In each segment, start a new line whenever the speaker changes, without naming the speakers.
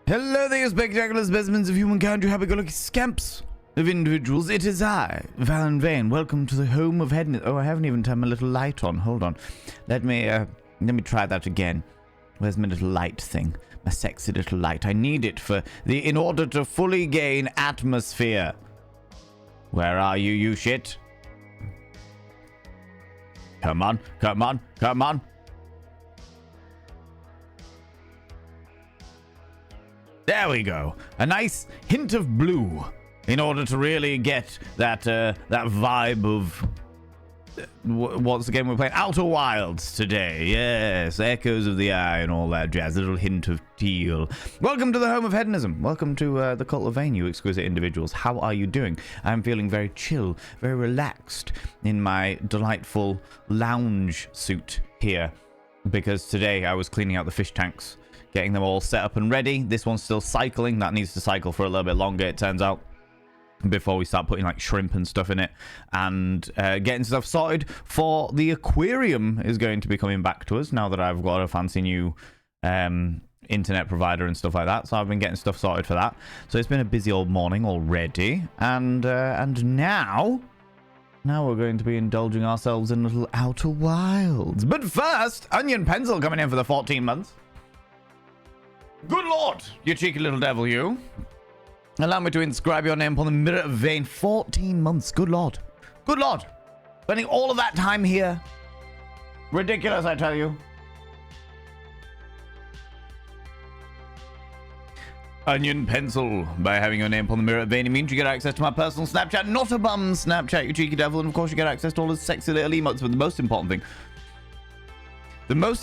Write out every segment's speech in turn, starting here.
Hello there, spectacular specimens of humankind, you happy-go-lucky scamps of individuals. It is I, Valen Vane. Welcome to the home of Hedness. Oh, I haven't even turned my little light on. Hold on. Let me try that again. Where's my little light thing? My sexy little light. I need it in order to fully gain atmosphere. Where are you, you shit? Come on, come on, come on. There we go. A nice hint of blue in order to really get that vibe of what's the game we're playing? Outer Wilds today. Yes, Echoes of the Eye and all that jazz. A little hint of teal. Welcome to the home of hedonism. Welcome to the cult of Vane, you exquisite individuals. How are you doing? I'm feeling very chill, very relaxed in my delightful lounge suit here because today I was cleaning out the fish tanks, getting them all set up and ready. This one's still cycling. That needs to cycle for a little bit longer, it turns out, before we start putting like shrimp and stuff in it and getting stuff sorted for the aquarium is going to be coming back to us now that I've got a fancy new internet provider and stuff like that. So I've been getting stuff sorted for that. So it's been a busy old morning already, and now we're going to be indulging ourselves in a little Outer Wilds. But first, Onion Pencil coming in for the 14 months. Good lord, you cheeky little devil, you. Allow me to inscribe your name upon the mirror of Vane. 14 months, good lord. Good lord. Spending all of that time here. Ridiculous, I tell you. Onion Pencil. By having your name upon the mirror of Vane, it means you get access to my personal Snapchat, not a bum Snapchat, you cheeky devil. And of course you get access to all the sexy little emotes. But the most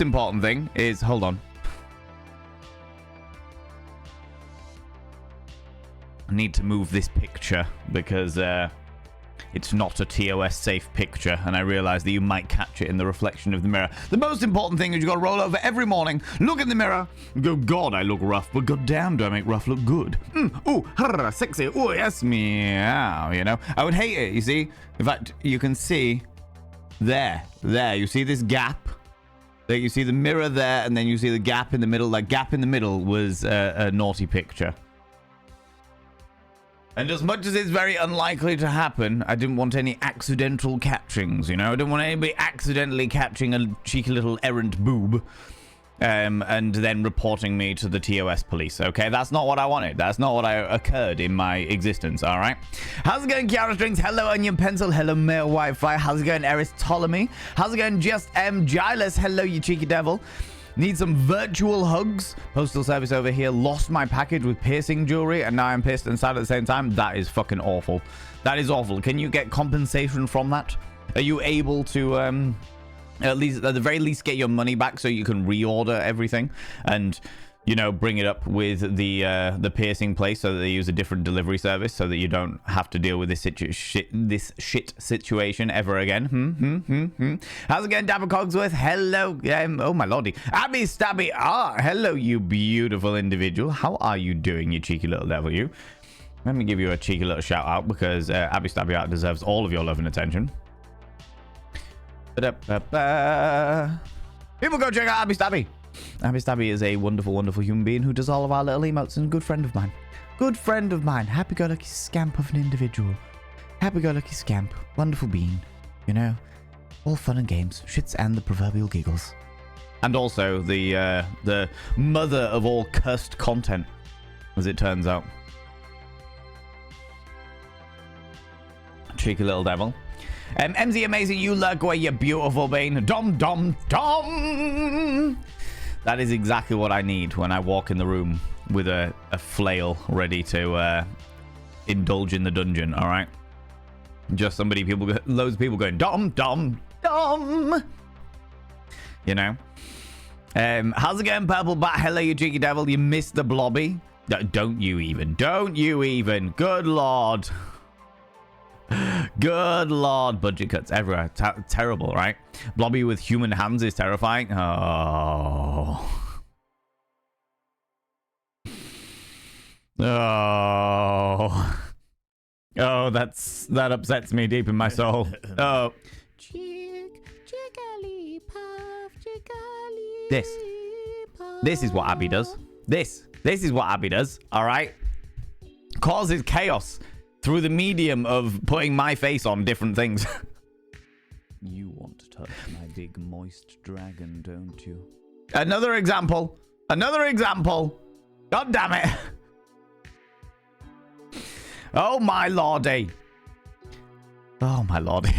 important thing is, hold on. I need to move this picture because it's not a TOS safe picture, and I realize that you might catch it in the reflection of the mirror. The most important thing is you got to roll over every morning, look in the mirror, and go, God, I look rough, but goddamn, do I make rough look good? Ooh, harra, sexy, ooh, yes, meow, you know? I would hate it, you see? In fact, you can see there, you see this gap? There, you see the mirror there, and then you see the gap in the middle. That gap in the middle was a naughty picture. And as much as it's very unlikely to happen, I didn't want any accidental catchings, you know? I didn't want anybody accidentally catching a cheeky little errant boob and then reporting me to the TOS police, okay? That's not what I wanted. That's not what occurred in my existence, all right? How's it going, Kiara Strings? Hello, Onion Pencil. Hello, Mail Wi-Fi. How's it going, Eris Ptolemy? How's it going, Just M. Gilus? Hello, you cheeky devil. Need some virtual hugs. Postal service over here lost my package with piercing jewelry, and now I'm pissed and sad at the same time. That is fucking awful. That is awful. Can you get compensation from that? Are you able to at the very least get your money back so you can reorder everything and, you know, bring it up with the piercing place so that they use a different delivery service so that you don't have to deal with this shit situation ever again. How's it going, Dapper Cogsworth? Hello. Oh my lordy. Abby Stabby. Hello, you beautiful individual. How are you doing, you cheeky little devil, you? Let me give you a cheeky little shout out because Abby Stabby Art deserves all of your love and attention. People go check out Abby Stabby. Abby Stabby is a wonderful, wonderful human being who does all of our little emotes and a good friend of mine. Good friend of mine. Happy-go-lucky scamp of an individual. Happy-go-lucky scamp. Wonderful being. You know? All fun and games. Shits and the proverbial giggles. And also the mother of all cursed content, as it turns out. Cheeky little devil. MZ Amazing, you lurk away, you beautiful Bane. Dom. That is exactly what I need when I walk in the room with a flail ready to indulge in the dungeon, all right? Just loads of people going, Dom. You know? How's it going, Purple Bat? Hello, you cheeky devil. You missed the blobby. Don't you even. Good lord. Good lord, budget cuts everywhere. Terrible, right? Blobby with human hands is terrifying. Oh, that upsets me deep in my soul. Oh, this is what Abby does. This is what Abby does, all right? Causes chaos through the medium of putting my face on different things. You want to touch my big moist dragon, don't you? Another example. Another example. God damn it. Oh, my lordy. Oh, my lordy.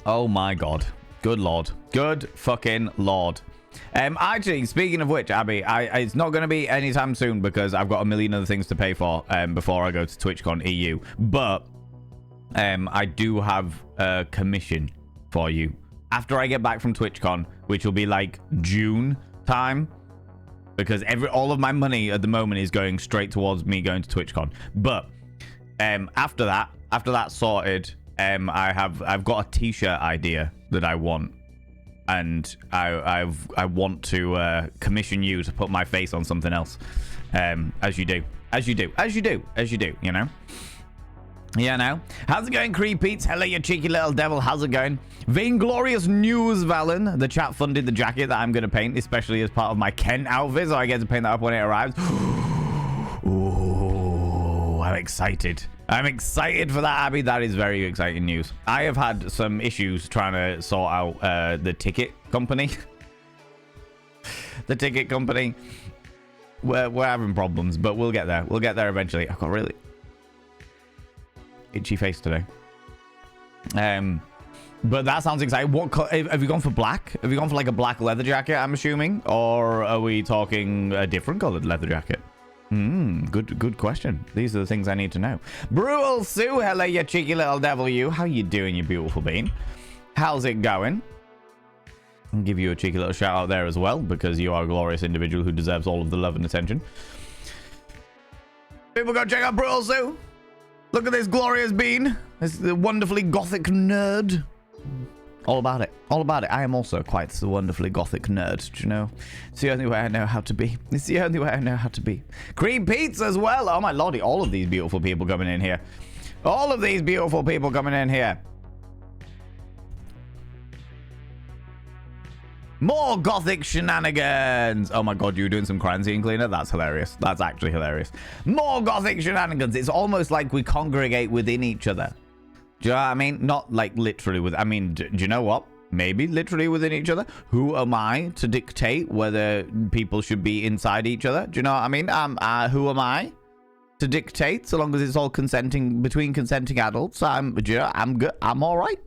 Oh, my God. Good lord. Good fucking lord. Actually, speaking of which, Abby, it's not going to be anytime soon because I've got a million other things to pay for before I go to TwitchCon EU. But I do have a commission for you after I get back from TwitchCon, which will be like June time, because all of my money at the moment is going straight towards me going to TwitchCon. But after that sorted, I've got a t-shirt idea that I want. And I want to commission you to put my face on something else, as you do, you know. Yeah, now. How's it going, Creep Pete's? Hello, you cheeky little devil. How's it going? Vainglorious News, Valen. The chat funded the jacket that I'm going to paint, especially as part of my Kent outfit, so I get to paint that up when it arrives. Ooh, I'm excited. I'm excited for that, Abby. That is very exciting news. I have had some issues trying to sort out the ticket company. The ticket company. We're having problems, but we'll get there. We'll get there eventually. I've got really itchy face today. But that sounds exciting. What have you gone for? Black? Have you gone for like a black leather jacket, I'm assuming? Or are we talking a different colored leather jacket? Good question. These are the things I need to know. Brutal Sue, hello, you cheeky little devil, you. How you doing, you beautiful bean? How's it going? I'll give you a cheeky little shout out there as well, because you are a glorious individual who deserves all of the love and attention. People go check out Brutal Sue. Look at this glorious bean. This wonderfully gothic nerd. All about it. All about it. I am also quite the wonderfully gothic nerd, do you know? It's the only way I know how to be. It's the only way I know how to be. Cream Pizza as well. Oh, my lordy. All of these beautiful people coming in here. All of these beautiful people coming in here. More gothic shenanigans. Oh, my God. You were doing some crime scene cleaner? That's hilarious. That's actually hilarious. More gothic shenanigans. It's almost like we congregate within each other. Do you know what I mean? Not like literally with, I mean, do you know what? Maybe literally within each other. Who am I to dictate whether people should be inside each other? Do you know what I mean? Who am I to dictate so long as it's all consenting between consenting adults? I'm good. I'm all right.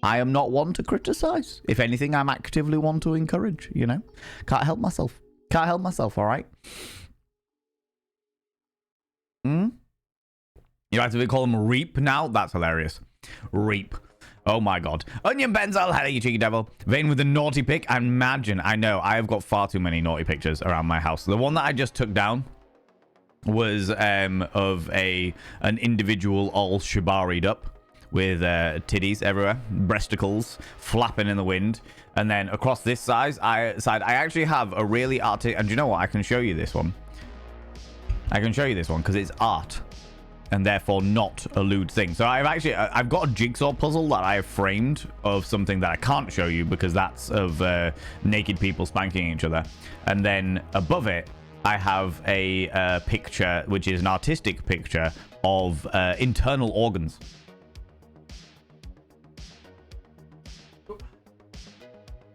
I am not one to criticize. If anything, I'm actively one to encourage, you know? Can't help myself. Can't help myself, all right? You actively call them Reap now? That's hilarious. Reap. Oh my God. Onion Benzel, hello you cheeky devil. Vane with the naughty pic. Imagine, I know, I have got far too many naughty pictures around my house. The one that I just took down was of an individual all shibari'd up with titties everywhere, breasticles flapping in the wind. And then across this side, I actually have a really artistic, and do you know what? I can show you this one. I can show you this one because it's art. And therefore not a lewd thing. So I've got a jigsaw puzzle that I have framed of something that I can't show you because that's of naked people spanking each other. And then above it, I have a picture, which is an artistic picture of internal organs.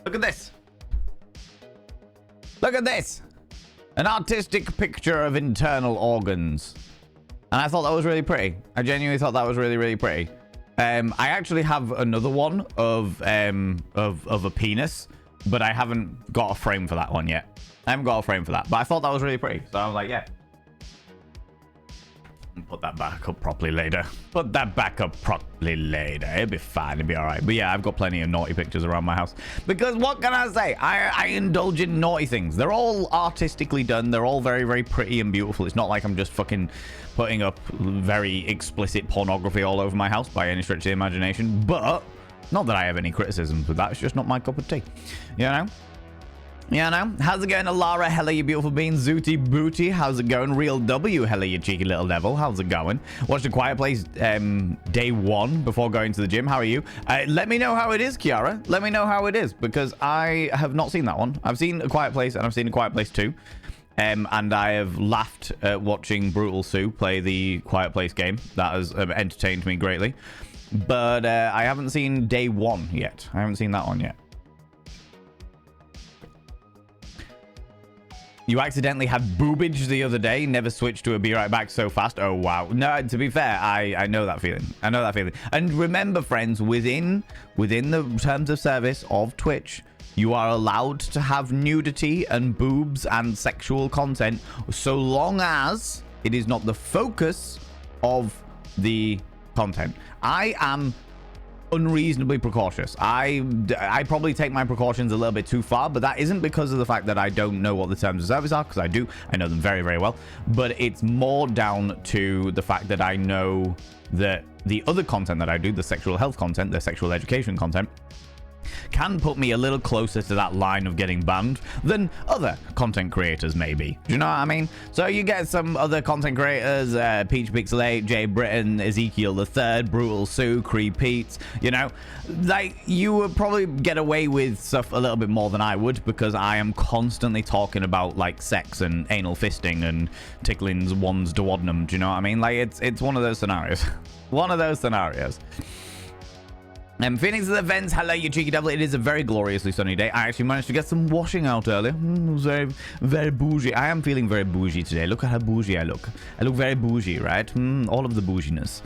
Look at this. Look at this. An artistic picture of internal organs. And I thought that was really pretty. I genuinely thought that was really, really pretty. I actually have another one of a penis, but I haven't got a frame for that one yet. I haven't got a frame for that, but I thought that was really pretty. So I was like, yeah. Put that back up properly later. Put that back up properly later. It'll be fine. It'll be all right. But yeah, I've got plenty of naughty pictures around my house. Because what can I say? I indulge in naughty things. They're all artistically done. They're all very, very pretty and beautiful. It's not like I'm just fucking putting up very explicit pornography all over my house by any stretch of the imagination. But not that I have any criticisms with that. It's just not my cup of tea. You know? Yeah, no. How's it going, Alara? Hello, you beautiful bean. Zooty Booty. How's it going? Real W. Hello, you cheeky little devil. How's it going? Watched A Quiet Place day 1 before going to the gym. How are you? Let me know how it is, Kiara. Let me know how it is, because I have not seen that one. I've seen A Quiet Place, and I've seen A Quiet Place 2. And I have laughed at watching Brutal Sue play the Quiet Place game. That has entertained me greatly. But I haven't seen day 1 yet. I haven't seen that one yet. You accidentally had boobage the other day. Never switched to a be right back so fast. Oh, wow. No, to be fair, I know that feeling. I know that feeling. And remember, friends, within the terms of service of Twitch, you are allowed to have nudity and boobs and sexual content so long as it is not the focus of the content. I am unreasonably precautious. I probably take my precautions a little bit too far, but that isn't because of the fact that I don't know what the terms of service are, because I do. I know them very, very well. But it's more down to the fact that I know that the other content that I do, the sexual health content, the sexual education content, can put me a little closer to that line of getting banned than other content creators maybe. Do you know what I mean? So you get some other content creators, Peach Pixel 8, Jay Britton, Ezekiel the Third, Brutal Sue, Cree Pete's, you know, like you would probably get away with stuff a little bit more than I would, because I am constantly talking about like sex and anal fisting and tickling's one's duodenum. Do you know what I mean? Like it's one of those scenarios. One of those scenarios. Phoenix of the Vents, hello, you cheeky devil. It is a very gloriously sunny day. I actually managed to get some washing out earlier. It was very, very bougie. I am feeling very bougie today. Look at how bougie I look. I look very bougie, right? All of the bouginess.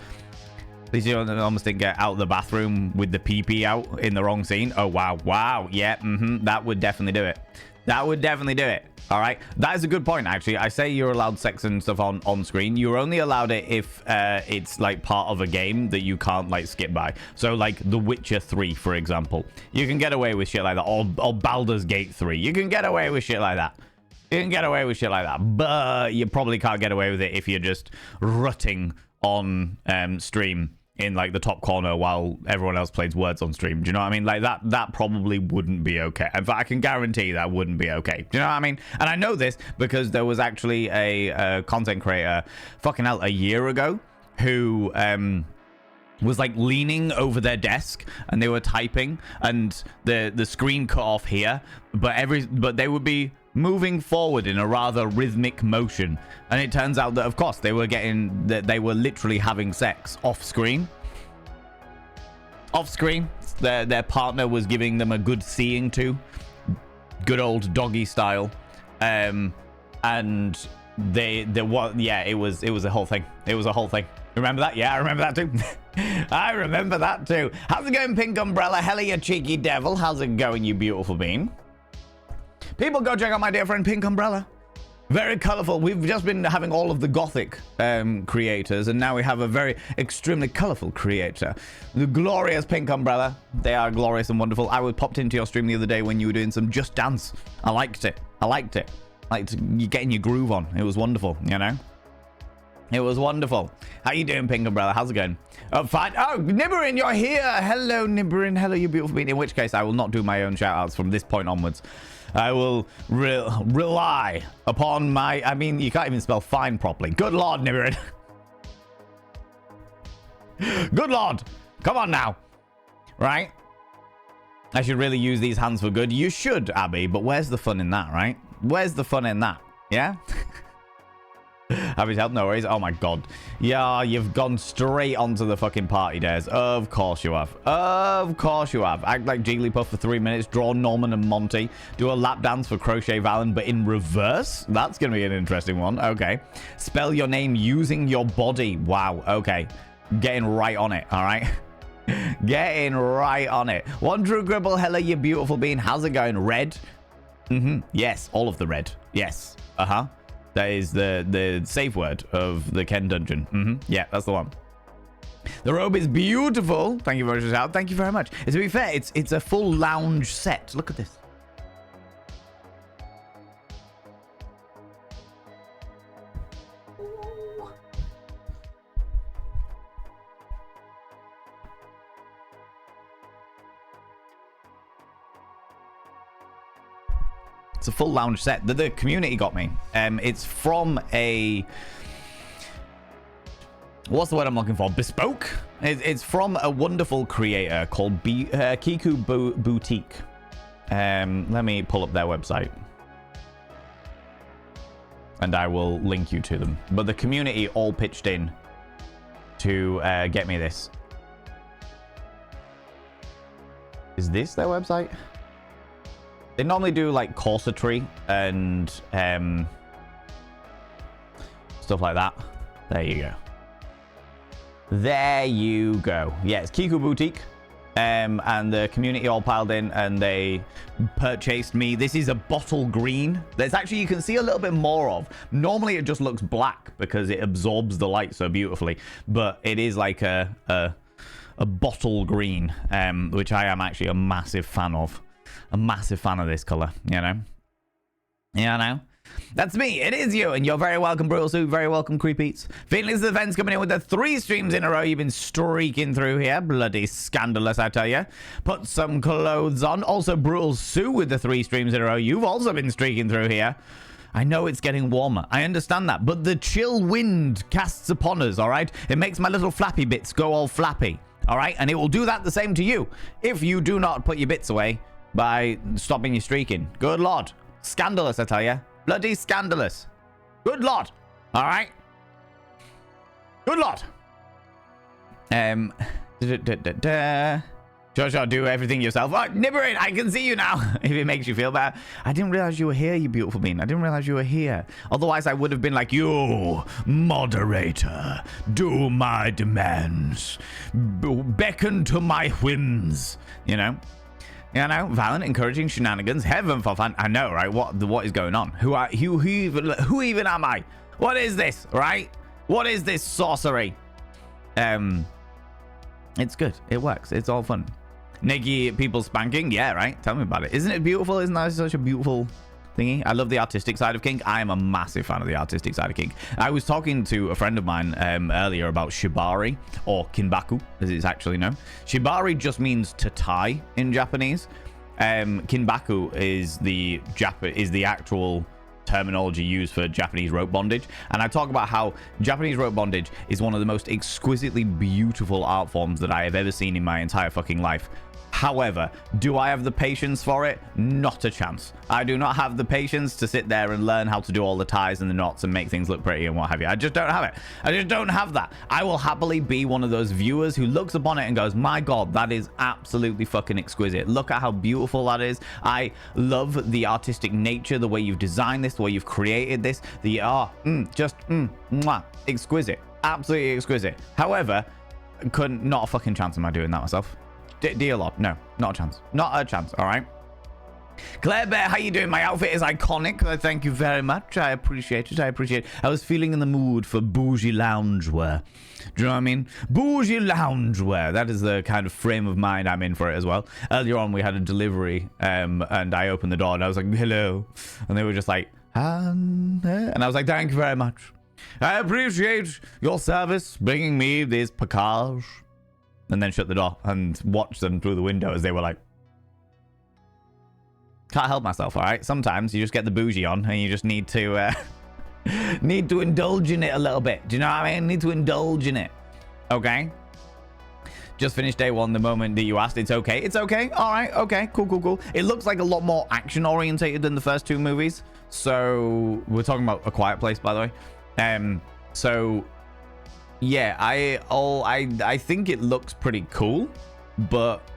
Please, you almost didn't get out the bathroom with the pee-pee out in the wrong scene. Oh, wow. Wow. Yeah, that would definitely do it. That would definitely do it. All right. That is a good point, actually. I say you're allowed sex and stuff on screen. You're only allowed it if it's like part of a game that you can't like skip by. So like The Witcher 3, for example. You can get away with shit like that. Or Baldur's Gate 3. You can get away with shit like that. You can get away with shit like that. But you probably can't get away with it if you're just rutting on stream in like the top corner while everyone else plays Words on stream. Do you know what I mean? Like that probably wouldn't be okay. In fact, I can guarantee that wouldn't be okay. Do you know what I mean? And I know this because there was actually a content creator fucking hell a year ago who was like leaning over their desk and they were typing and the screen cut off here, but they would be moving forward in a rather rhythmic motion, and it turns out that of course they were literally having sex off screen. Their partner was giving them a good seeing to, good old doggy style, and it was a whole thing. It was a whole thing. Remember that? Yeah, I remember that too. I remember that too. How's it going, Pink Umbrella? Hello, you cheeky devil. How's it going, you beautiful bean? People, go check out my dear friend Pink Umbrella. Very colorful. We've just been having all of the gothic creators, and now we have a very extremely colorful creator, the glorious Pink Umbrella. They are glorious and wonderful. I popped into your stream the other day when you were doing some Just Dance. I liked it. Like you getting your groove on. It was wonderful, you know. It was wonderful. How you doing, Pink Umbrella? How's it going? Oh, fine. Oh, Nibberin, you're here. Hello, Nibberin. Hello, you beautiful being. In which case, I will not do my own shout-outs from this point onwards. I will rely upon my... I mean, you can't even spell fine properly. Good Lord, Nibberin. Good Lord. Come on now. Right? I should really use these hands for good. You should, Abby, but where's the fun in that, right? Where's the fun in that? Yeah? Happy to help, no worries. Oh my god. Yeah, you've gone straight onto the fucking party dares. Of course you have. Of course you have. Act like Jigglypuff for 3 minutes. Draw Norman and Monty. Do a lap dance for Crochet Valen, but in reverse? That's going to be an interesting one. Okay. Spell your name using your body. Wow. Okay. Getting right on it. All right. Getting right on it. One True Gribble. Hello, you beautiful bean. How's it going? Red? Yes. All of the red. Yes. Uh-huh. That is the safe word of the Ken dungeon. Yeah, that's the one. The robe is beautiful. Thank you very much. Thank you very much. To be fair, it's a full lounge set. Look at this. It's a full lounge set that the community got me. It's from a... What's the word I'm looking for? Bespoke? It's from a wonderful creator called Kiku Boutique. Let me pull up their website. And I will link you to them. But the community all pitched in to get me this. Is this their website? They normally do like corsetry and stuff like that. There you go. There you go. Yeah, it's Kiku Boutique. And the community all piled in and they purchased me. This is a bottle green. There's actually, you can see a little bit more of. Normally it just looks black because it absorbs the light so beautifully. But it is like a bottle green, which I am actually a massive fan of. A massive fan of this color, you know? Yeah, I know. That's me. It is you. And you're very welcome, Brutal Sue. Very welcome, Creepeats. Feelings of the Fence coming in with the 3 streams in a row. You've been streaking through here. Bloody scandalous, I tell you. Put some clothes on. Also, Brutal Sue with the 3 streams in a row. You've also been streaking through here. I know it's getting warmer. I understand that. But the chill wind casts upon us, all right? It makes my little flappy bits go all flappy, all right? And it will do that the same to you if you do not put your bits away by stopping your streaking. Good Lord. Scandalous, I tell you. Bloody scandalous. Good Lord. All right. Good Lord. Joshua, do everything yourself. Oh, Nibbering, I can see you now. If it makes you feel bad. I didn't realize you were here, you beautiful bean. I didn't realize you were here. Otherwise, I would have been like, you, moderator, do my demands. Beckon to my whims. You know? You know, violent, encouraging shenanigans. Heaven for fun. I know, right? What is going on? Who even am I? What is this, right? What is this sorcery? It's good. It works. It's all fun. Nikki, people spanking. Yeah, right? Tell me about it. Isn't it beautiful? Isn't that such a beautiful thingy? I love the artistic side of kink. I am a massive fan of the artistic side of kink. I was talking to a friend of mine earlier about shibari, or kinbaku, as it's actually known. Shibari just means to tie in Japanese. Kinbaku is the actual terminology used for Japanese rope bondage, and I talk about how Japanese rope bondage is one of the most exquisitely beautiful art forms that I have ever seen in my entire fucking life. However, do I have the patience for it? Not a chance. I do not have the patience to sit there and learn how to do all the ties and the knots and make things look pretty and what have you. I just don't have it. I just don't have that. I will happily be one of those viewers who looks upon it and goes, my God, that is absolutely fucking exquisite. Look at how beautiful that is. I love the artistic nature, the way you've designed this, the way you've created this. Exquisite. Absolutely exquisite. However, not a fucking chance am I doing that myself. Dear Lord, no, not a chance. Not a chance, all right? Claire Bear, how you doing? My outfit is iconic. Thank you very much. I appreciate it. I appreciate it. I was feeling in the mood for bougie loungewear. Do you know what I mean? Bougie loungewear. That is the kind of frame of mind I'm in for it as well. Earlier on, we had a delivery, and I opened the door, and I was like, hello. And they were just like, and I was like, thank you very much. I appreciate your service bringing me this package. And then shut the door and watch them through the window as they were like, can't help myself, all right? Sometimes you just get the bougie on and you just need to indulge in it a little bit. Do you know what I mean? Need to indulge in it. Okay? Just finished day 1 the moment that you asked. It's okay. It's okay. All right. Okay. Cool. It looks like a lot more action orientated than the first 2 movies. So we're talking about A Quiet Place, by the way. So yeah, I think it looks pretty cool, but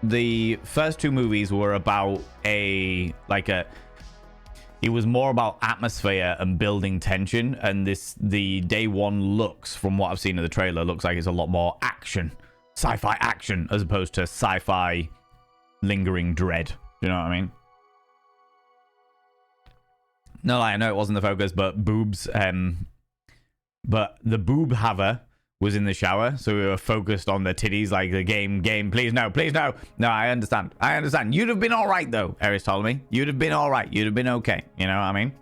the first 2 movies were about it was more about atmosphere and building tension, and the day 1 looks, from what I've seen of the trailer, looks like it's a lot more action, sci-fi action, as opposed to sci-fi lingering dread. Do you know what I mean? No, I know it wasn't the focus, but boobs, but the boob haver was in the shower, so we were focused on the titties, like the game. Please no. No, I understand. You'd have been all right, though, Eris told me. You'd have been all right. You'd have been okay. You know what I mean?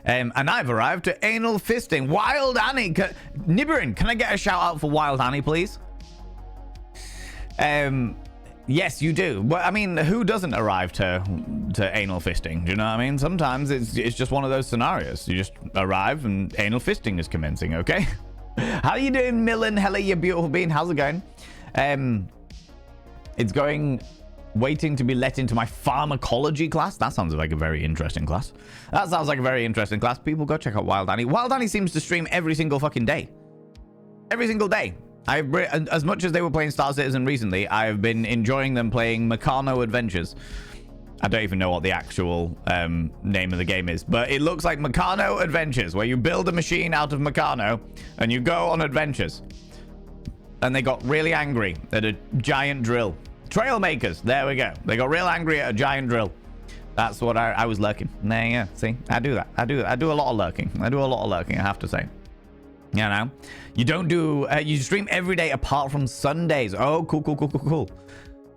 And I've arrived to anal fisting. Wild Annie. Nibbering, can I get a shout out for Wild Annie, please? Yes, you do. Well, I mean, who doesn't arrive to anal fisting? Do you know what I mean? Sometimes it's just one of those scenarios. You just arrive and anal fisting is commencing, okay? How are you doing, Millen? Hello, you beautiful bean. How's it going? It's going... Waiting to be let into my pharmacology class. That sounds like a very interesting class. That sounds like a very interesting class. People go check out Wild Annie. Wild Annie seems to stream every single fucking day. Every single day. As much as they were playing Star Citizen recently, I've been enjoying them playing Meccano Adventures. I don't even know what the actual name of the game is, but it looks like Meccano Adventures, where you build a machine out of Meccano and you go on adventures. And they got really angry at a giant drill. Trailmakers, there we go. They got real angry at a giant drill. That's what I was lurking. There you go. See, I do that. I do a lot of lurking. I have to say. You know, you don't do, you stream every day apart from Sundays. Oh, cool.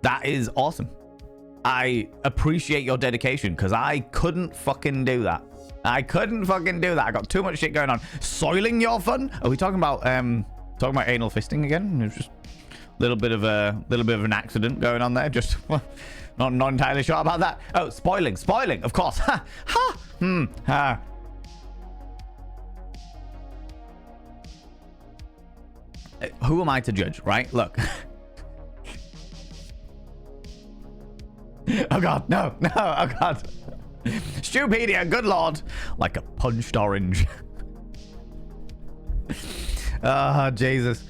That is awesome. I appreciate your dedication because I couldn't fucking do that. I got too much shit going on. Soiling your fun? Are we talking about anal fisting again? It's just little bit of an accident going on there. Just not entirely sure about that. Oh, spoiling, of course. Ha. Who am I to judge, right? Look. Oh god, no, oh god. Stupedia, good lord. Like a punched orange. Ah, Jesus.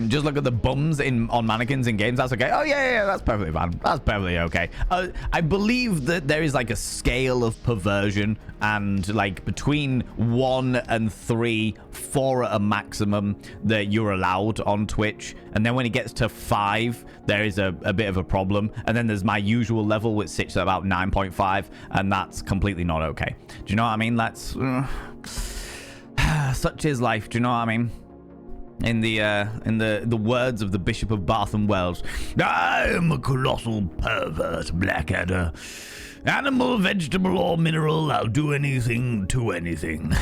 Just look at the bums on mannequins in games. That's okay. Oh yeah, that's perfectly fine. That's perfectly okay. I believe that there is like a scale of perversion, and like between 1 and 3, 4 at a maximum that you're allowed on Twitch, and then when it gets to 5, there is a bit of a problem, and then there's my usual level which sits at about 9.5, and that's completely not okay. Do you know what I mean? That's such is life. Do you know what I mean? In the words of the Bishop of Bath and Wells, I am a colossal pervert, Blackadder. Animal, vegetable, or mineral, I'll do anything to anything.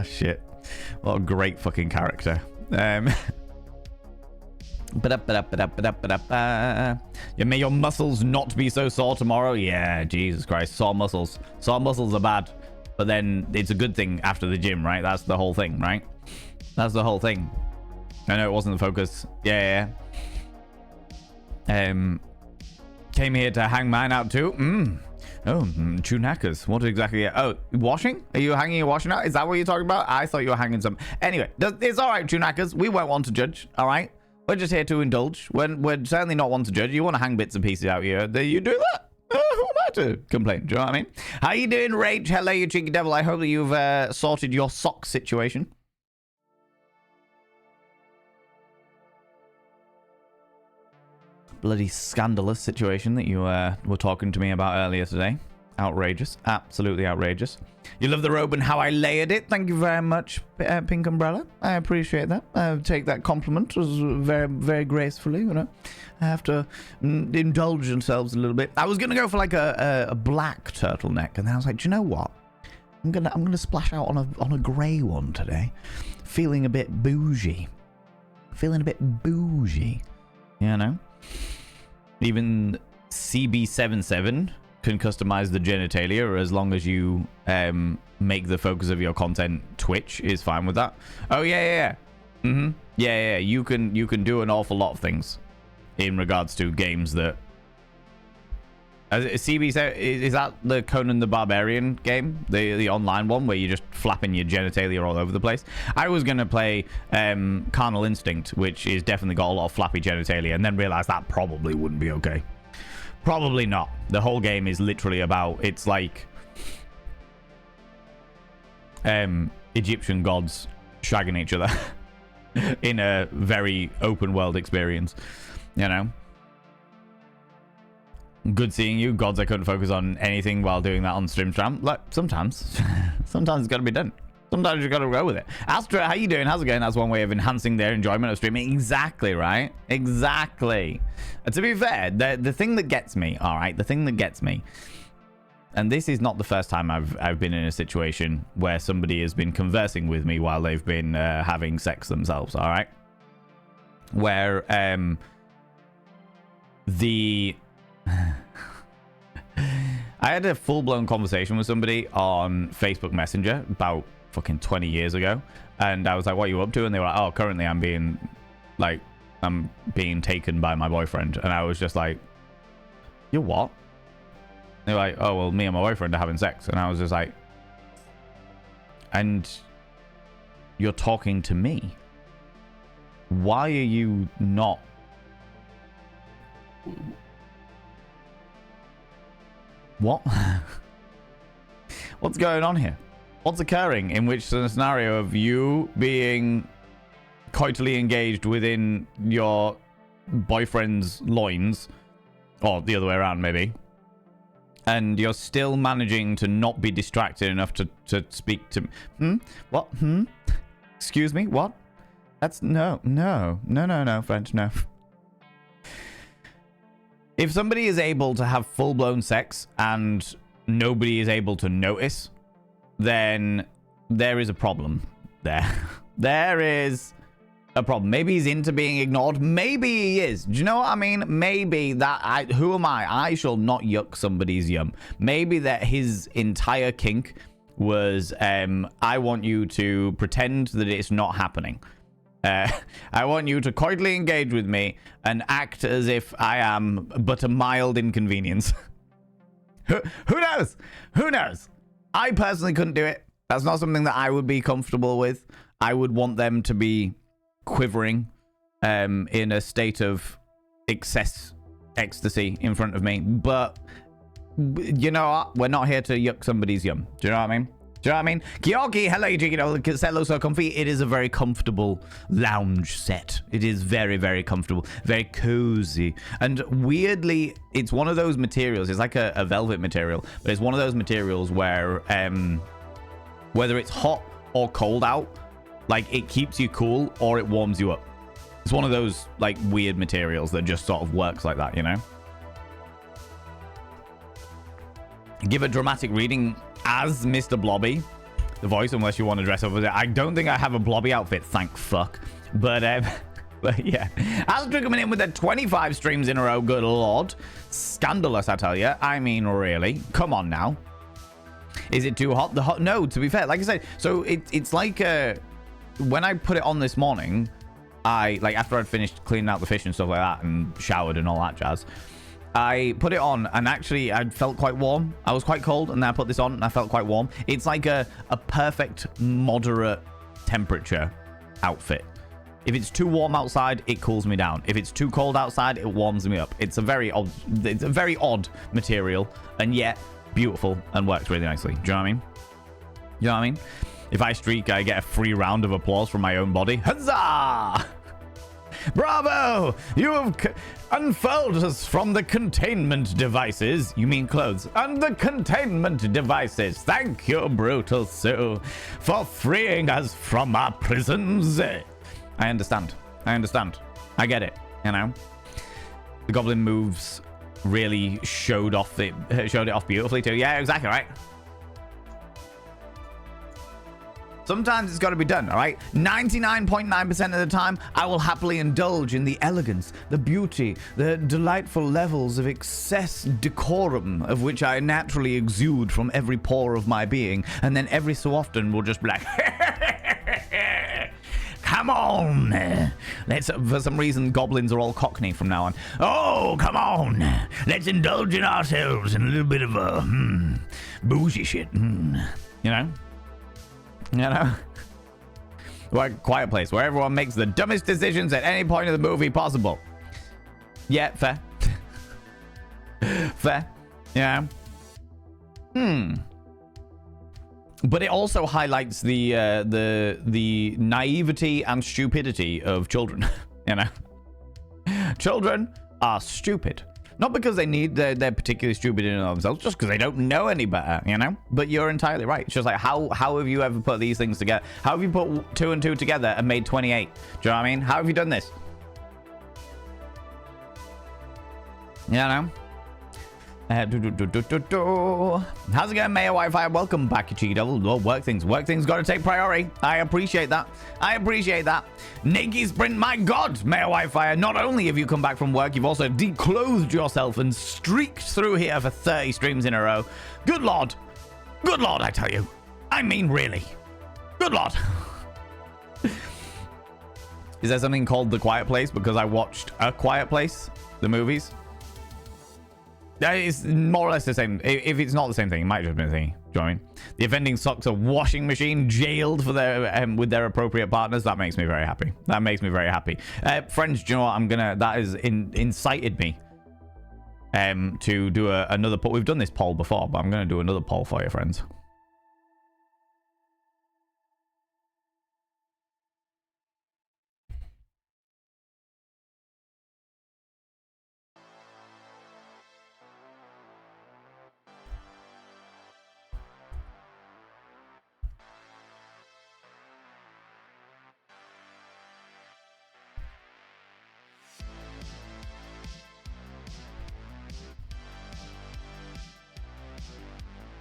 Shit. What a great fucking character. Yeah, may your muscles not be so sore tomorrow. Yeah, Jesus Christ. Sore muscles. Sore muscles are bad. But then it's a good thing after the gym, right? That's the whole thing, right? That's the whole thing. I know it wasn't the focus. Yeah. Came here to hang mine out too. Chewknackers. What exactly? Oh, washing? Are you hanging your washing out? Is that what you're talking about? I thought you were hanging some. Anyway, it's all right, Chewknackers. We won't want to judge, all right? We're just here to indulge. We're certainly not one to judge. You want to hang bits and pieces out here, you do that. Who am I to complain? Do you know what I mean? How you doing, Rage? Hello, you cheeky devil. I hope that you've sorted your sock situation. Bloody scandalous situation that you were talking to me about earlier today. Outrageous. Absolutely outrageous. You love the robe and how I layered it. Thank you very much, Pink Umbrella. I appreciate that. I take that compliment as very, very gracefully, you know. I have to indulge themselves a little bit. I was going to go for like a black turtleneck, and then I was like, do you know what? I'm gonna splash out on a grey one today. Feeling a bit bougie. You know? Even CB77 can customize the genitalia as long as you make the focus of your content Twitch is fine with that. Oh yeah. Yeah. You can do an awful lot of things in regards to games that. CB is that the Conan the Barbarian game, the online one where you're just flapping your genitalia all over the place? I was gonna play Carnal Instinct, which is definitely got a lot of flappy genitalia, and then realized that probably wouldn't be okay. Probably not. The whole game is literally about, it's like Egyptian gods shagging each other in a very open world experience, you know. Good seeing you. Gods, I couldn't focus on anything while doing that on StreamStram. Like, sometimes it's got to be done. Sometimes you got to go with it. Astra, how you doing? How's it going? That's one way of enhancing their enjoyment of streaming. Exactly, right? Exactly. To be fair, the thing that gets me, all right, the thing that gets me and this is not the first time I've been in a situation where somebody has been conversing with me while they've been having sex themselves, all right? Where I had a full-blown conversation with somebody on Facebook Messenger about fucking 20 years ago, and I was like, what are you up to? And they were like, oh, currently I'm being taken by my boyfriend. And I was just like, you're what? They were like, oh, well, me and my boyfriend are having sex. And I was just like, and you're talking to me? Why are you not? What? What's going on here? What's occurring in which the scenario of you being coitally engaged within your boyfriend's loins, or the other way around maybe, and you're still managing to not be distracted enough to speak to what? Excuse me, what? That's no French, no. If somebody is able to have full-blown sex and nobody is able to notice, then there is a problem there. There is a problem. Maybe he's into being ignored. Maybe he is. Do you know what I mean? Maybe that who am I? I shall not yuck somebody's yum. Maybe that his entire kink was I want you to pretend that it's not happening. I want you to coitally engage with me and act as if I am but a mild inconvenience. Who knows? Who knows? I personally couldn't do it. That's not something that I would be comfortable with. I would want them to be quivering in a state of ecstasy in front of me. But you know what? We're not here to yuck somebody's yum. Do you know what I mean? Do you know what I mean? Kyoki, hello, hello, so comfy. It is a very comfortable lounge set. It is very, very comfortable, very cozy. And weirdly, it's one of those materials. It's like a velvet material, but it's one of those materials where whether it's hot or cold out, like it keeps you cool or it warms you up. It's one of those like weird materials that just sort of works like that, you know? Give a dramatic reading as Mr. Blobby, the voice, unless you want to dress up as it. I don't think I have a Blobby outfit, thank fuck. But yeah. Astrid coming in with the 25 streams in a row, good lord. Scandalous, I tell you. I mean, really. Come on now. Is it too hot? No, to be fair, like I said, so it's like when I put it on this morning, after I'd finished cleaning out the fish and stuff like that and showered and all that jazz, I put it on and actually I felt quite warm. I was quite cold and then I put this on and I felt quite warm. It's like a perfect moderate temperature outfit. If it's too warm outside, it cools me down. If it's too cold outside, it warms me up. It's a very odd material and yet beautiful and works really nicely. Do you know what I mean? You know what I mean? If I streak, I get a free round of applause from my own body. Huzzah! Bravo! You have unfolded us from the containment devices. You mean clothes? And the containment devices. Thank you, Brutal Sue, for freeing us from our prisons. I understand. I get it, you know? The goblin moves really showed it off beautifully too. Yeah, exactly right. Sometimes it's got to be done, all right? 99.9% of the time, I will happily indulge in the elegance, the beauty, the delightful levels of excess decorum of which I naturally exude from every pore of my being. And then every so often we'll just be like, come on. For some reason, goblins are all Cockney from now on. Oh, come on. Let's indulge in ourselves in a little bit of a bougie shit. You know? You know? Like Quiet Place, where everyone makes the dumbest decisions at any point of the movie possible. Yeah, fair. Fair. Yeah. But it also highlights the naivety and stupidity of children. You know? Children are stupid. Not because they're particularly stupid in and of themselves, just because they don't know any better, you know? But you're entirely right. It's just like, how have you ever put these things together? How have you put 2 and 2 together and made 28? Do you know what I mean? How have you done this? You know? How's it going, Mayor Wi-Fi? Welcome back, you cheeky devil. Well, work things got to take priority. I appreciate that. Naked Sprint, my God, Mayor Wi-Fi. Not only have you come back from work, you've also declothed yourself and streaked through here for 30 streams in a row. Good Lord, I tell you. I mean, really. Good Lord. Is there something called The Quiet Place? Because I watched A Quiet Place, the movies. It's more or less the same. If it's not the same thing, it might just be a thing. Do you know what I mean? The offending socks a washing machine jailed for their with their appropriate partners. That makes me very happy. Friends, do you know what? That has incited me to do another poll. We've done this poll before, but I'm gonna do another poll for you, friends.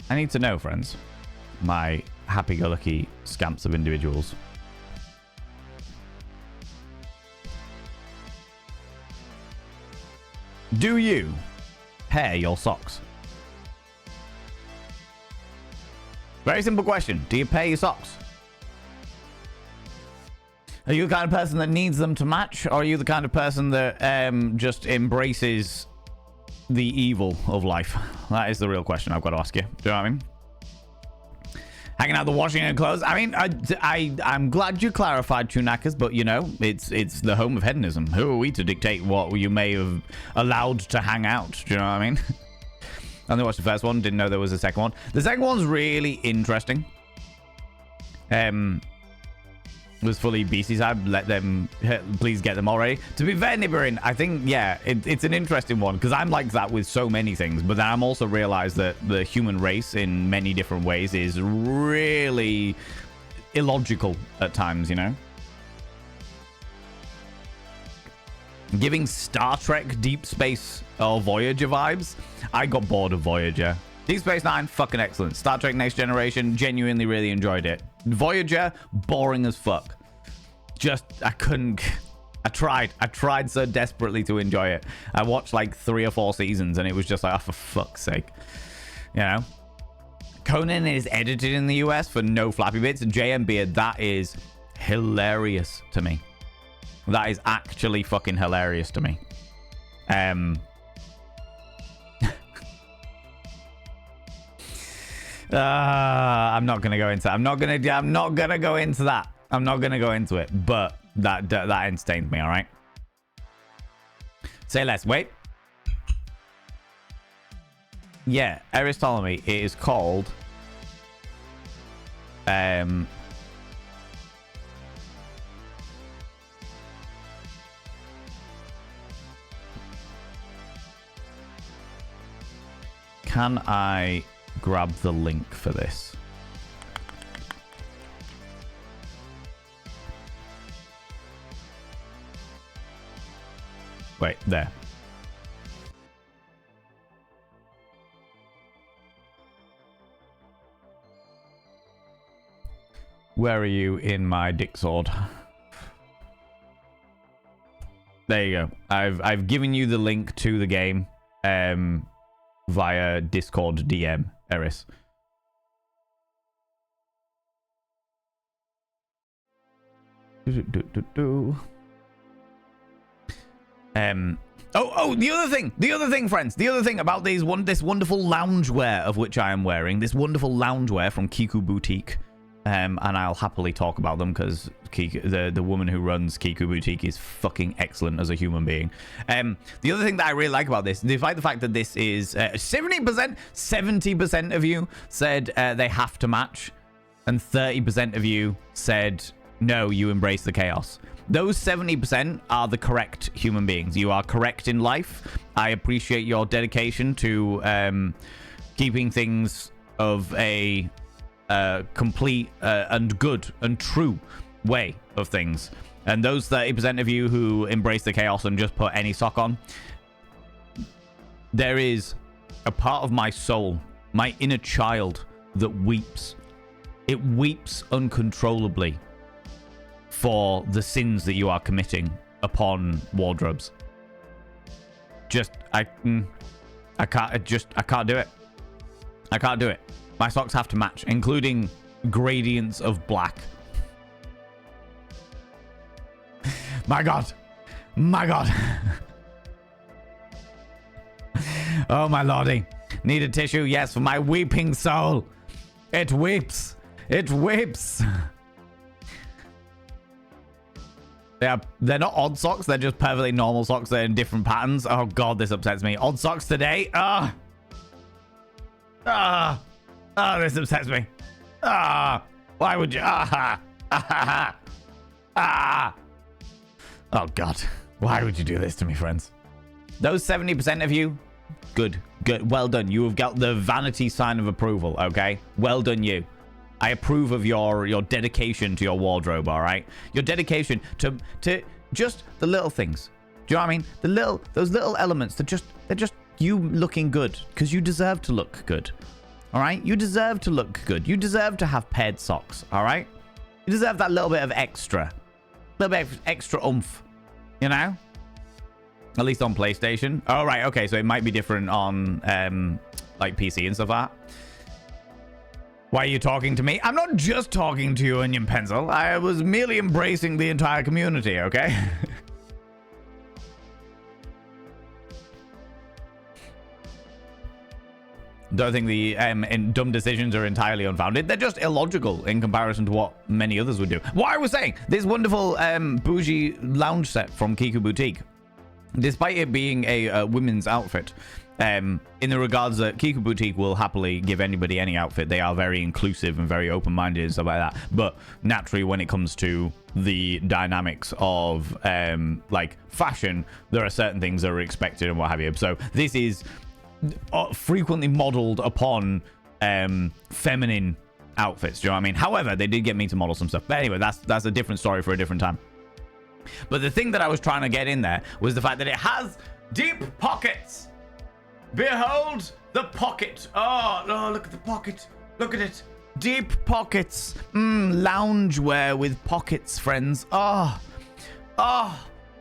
I need to know, friends, my happy-go-lucky scamps of individuals. Do you pair your socks? Very simple question. Do you pair your socks? Are you the kind of person that needs them to match, or are you the kind of person that just embraces the evil of life? That is the real question I've got to ask you. Do you know what I mean? Hanging out the washing and clothes. I mean, I'm glad you clarified, Chunakas, but you know, it's the home of hedonism. Who are we to dictate what you may have allowed to hang out? Do you know what I mean? I only watched the first one, didn't know there was a second one. The second one's really interesting. Was fully beasties. I'd let them, please get them already. To be fair, Nibirin, I think, yeah, it's an interesting one because I'm like that with so many things, but then I'm also realized that the human race in many different ways is really illogical at times, you know? Giving Star Trek Deep Space or Voyager vibes. I got bored of Voyager. Deep Space Nine, fucking excellent. Star Trek Next Generation, genuinely really enjoyed it. Voyager, boring as fuck. Just, I couldn't. I tried so desperately to enjoy it. I watched like 3 or 4 seasons and it was just like, oh, for fuck's sake. You know? Conan is edited in the US for no flappy bits. JM Beard, that is hilarious to me. That is actually fucking hilarious to me. I'm not gonna go into that. I'm not gonna go into that. I'm not gonna go into it. But that entertained me. All right. Say less. Wait. Yeah, Eris Ptolemy. It is called. Can I grab the link for this? Wait, there. Where are you in my dick sword? There you go. I've given you the link to the game via Discord DM, Eris. Oh, the other thing, friends, the other thing about this wonderful loungewear of which I am wearing, this wonderful loungewear from Kiku Boutique, and I'll happily talk about them because the woman who runs Kiku Boutique is fucking excellent as a human being. The other thing that I really like about this, despite the fact that this is 70% of you said they have to match, and 30% of you said no, you embrace the chaos. Those 70% are the correct human beings. You are correct in life. I appreciate your dedication to keeping things of a complete and good and true way of things. And those 30% of you who embrace the chaos and just put any sock on, there is a part of my soul, my inner child that weeps. It weeps uncontrollably for the sins that you are committing upon wardrobes. I can't do it. I can't do it. My socks have to match, including gradients of black. My God. My God. Oh, my lordy. Need a tissue? Yes, for my weeping soul. It weeps. It weeps. They're not odd socks. They're just perfectly normal socks. They're in different patterns. Oh, God, this upsets me. Odd socks today. This upsets me. Why would you? Oh, God. Why would you do this to me, friends? Those 70% of you, good. Well done. You have got the vanity sign of approval, okay? Well done, you. I approve of your dedication to your wardrobe, all right? Your dedication to just the little things. Do you know what I mean? Those little elements that they're just you looking good, because you deserve to look good. All right? You deserve to look good. You deserve to have paired socks, all right? You deserve that little bit of extra. Little bit of extra oomph, you know? At least on PlayStation. Oh, right. Okay, so it might be different on like PC and stuff like that. Why are you talking to me? I'm not just talking to you, Onion Pencil. I was merely embracing the entire community, okay? Don't think the dumb decisions are entirely unfounded. They're just illogical in comparison to what many others would do. What I was saying, this wonderful bougie lounge set from Kiku Boutique, despite it being a women's outfit, in the regards that Kiku Boutique will happily give anybody any outfit. They are very inclusive and very open-minded and stuff like that. But naturally, when it comes to the dynamics of like fashion, there are certain things that are expected and what have you. So this is frequently modeled upon feminine outfits. Do you know what I mean? However, they did get me to model some stuff. But anyway, that's a different story for a different time. But the thing that I was trying to get in there was the fact that it has deep pockets. Behold the pocket. Oh, look at the pocket. Look at it. Deep pockets. Loungewear with pockets, friends.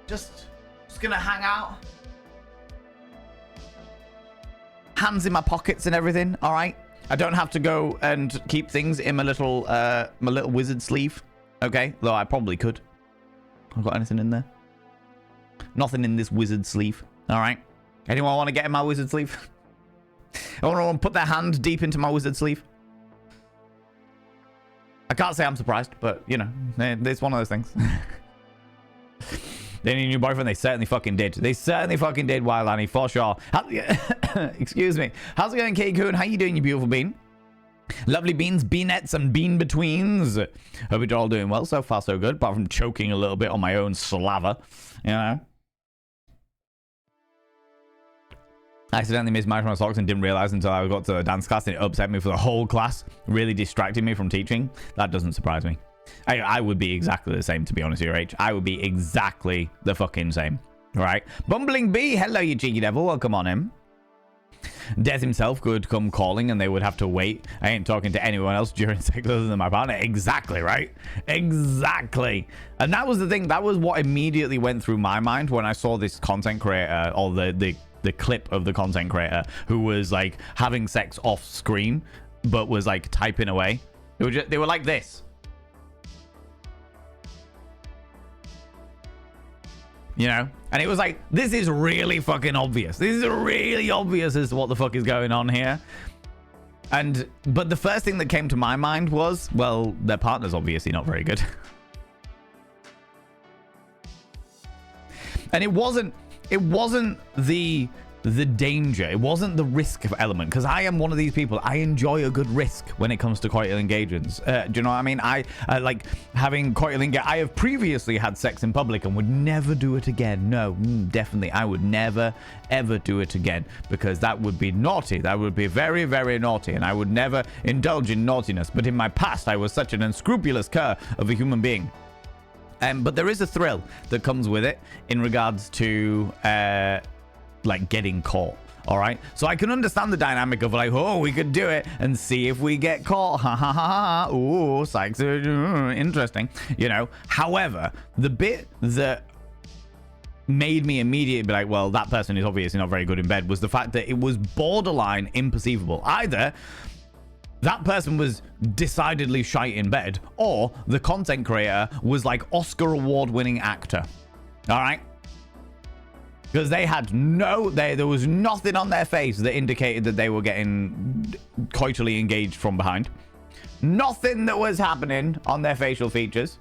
Just gonna hang out. Hands in my pockets and everything. All right. I don't have to go and keep things in my little wizard sleeve. Okay. Though I probably could. I've got anything in there? Nothing in this wizard sleeve. All right. Anyone want to get in my wizard sleeve? I want to put their hand deep into my wizard sleeve. I can't say I'm surprised, but, you know, it's one of those things. They need a new boyfriend. They certainly fucking did. They certainly fucking did, Wild Annie, for sure. Excuse me. How's it going, K-Coon? How you doing, you beautiful bean? Lovely beans, beanettes, and bean-betweens. Hope you're all doing well. So far, so good. Apart from choking a little bit on my own slava. You know? I accidentally mismatched my socks and didn't realize until I got to the dance class, and it upset me for the whole class. Really distracted me from teaching. That doesn't surprise me. I would be exactly the same, to be honest with you, H. I would be exactly the fucking same. All right? Bumbling Bee, hello, you cheeky devil. Welcome on in. Death himself could come calling and they would have to wait. I ain't talking to anyone else during sex other than my partner. Exactly, right? Exactly. And that was the thing. That was what immediately went through my mind when I saw this content creator, or the clip of the content creator who was like having sex off screen but was like typing away. They were like this. You know? And it was like, this is really fucking obvious. This is really obvious as to what the fuck is going on here. But the first thing that came to my mind was, well, their partner's obviously not very good. And it wasn't the danger. It wasn't the risk of element, because I am one of these people. I enjoy a good risk when it comes to coital engagements. Do you know what I mean? I like having coital engagement. I have previously had sex in public and would never do it again. No, definitely. I would never, ever do it again, because that would be naughty. That would be very, very naughty, and I would never indulge in naughtiness. But in my past, I was such an unscrupulous cur of a human being. But there is a thrill that comes with it in regards to like getting caught. All right. So I can understand the dynamic of like, oh, we could do it and see if we get caught. Ha ha ha ha. Ooh, psychs. Interesting. You know, however, the bit that made me immediately be like, well, that person is obviously not very good in bed, was the fact that it was borderline imperceivable. Either that person was decidedly shite in bed, or the content creator was like Oscar award-winning actor. All right? Because they had there was nothing on their face that indicated that they were getting coitally engaged from behind. Nothing that was happening on their facial features.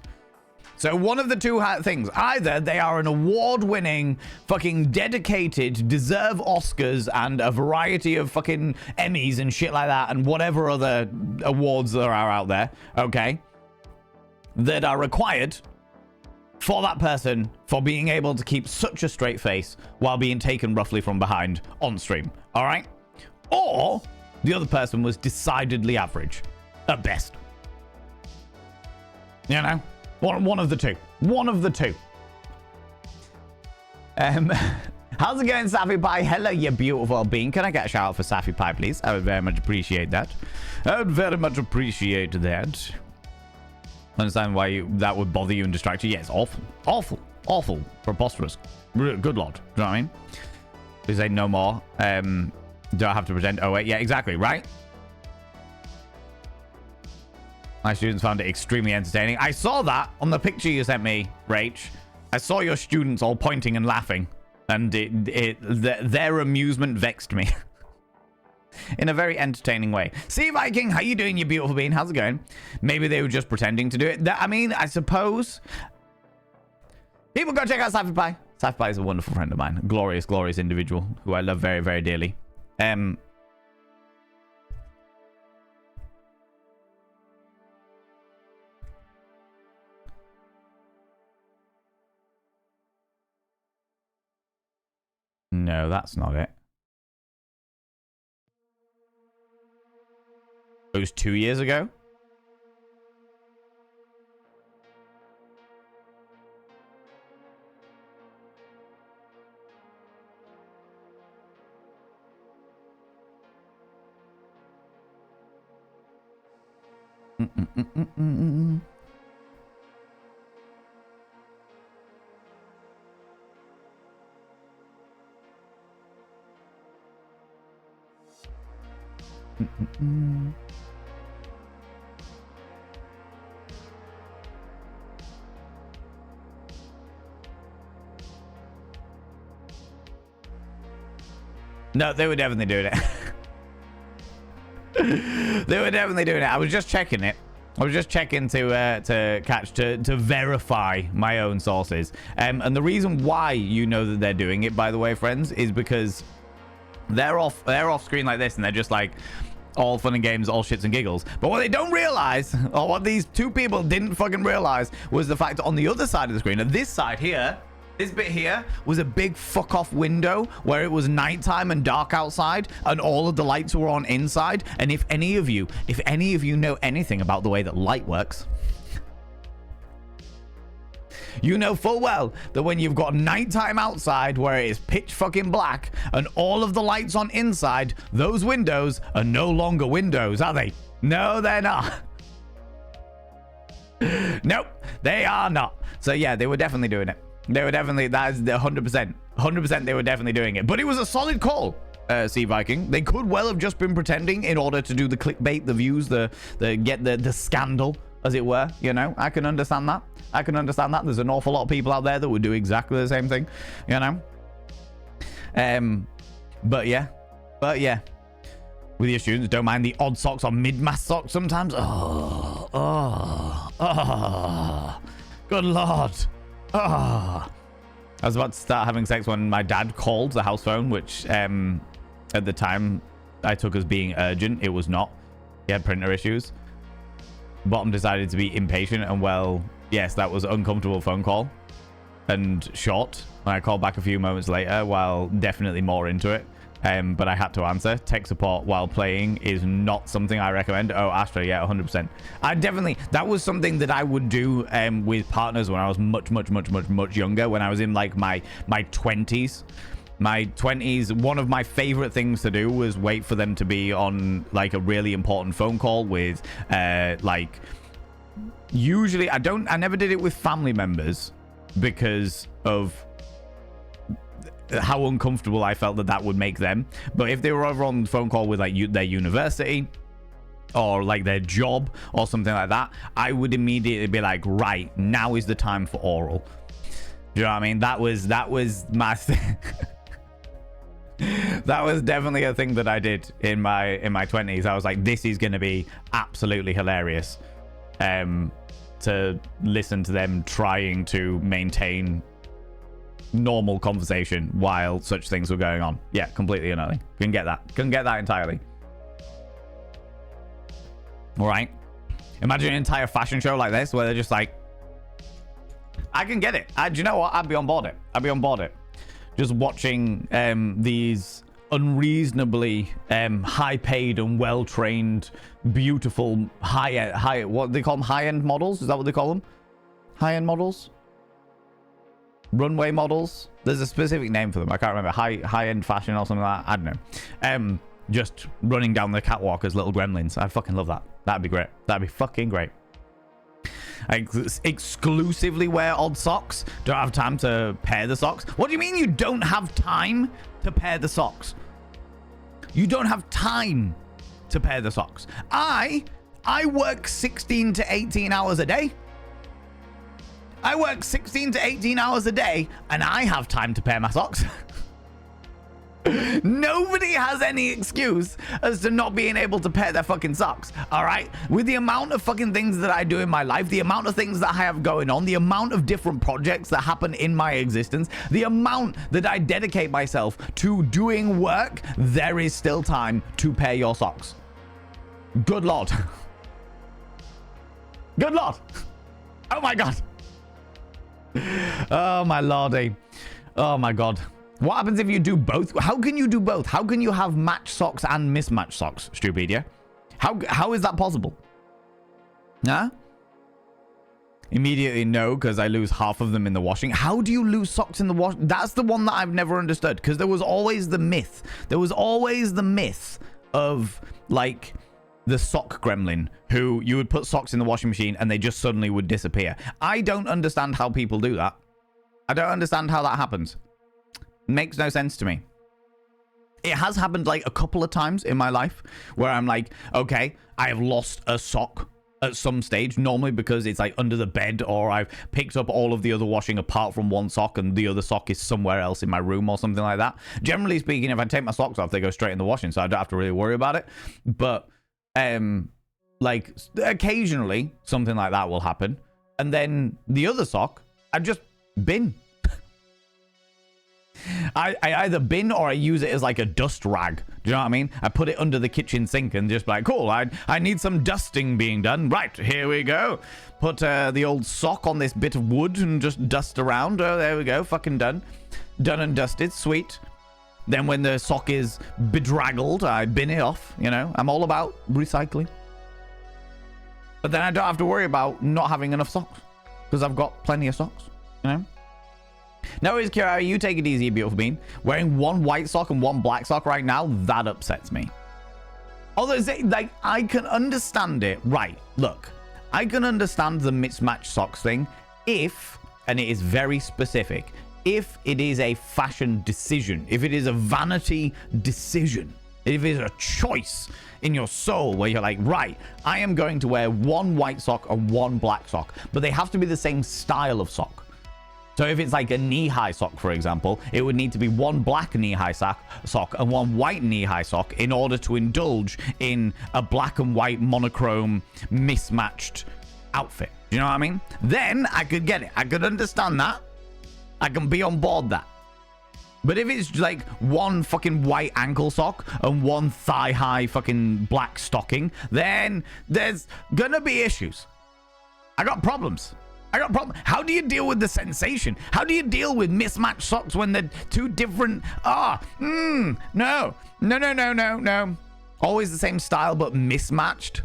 So one of the two things, either they are an award-winning, fucking dedicated, deserve Oscars and a variety of fucking Emmys and shit like that, and whatever other awards there are out there, okay, that are required for that person for being able to keep such a straight face while being taken roughly from behind on stream, all right? Or the other person was decidedly average, at best. You know? One of the two. One of the two. How's it going, Safi Pie? Hello, you beautiful being. Can I get a shout out for Safi Pie, please? I would very much appreciate that. I would very much appreciate that. Understand why that would bother you and distract you? Yes, awful. Awful. Awful. Preposterous. Good lord. Do you know what I mean? They say no more. Do I have to pretend? Oh, wait. Yeah, exactly. Right? My students found it extremely entertaining. I saw that on the picture you sent me, Rach. I saw your students all pointing and laughing. And their amusement vexed me. In a very entertaining way. Sea Viking, how you doing, you beautiful being? How's it going? Maybe they were just pretending to do it. I mean, I suppose. People go check out Safi Pie. Safi Pie is a wonderful friend of mine. Glorious, glorious individual who I love very, very dearly. No, that's not it. It was 2 years ago. No, they were definitely doing it. They were definitely doing it. I was just checking it. I was just checking to verify my own sources. And the reason why you know that they're doing it, by the way, friends, is because they're off screen like this, and they're just like all fun and games, all shits and giggles. But what they don't realize, or what these two people didn't fucking realize, was the fact that on the other side of the screen, at this side here, this bit here was a big fuck off window where it was nighttime and dark outside, and all of the lights were on inside. And if any of you know anything about the way that light works, you know full well that when you've got nighttime outside where it is pitch fucking black and all of the lights on inside, those windows are no longer windows, are they? No, they're not. Nope, they are not. So yeah, they were definitely doing it. They were definitely, that's the 100%. 100% they were definitely doing it. But it was a solid call, Sea Viking. They could well have just been pretending in order to do the clickbait, the views, get the scandal, as it were. You know, I can understand that. I can understand that. There's an awful lot of people out there that would do exactly the same thing, you know. But yeah. With your students, don't mind the odd socks or mid-mass socks sometimes. Oh. Good lord. Oh. I was about to start having sex when my dad called the house phone, which at the time I took as being urgent. It was not. He had printer issues. Bottom decided to be impatient, and well, yes, that was an uncomfortable phone call and short. When I called back a few moments later, while definitely more into it, but I had to answer. Tech support while playing is not something I recommend. Oh, Astra, yeah, 100%. I definitely, that was something that I would do with partners when I was much younger, when I was in like my 20s. My 20s, one of my favorite things to do was wait for them to be on like a really important phone call with like, usually I never did it with family members because of how uncomfortable I felt that would make them. But if they were over on the phone call with like their university or like their job or something like that, I would immediately be like, right, now is the time for oral. Do you know what I mean? That was my thing. That was definitely a thing that I did in my 20s. I was like, this is going to be absolutely hilarious to listen to them trying to maintain normal conversation while such things were going on. Yeah, completely annoying. Couldn't get that entirely. All right, imagine an entire fashion show like this where they're just like, I can get it. Do you know what? I'd be on board it. Just watching these unreasonably high-paid and well-trained, beautiful high what they call them, high-end models. Is that what they call them? High-end models, runway models. There's a specific name for them. I can't remember. High-end fashion or something like that. I don't know. Just running down the catwalk as little gremlins. I fucking love that. That'd be great. That'd be fucking great. I exclusively wear odd socks. Don't have time to pair the socks. What do you mean you don't have time to pair the socks? You don't have time to pair the socks. I work 16 to 18 hours a day. I work 16 to 18 hours a day, and I have time to pair my socks. Nobody has any excuse as to not being able to pair their fucking socks, all right? With the amount of fucking things that I do in my life, the amount of things that I have going on, the amount of different projects that happen in my existence, the amount that I dedicate myself to doing work, there is still time to pair your socks. Good Lord. Good Lord. Oh my God. Oh my Lordy. Oh my God. What happens if you do both? How can you do both? How can you have match socks and mismatched socks, Stupedia? How is that possible? Huh? Immediately no, because I lose half of them in the washing. How do you lose socks in the wash? That's the one that I've never understood, because there was always the myth. There was always the myth of like the sock gremlin, who you would put socks in the washing machine and they just suddenly would disappear. I don't understand how people do that. I don't understand how that happens. Makes no sense to me. It has happened like a couple of times in my life where I'm like, okay, I have lost a sock at some stage, normally because it's like under the bed, or I've picked up all of the other washing apart from one sock and the other sock is somewhere else in my room or something like that. Generally speaking, if I take my socks off, they go straight in the washing, so I don't have to really worry about it. But like occasionally something like that will happen, and then the other sock I just bin. I either bin or I use it as like a dust rag. Do you know what I mean? I put it under the kitchen sink and just like, cool, I need some dusting being done. Right, here we go. Put the old sock on this bit of wood and just dust around. Oh, there we go. Fucking done. Done and dusted. Sweet. Then when the sock is bedraggled, I bin it off. You know, I'm all about recycling. But then I don't have to worry about not having enough socks because I've got plenty of socks, you know? No worries, Kira, you take it easy, beautiful bean. Wearing one white sock and one black sock right now, that upsets me. Although, like, I can understand it. Right, look, I can understand the mismatched socks thing if, and it is very specific, if it is a fashion decision, if it is a vanity decision, if it is a choice in your soul where you're like, right, I am going to wear one white sock and one black sock, but they have to be the same style of sock. So if it's like a knee-high sock, for example, it would need to be one black knee-high sock and one white knee-high sock in order to indulge in a black and white monochrome mismatched outfit. Do you know what I mean? Then I could get it. I could understand that. I can be on board that. But if it's like one fucking white ankle sock and one thigh-high fucking black stocking, then there's gonna be issues. I got problems. How do you deal with the sensation? How do you deal with mismatched socks when they're two different? No. Always the same style, but mismatched.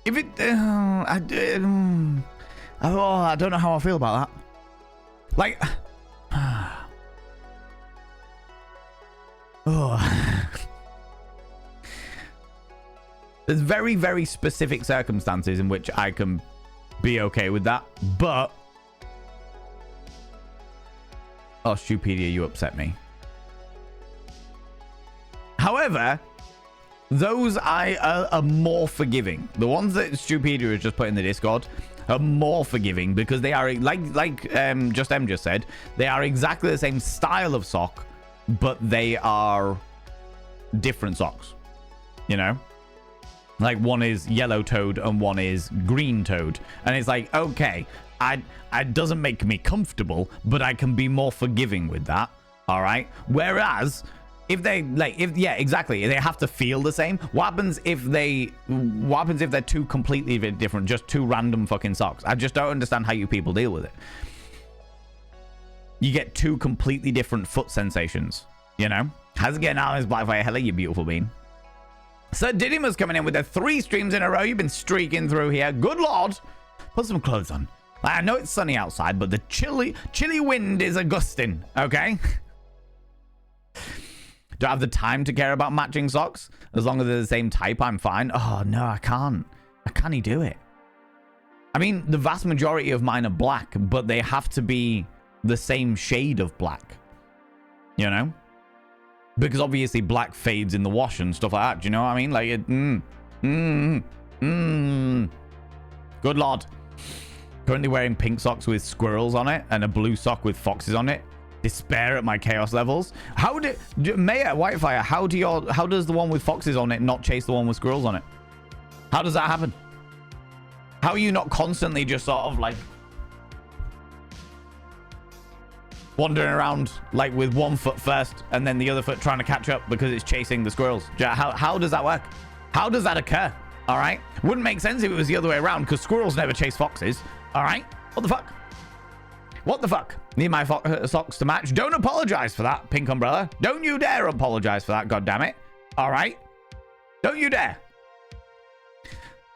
If it, I don't know how I feel about that. Like, Oh. There's very, very specific circumstances in which I can be okay with that, but... Oh, Stupedia, you upset me. However, those are more forgiving. The ones that Stupedia has just put in the Discord are more forgiving because they are, like Just M just said, they are exactly the same style of sock, but they are different socks, you know? Like one is yellow toed and one is green toed. And it's like, okay, it doesn't make me comfortable, but I can be more forgiving with that. All right. Whereas if they yeah, exactly. They have to feel the same. What happens if they're two completely different, just two random fucking socks? I just don't understand how you people deal with it. You get two completely different foot sensations, you know? How's it going on, Blackfire? Hello, you beautiful bean. Sir Didymus coming in with the 3 streams in a row. You've been streaking through here. Good lord. Put some clothes on. I know it's sunny outside, but the chilly wind is a gusting, okay? Do I have the time to care about matching socks? As long as they're the same type, I'm fine. Oh, no, I can't. I can't do it. I mean, the vast majority of mine are black, but they have to be the same shade of black. You know? Because obviously black fades in the wash and stuff like that. Do you know what I mean? Like, Good lord. Currently wearing pink socks with squirrels on it and a blue sock with foxes on it. Despair at my chaos levels. How Maya Whitefire, how does the one with foxes on it not chase the one with squirrels on it? How does that happen? How are you not constantly just sort of like wandering around like with one foot first and then the other foot trying to catch up because it's chasing the squirrels? How does that work? How does that occur? All right. Wouldn't make sense if it was the other way around because squirrels never chase foxes. All right. What the fuck? What the fuck? Need my socks to match. Don't apologize for that, Pink Umbrella. Don't you dare apologize for that, goddammit. All right. Don't you dare.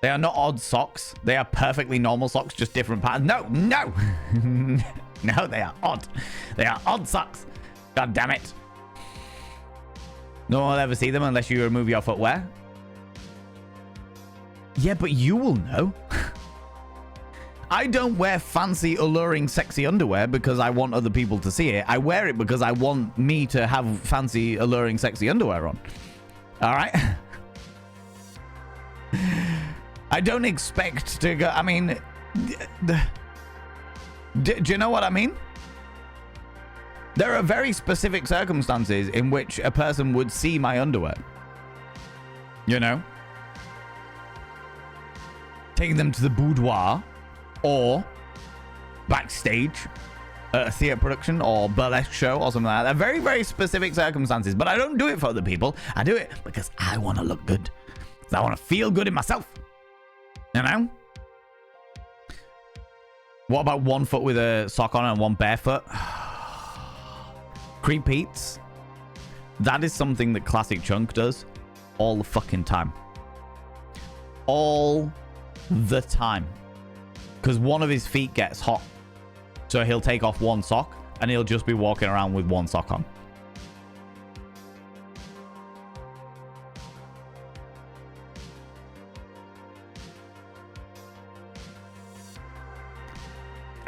They are not odd socks. They are perfectly normal socks, just different patterns. No, no. No, they are odd. They are odd socks. God damn it. No one will ever see them unless you remove your footwear. Yeah, but you will know. I don't wear fancy, alluring, sexy underwear because I want other people to see it. I wear it because I want me to have fancy, alluring, sexy underwear on. All right? I don't expect to go... I mean... Do you know what I mean? There are very specific circumstances in which a person would see my underwear. You know? Taking them to the boudoir or backstage at a theatre production or burlesque show or something like that. They're very, very specific circumstances, but I don't do it for other people. I do it because I want to look good. I want to feel good in myself. You know? What about one foot with a sock on and one barefoot? Creep Pete's. That is something that Classic Chunk does all the fucking time. All the time. Because one of his feet gets hot. So he'll take off one sock and he'll just be walking around with one sock on.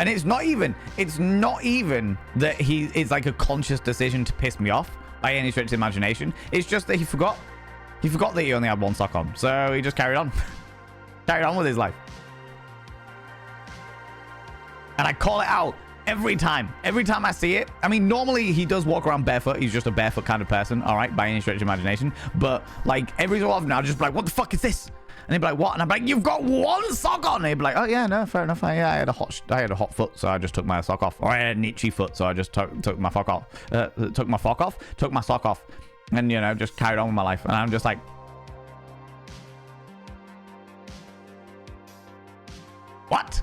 And it's not even that it's like a conscious decision to piss me off by any stretch of the imagination. It's just that he forgot that he only had one sock on. So he just carried on. Carried on with his life. And I call it out every time. Every time I see it. I mean, normally he does walk around barefoot. He's just a barefoot kind of person. All right, by any stretch of imagination. But like every so often, I'll just be like, what the fuck is this? And he'd be like, what? And I'm like, you've got one sock on. And he'd be like, oh yeah, no, fair enough. I had a hot foot, so I just took my sock off. Or I had an itchy foot, so I just took my sock off. Took my sock off. And, you know, just carried on with my life. And I'm just like, what?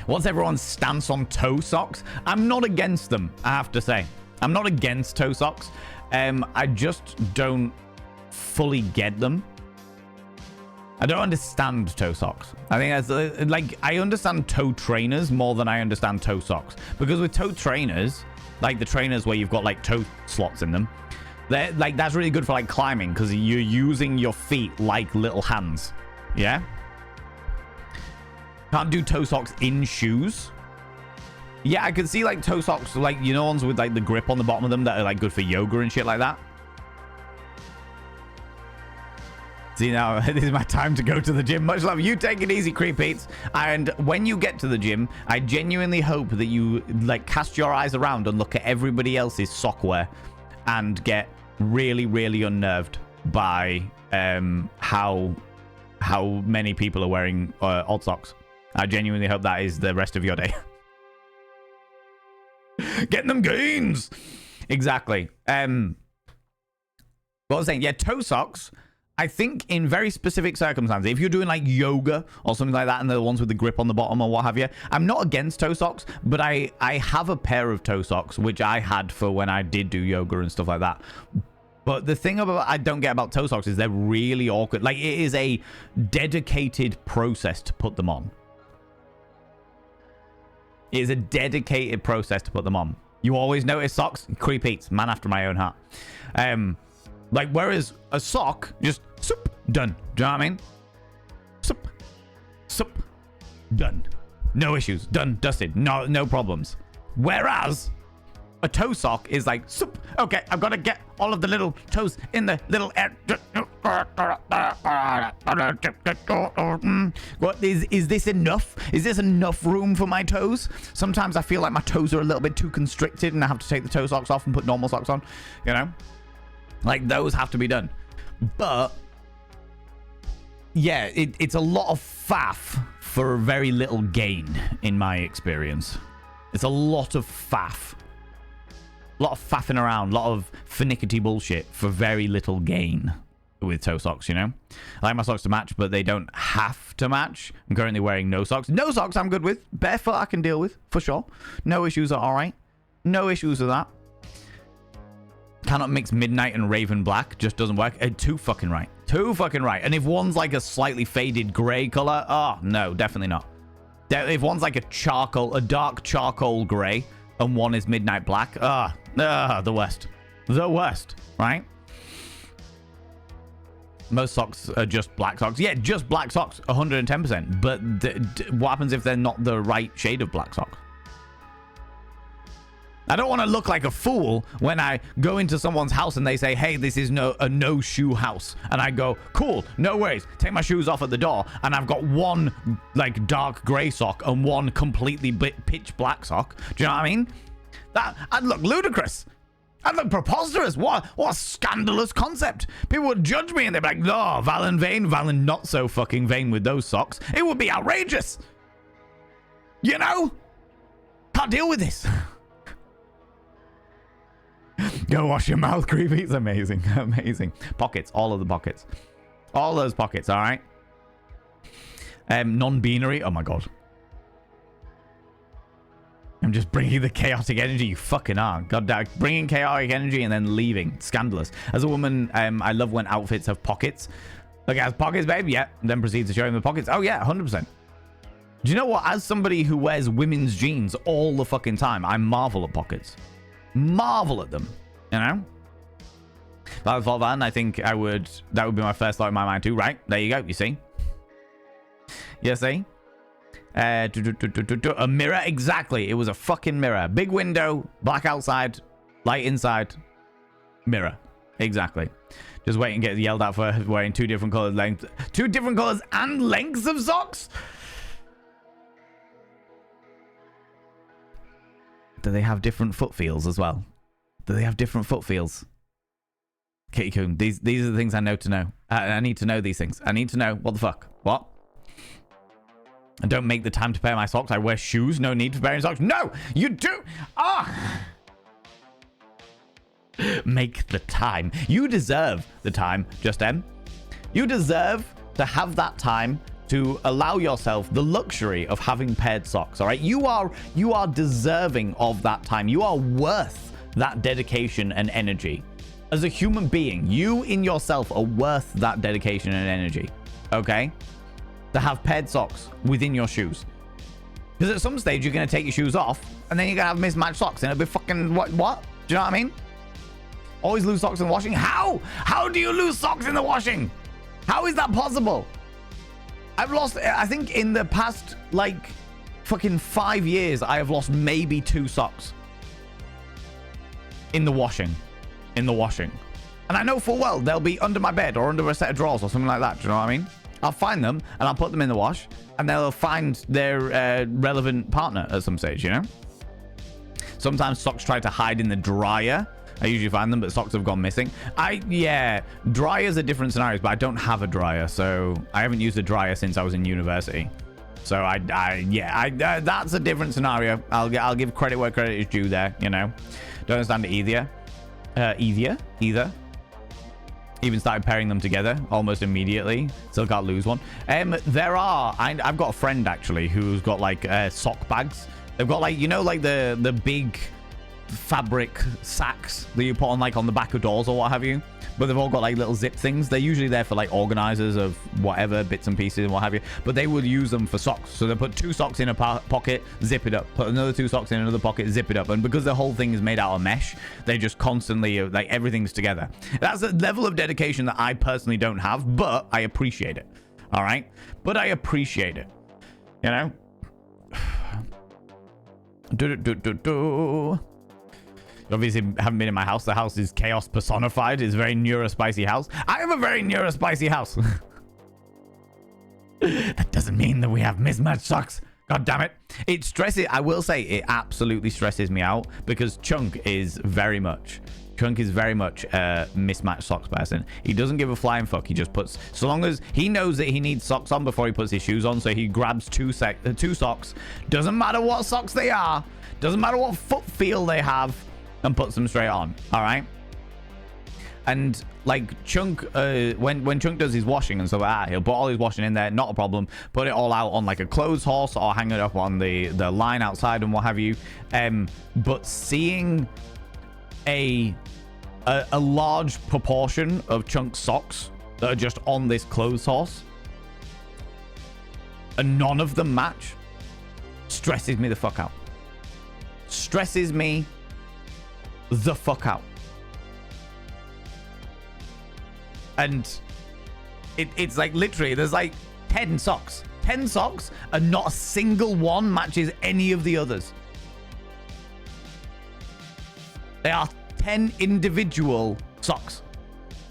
What's everyone's stance on toe socks? I'm not against them, I have to say. I'm not against toe socks. I just don't fully get them. I don't understand toe socks. I think that's like, I understand toe trainers more than I understand toe socks. Because with toe trainers, like the trainers where you've got like toe slots in them. They're like, that's really good for like climbing because you're using your feet like little hands. Yeah. Can't do toe socks in shoes. Yeah, I could see like toe socks, like, you know, ones with like the grip on the bottom of them that are like good for yoga and shit like that. See, now it is my time to go to the gym. Much love. You take it easy, Creepeats. And when you get to the gym, I genuinely hope that you like cast your eyes around and look at everybody else's sock wear and get really, really unnerved by how many people are wearing odd socks. I genuinely hope that is the rest of your day. Getting them gains. Exactly. What was I saying? Yeah, toe socks. I think in very specific circumstances, if you're doing like yoga or something like that, and they're the ones with the grip on the bottom or what have you, I'm not against toe socks, but I have a pair of toe socks, which I had for when I did do yoga and stuff like that. But the thing about I don't get about toe socks is they're really awkward. Like, it is a dedicated process to put them on. It is a dedicated process to put them on. You always notice socks? Creepeats, man after my own heart. Like, whereas a sock, just, soup, done. Do you know what I mean? Soup, soup, done. No issues. Done, dusted. No problems. Whereas a toe sock is like, soup. Okay, I've got to get all of the little toes in the little air. What is this enough? Is this enough room for my toes? Sometimes I feel like my toes are a little bit too constricted and I have to take the toe socks off and put normal socks on, you know? Like, those have to be done. But yeah, it's a lot of faff for very little gain, in my experience. It's a lot of faff. A lot of faffing around, a lot of finickety bullshit for very little gain with toe socks, you know? I like my socks to match, but they don't have to match. I'm currently wearing no socks. No socks I'm good with. Barefoot I can deal with, for sure. No issues are all right. No issues with that. Cannot mix midnight and raven black. Just doesn't work. Too fucking right. Too fucking right. And if one's like a slightly faded grey color, oh, no, definitely not. If one's like a dark charcoal grey, and one is midnight black, the worst. The worst, right? Most socks are just black socks. Yeah, just black socks, 110%. But what happens if they're not the right shade of black sock? I don't want to look like a fool when I go into someone's house and they say, hey, this is a no-shoe house. And I go, cool, no worries. Take my shoes off at the door. And I've got one, like, dark grey sock and one completely pitch black sock. Do you know what I mean? I'd look ludicrous. I'd look preposterous. What a scandalous concept. People would judge me and they'd be like, no, Valen vain, Valen not so fucking vain with those socks. It would be outrageous. You know? Can't deal with this. Go wash your mouth, creepy. It's amazing. Amazing. Pockets. All of the pockets. All those pockets, all right? Non-binary. Oh, my God. I'm just bringing the chaotic energy. You fucking are. God damn. Bringing chaotic energy and then leaving. Scandalous. As a woman, I love when outfits have pockets. Look, it has pockets, babe. Yeah. And then proceeds to show him the pockets. Oh, yeah. 100%. Do you know what? As somebody who wears women's jeans all the fucking time, I marvel at pockets. Marvel at them, you know? If I thought that, I think that would be my first thought in my mind too, right? There you go, you see? You see? A mirror, exactly. It was a fucking mirror. Big window, black outside, light inside, mirror. Exactly. Just wait and get yelled at for wearing two different colors and lengths of socks. Do they have different foot feels as well? Do they have different foot feels? Kitty Coon, these are the things I know to know. I need to know these things. I need to know. What the fuck? What? I don't make the time to pair my socks. I wear shoes. No need for pairing socks. No, you do. Make the time. You deserve the time, Just M. You deserve to have that time to allow yourself the luxury of having paired socks, all right? You are deserving of that time. You are worth that dedication and energy. As a human being, you in yourself are worth that dedication and energy, okay? To have paired socks within your shoes. Because at some stage, you're going to take your shoes off, and then you're going to have mismatched socks, and it'll be fucking... What? Do you know what I mean? Always lose socks in the washing? How? How do you lose socks in the washing? How is that possible? I've lost... I think in the past, like, fucking 5 years, I have lost maybe 2 socks. In the washing. In the washing. And I know full well they'll be under my bed or under a set of drawers or something like that. Do you know what I mean? I'll find them and I'll put them in the wash and they'll find their relevant partner at some stage, you know? Sometimes socks try to hide in the dryer. I usually find them, but socks have gone missing. Yeah, dryers are different scenarios, but I don't have a dryer, so I haven't used a dryer since I was in university. So that's a different scenario. I'll give credit where credit is due there, you know? Don't understand it either. Either. Even started pairing them together almost immediately. Still can't lose one. I've got a friend actually who's got like sock bags. They've got like, you know, like the big fabric sacks that you put on like on the back of doors or what have you, but they've all got like little zip things. They're usually there for like organizers of whatever bits and pieces and what have you, but they would use them for socks. So they put 2 socks in a pocket, zip it up, put another 2 socks in another pocket, zip it up, and because the whole thing is made out of mesh, they just constantly like everything's together. That's a level of dedication that I personally don't have, but I appreciate it. All right, but I appreciate it, you know. You obviously haven't been in my house. The house is chaos personified. It's a very neurospicy house. I have a very neurospicy house. That doesn't mean that we have mismatched socks. God damn it. It stresses... I will say it absolutely stresses me out because Chunk is very much a mismatched socks person. He doesn't give a flying fuck. He just puts... So long as he knows that he needs socks on before he puts his shoes on, so he grabs 2 socks. Doesn't matter what socks they are. Doesn't matter what foot feel they have. And puts them straight on. All right. And like Chunk, when Chunk does his washing and stuff like that, he'll put all his washing in there, not a problem. Put it all out on like a clothes horse or hang it up on the line outside and what have you. But seeing a large proportion of Chunk's socks that are just on this clothes horse and none of them match stresses me the fuck out. Stresses me the fuck out. And it's like literally there's like 10 socks and not a single one matches any of the others. They are 10 individual socks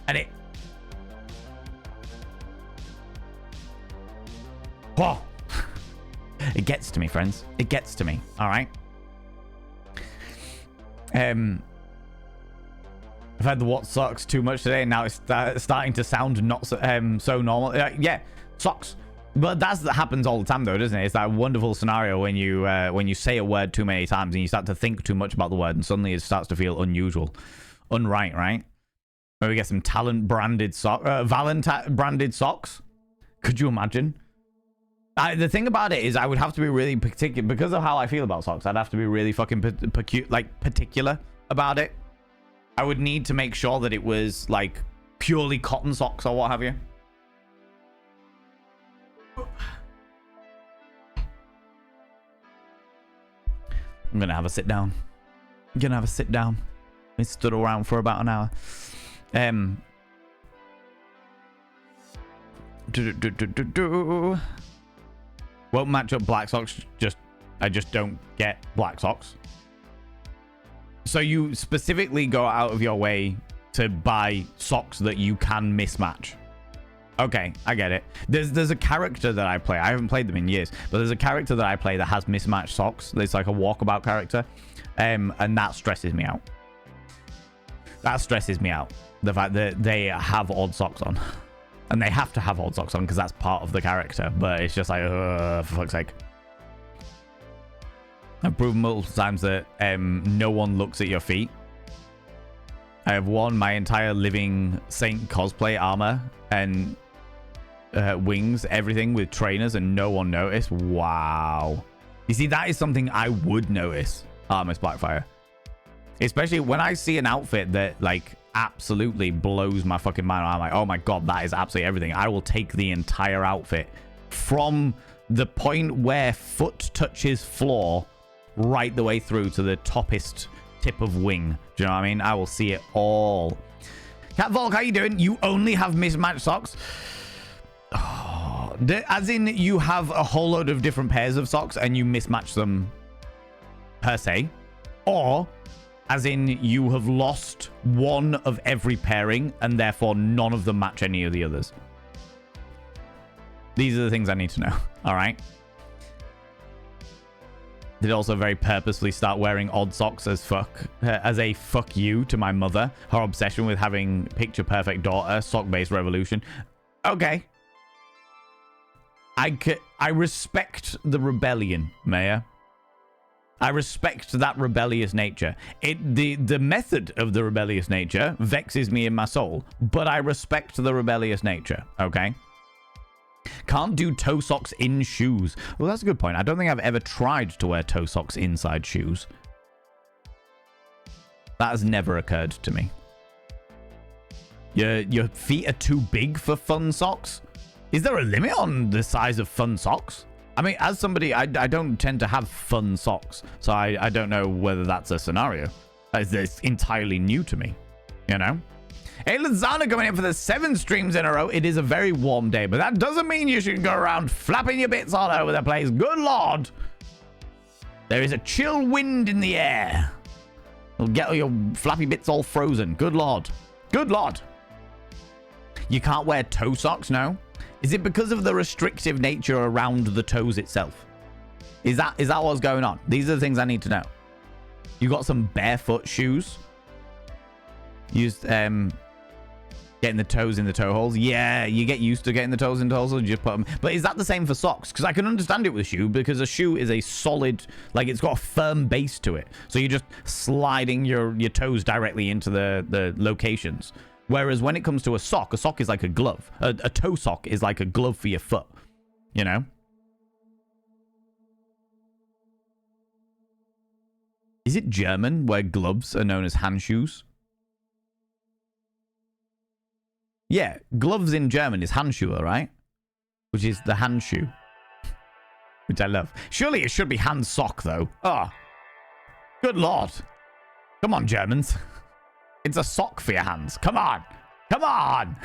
and whoa. It gets to me, friends. It gets to me. All right. I've had the what socks too much today, and now it's starting to sound not so normal. Yeah, socks. But that happens all the time, though, doesn't it? It's that wonderful scenario when you say a word too many times and you start to think too much about the word, and suddenly it starts to feel unusual, unright, right? Maybe get some Talent branded branded socks. Could you imagine? The thing about it is, I would have to be really particular because of how I feel about socks. I'd have to be really fucking particular about it. I would need to make sure that it was like purely cotton socks or what have you. I'm gonna have a sit down. We stood around for about an hour. Won't match up black socks. I just don't get black socks. So you specifically go out of your way to buy socks that you can mismatch. Okay, I get it. There's a character that I play. I haven't played them in years, but there's a character that I play that has mismatched socks. It's like a walkabout character, and that stresses me out. That stresses me out. The fact that they have odd socks on, and they have to have odd socks on because that's part of the character. But it's just like, for fuck's sake. I've proven multiple times that no one looks at your feet. I have worn my entire living Saint cosplay armor and wings, everything with trainers, and no one noticed. Wow. You see, that is something I would notice, Artemis Blackfire. Especially when I see an outfit that, like, absolutely blows my fucking mind. I'm like, oh my god, that is absolutely everything. I will take the entire outfit from the point where foot touches floor right the way through to the toppest tip of wing. Do you know what I mean? I will see it all. Cat Volk, how you doing? You only have mismatched socks? Oh, as in you have a whole load of different pairs of socks and you mismatch them per se? Or as in you have lost one of every pairing and therefore none of them match any of the others? These are the things I need to know. All right. Did also very purposely start wearing odd socks as a fuck you to my mother. Her obsession with having picture perfect daughter, sock-based revolution. Okay. I respect the rebellion, Maya. I respect that rebellious nature. The method of the rebellious nature vexes me in my soul, but I respect the rebellious nature, okay? Can't do toe socks in shoes. Well, that's a good point. I don't think I've ever tried to wear toe socks inside shoes. That has never occurred to me. Your feet are too big for fun socks? Is there a limit on the size of fun socks? I mean, as somebody, I don't tend to have fun socks, so I don't know whether that's a scenario. It's entirely new to me, you know? Hey, Lazana coming in for the 7 streams in a row. It is a very warm day, but that doesn't mean you should go around flapping your bits all over the place. Good Lord. There is a chill wind in the air. It'll get all your flappy bits all frozen. Good Lord. Good Lord. You can't wear toe socks now? Is it because of the restrictive nature around the toes itself? Is that what's going on? These are the things I need to know. You got some barefoot shoes? Used getting the toes in the toe holes. Yeah, you get used to getting the toes in the toe holes. You just put them. But is that the same for socks? Because I can understand it with a shoe, because a shoe is a solid, like it's got a firm base to it. So you're just sliding your toes directly into the locations. Whereas when it comes to a sock is like a glove. A toe sock is like a glove for your foot. You know? Is it German where gloves are known as handschuhe? Yeah, gloves in German is Handschuhe, right? Which is the handshoe. Which I love. Surely it should be hand sock, though. Oh, good Lord. Come on, Germans. It's a sock for your hands. Come on. Come on.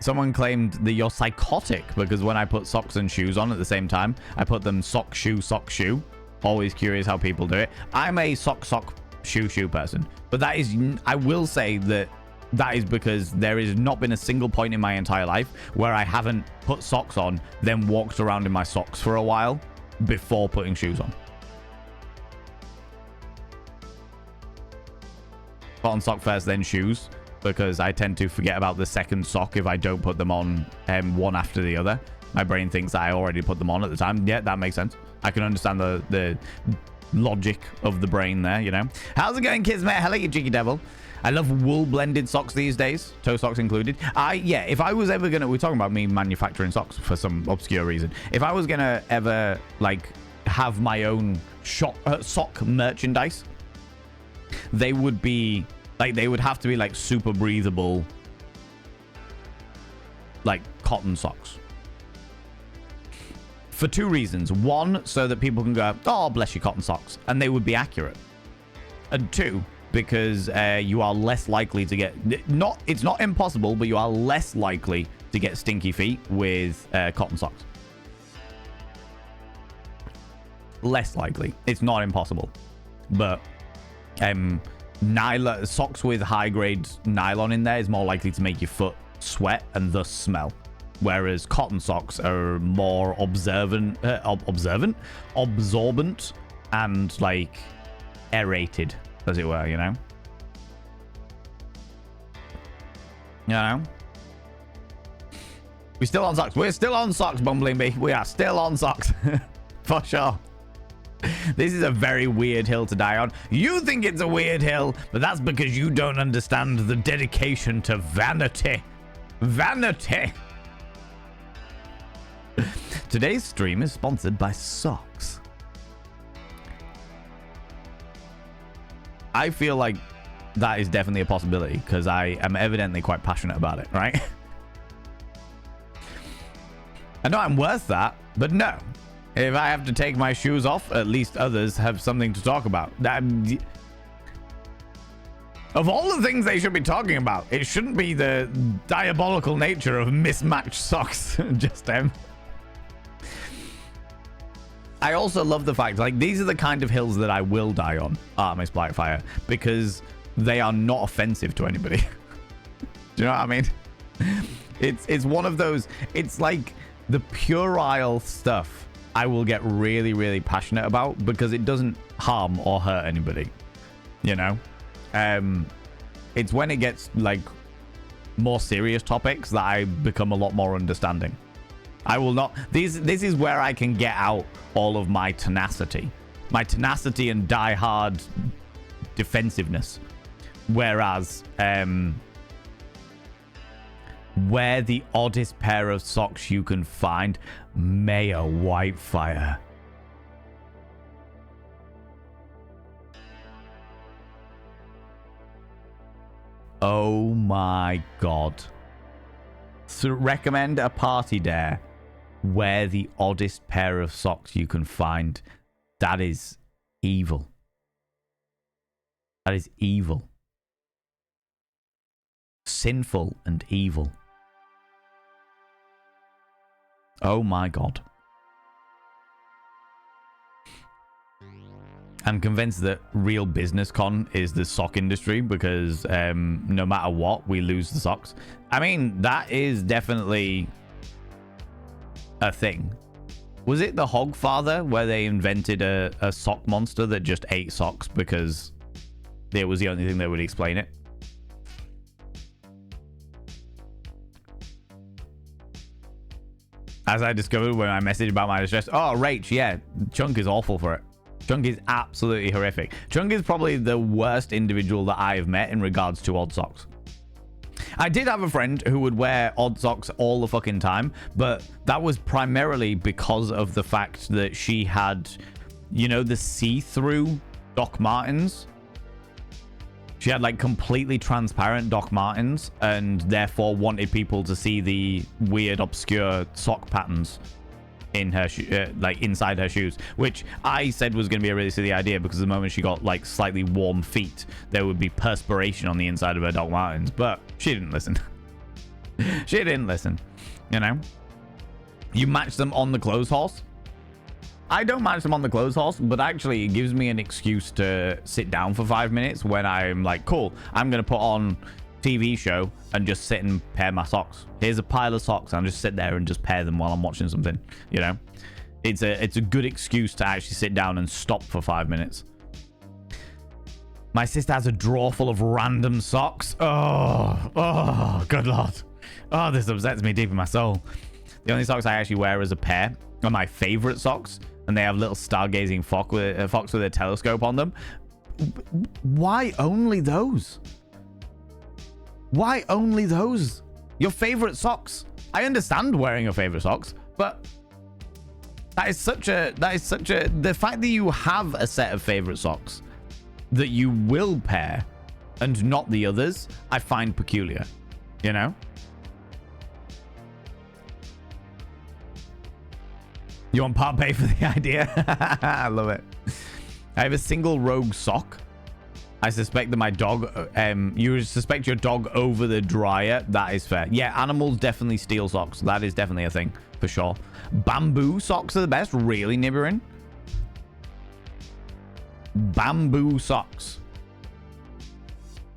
Someone claimed that you're psychotic because when I put socks and shoes on at the same time, I put them sock, shoe, sock, shoe. Always curious how people do it. I'm a sock, shoe person, but that is, I will say that is because there has not been a single point in my entire life where I haven't put socks on, then walked around in my socks for a while before putting shoes on. Put on sock first, then shoes, because I tend to forget about the second sock if I don't put them on one after the other. My brain thinks I already put them on at the time. Yeah, that makes sense. I can understand the logic of the brain there, you know. How's it going, kids, mate? Hello, you cheeky devil. I love wool blended socks these days, toe socks included. Yeah, if I was ever gonna, we're talking about me manufacturing socks for some obscure reason. If I was gonna ever like have my own sock merchandise, they would be like, they would have to be like super breathable, like cotton socks. For 2 reasons. 1, so that people can go, oh, bless your cotton socks, and they would be accurate. And 2, because you are less likely to get, it's not impossible, but you are less likely to get stinky feet with cotton socks. Less likely. It's not impossible. But nylon socks with high grade nylon in there is more likely to make your foot sweat and thus smell. Whereas cotton socks are more absorbent and like aerated, as it were, you know? You know? We're still on socks. We're still on socks, Bumbling Bee. We are still on socks. For sure. This is a very weird hill to die on. You think it's a weird hill, but that's because you don't understand the dedication to vanity. Vanity. Today's stream is sponsored by socks. I feel like that is definitely a possibility because I am evidently quite passionate about it, right? I know I'm worth that, but no. If I have to take my shoes off, at least others have something to talk about. Of all the things they should be talking about, it shouldn't be the diabolical nature of mismatched socks. Just them. I also love the fact, like, these are the kind of hills that I will die on, Artemis Blackfire, because they are not offensive to anybody. Do you know what I mean? It's one of those, it's like the puerile stuff I will get really, really passionate about because it doesn't harm or hurt anybody, you know? It's when it gets like more serious topics that I become a lot more understanding. I will not, this is where I can get out all of my tenacity and die-hard defensiveness. Whereas, wear the oddest pair of socks you can find, Mayor Whitefire. Oh my god. So recommend a party dare. Wear the oddest pair of socks you can find. That is evil. That is evil. Sinful and evil. Oh my god. I'm convinced that real business con is the sock industry because no matter what, we lose the socks. I mean, that is definitely a thing. Was it the Hogfather where they invented a sock monster that just ate socks because it was the only thing that would explain it? As I discovered when I messaged about my distress. Oh, Rach, yeah. Chunk is awful for it. Chunk is absolutely horrific. Chunk is probably the worst individual that I have met in regards to odd socks. I did have a friend who would wear odd socks all the fucking time, but that was primarily because of the fact that she had, you know, the see-through Doc Martens. She had like completely transparent Doc Martens and therefore wanted people to see the weird, obscure sock patterns in her like inside her shoes, which I said was going to be a really silly idea because the moment she got like slightly warm feet, there would be perspiration on the inside of her Doc Martens. But she didn't listen. She didn't listen. You know, you match them on the clothes horse. I don't match them on the clothes horse, but actually it gives me an excuse to sit down for 5 minutes when I'm like, cool, I'm going to put on TV show and just sit and pair my socks. Here's a pile of socks. I'll just sit there and just pair them while I'm watching something. You know, it's a good excuse to actually sit down and stop for 5 minutes. My sister has a drawer full of random socks. Oh, good lord. Oh, this upsets me deep in my soul. The only socks I actually wear as a pair are my favorite socks, and they have little stargazing fox with a telescope on them. Why only those? Why only those? Your favorite socks. I understand wearing your favorite socks, but that is such a the fact that you have a set of favorite socks that you will pair and not the others, I find peculiar, you know? You want part pay for the idea? I love it. I have a single rogue sock. I suspect that my dog, you suspect your dog over the dryer. That is fair. Yeah, animals definitely steal socks. That is definitely a thing, for sure. Bamboo socks are the best. Really, Nibirin? Bamboo socks.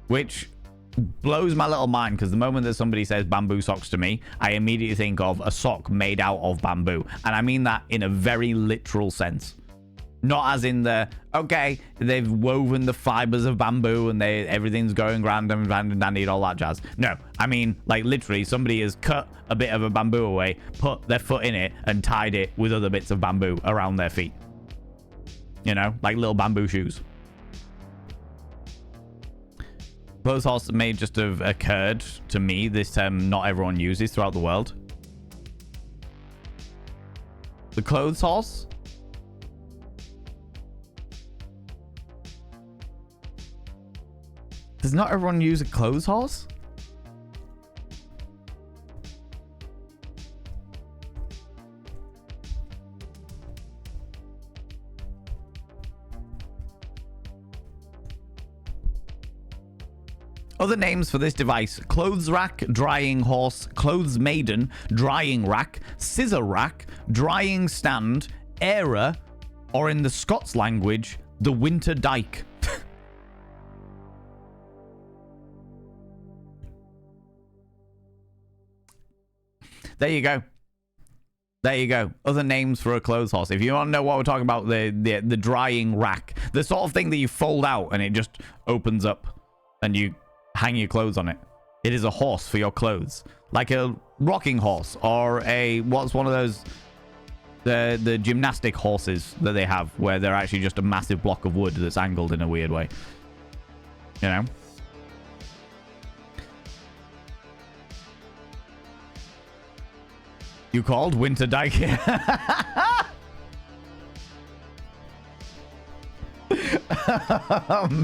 Which blows my little mind, because the moment that somebody says bamboo socks to me, I immediately think of a sock made out of bamboo. And I mean that in a very literal sense. Not as in the, okay, they've woven the fibers of bamboo and everything's going random, dandy, and all that jazz. No, I mean, like, literally, somebody has cut a bit of a bamboo away, put their foot in it, and tied it with other bits of bamboo around their feet. You know, like little bamboo shoes. Clothes horse may just have occurred to me. This term not everyone uses throughout the world. The clothes horse? Does not everyone use a clothes horse? Other names for this device: clothes rack, drying horse, clothes maiden, drying rack, scissor rack, drying stand, airer, or in the Scots language, the winter dyke. There you go. There you go. Other names for a clothes horse. If you want to know what we're talking about, the drying rack, the sort of thing that you fold out and it just opens up and you hang your clothes on it. It is a horse for your clothes, like a rocking horse or a what's one of those the gymnastic horses that they have, where they're actually just a massive block of wood that's angled in a weird way. You know. You called winter dyke.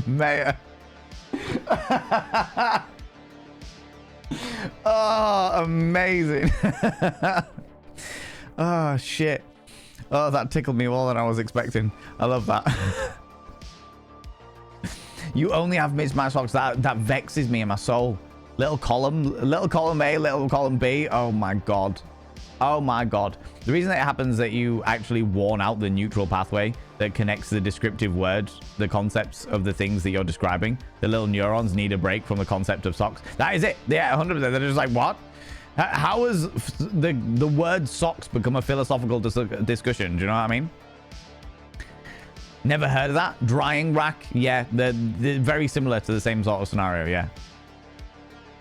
Mayor. Oh, amazing. Oh, shit. Oh, that tickled me more than I was expecting. I love that. You only have mismatched socks. That vexes me in my soul. Little column A, little column B. Oh my god. Oh my god. The reason that it happens is that you actually worn out the neutral pathway that connects the descriptive words, the concepts of the things that you're describing. The little neurons need a break from the concept of socks. That is it. Yeah, 100%. They're just like, what? How has the word socks become a philosophical discussion? Do you know what I mean? Never heard of that. Drying rack. Yeah, they're very similar to the same sort of scenario. Yeah.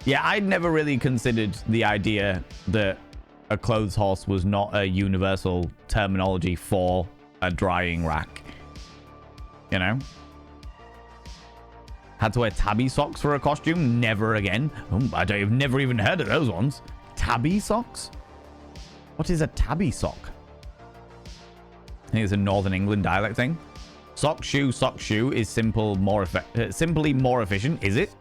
Yeah, I'd never really considered the idea that a clothes horse was not a universal terminology for a drying rack. You know? Had to wear tabby socks for a costume? Never again. I've never even heard of those ones. Tabby socks? What is a tabby sock? I think it's a Northern England dialect thing. Sock shoe is simply more efficient. Is it?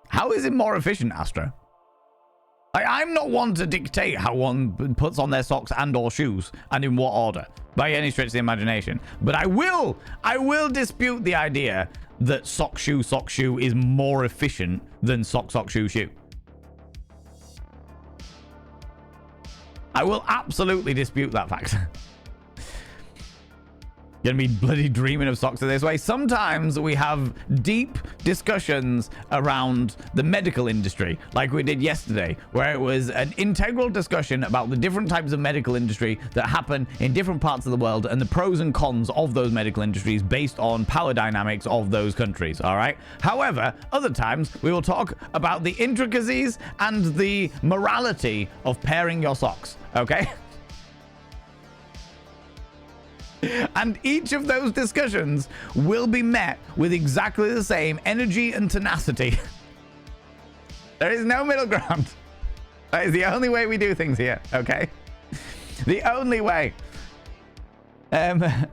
How is it more efficient, Astra? I'm not one to dictate how one puts on their socks and or shoes and in what order by any stretch of the imagination. But I will dispute the idea that sock shoe is more efficient than sock shoe. I will absolutely dispute that fact. Gonna be bloody dreaming of socks in this way. Sometimes we have deep discussions around the medical industry, like we did yesterday, where it was an integral discussion about the different types of medical industry that happen in different parts of the world and the pros and cons of those medical industries based on power dynamics of those countries. All right. However, other times we will talk about the intricacies and the morality of pairing your socks. Okay. And each of those discussions will be met with exactly the same energy and tenacity. There is no middle ground. That is the only way we do things here, okay? The only way. Wear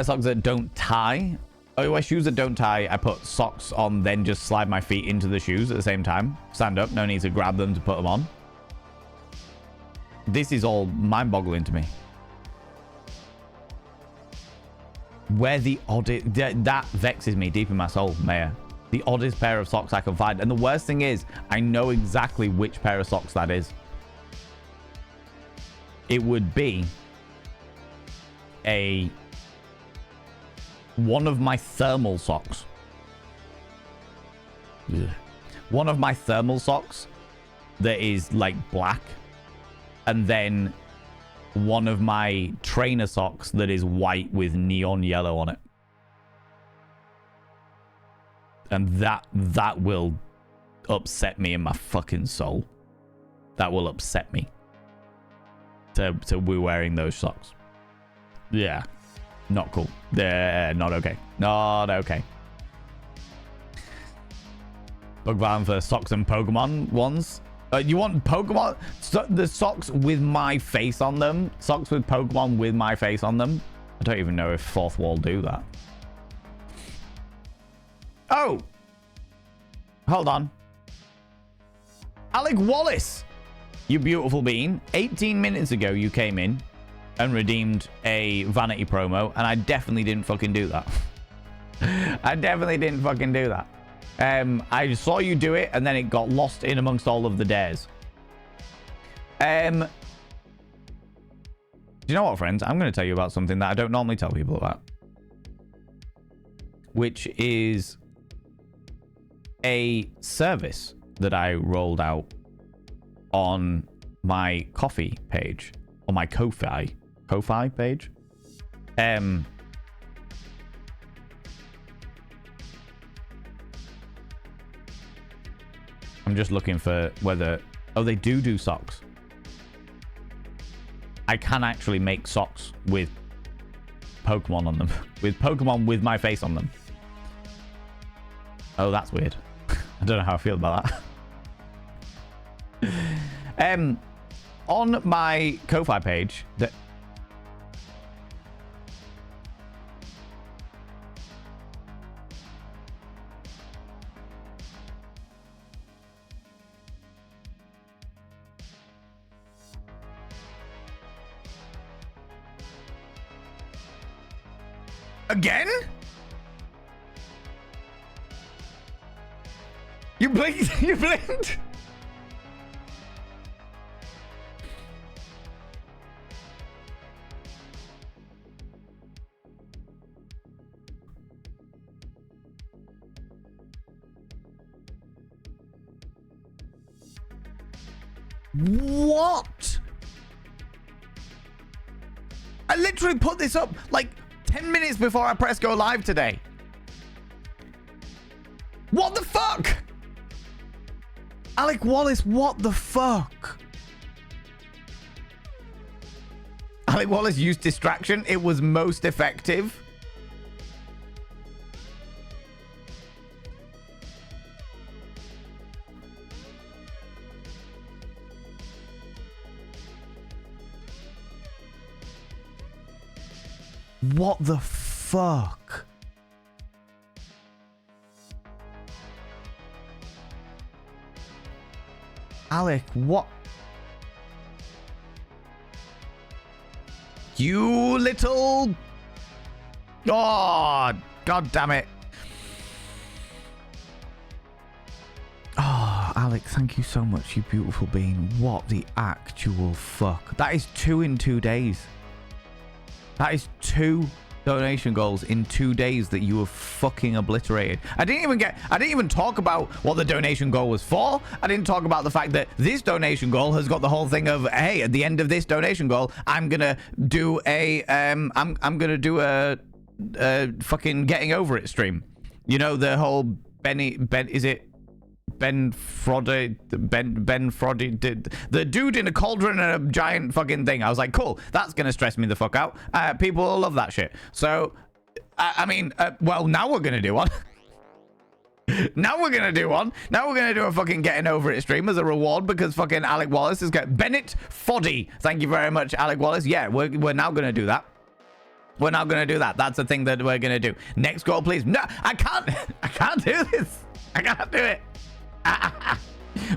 socks that don't tie. Oh, wear shoes that don't tie. I put socks on, then just slide my feet into the shoes at the same time. Stand up. No need to grab them to put them on. This is all mind-boggling to me. Where the oddest... That vexes me deep in my soul, Mayor. The oddest pair of socks I can find. And the worst thing is, I know exactly which pair of socks that is. It would be one of my thermal socks. Ugh. One of my thermal socks that is like black. And then one of my trainer socks that is white with neon yellow on it. And that will upset me in my fucking soul. That will upset me. To be wearing those socks. Yeah. Not cool. Not okay. Not okay. Bug ban for socks and Pokemon ones. You want Pokemon? The socks with my face on them? Socks with Pokemon with my face on them? I don't even know if Fourth Wall do that. Oh. Hold on. Alec Wallace, you beautiful bean. 18 minutes ago, you came in and redeemed a vanity promo, and I definitely didn't fucking do that. I definitely didn't fucking do that. I saw you do it, and then it got lost in amongst all of the dares. Do you know what, friends? I'm going to tell you about something that I don't normally tell people about, which is a service that I rolled out on my Ko-fi page, on my Ko-fi page. I'm just looking for whether... Oh, they do socks. I can actually make socks with Pokemon on them. With Pokemon with my face on them. Oh, that's weird. I don't know how I feel about that. On my Ko-fi page... Again? You blinked? You blinked? What? I literally put this up like 10 minutes before I press go live today. What the fuck? Alec Wallace, what the fuck? Alec Wallace used distraction. It was most effective. What the fuck? Alec, what? You little... Oh, god damn it. Oh, Alec, thank you so much, you beautiful being. What the actual fuck? That is 2 in 2 days. That is 2 donation goals in 2 days that you have fucking obliterated. I didn't even talk about what the donation goal was for. I didn't talk about the fact that this donation goal has got the whole thing of, hey, at the end of this donation goal, I'm gonna do a I'm gonna do a fucking getting over it stream. You know, the whole Ben Froddy, the dude in a cauldron and a giant fucking thing. I was like, cool, that's gonna stress me the fuck out. People will love that shit. So, I mean, well, now we're gonna do one. Now we're gonna do one. Now we're gonna do a fucking getting over it stream as a reward because fucking Alec Wallace has got Bennett Foddy. Thank you very much, Alec Wallace. Yeah, we're now gonna do that. We're now gonna do that. That's the thing that we're gonna do. Next goal, please. No, I can't do this. I can't do it.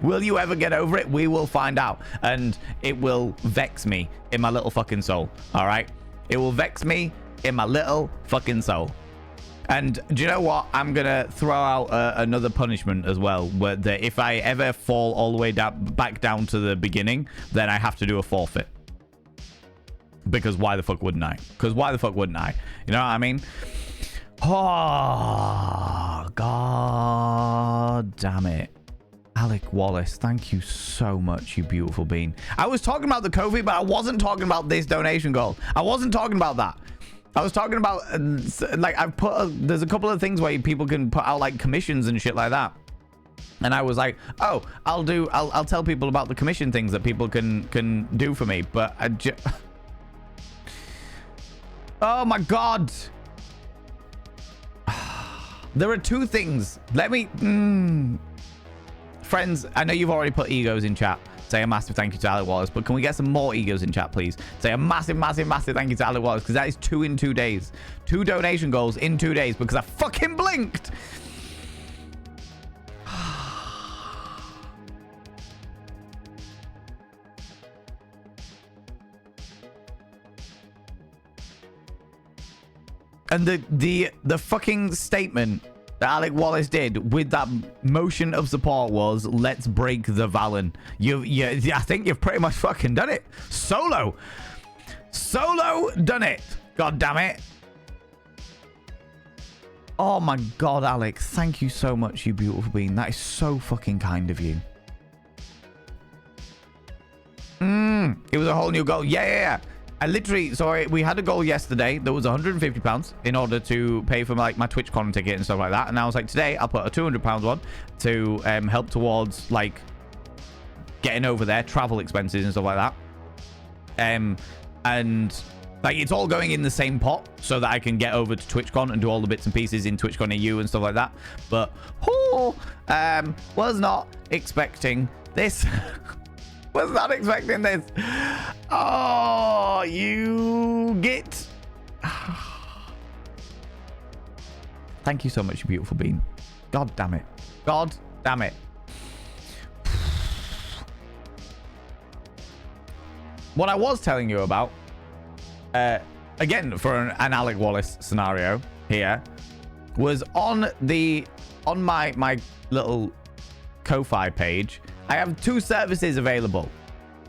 Will you ever get over it? We will find out, and it will vex me in my little fucking soul. All right, it will vex me in my little fucking soul. And do you know what? I'm gonna throw out another punishment as well, where if I ever fall all the way back down to the beginning, then I have to do a forfeit. Because why the fuck wouldn't I? Because why the fuck wouldn't I? You know what I mean? Oh, god damn it. Alec Wallace, thank you so much, you beautiful bean. I was talking about the COVID, but I wasn't talking about this donation goal. I wasn't talking about that. I was talking about, like, I've put, there's a couple of things where people can put out, like, commissions and shit like that. And I was like, oh, I'll tell people about the commission things that people can do for me. But I just... Oh, my God. There are 2 things. Let me... Friends, I know you've already put egos in chat. Say a massive thank you to Alec Wallace, but can we get some more egos in chat, please? Say a massive, massive, massive thank you to Alec Wallace, because that is 2 in 2 days. 2 donation goals in 2 days, because I fucking blinked. And the fucking statement that Alec Wallace did with that motion of support was, let's break the Valen. I think you've pretty much fucking done it. Solo done it. God damn it. Oh my God, Alec. Thank you so much, you beautiful being. That is so fucking kind of you. It was a whole new goal. Yeah. I literally, so we had a goal yesterday that was £150 in order to pay for like my TwitchCon ticket and stuff like that. And I was like, today I'll put a £200 one to help towards like getting over there, travel expenses and stuff like that. And like it's all going in the same pot so that I can get over to TwitchCon and do all the bits and pieces in TwitchCon EU and stuff like that. But was not expecting this. Was not expecting this. Oh, you get. Thank you so much, you beautiful bean. God damn it. God damn it. What I was telling you about, again, for an Alec Wallace scenario here, was on my little Ko-Fi page. I have two services available,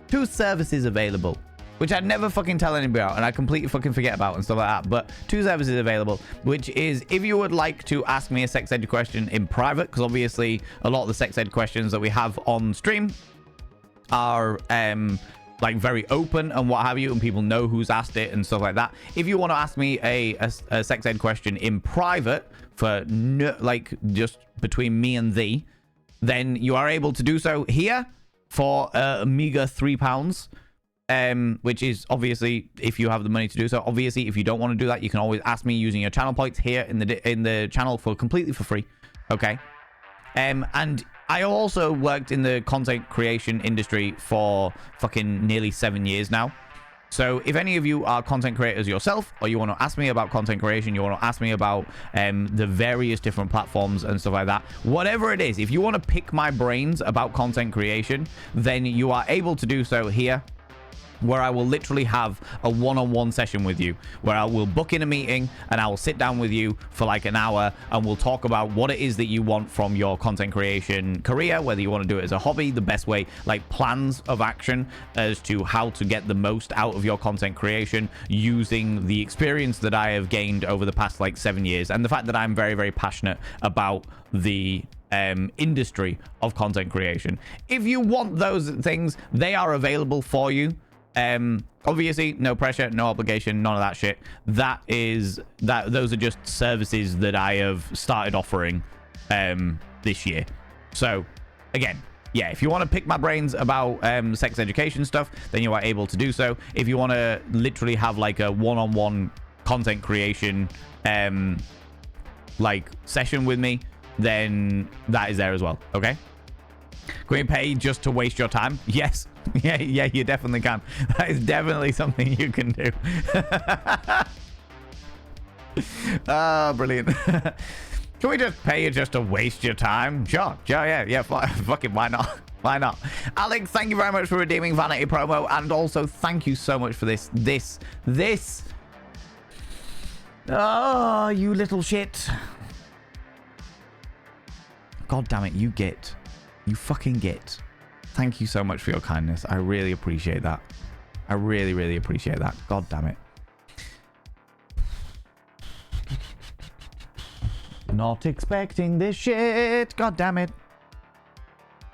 which I'd never fucking tell anybody about, and I completely fucking forget about and stuff like that. But two services available, which is if you would like to ask me a sex ed question in private, because obviously a lot of the sex ed questions that we have on stream are like very open and what have you, and people know who's asked it and stuff like that. If you want to ask me a sex ed question in private for like just between me and thee, then you are able to do so here for a meager £3, which is obviously if you have the money to do so. Obviously, if you don't want to do that, you can always ask me using your channel points here in the channel completely for free. Okay. And I also worked in the content creation industry for fucking nearly 7 years now. So if any of you are content creators yourself, or you want to ask me about content creation, you want to ask me about the various different platforms and stuff like that, whatever it is, if you want to pick my brains about content creation, then you are able to do so here, where I will literally have a one-on-one session with you, where I will book in a meeting and I will sit down with you for like an hour and we'll talk about what it is that you want from your content creation career, whether you want to do it as a hobby, the best way, like plans of action as to how to get the most out of your content creation using the experience that I have gained over the past like 7 years, and the fact that I'm very, very passionate about the industry of content creation. If you want those things, they are available for you. Obviously no pressure, no obligation, none of that shit. Those are just services that I have started offering this year. So again, yeah, if you want to pick my brains about sex education stuff, then you are able to do so. If you want to literally have like a one-on-one content creation like session with me, then that is there as well. Okay, can we pay just to waste your time? Yes. Yeah, you definitely can. That is definitely something you can do. Oh, brilliant. Can we just pay you just to waste your time? Sure, yeah. Fucking why not? Why not? Alex, thank you very much for redeeming Vanity promo, and also thank you so much for this. Oh, you little shit. God damn it, you fucking get. Thank you so much for your kindness. I really appreciate that. I really, really appreciate that. God damn it. Not expecting this shit. God damn it.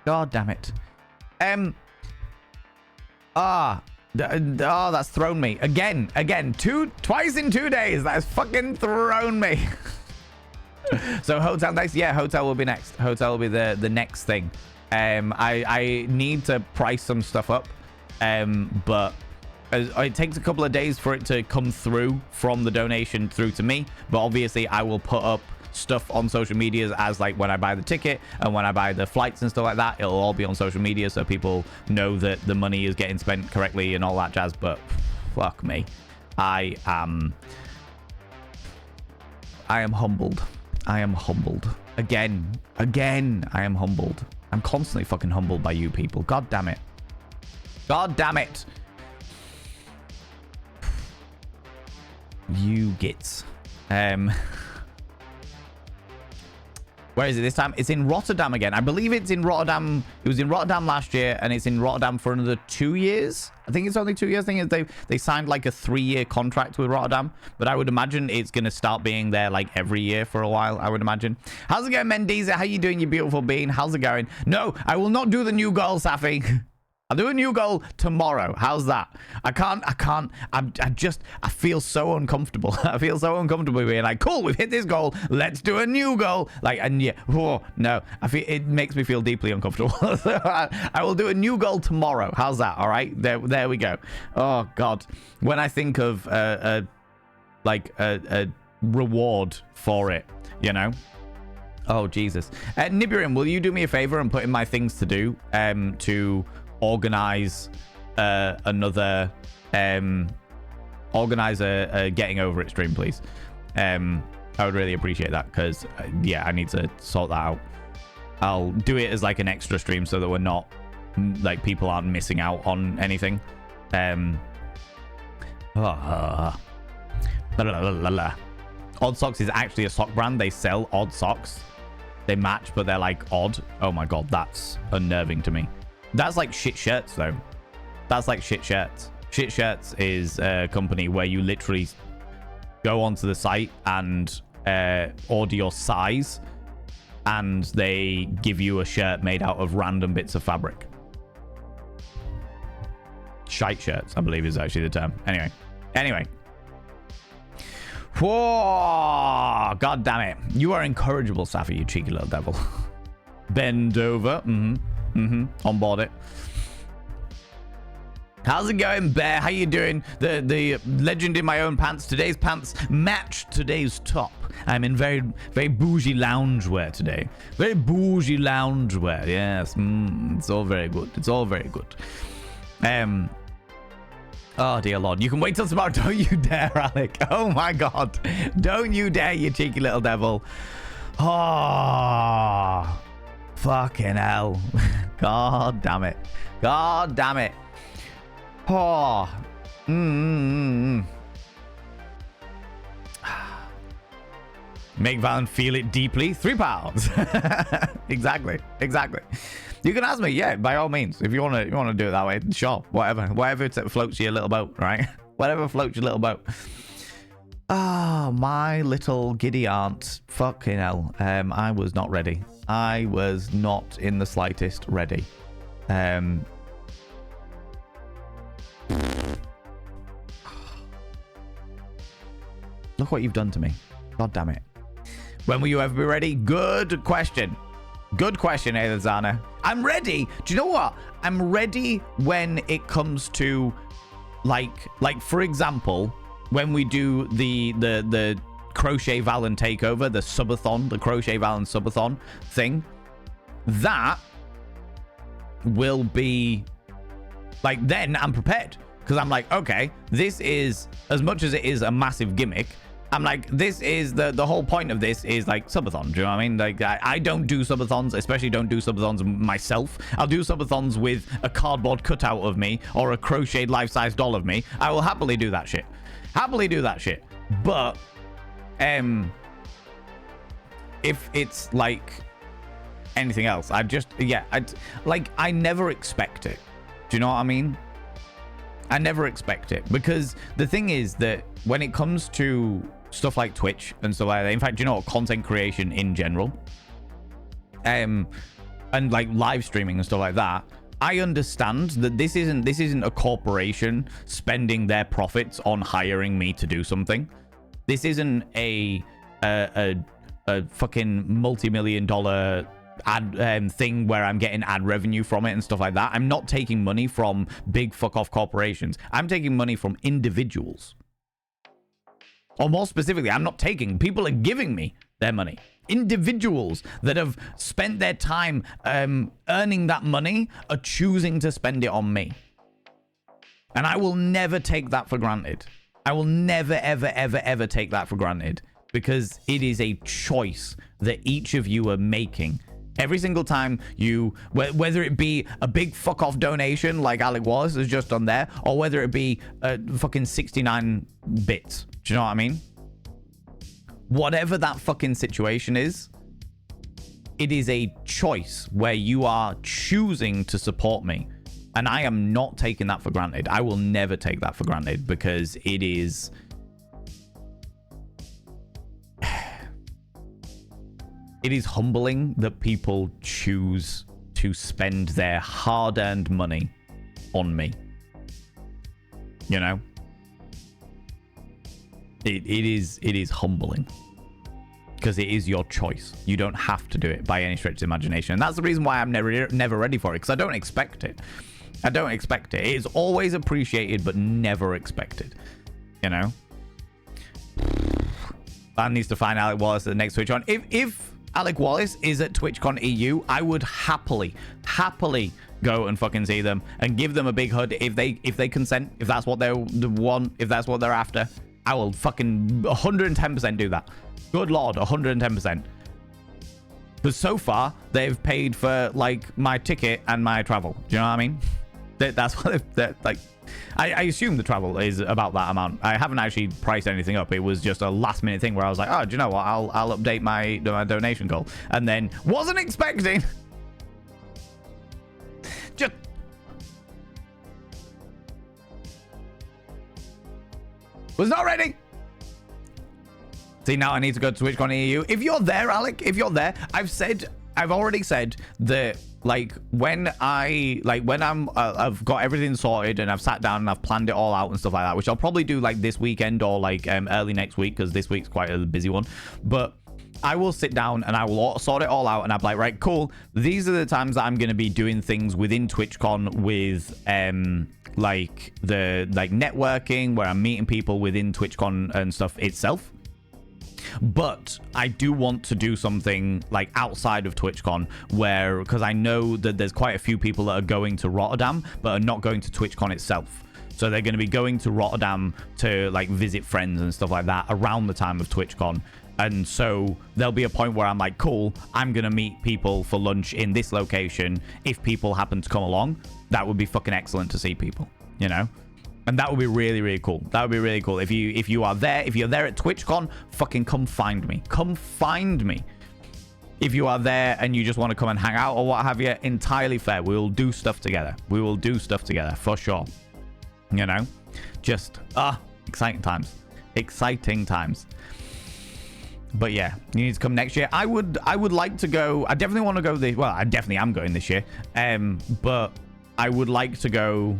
God damn it. That's thrown me. Again. Twice in 2 days. That's fucking thrown me. So hotel next. Yeah, hotel will be next. Hotel will be the next thing. I need to price some stuff up, but it takes a couple of days for it to come through from the donation through to me. But obviously I will put up stuff on social medias as like when I buy the ticket and when I buy the flights and stuff like that. It'll all be on social media so people know that the money is getting spent correctly and all that jazz. But fuck me, I am humbled. I am humbled again. I am humbled. I'm constantly fucking humbled by you people. God damn it. God damn it. You gits. Where is it this time? It's in Rotterdam again. I believe it's in Rotterdam. It was in Rotterdam last year, and it's in Rotterdam for another 2 years. I think it's only 2 years. I think they signed like a 3-year contract with Rotterdam, but I would imagine it's going to start being there like every year for a while, I would imagine. How's it going, Mendiza? How you doing, you beautiful bean? How's it going? No, I will not do the new goal, Safi. I'll do a new goal tomorrow. How's that? I feel so uncomfortable. I feel so uncomfortable being like, cool, we've hit this goal. Let's do a new goal. Like, and yeah, oh, no, it makes me feel deeply uncomfortable. So I will do a new goal tomorrow. How's that? All right. There we go. Oh God. When I think of a reward for it, you know? Oh, Jesus. Nibirin, will you do me a favor and put in my things to do to organize another organize a getting over it stream, please? I would really appreciate that, because yeah, I need to sort that out. I'll do it as like an extra stream so that we're not like people aren't missing out on anything. Odd Socks is actually a sock brand. They sell odd socks. They match, but they're like odd. Oh my God, that's unnerving to me. That's like Shit Shirts, though. That's like Shit Shirts. Shit Shirts is a company where you literally go onto the site and order your size, and they give you a shirt made out of random bits of fabric. Shite shirts, I believe, is actually the term. Anyway. Whoa! God damn it. You are incorrigible, Safi, you cheeky little devil. Bend over. On board it. How's it going, Bear? How you doing? The legend in my own pants. Today's pants match today's top. I'm in very, very bougie loungewear today. Very bougie loungewear. Yes. It's all very good. It's all very good. Oh, dear Lord. You can wait till tomorrow. Don't you dare, Alec. Oh, my God. Don't you dare, you cheeky little devil. Oh, fucking hell. God damn it. God damn it. Oh. Make Valen feel it deeply. £3. Exactly. You can ask me, yeah, by all means. If you want to do it that way, sure, whatever floats your little boat, right? Whatever floats your little boat. Oh, my little giddy aunt. Fucking hell. I was not ready. I was not in the slightest ready. Look what you've done to me. God damn it. When will you ever be ready? Good question. Good question, Elizana. I'm ready. Do you know what? I'm ready when it comes to like for example, when we do the Crochet Valen takeover, the subathon, the Crochet Valen subathon thing. That will be like, then I'm prepared, because I'm like, okay, this is, as much as it is a massive gimmick, I'm like, this is the whole point of this is like subathon. Do you know what I mean? Like, I don't do subathons, especially don't do subathons myself. I'll do subathons with a cardboard cutout of me or a crocheted life-size doll of me. I will happily do that shit. But if it's like anything else, I never expect it. Do you know what I mean? I never expect it, because the thing is that when it comes to stuff like Twitch and stuff like that, in fact, you know what, content creation in general, and like live streaming and stuff like that, I understand that this isn't a corporation spending their profits on hiring me to do something. This isn't a fucking multi-million-dollar ad thing where I'm getting ad revenue from it and stuff like that. I'm not taking money from big fuck off corporations. I'm taking money from individuals. Or more specifically, I'm not taking, people are giving me their money. Individuals that have spent their time earning that money are choosing to spend it on me. And I will never take that for granted. I will never, ever, ever, ever take that for granted, because it is a choice that each of you are making. Every single time you, whether it be a big fuck off donation like Alec was has just done there, or whether it be fucking 69 bits. Do you know what I mean? whatever that fucking situation is, it is a choice where you are choosing to support me. And I am not taking that for granted. I will never take that for granted, because it is... it is humbling that people choose to spend their hard-earned money on me. You know? It is humbling. Because it is your choice. You don't have to do it by any stretch of imagination. And that's the reason why I'm never ready for it, because I don't expect it. I don't expect it. It is always appreciated, but never expected. You know? Man needs to find Alec Wallace at the next TwitchCon. If Alec Wallace is at TwitchCon EU, I would happily go and fucking see them and give them a big hug if they consent, if that's what they want, if that's what they're after. I will fucking 110% do that. Good lord, 110%. Because so far, they've paid for, like, my ticket and my travel. Do you know what I mean? That's what they're like. I assume the travel is about that amount. I haven't actually priced anything up. It was just a last minute thing where I was like, oh, do you know what? I'll update my donation goal. And then wasn't expecting. Just. Was not ready. See, now I need to go to TwitchCon EU. If you're there, Alec, if you're there, I've already said that, like, when I've got everything sorted and I've sat down and I've planned it all out and stuff like that, which I'll probably do like this weekend or like early next week, because this week's quite a busy one. But I will sit down and I will sort it all out, and I'm like, right, cool. These are the times that I'm going to be doing things within TwitchCon with like the networking, where I'm meeting people within TwitchCon and stuff itself. But I do want to do something like outside of TwitchCon, where, because I know that there's quite a few people that are going to Rotterdam but are not going to TwitchCon itself. So they're going to be going to Rotterdam to like visit friends and stuff like that around the time of TwitchCon. And so there'll be a point where I'm like, cool, I'm going to meet people for lunch in this location. If people happen to come along, that would be fucking excellent to see people, you know? And that would be really, really cool. That would be really cool. If you are there, if you're there at TwitchCon, fucking come find me. Come find me. If you are there and you just want to come and hang out or what have you, entirely fair. We will do stuff together. We will do stuff together for sure. You know? Just, exciting times. Exciting times. But yeah, you need to come next year. I would like to go. I definitely want to go this. Well, I definitely am going this year. But I would like to go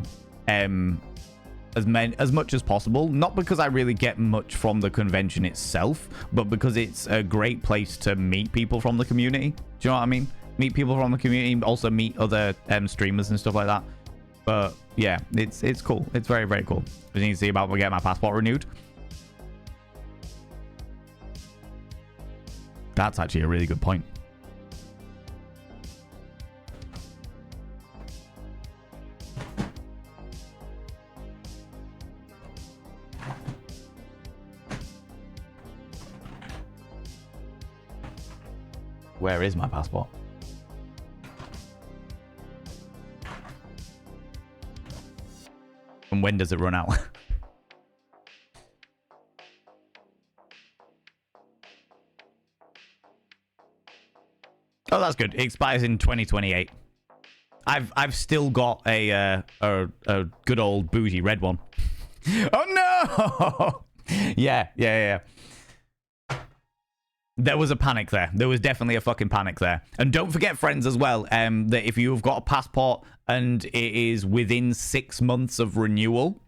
as much as possible, not because I really get much from the convention itself, but because it's a great place to meet people from the community. Do you know what I mean? Meet people from the community, also meet other streamers and stuff like that. But yeah, it's cool. It's very, very cool. I need to see about getting my passport renewed. That's actually a really good point. Where is my passport? And when does it run out? Oh, that's good. It expires in 2028. I've still got a good old bougie red one. Oh no! Yeah. There was a panic there. There was definitely a fucking panic there. And don't forget, friends, as well, that if you've got a passport and it is within 6 months of renewal,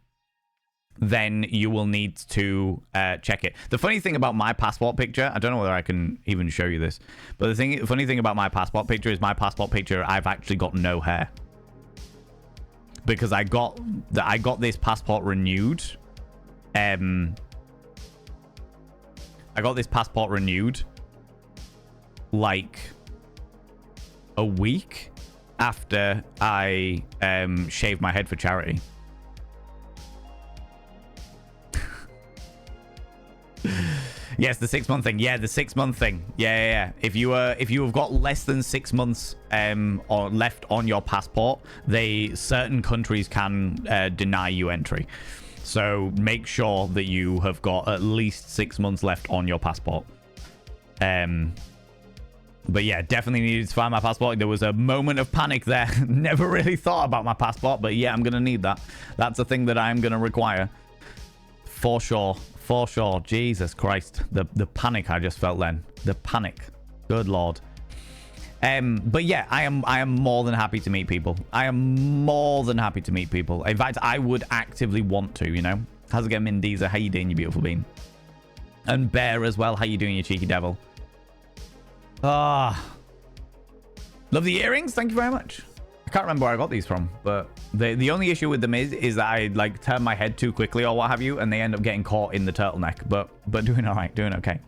then you will need to check it. The funny thing about my passport picture, I don't know whether I can even show you this, but the funny thing about my passport picture is I've actually got no hair. Because I got this passport renewed. I got this passport renewed like a week after I shaved my head for charity. Yes, the 6 month thing. Yeah, the 6 month thing. Yeah. If you have got less than 6 months or left on your passport, certain countries can deny you entry. So make sure that you have got at least 6 months left on your passport. But yeah, definitely needed to find my passport. There was a moment of panic there. Never really thought about my passport, but yeah, I'm going to need that. That's a thing that I'm going to require. For sure. For sure. Jesus Christ. The panic I just felt then. The panic. Good Lord. But yeah, I am more than happy to meet people. I am more than happy to meet people. In fact, I would actively want to, you know. How's it going, Mendiza? How you doing, you beautiful bean? And Bear as well. How you doing, you cheeky devil? Ah, love the earrings. Thank you very much. I can't remember where I got these from, but the only issue with them is that I like turn my head too quickly or what have you, and they end up getting caught in the turtleneck. But doing all right, doing okay.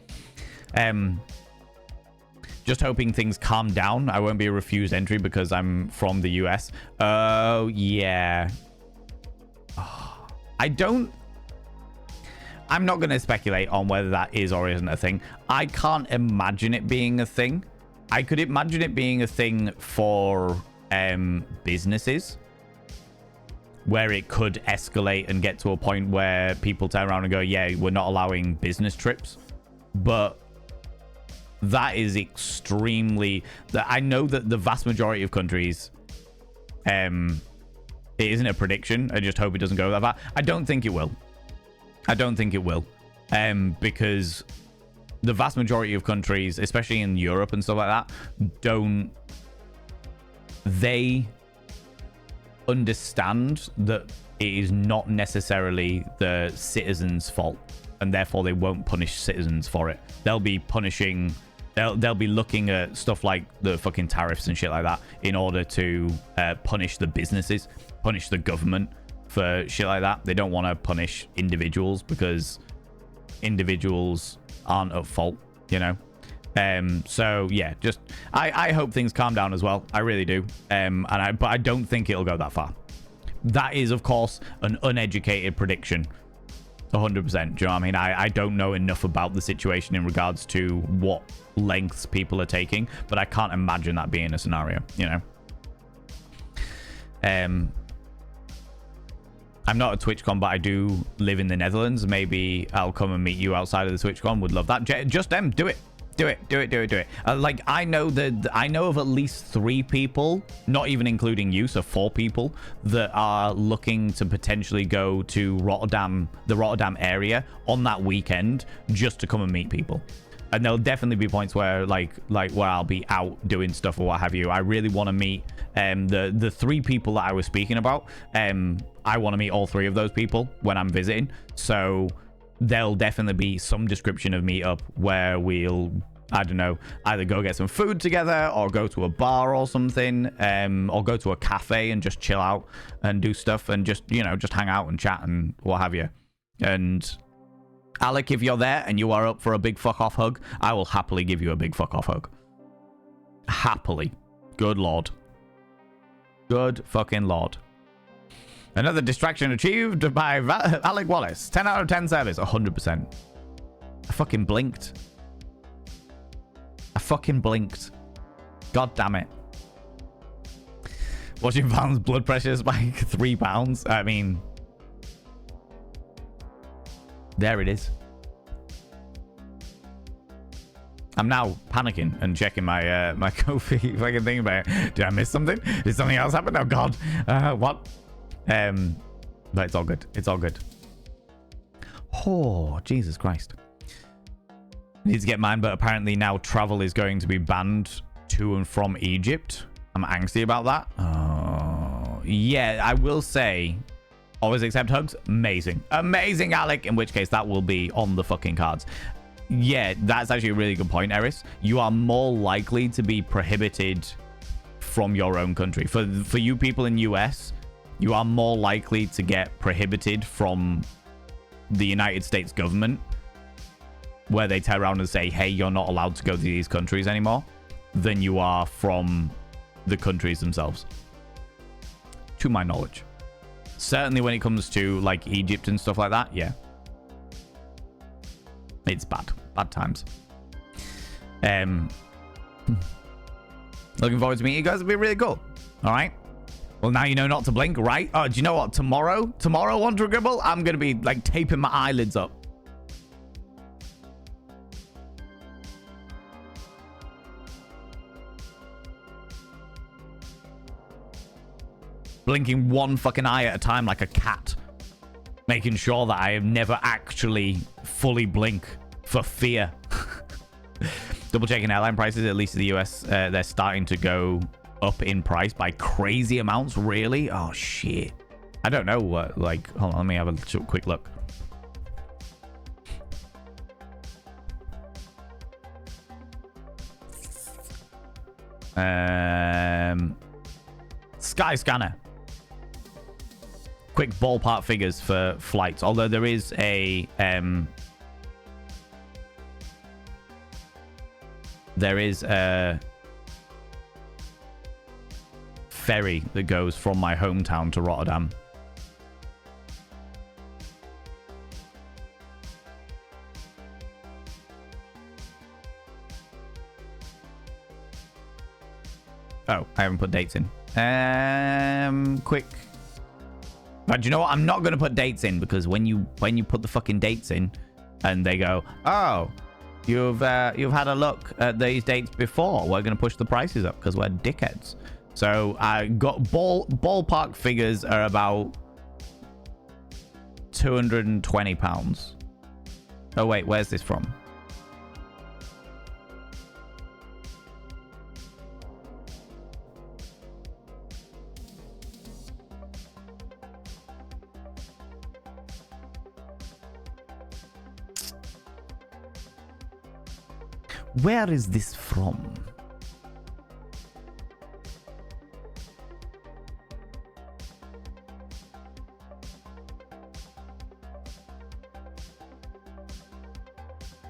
Just hoping things calm down. I won't be a refused entry because I'm from the US. Oh yeah. Oh, I'm not going to speculate on whether that is or isn't a thing. I can't imagine it being a thing. I could imagine it being a thing for businesses where it could escalate and get to a point where people turn around and go, yeah, we're not allowing business trips. But that is extremely... I know that the vast majority of countries... it isn't a prediction. I just hope it doesn't go that far. I don't think it will. I don't think it will, because the vast majority of countries, especially in Europe and stuff like that, they understand that it is not necessarily the citizens' fault, and therefore they won't punish citizens for it. They'll be punishing, they'll be looking at stuff like the fucking tariffs and shit like that in order to punish the businesses, punish the government for shit like that. They don't want to punish individuals because individuals aren't at fault, you know. So yeah, just I hope things calm down as well. I really do. But I don't think it'll go that far. That is, of course, an uneducated prediction. 100%. Do you know what I mean? I don't know enough about the situation in regards to what lengths people are taking, but I can't imagine that being a scenario, you know. I'm not at TwitchCon, but I do live in the Netherlands. Maybe I'll come and meet you outside of the TwitchCon. Would love that. Just them. Do it. Do it. Like, I know of at least 3 people, not even including you, so 4 people that are looking to potentially go to Rotterdam, the Rotterdam area on that weekend just to come and meet people. And there'll definitely be points where like where I'll be out doing stuff or what have you. I really want to meet the 3 people that I was speaking about. I want to meet all 3 of those people when I'm visiting. So there'll definitely be some description of meetup where we'll, I don't know, either go get some food together or go to a bar or something, or go to a cafe and just chill out and do stuff and just, you know, just hang out and chat and what have you. And Alec, if you're there and you are up for a big fuck off hug, I will happily give you a big fuck off hug. Happily. Good Lord. Good fucking Lord. Another distraction achieved by Alec Wallace. 10 out of 10 service. 100%. I fucking blinked. God damn it. Watching Van's blood pressure spike 3 pounds. I mean, there it is. I'm now panicking and checking my my Ko-fi if I can think about it. Did I miss something? Did something else happen? Oh God. What? But it's all good. It's all good. Oh, Jesus Christ. Need to get mine, but apparently now travel is going to be banned to and from Egypt. I'm angsty about that. Oh, yeah, I will say, always accept hugs. Amazing. Amazing, Alec. In which case, that will be on the fucking cards. Yeah, that's actually a really good point, Eris. You are more likely to be prohibited from your own country. For you people in US, you are more likely to get prohibited from the United States government, where they turn around and say, hey, you're not allowed to go to these countries anymore, than you are from the countries themselves. To my knowledge. Certainly when it comes to like Egypt and stuff like that, yeah. It's bad. Bad times. Looking forward to meeting you guys. It'll be really cool. All right. Well, now you know not to blink, right? Oh, do you know what? Tomorrow, Wonder Gribble, I'm going to be, like, taping my eyelids up. Blinking one fucking eye at a time like a cat. Making sure that I never actually fully blink for fear. Double checking airline prices, at least in the US, they're starting to go up in price by crazy amounts. Really? Oh, shit. I don't know what, like, hold on, let me have a quick look. Skyscanner. Quick ballpark figures for flights, although there is a ferry that goes from my hometown to Rotterdam. Oh, I haven't put dates in. Quick. But you know what? I'm not going to put dates in, because when you put the fucking dates in and they go, oh, you've had a look at these dates before, we're going to push the prices up because we're dickheads. So I got ballpark figures are about £220. Oh, wait, where's this from? Where is this from?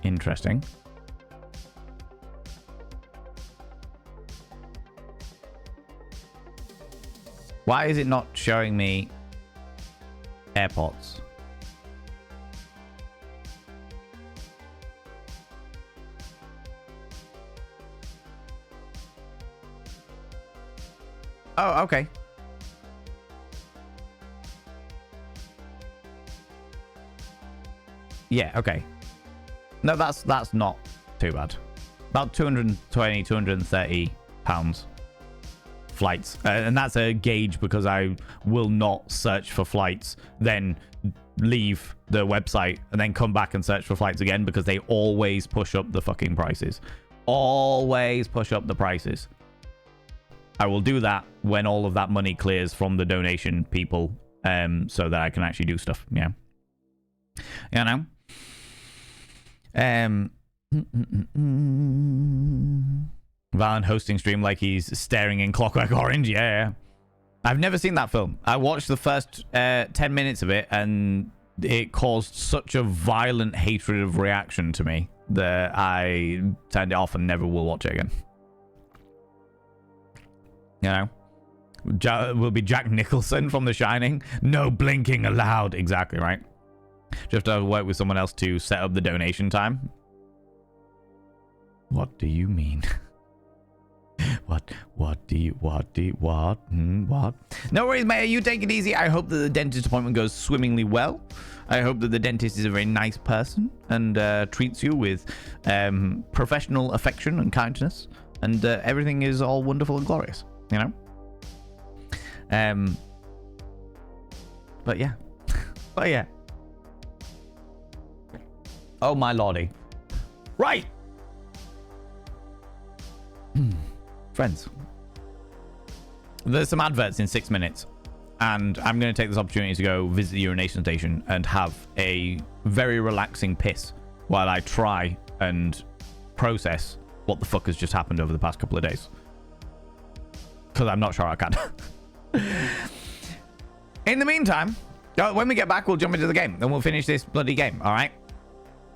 Interesting. Why is it not showing me airports? Oh, okay. Yeah, okay. No, that's not too bad. About 220, 230 pounds flights. And that's a gauge because I will not search for flights, then leave the website and then come back and search for flights again, because they always push up the fucking prices. Always push up the prices. I will do that when all of that money clears from the donation people, so that I can actually do stuff. Yeah. You know? Valen hosting stream like he's staring in Clockwork Orange. Yeah. I've never seen that film. I watched the first 10 minutes of it, and it caused such a violent hatred of reaction to me that I turned it off and never will watch it again. You know, will be Jack Nicholson from The Shining. No blinking allowed. Exactly right. Just have to work with someone else to set up the donation time. What do you mean? What? No worries, mate. You take it easy. I hope that the dentist appointment goes swimmingly well. I hope that the dentist is a very nice person and treats you with professional affection and kindness, and everything is all wonderful and glorious. You know? But yeah. But yeah. Oh my lordy. Right. Friends. There's some adverts in 6 minutes, and I'm going to take this opportunity to go visit the urination station and have a very relaxing piss while I try and process what the fuck has just happened over the past couple of days. Because I'm not sure I can. In the meantime, when we get back, we'll jump into the game and we'll finish this bloody game, all right?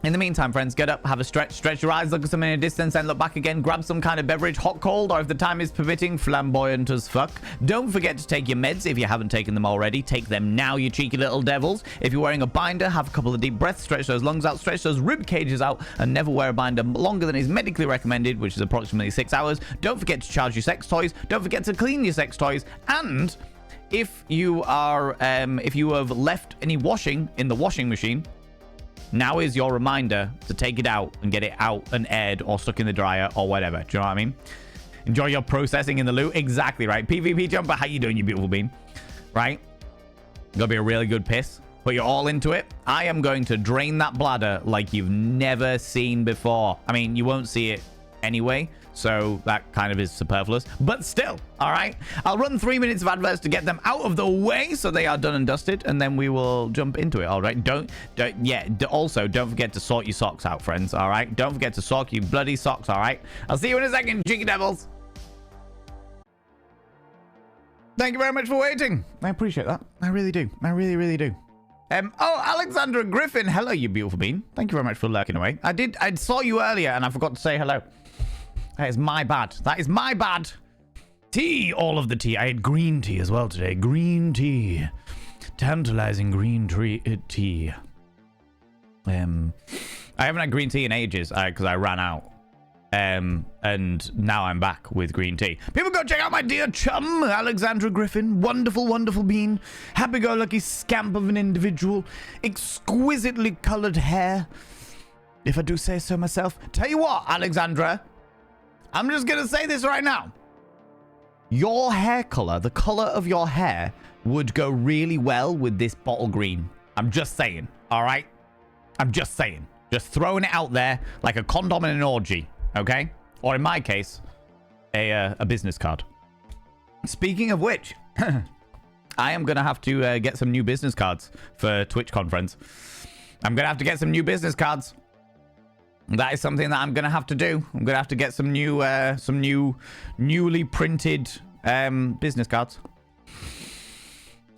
In the meantime, friends, get up, have a stretch your eyes, look at something in a distance, then look back again, grab some kind of beverage, hot, cold, or if the time is permitting, flamboyant as fuck. Don't forget to take your meds if you haven't taken them already. Take them now, you cheeky little devils. If you're wearing a binder, have a couple of deep breaths, stretch those lungs out, stretch those rib cages out, and never wear a binder longer than is medically recommended, which is approximately 6 hours. Don't forget to charge your sex toys. Don't forget to clean your sex toys. And if you have left any washing in the washing machine, now is your reminder to take it out and get it out and aired or stuck in the dryer or whatever. Do you know what I mean? Enjoy your processing in the loo. Exactly right. PvP Jumper, how you doing, you beautiful bean? Right? Gonna be a really good piss. Put you all into it. I am going to drain that bladder like you've never seen before. I mean, you won't see it anyway, so that kind of is superfluous. But still, all right? I'll run 3 minutes of adverts to get them out of the way so they are done and dusted, and then we will jump into it, all right? Also, don't forget to sort your socks out, friends, all right? Don't forget to sort your bloody socks, all right? I'll see you in a second, cheeky devils. Thank you very much for waiting. I appreciate that. I really do. I really, really do. Oh, Alexandra Griffin. Hello, you beautiful bean. Thank you very much for lurking away. I saw you earlier and I forgot to say hello. That is my bad. That is my bad. Tea, all of the tea. I had green tea as well today. Green tea. Tantalizing green tea. I haven't had green tea in ages because I ran out. And now I'm back with green tea. People go check out my dear chum, Alexandra Griffin. Wonderful, wonderful bean. Happy-go-lucky scamp of an individual. Exquisitely colored hair, if I do say so myself. Tell you what, Alexandra, I'm just going to say this right now. Your hair color, the color of your hair, would go really well with this bottle green. I'm just saying, all right? I'm just saying. Just throwing it out there like a condom in an orgy. Okay? Or in my case, a business card. Speaking of which, I am going to have to get some new business cards for Twitch conference. I'm going to have to get some new business cards. That is something that I'm going to have to do. I'm going to have to get some newly printed business cards.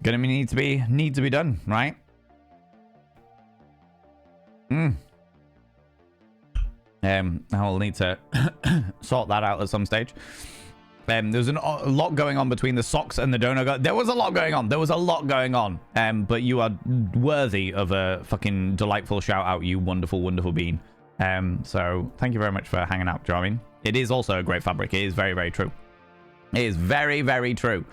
Gonna need to be done, right? I'll need to sort that out at some stage. There's a lot going on between the socks and the donut. There was a lot going on. But you are worthy of a fucking delightful shout out, you wonderful, wonderful bean. So thank you very much for hanging out, do you know what I mean? It is also a great fabric. It is very, very true. It is very, very true.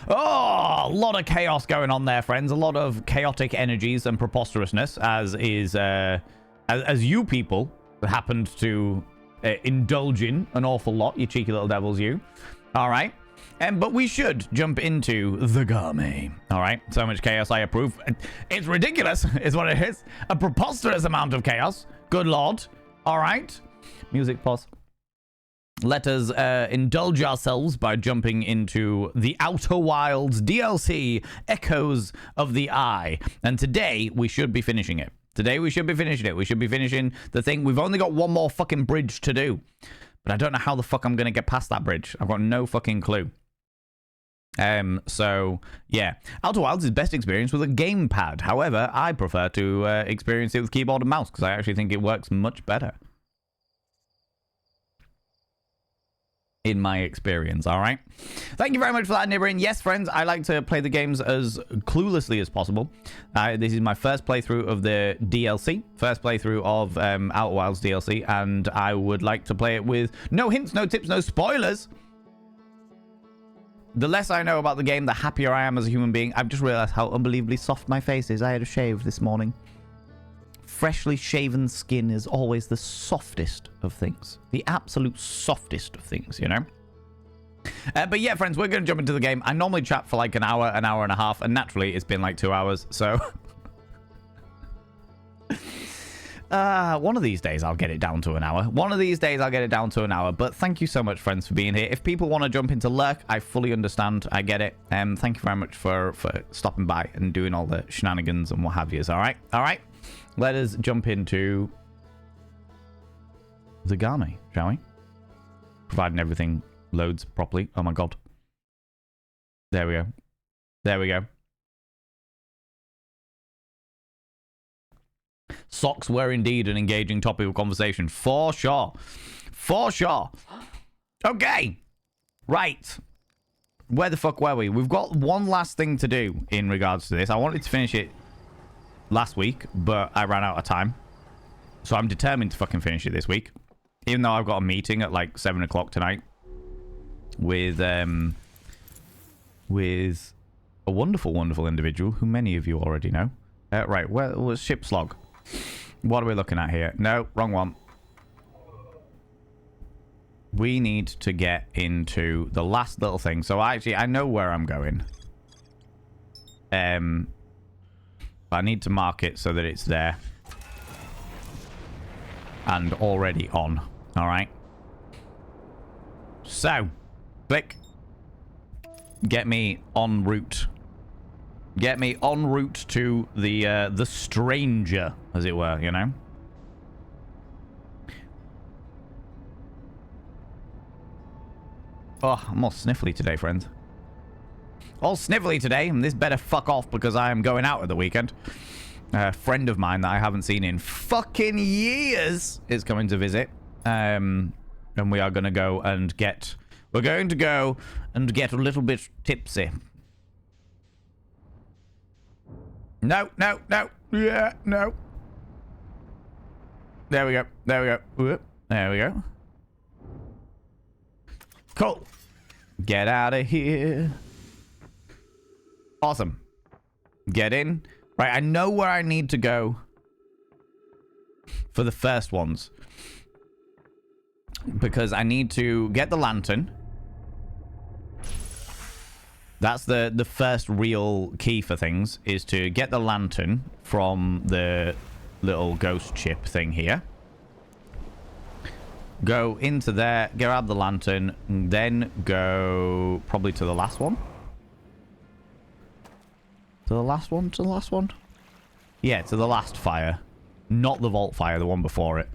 Oh, a lot of chaos going on there, friends. A lot of chaotic energies and preposterousness, as you people happened to indulge in an awful lot, you cheeky little devils, you. All right. But we should jump into the game. All right. So much chaos, I approve. It's ridiculous, is what it is. A preposterous amount of chaos. Good Lord. All right. Music pause. Let us indulge ourselves by jumping into the Outer Wilds DLC, Echoes of the Eye. And today, we should be finishing it. We should be finishing the thing. We've only got one more fucking bridge to do. But I don't know how the fuck I'm going to get past that bridge. I've got no fucking clue. So, yeah. Outer Wilds is best experienced with a gamepad. However, I prefer to experience it with keyboard and mouse because I actually think it works much better. In my experience, all right? Thank you very much for that, Nibrin. Yes, friends, I like to play the games as cluelessly as possible. This is my first playthrough of the DLC, first playthrough of Outer Wilds DLC, and I would like to play it with no hints, no tips, no spoilers. The less I know about the game, the happier I am as a human being. I've just realized how unbelievably soft my face is. I had a shave this morning. Freshly shaven skin is always the softest of things. The absolute softest of things, you know? But yeah, friends, we're going to jump into the game. I normally chat for like an hour and a half, and naturally it's been like 2 hours, so... one of these days I'll get it down to an hour. But thank you so much, friends, for being here. If people want to jump into Lurk, I fully understand. I get it. Thank you very much for stopping by and doing all the shenanigans and what have yous, all right? All right? Let us jump into the game, shall we? Providing everything loads properly. Oh my god. There we go. There we go. Socks were indeed an engaging topic of conversation. For sure. For sure. Okay. Right. Where the fuck were we? We've got one last thing to do in regards to this. I wanted to finish it last week, but I ran out of time. So I'm determined to fucking finish it this week. Even though I've got a meeting at like 7 o'clock tonight with a wonderful, wonderful individual who many of you already know. Right, where was ship's log? What are we looking at here? No, wrong one. We need to get into the last little thing. So actually, I know where I'm going. I need to mark it so that it's there. And already on. Alright. So, click. Get me en route. Get me en route to the stranger, as it were, you know? Oh, I'm all sniffly today, friends. All sniffly today, and this better fuck off because I am going out at the weekend. A friend of mine that I haven't seen in fucking years is coming to visit. And we are going to go and get... We're going to go and get a little bit tipsy. No, no, no. Yeah, no. There we go. There we go. Whoop. There we go. Cool. Get out of here. Awesome. Get in. Right, I know where I need to go for the first ones. Because I need to get the lantern. That's the first real key for things, is to get the lantern from the little ghost ship thing here. Go into there, grab the lantern, and then go probably to the last one. To the last one? To the last one? Yeah, to the last fire. Not the vault fire, the one before it.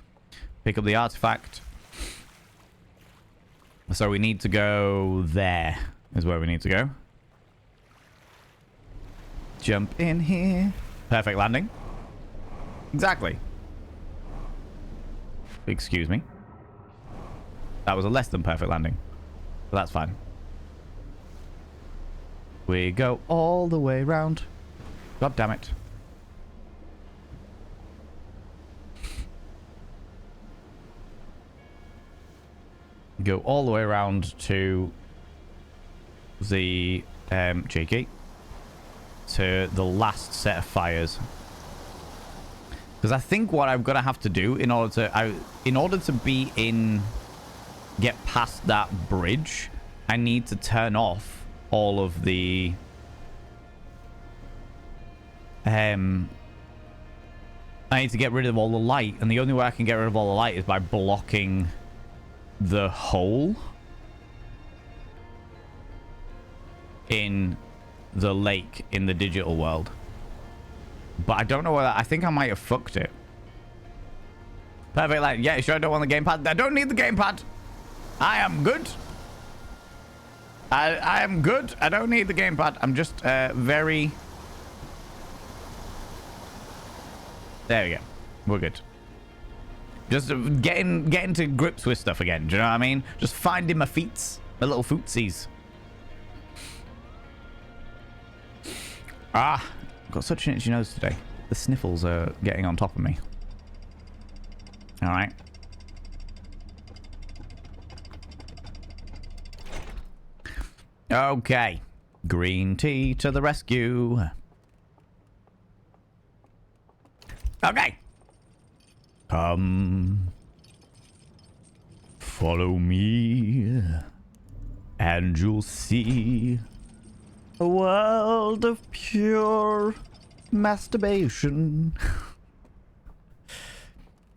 Pick up the artifact. So we need to go there, is where we need to go. Jump in here. Perfect landing. Exactly. Excuse me. That was a less than perfect landing. But that's fine. We go all the way round. God damn it. Go all the way around to the cheeky. To the last set of fires. Because I think what I'm gonna have to do in order to be in, get past that bridge, I need to turn off all of the I need to get rid of all the light, and the only way I can get rid of all the light is by blocking the hole in the lake in the digital world. But I don't know whether... I think I might have fucked it. Perfect light. Yeah, sure, I don't want the gamepad. I don't need the gamepad. I am good. I am good. I don't need the gamepad. I'm just very... There we go. We're good. Just getting to grips with stuff again. Do you know what I mean? Just finding my feets. My little footsies. Ah, I've got such an itchy nose today. The sniffles are getting on top of me. Alright. Okay. Green tea to the rescue. Okay. Come. Follow me. And you'll see a world of pure masturbation.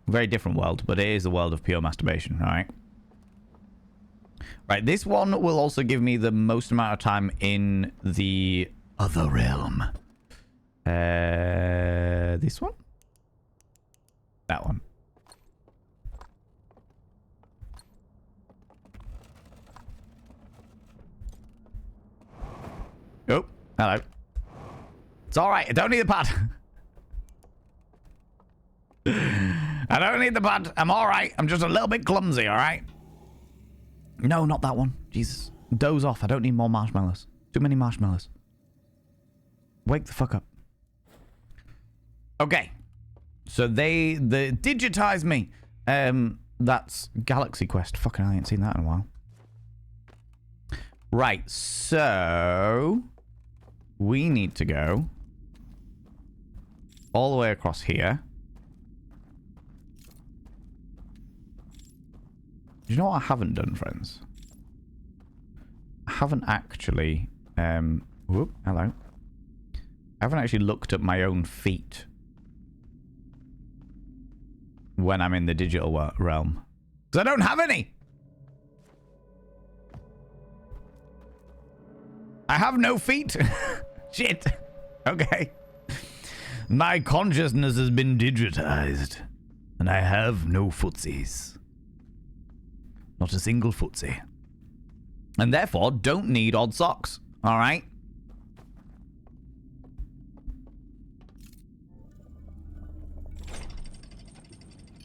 Very different world, but it is a world of pure masturbation, alright? Right, this one will also give me the most amount of time in the other realm. This one? That one. Oh, hello. It's alright, I don't need the pad. I don't need the pad. I'm alright. I'm just a little bit clumsy, alright? No, not that one. Jesus. Doze off. I don't need more marshmallows. Too many marshmallows. Wake the fuck up. Okay. So they digitize me. That's Galaxy Quest. Fucking hell, I ain't seen that in a while. Right, so we need to go all the way across here. Do you know what I haven't done, friends? I haven't actually... whoop, hello. I haven't actually looked at my own feet when I'm in the digital realm. Because I don't have any! I have no feet! Shit! Okay. My consciousness has been digitized. And I have no footsies. Not a single footsie. And therefore, don't need odd socks. Alright?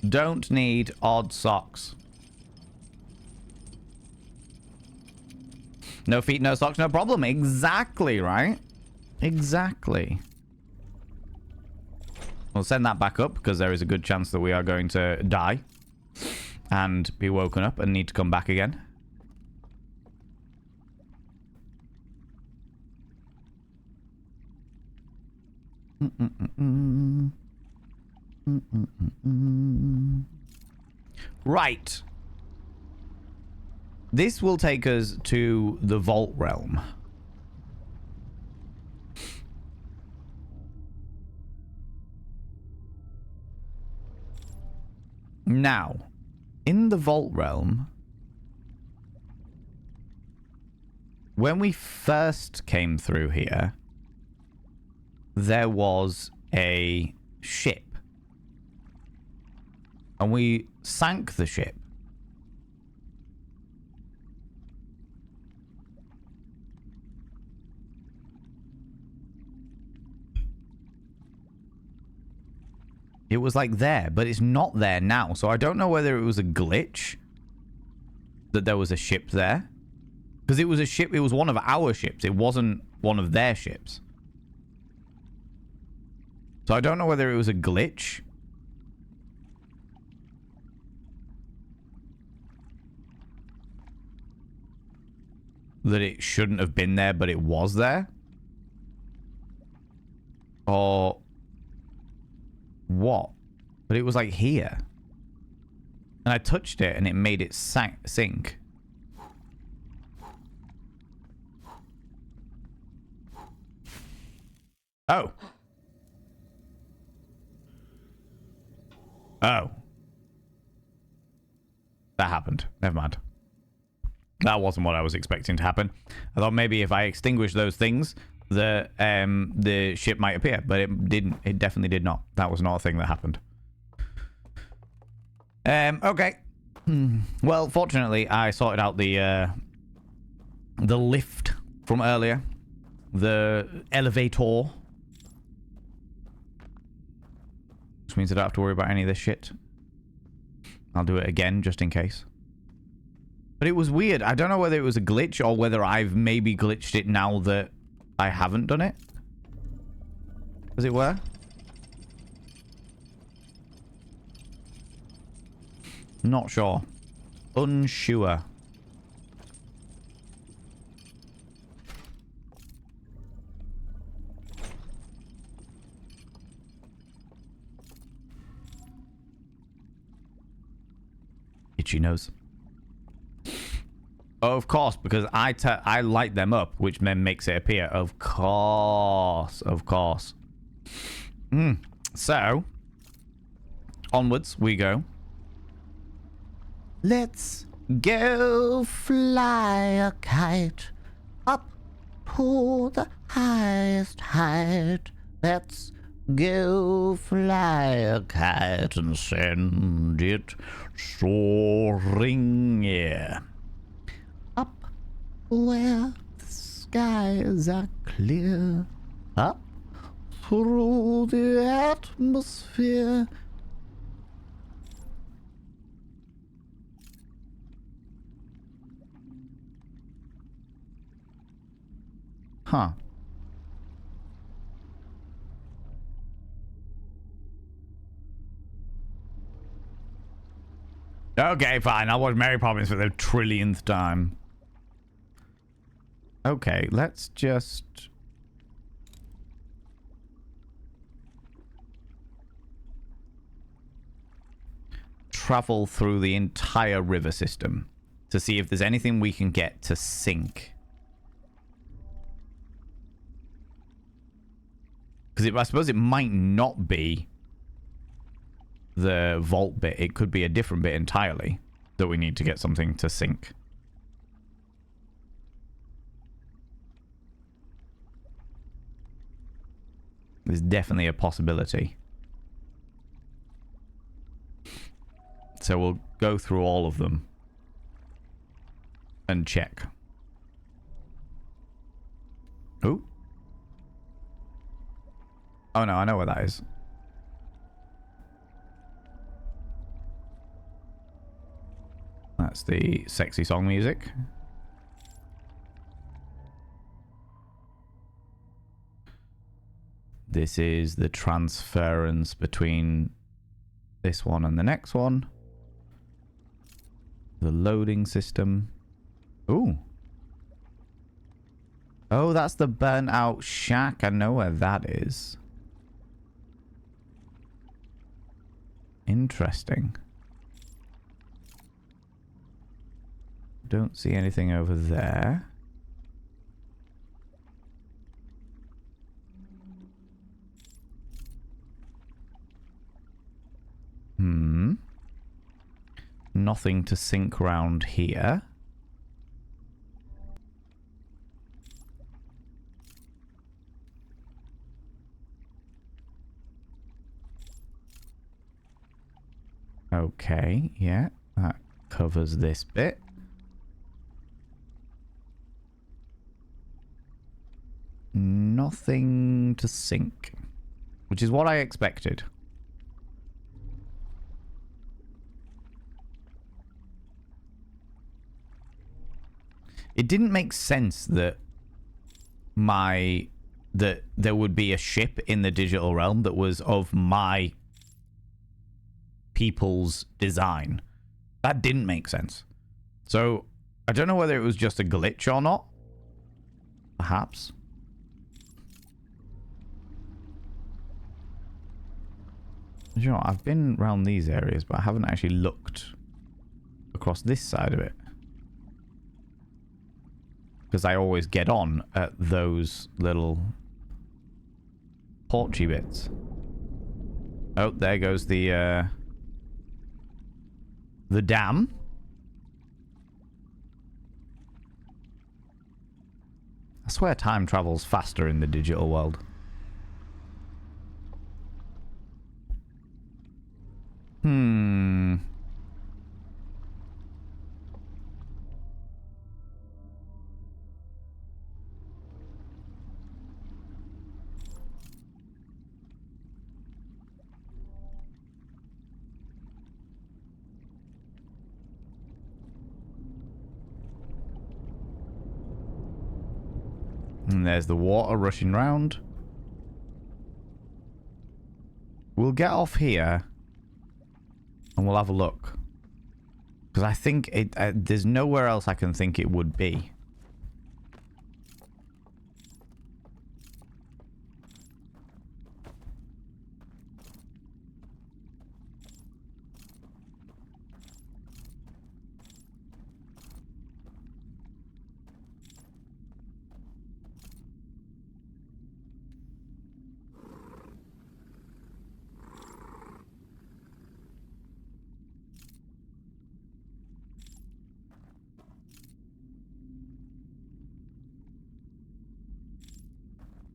Don't need odd socks. No feet, no socks, no problem. Exactly, right? Exactly. We'll send that back up because there is a good chance that we are going to die and be woken up and need to come back again. Right. This will take us to the vault realm. Now, in the vault realm, when we first came through here, there was a ship. And we sank the ship. It was like there, but it's not there now. So I don't know whether it was a glitch that there was a ship there. Because it was a ship, it was one of our ships. It wasn't one of their ships. So I don't know whether it was a glitch. That it shouldn't have been there, but it was there. Or what? But it was like here. And I touched it and it made it sink. Oh. Oh. That happened. Never mind. That wasn't what I was expecting to happen. I thought maybe if I extinguished those things, the ship might appear, but it didn't. It definitely did not. That was not a thing that happened. Okay. Well, fortunately, I sorted out the lift from earlier, the elevator, which means I don't have to worry about any of this shit. I'll do it again just in case. But it was weird. I don't know whether it was a glitch or whether I've maybe glitched it now that I haven't done it. As it were. Not sure. Unsure. Itchy nose. Of course, because I light them up, which then makes it appear. Of course. Of course. So, onwards we go. Let's go fly a kite up to the highest height. Let's go fly a kite and send it soaring, yeah. Up where the skies are clear, up through the atmosphere. Huh. Okay, fine. I'll watch Mary Poppins for the trillionth time. Okay, let's just travel through the entire river system to see if there's anything we can get to sink. Because I suppose it might not be the vault bit. It could be a different bit entirely that we need to get something to sink. There's definitely a possibility. So we'll go through all of them and check. Ooh. Oh no, I know where that is. That's the sexy song music. This is the transference between this one and the next one. The loading system. Ooh. Oh, that's the burnt out shack. I know where that is. Interesting. Don't see anything over there. Nothing to sink round here. Okay, yeah, that covers this bit. Nothing to sink, which is what I expected. It didn't make sense that that there would be a ship in the digital realm that was of my people's design. That didn't make sense. So I don't know whether it was just a glitch or not. Perhaps. You know, I've been around these areas, but I haven't actually looked across this side of it. Because I always get on at those little porchy bits. Oh, there goes the dam. I swear time travels faster in the digital world. And there's the water rushing round. We'll get off here and we'll have a look. Because I think there's nowhere else I can think it would be.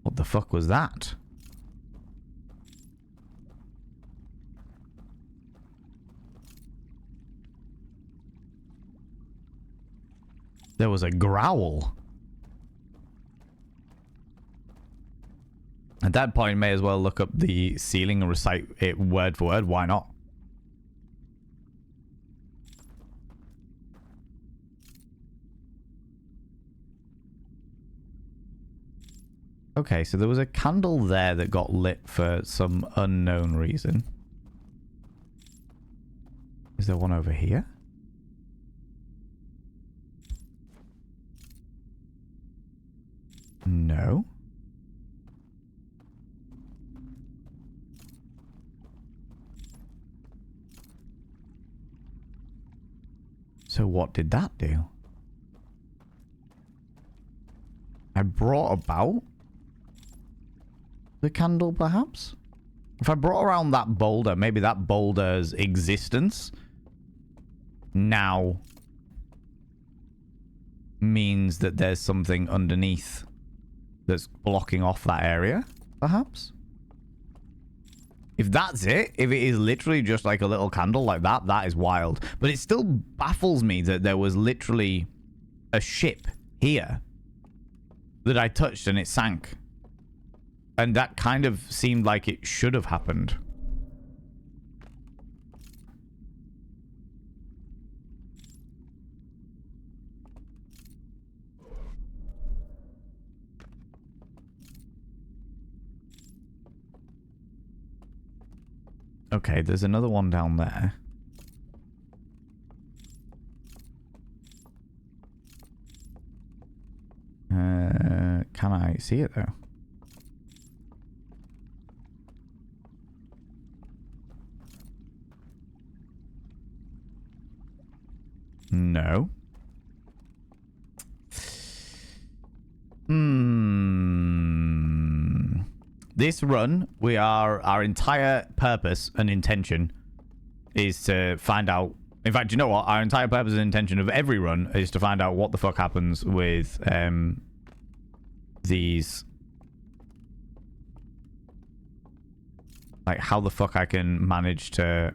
What the fuck was that? There was a growl. At that point, may as well look up the ceiling and recite it word for word. Why not? Okay, so there was a candle there that got lit for some unknown reason. Is there one over here? No. So what did that do? I brought about the candle, perhaps? If I brought around that boulder, maybe that boulder's existence now means that there's something underneath that's blocking off that area, perhaps? If that's it, if it is literally just like a little candle like that, that is wild. But it still baffles me that there was literally a ship here that I touched and it sank. And that kind of seemed like it should have happened. Okay, there's another one down there. Can I see it though? No. This run, our entire purpose and intention is to find out. In fact, you know what? Our entire purpose and intention of every run is to find out what the fuck happens with these. Like, how the fuck I can manage to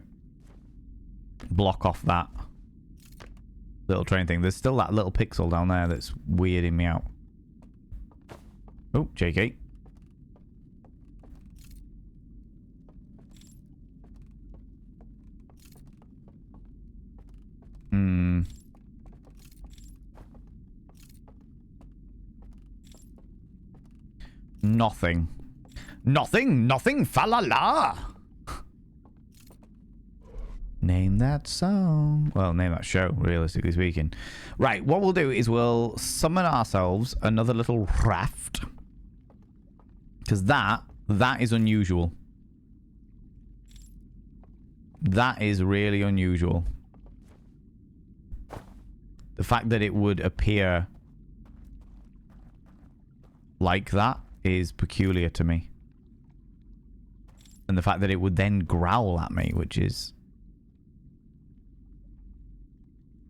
block off that little train thing. There's still that little pixel down there that's weirding me out. Oh, JK. Nothing. Nothing, fa la la. Name that song. Well, name that show, realistically speaking. Right, what we'll do is we'll summon ourselves another little raft. Because that is unusual. That is really unusual. The fact that it would appear like that is peculiar to me. And the fact that it would then growl at me, which is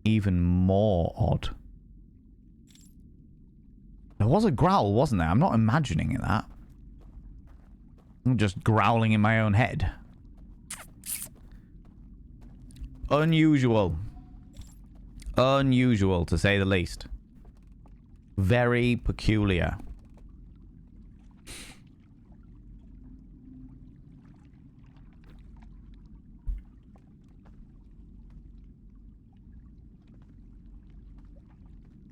even more odd. There was a growl, wasn't there? I'm not imagining that. I'm just growling in my own head. Unusual. Unusual, to say the least. Very peculiar.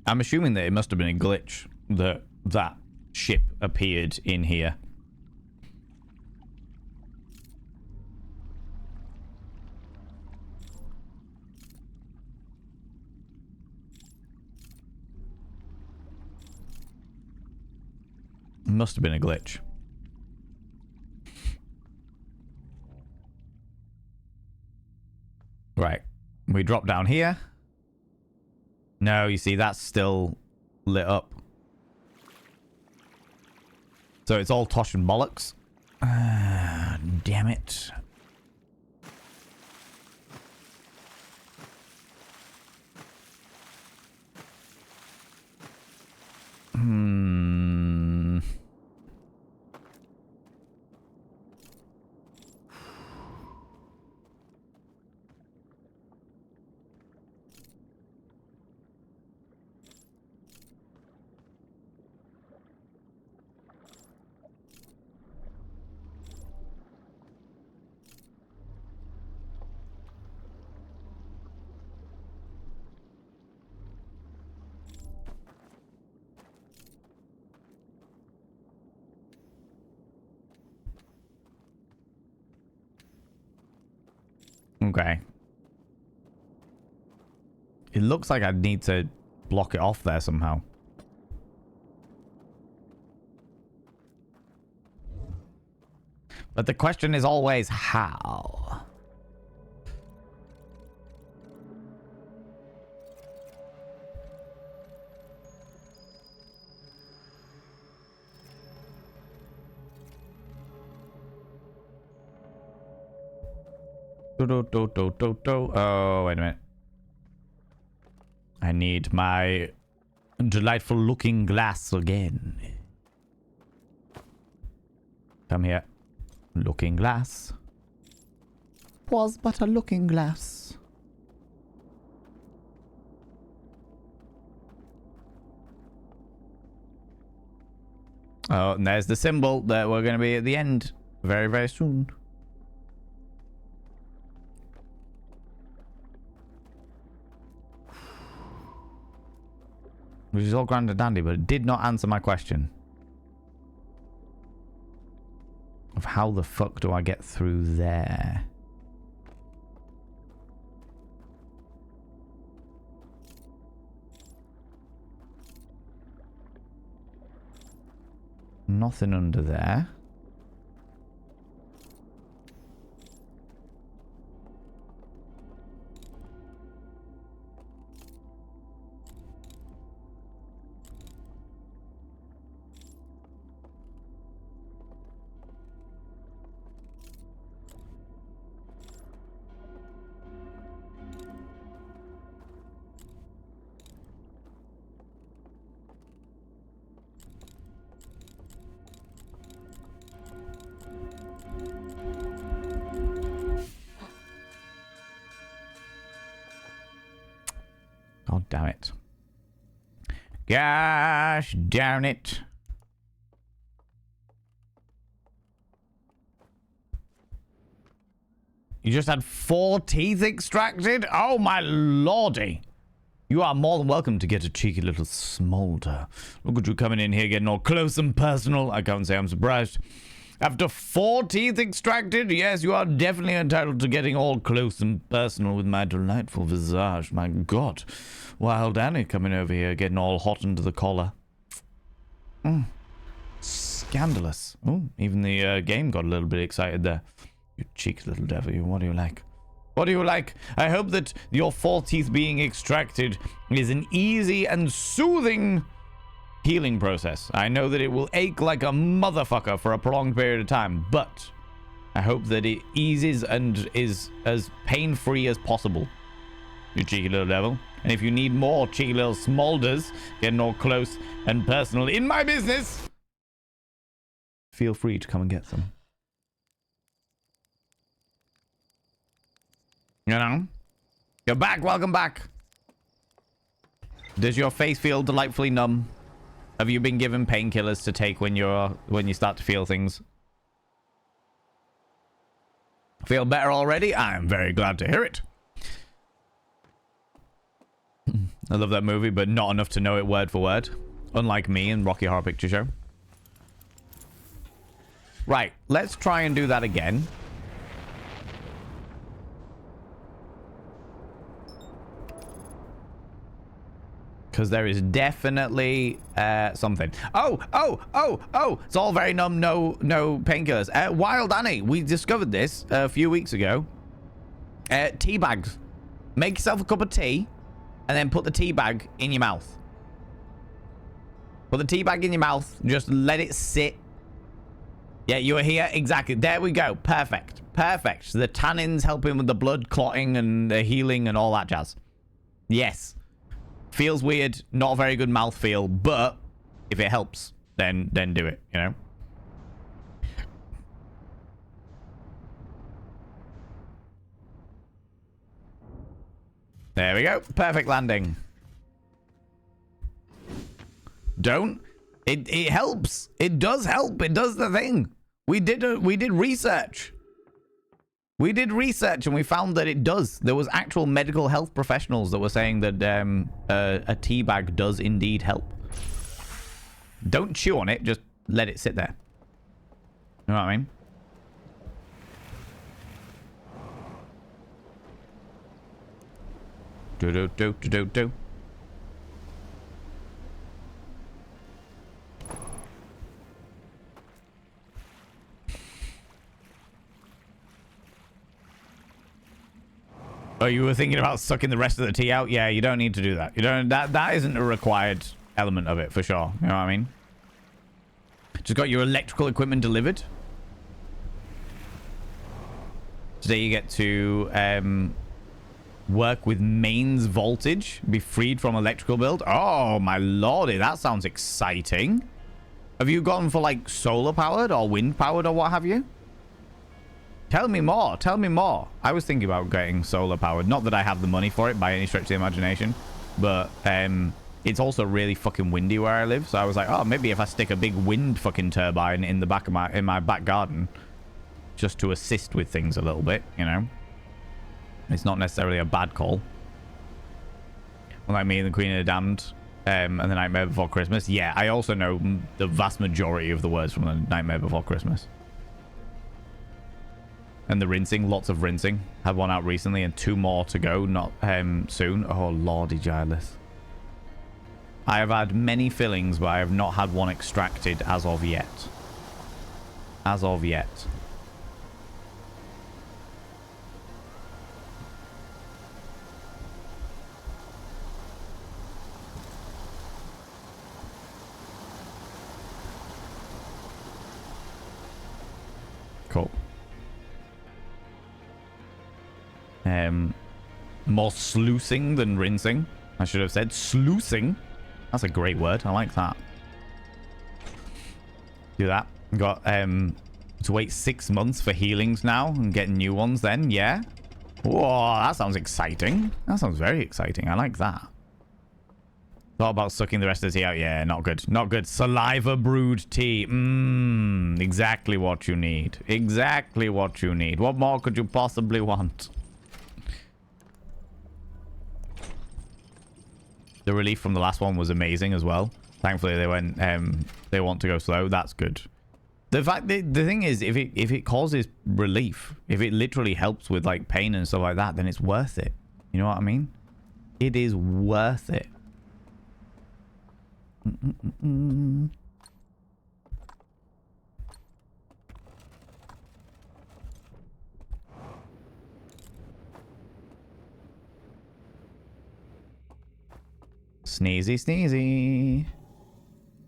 I'm assuming that it must have been a glitch that that ship appeared in here. Must have been a glitch. Right. We drop down here. No, you see, that's still lit up. So it's all tosh and bollocks. Damn it. Okay. It looks like I'd need to block it off there somehow. But the question is always how. Oh, wait a minute. I need my delightful looking glass again. Come here. Looking glass. Was but a looking glass. Oh, and there's the symbol that we're going to be at the end very, very soon. Which is all grand and dandy, but it did not answer my question. Of how the fuck do I get through there? Nothing under there. God damn it. Gosh darn it. You just had 4 teeth extracted? Oh my lordy. You are more than welcome to get a cheeky little smolder. Look at you coming in here getting all close and personal. I can't say I'm surprised. After 4 teeth extracted, yes, you are definitely entitled to getting all close and personal with my delightful visage. My God. Wild Annie coming over here, getting all hot under the collar. Scandalous. Oh, even the game got a little bit excited there. You cheeky little devil, you. What do you like? What do you like? I hope that your 4 teeth being extracted is an easy and soothing healing process. I know that it will ache like a motherfucker for a prolonged period of time, but I hope that it eases and is as pain-free as possible. You cheeky little devil. And if you need more cheeky little smolders getting all close and personal in my business, feel free to come and get some. You know? You're back. Welcome back. Does your face feel delightfully numb? Have you been given painkillers to take when you start to feel things? Feel better already? I'm very glad to hear it. I love that movie, but not enough to know it word for word. Unlike me in Rocky Horror Picture Show. Right, let's try and do that again. Because there is definitely something. Oh! It's all very numb, no painkillers. Wild Annie, we discovered this a few weeks ago. Tea bags. Make yourself a cup of tea, and then put the tea bag in your mouth. Put the tea bag in your mouth. Just let it sit. Yeah, you were here. Exactly. There we go. Perfect. Perfect. The tannins helping with the blood clotting and the healing and all that jazz. Yes. Feels weird. Not a very good mouthfeel, but if it helps, then do it, you know? There we go. Perfect landing. Don't. It helps. It does help. It does the thing. We did research. We did research and we found that it does. There was actual medical health professionals that were saying that a tea bag does indeed help. Don't chew on it. Just let it sit there. You know what I mean? Do. Oh, you were thinking about sucking the rest of the tea out? Yeah, you don't need to do that. You don't. That isn't a required element of it for sure. You know what I mean? Just got your electrical equipment delivered. Today you get to work with mains voltage, be freed from electrical build. Oh, my lordy, that sounds exciting. Have you gone for like solar powered or wind powered or what have you? Tell me more. Tell me more. I was thinking about getting solar powered. Not that I have the money for it by any stretch of the imagination, but it's also really fucking windy where I live. So I was like, oh, maybe if I stick a big wind fucking turbine in the back of my back garden, just to assist with things a little bit, you know. It's not necessarily a bad call. Like me and the Queen of the Damned and the Nightmare Before Christmas. Yeah, I also know the vast majority of the words from the Nightmare Before Christmas. And the rinsing, lots of rinsing. Had one out recently and 2 more to go, not soon. Oh, lordy Giles. I have had many fillings, but I have not had one extracted as of yet. As of yet. Cool. More sluicing than rinsing. I should have said sluicing. That's a great word. I like that. Do that. Got to wait 6 months for healings now and get new ones then. Yeah. Whoa, that sounds exciting. That sounds very exciting. I like that. Thought about sucking the rest of the tea out. Yeah, not good. Not good. Saliva brewed tea. Mmm. Exactly what you need. Exactly what you need. What more could you possibly want? The relief from the last one was amazing as well. Thankfully, they went. They want to go slow. That's good. The thing is, if it causes relief, if it literally helps with like pain and stuff like that, then it's worth it. You know what I mean? It is worth it. Sneezy, sneezy.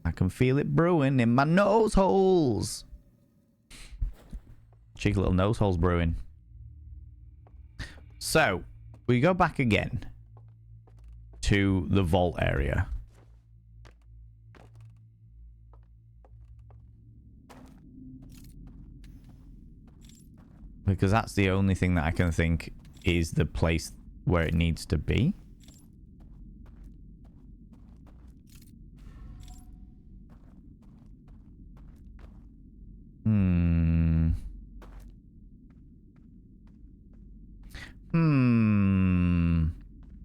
I can feel it brewing in my nose holes. Cheeky little nose holes brewing. So, we go back again to the vault area. Because that's the only thing that I can think is the place where it needs to be.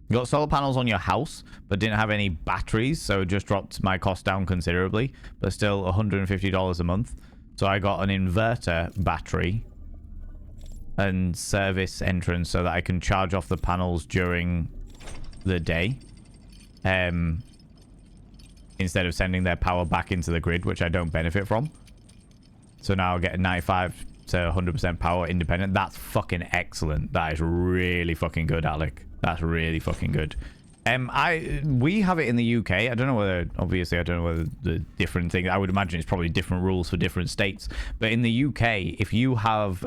You got solar panels on your house, but didn't have any batteries, so it just dropped my cost down considerably, but still $150 a month. So I got an inverter battery and service entrance so that I can charge off the panels during the day. Instead of sending their power back into the grid, which I don't benefit from. So now I'll get 95 to 100% power independent. That's fucking excellent. That is really fucking good, Alec. That's really fucking good. We have it in the UK. I don't know whether, obviously, I don't know whether the different thing. I would imagine it's probably different rules for different states. But in the UK, if you have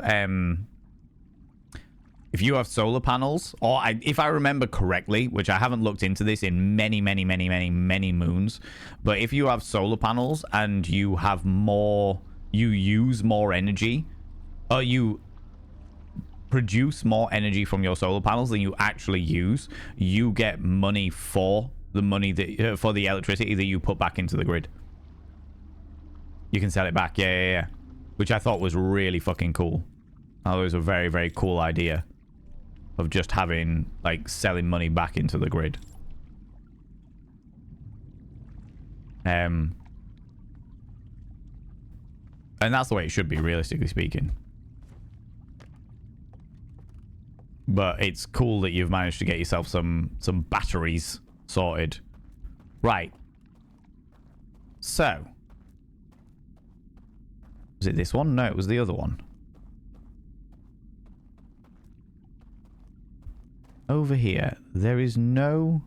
solar panels, or if I remember correctly, which I haven't looked into this in many moons, but if you have solar panels and you have more, you use more energy, or you produce more energy from your solar panels than you actually use, you get money for the for the electricity that you put back into the grid. You can sell it back. Yeah. Which I thought was really fucking cool. I thought it was a very cool idea of just having, like, selling money back into the grid. And that's the way it should be, realistically speaking. But it's cool that you've managed to get yourself some batteries sorted. Right. So. Was it this one? No, it was the other one. Over here, there is no...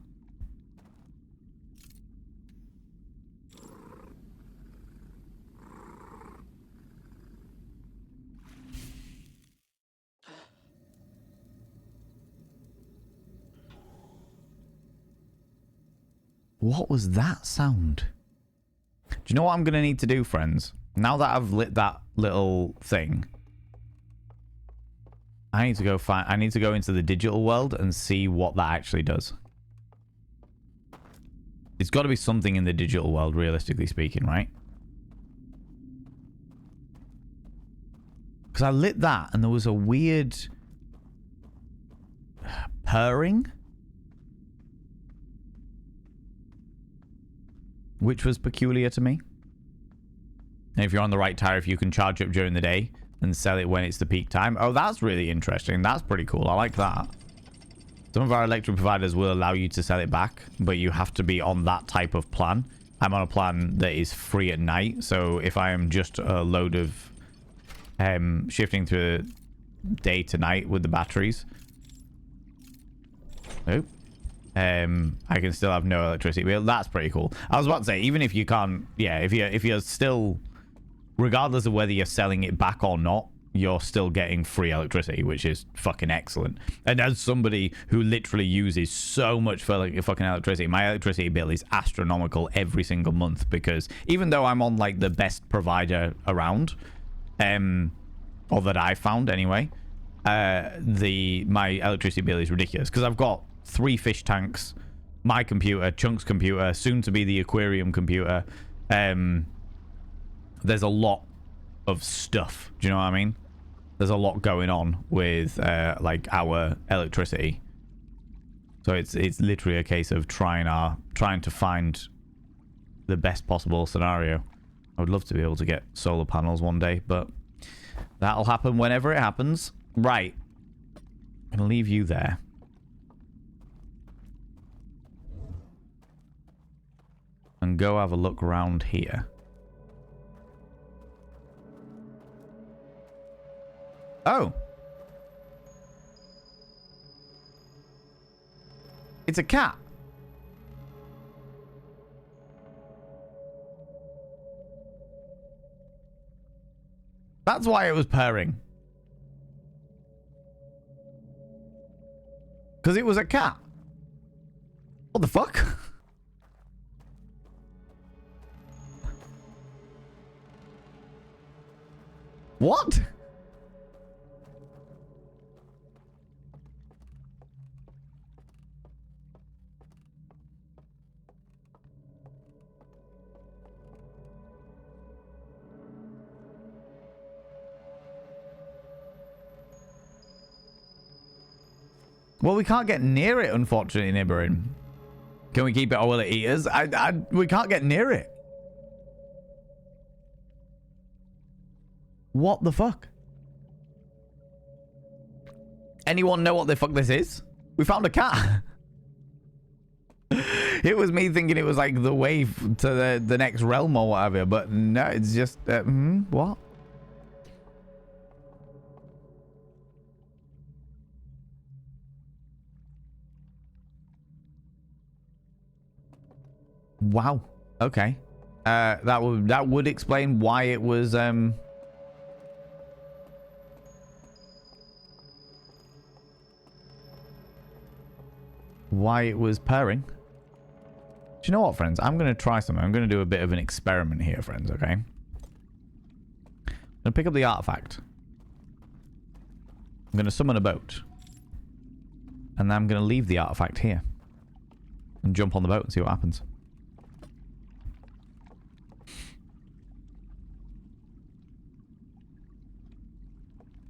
What was that sound? Do you know what I'm going to need to do, friends? Now that I've lit that little thing, I need to go into the digital world and see what that actually does. It's got to be something in the digital world, realistically speaking, right? Because I lit that and there was a weird purring, which was peculiar to me. And if you're on the right tariff, you can charge up during the day and sell it when it's the peak time. Oh, that's really interesting. That's pretty cool. I like that. Some of our electric providers will allow you to sell it back, but you have to be on that type of plan. I'm on a plan that is free at night. So if I am just a load of shifting through day to night with the batteries, I can still have no electricity bill. That's pretty cool. I was about to say, even if you can't, yeah, if you're still, regardless of whether you're selling it back or not, you're still getting free electricity, which is fucking excellent. And as somebody who literally uses so much for like fucking electricity, my electricity bill is astronomical every single month, because even though I'm on like the best provider around, or that I found anyway, my electricity bill is ridiculous because I've got 3 fish tanks, my computer, Chunk's computer, soon to be the aquarium computer. There's a lot of stuff. Do you know what I mean? There's a lot going on with like our electricity. So it's literally a case of trying to find the best possible scenario. I would love to be able to get solar panels one day, but that'll happen whenever it happens. Right. I'm gonna leave you there. And go have a look around here. Oh. It's a cat. That's why it was purring. Because it was a cat. What the fuck? What? Well, we can't get near it, unfortunately, Nibbering. Can we keep it or will it eat us? We can't get near it. What the fuck? Anyone know what the fuck this is? We found a cat. It was me thinking it was like the way to the next realm or whatever, but no, it's just what? Wow. Okay. That would explain why it was purring. Do you know what, friends? I'm going to try something. I'm going to do a bit of an experiment here, friends, okay? I'm going to pick up the artifact. I'm going to summon a boat. And then I'm going to leave the artifact here. And jump on the boat and see what happens.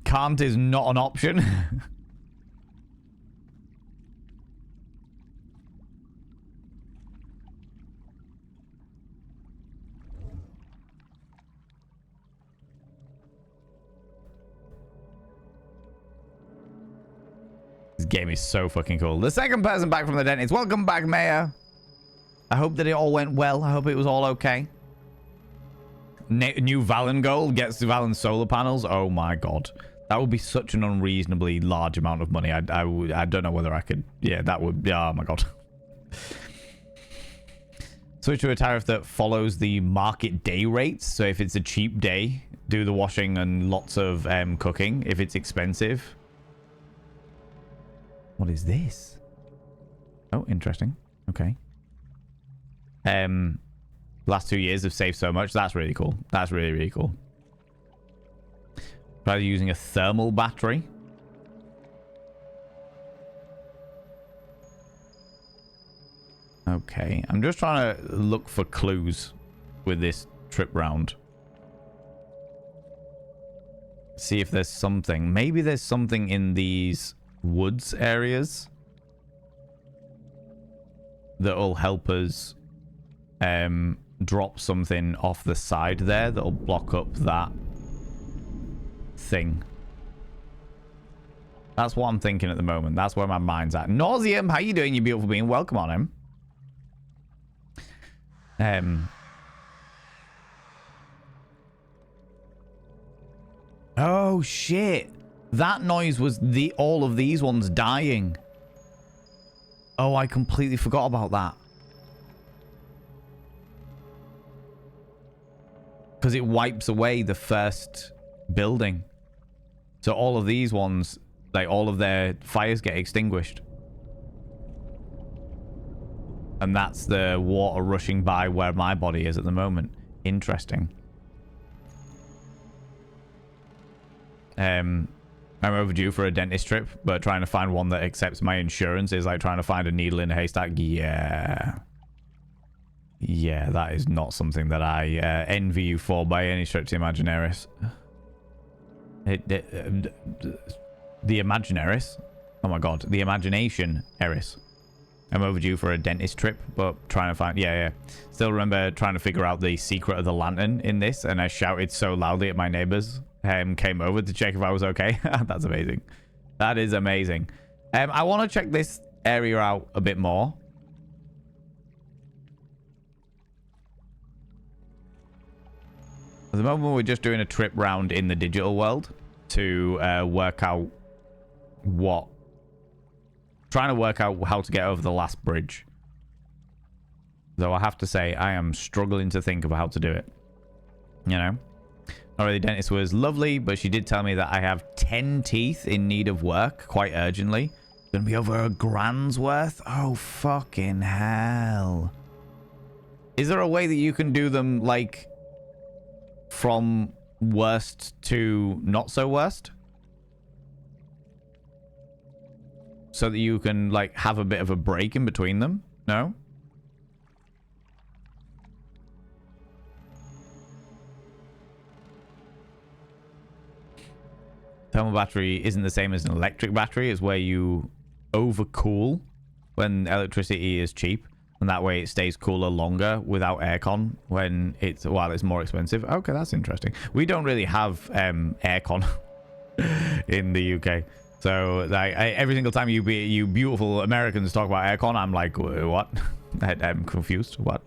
Can't is not an option. This game is so fucking cool. The second person back from the dentist. Welcome back, Mayor. I hope that it all went well. I hope it was all okay. New Valen goal gets the Valen solar panels. Oh my god. That would be such an unreasonably large amount of money. I don't know whether I could. Yeah, that would. Yeah, oh my god. Switch to a tariff that follows the market day rates. So if it's a cheap day, do the washing and lots of cooking. If it's expensive. What is this? Oh, interesting. Okay. Last 2 years have saved so much. That's really cool. That's really, really cool. Try using a thermal battery. Okay, I'm just trying to look for clues with this trip round. See if there's something. Maybe there's something in these woods areas that'll help us drop something off the side there that'll block up that thing. That's what I'm thinking at the moment. That's where my mind's at. Nauseum, how you doing, you beautiful being? Welcome on him. Oh shit. That noise was all of these ones dying. Oh, I completely forgot about that. Because it wipes away the first building. So all of these ones, like all of their fires get extinguished. And that's the water rushing by where my body is at the moment. Interesting. I'm overdue for a dentist trip, but trying to find one that accepts my insurance is like trying to find a needle in a haystack. Yeah. Yeah, that is not something that I envy you for by any stretch of the imaginaris. The imaginaris? Oh my god, the imagination eris. I'm overdue for a dentist trip, but trying to find... Yeah. Still remember trying to figure out the secret of the lantern in this, and I shouted so loudly at my neighbors. Came over to check if I was okay. That's amazing. That is amazing. I want to check this area out a bit more. At the moment, we're just doing a trip round in the digital world to work out what... Trying to work out how to get over the last bridge. Though I have to say, I am struggling to think of how to do it. You know? Already, the dentist was lovely, but she did tell me that I have 10 teeth in need of work quite urgently. Gonna be over a grand's worth? Oh, fucking hell. Is there a way that you can do them, like, from worst to not so worst? So that you can, like, have a bit of a break in between them? No? Thermal battery isn't the same as an electric battery. It's where you overcool when electricity is cheap, and that way it stays cooler longer without aircon while it's more expensive. Okay, that's interesting. We don't really have aircon in the UK, so like every single time you beautiful Americans talk about aircon, I'm like, what? I'm confused. What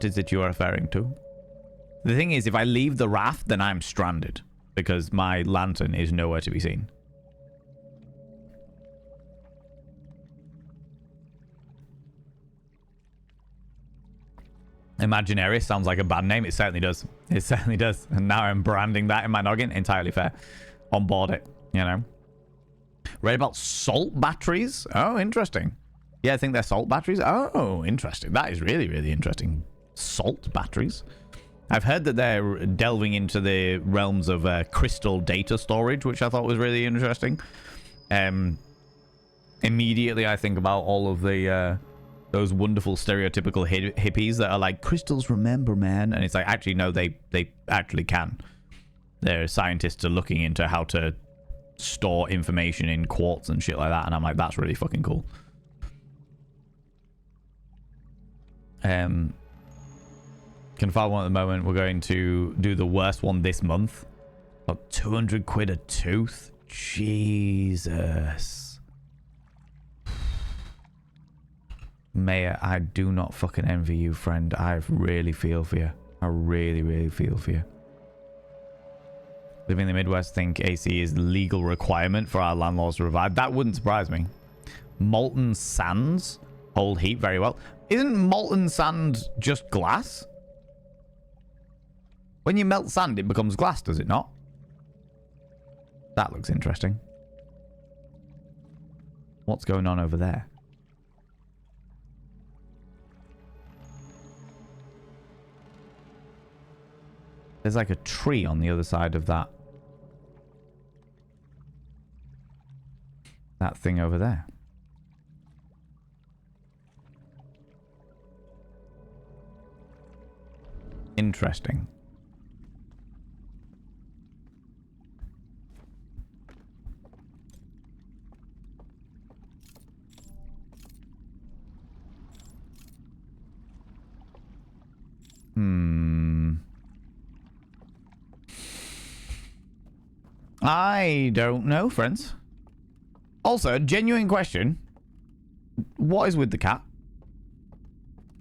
is it you are referring to? The thing is, if I leave the raft, then I'm stranded. Because my lantern is nowhere to be seen. Imaginarius sounds like a bad name. It certainly does. It certainly does. And now I'm branding that in my noggin. Entirely fair. On board it, you know. Read about salt batteries? Oh, interesting. Yeah, I think they're salt batteries. Oh, interesting. That is really, really interesting. Salt batteries. I've heard that they're delving into the realms of crystal data storage, which I thought was really interesting. Immediately, I think about all of the those wonderful stereotypical hippies that are like, crystals remember, man. And it's like, actually, no, they actually can. Their scientists are looking into how to store information in quartz and shit like that. And I'm like, that's really fucking cool. Can find one at the moment. We're going to do the worst one this month. About 200 quid a tooth. Jesus. Maya, I do not fucking envy you, friend. I really feel for you. I really, really feel for you. Living in the Midwest, think AC is legal requirement for our landlords to provide. That wouldn't surprise me. Molten sands hold heat very well. Isn't molten sand just glass? When you melt sand, it becomes glass, does it not? That looks interesting. What's going on over there? There's like a tree on the other side of that. That thing over there. Interesting. I don't know, friends. Also, genuine question. What is with the cat?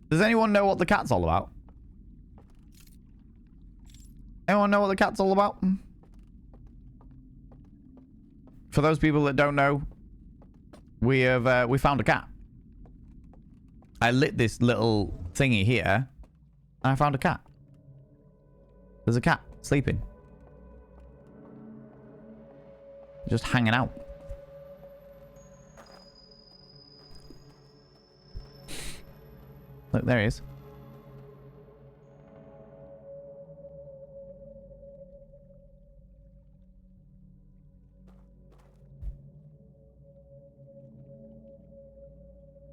Does anyone know what the cat's all about? Anyone know what the cat's all about? For those people that don't know, we found a cat. I lit this little thingy here, and I found a cat. There's a cat sleeping. Just hanging out. Look, there he is.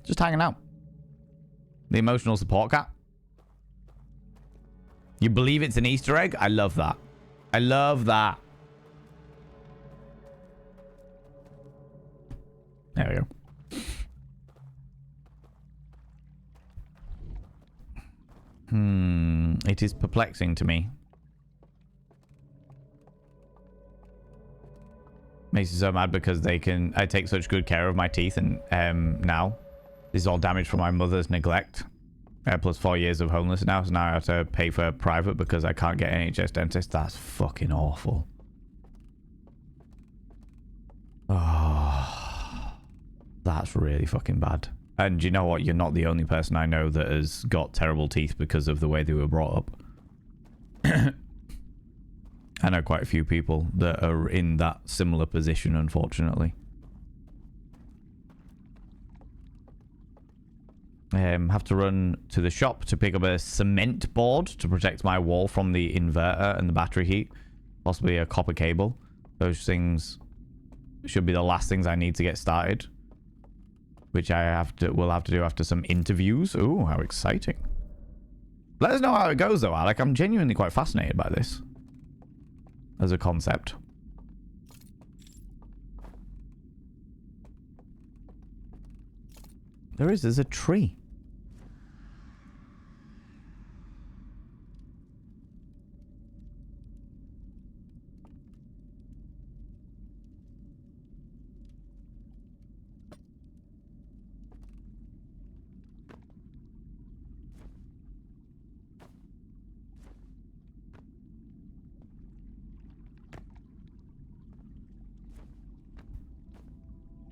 Just hanging out. The emotional support cat. You believe it's an Easter egg? I love that. I love that. There we go. It is perplexing to me. Makes me so mad because I take such good care of my teeth, and now this is all damaged from my mother's neglect. Plus 4 years of homeless now, so now I have to pay for private because I can't get NHS dentist. That's fucking awful. Oh, that's really fucking bad. And you know what? You're not the only person I know that has got terrible teeth because of the way they were brought up. I know quite a few people that are in that similar position, unfortunately. Have to run to the shop to pick up a cement board to protect my wall from the inverter and the battery heat. Possibly a copper cable. Those things should be the last things I need to get started. Which will have to do after some interviews. Ooh, how exciting. Let us know how it goes though, Alec. I'm genuinely quite fascinated by this. As a concept. There's a tree.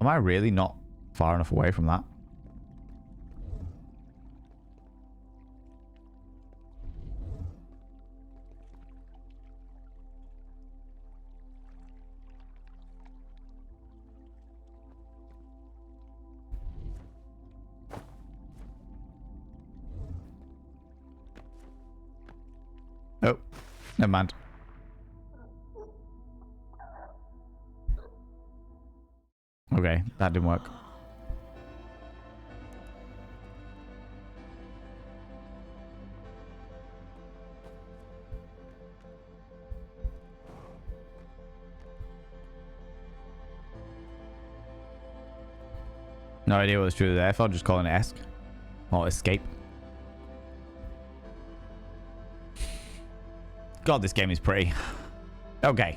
Am I really not far enough away from that? Oh, never mind. Okay, that didn't work. No idea what was true there. I'll just call it Esk. Or escape. God, this game is pretty. Okay.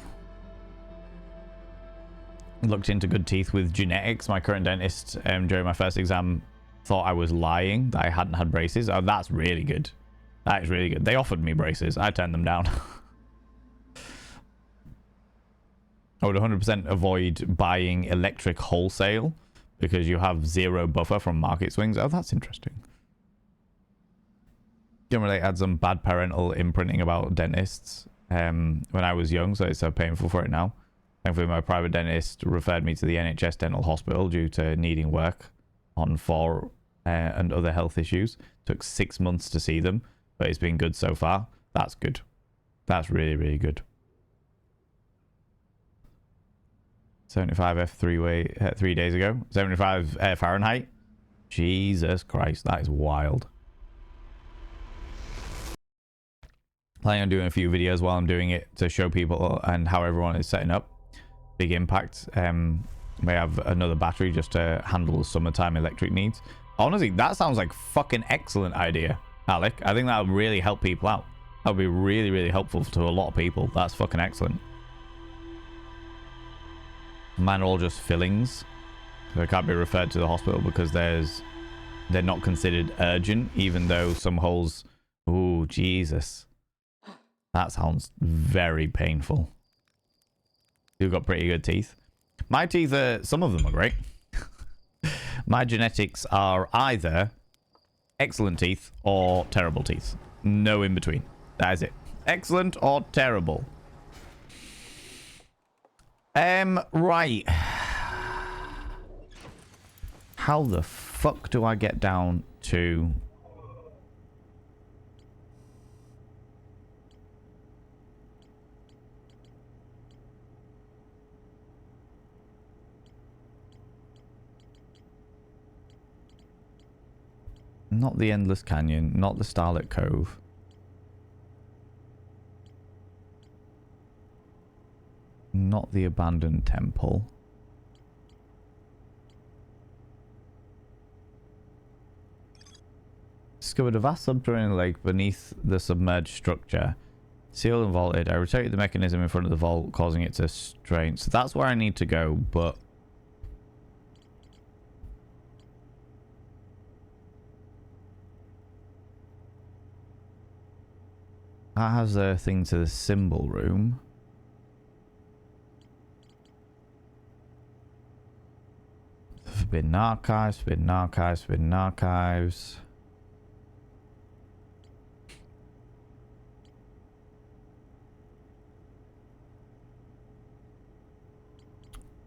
Looked into good teeth with genetics. My current dentist, during my first exam, thought I was lying that I hadn't had braces. Oh, that's really good. That is really good. They offered me braces. I turned them down. I would 100% avoid buying electric wholesale because you have zero buffer from market swings. Oh, that's interesting. Generally, I had some bad parental imprinting about dentists when I was young, so it's so painful for it now. Thankfully, my private dentist referred me to the NHS dental hospital due to needing work on fall and other health issues. Took 6 months to see them, but it's been good so far. That's good. That's really, really good. 75 F 3 days ago. 75 Fahrenheit. Jesus Christ, that is wild. Planning on doing a few videos while I'm doing it to show people and how everyone is setting up. Big impact. May have another battery just to handle the summertime electric needs. Honestly, that sounds like fucking excellent idea, Alec. I think that would really help people out. That would be really, really helpful to a lot of people. That's fucking excellent. Mine are all just fillings. They can't be referred to the hospital because they're not considered urgent, even though some holes... Ooh, Jesus. That sounds very painful. You've got pretty good teeth. My teeth are... Some of them are great. My genetics are either excellent teeth or terrible teeth. No in between. That is it. Excellent or terrible. Right. How the fuck do I get down to... Not the Endless Canyon, not the Starlit Cove. Not the Abandoned Temple. Discovered a vast subterranean lake beneath the submerged structure. Sealed and vaulted. I rotated the mechanism in front of the vault, causing it to strain. So that's where I need to go, but... That has a thing to the symbol room. Forbidden archives, forbidden archives, forbidden archives.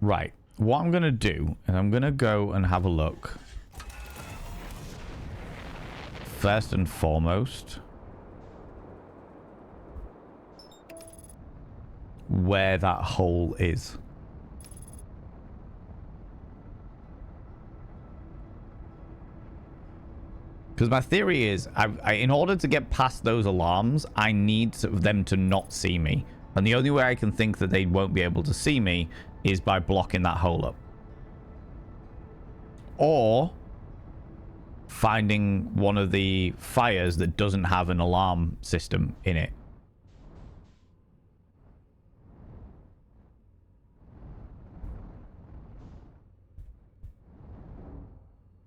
Right. What I'm going to do is I'm going to go and have a look. First and foremost, where that hole is. Because my theory is, in order to get past those alarms, I need them to not see me. And the only way I can think that they won't be able to see me is by blocking that hole up. Or finding one of the fires that doesn't have an alarm system in it.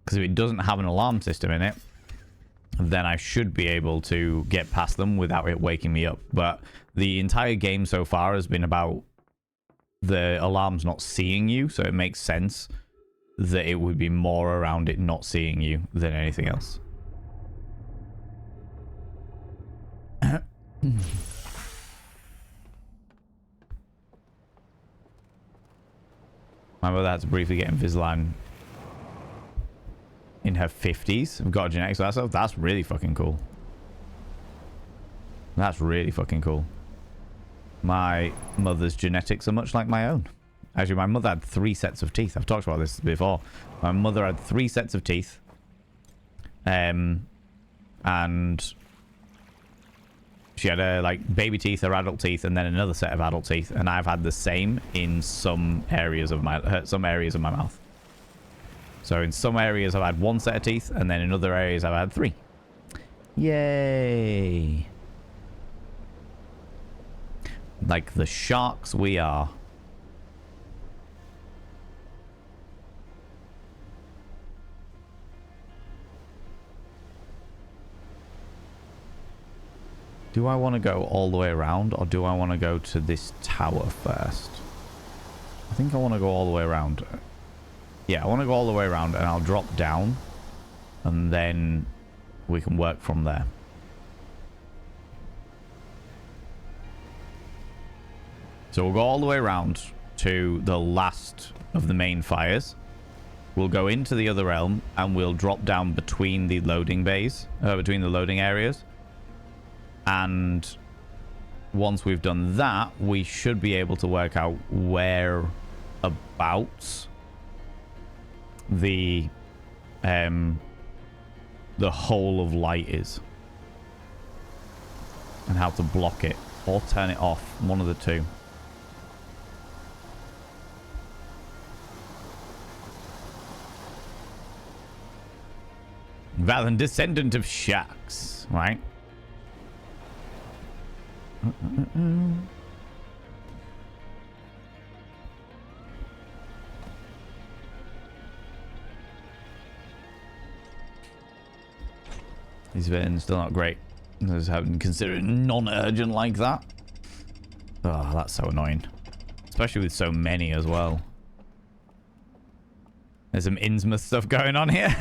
Because if it doesn't have an alarm system in it, then I should be able to get past them without it waking me up. But the entire game so far has been about the alarms not seeing you, so it makes sense that it would be more around it not seeing you than anything else. My mother had to briefly get Invisalign in her 50s. We've got genetics of that stuff. That's really fucking cool. That's really fucking cool. My mother's genetics are much like my own. Actually, my mother had 3 sets of teeth. I've talked about this before. My mother had 3 sets of teeth. And she had like baby teeth or adult teeth, and then another set of adult teeth. And I've had the same in some areas of my mouth. So in some areas I've had 1 set of teeth, and then in other areas I've had 3. Yay! Like the sharks we are. Do I want to go all the way around, or do I want to go to this tower first? I think I want to go all the way around. Yeah, I want to go all the way around, and I'll drop down, and then we can work from there. So we'll go all the way around to the last of the main fires. We'll go into the other realm, and we'll drop down between the loading bays, between the loading areas. And once we've done that, we should be able to work out whereabouts the whole of light is. And how to block it. Or turn it off. One of the two. Valen, descendant of sharks, right? These versions still not great. I just haven't considered it non-urgent like that. Oh, that's so annoying. Especially with so many as well. There's some Innsmouth stuff going on here.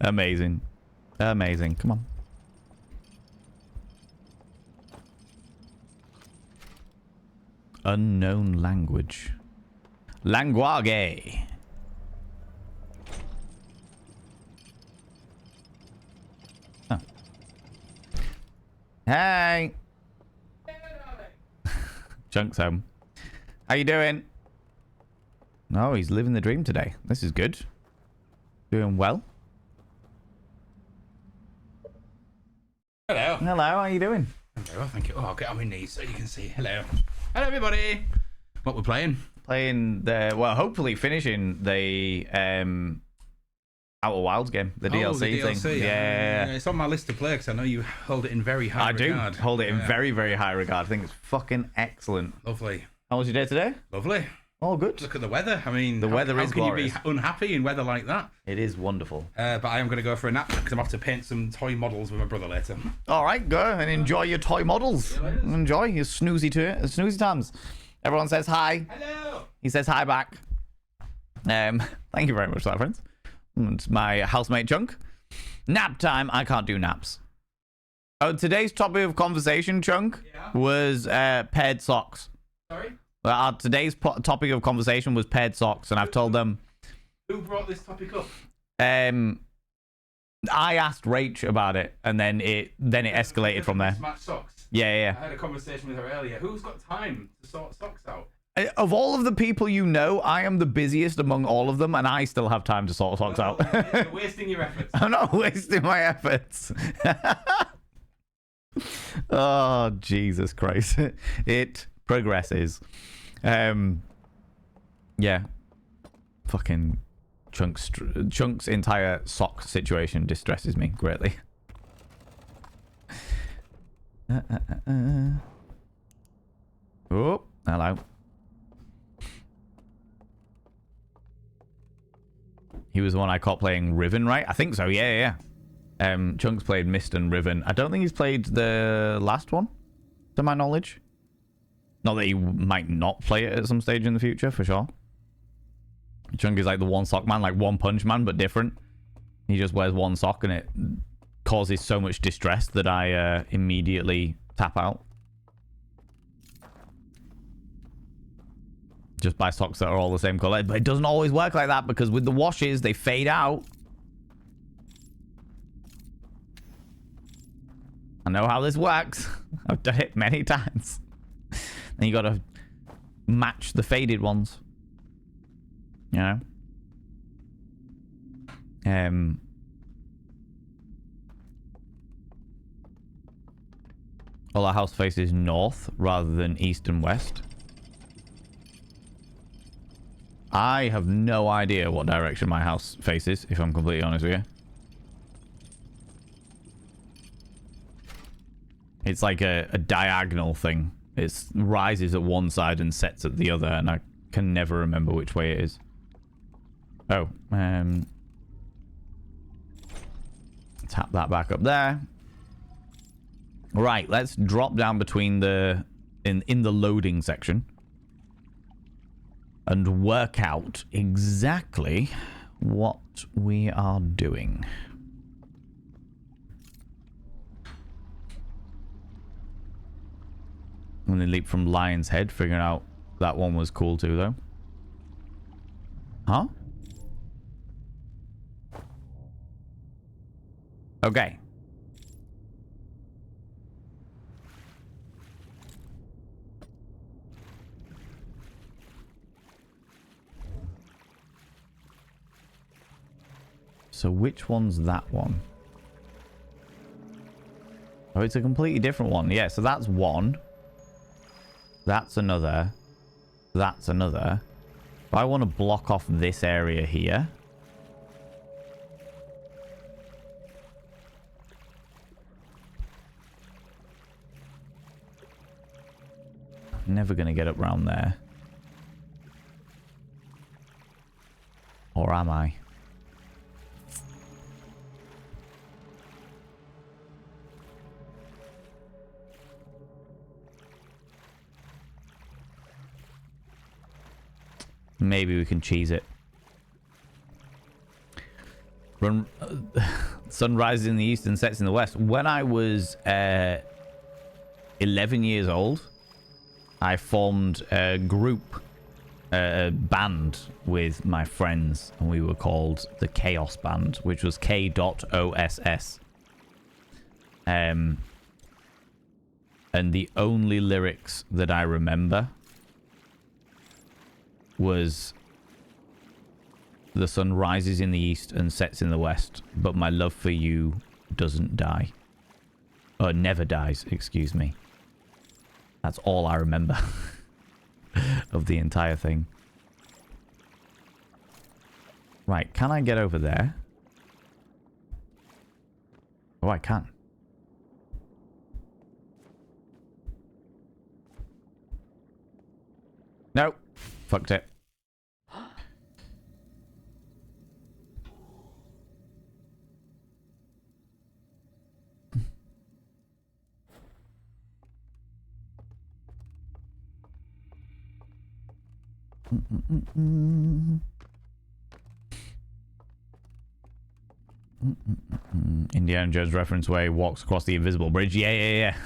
Amazing. Amazing. Come on. Unknown language. Language. Oh. Hey. Chunk's home. How you doing? Oh, he's living the dream today. This is good. Doing well.
Hello.
Hello, how are you doing?
Hello, thank you. Oh, I'll get on my knees so you can see. Hello. Hello, everybody. What we're playing?
Playing the, well, hopefully finishing the Outer Wilds game, the DLC thing. Yeah.
It's on my list to play because I know you hold it in very high regard.
I do hold it in very, very high regard. I think it's fucking excellent.
Lovely.
How was your day today?
Lovely.
Oh, good.
Look at the weather. I mean,
the weather is glorious.
How can you be unhappy in weather like that?
It is wonderful.
But I am going to go for a nap because I'm off to paint some toy models with my brother later.
All right, go and enjoy your toy models. Enjoy your snoozy times. Everyone says hi.
Hello.
He says hi back. Thank you very much for that, friends. It's my housemate Chunk. Nap time. I can't do naps. Oh, today's topic of conversation, Chunk, was paired socks.
Sorry?
Today's topic of conversation was paired socks, and I've told them.
Who brought this topic up?
I asked Rach about it, and then it escalated from there.
Match socks.
Yeah.
I had a conversation with her earlier. Who's got time to sort socks out?
Of all of the people you know, I am the busiest among all of them, and I still have time to sort socks out.
You're wasting your efforts.
I'm not wasting my efforts. Oh, Jesus Christ. It progresses. Yeah. Fucking Chunk's entire sock situation distresses me greatly. Oh, hello. He was the one I caught playing Riven, right? I think so, yeah. Chunk's played Mist and Riven. I don't think he's played the last one, to my knowledge. Not that he might not play it at some stage in the future, for sure. Chunk is like the one sock man, like One Punch Man, but different. He just wears one sock and it causes so much distress that I immediately tap out. Just buy socks that are all the same color. But it doesn't always work like that because with the washes, they fade out. I know how this works. I've done it many times. Then you gotta match the faded ones. You know? Well, our house faces north rather than east and west. I have no idea what direction my house faces, if I'm completely honest with you. It's like a diagonal thing. It rises at one side and sets at the other, and I can never remember which way it is. Oh, tap that back up there. Right, let's drop down between the in the loading section and work out exactly what we are doing. I'm gonna leap from Lion's Head, figuring out that one was cool too, though. Huh? Okay. So which one's that one? Oh, it's a completely different one. Yeah, so that's one. That's another. That's another. If I want to block off this area here. Never going to get up round there. Or am I? Maybe we can cheese it. Run. Sun rises in the east and sets in the west. When I was 11 years old, I formed a group, a band with my friends, and we were called the Chaos Band, which was K.OSS. And the only lyrics that I remember was the sun rises in the east and sets in the west, but my love for you doesn't die. Or never dies, excuse me. That's all I remember of the entire thing. Right, can I get over there? Oh, I can. No, fucked it. Indiana Jones reference where he walks across the invisible bridge. Yeah.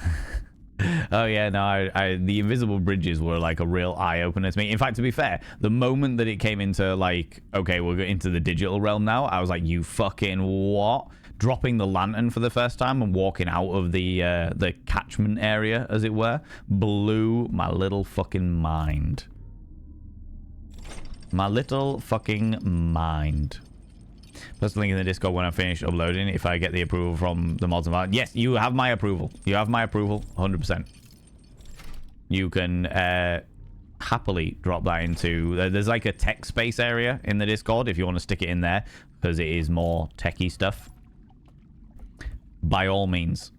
Oh yeah, no, the invisible bridges were like a real eye-opener to me. In fact, to be fair, the moment that it came into like, okay, we're into the digital realm now, I was like, you fucking what? Dropping the lantern for the first time and walking out of the catchment area, as it were, blew my little fucking mind. My little fucking mind. Post a link in the Discord when I finish uploading if I get the approval from the mods and yes, you have my approval. You have my approval, 100%. You can happily drop that into... there's like a tech space area in the Discord if you want to stick it in there because it is more techie stuff. By all means.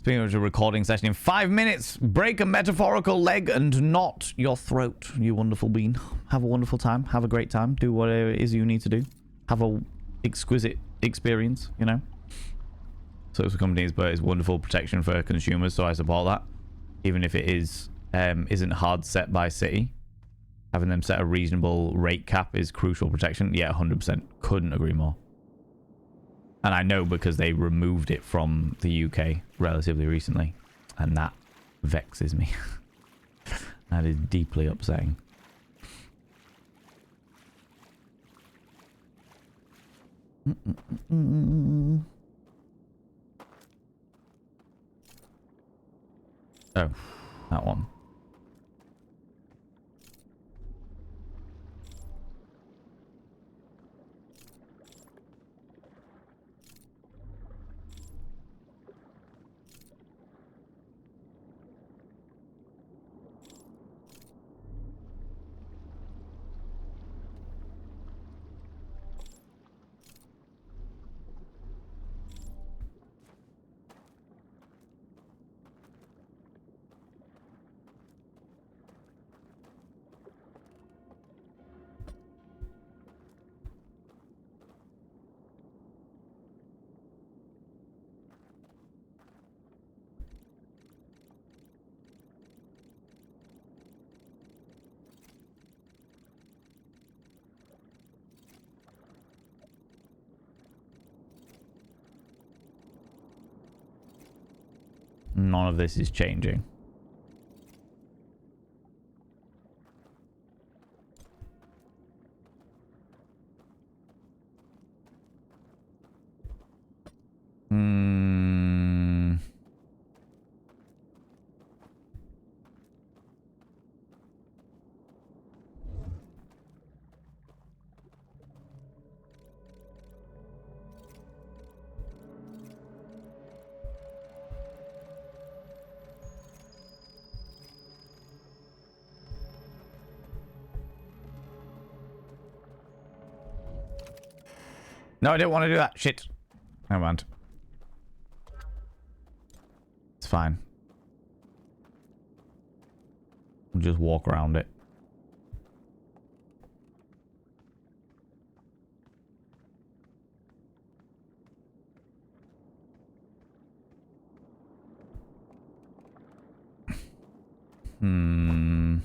Speaking of a recording session in 5 minutes, break a metaphorical leg and not your throat, you wonderful bean. Have a wonderful time. Have a great time. Do whatever it is you need to do. Have a exquisite experience, you know. So for companies, but it's wonderful protection for consumers, so I support that. Even if it is isn't hard set by city. Having them set a reasonable rate cap is crucial protection. Yeah, 100%. Couldn't agree more. And I know because they removed it from the UK relatively recently. And that vexes me. That is deeply upsetting. Oh, that one. None of this is changing. No, I don't want to do that. Shit. Never mind. It's fine. We'll just walk around it. Hmm.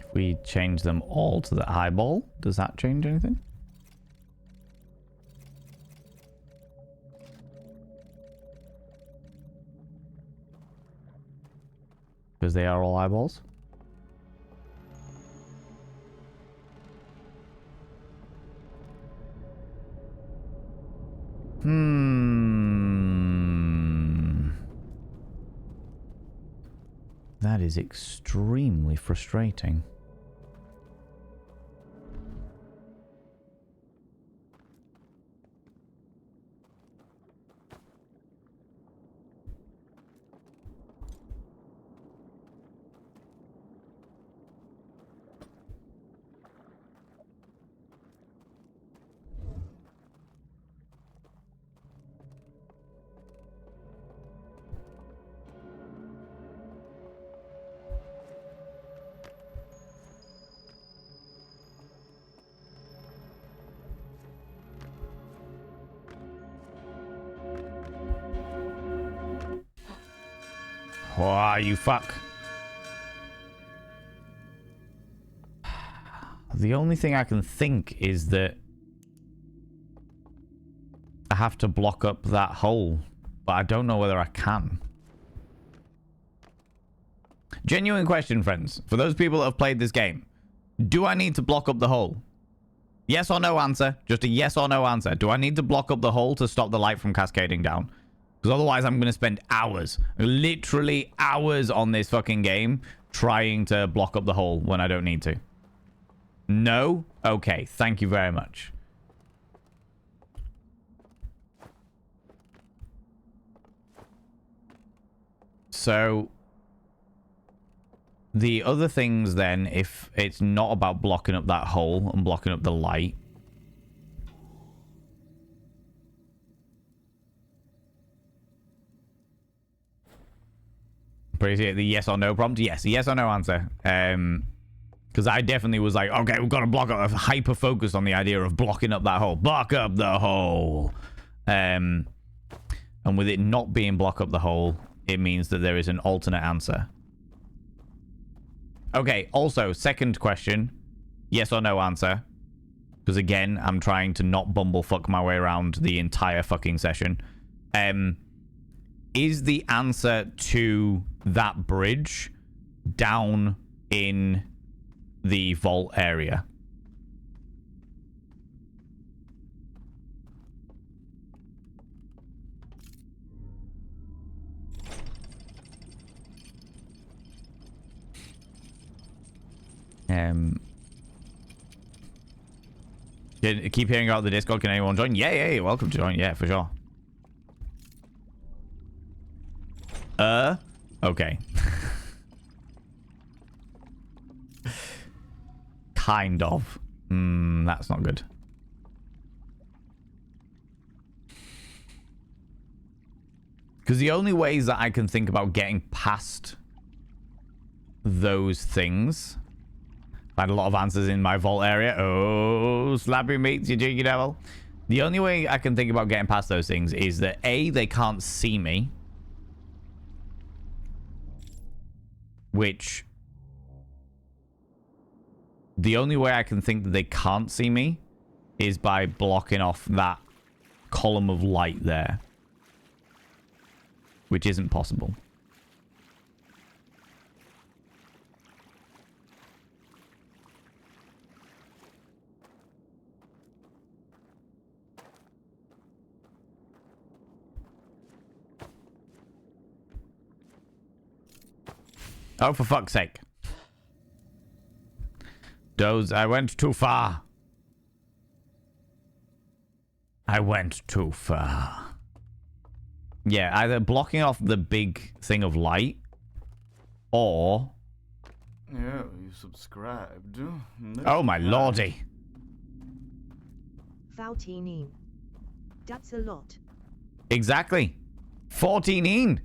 If we change them all to the eyeball, does that change anything? Because they are all eyeballs. That is extremely frustrating. Oh, you fuck. The only thing I can think is that I have to block up that hole, but I don't know whether I can. Genuine question, friends. For those people that have played this game, do I need to block up the hole? Yes or no answer. Just a yes or no answer. Do I need to block up the hole to stop the light from cascading down? Because otherwise I'm going to spend hours, literally hours on this fucking game trying to block up the hole when I don't need to. No? Okay, thank you very much. So, the other things then, if it's not about blocking up that hole and blocking up the light, appreciate the yes or no prompt. Yes, yes or no answer. Because I definitely was like, okay, we've got to block up, hyper focus on the idea of blocking up that hole. Block up the hole. And with it not being block up the hole, it means that there is an alternate answer. Okay, also, second question. Yes or no answer. Because again, I'm trying to not bumblefuck my way around the entire fucking session. Is the answer to that bridge down in the vault area? Keep hearing about the Discord. Can anyone join? Yeah, welcome to join. Yeah, for sure. Okay. Kind of. That's not good. Because the only ways that I can think about getting past those things... I had a lot of answers in my vault area. Oh, slappy meats, you cheeky devil. The only way I can think about getting past those things is that A, they can't see me. Which... The only way I can think that they can't see me is by blocking off that column of light there. Which isn't possible. Oh, for fuck's sake. Doze, I went too far. I went too far. Yeah, either blocking off the big thing of light, or...
Yeah, you subscribed.
Oh, my lordy.
14. That's a lot.
Exactly. 14.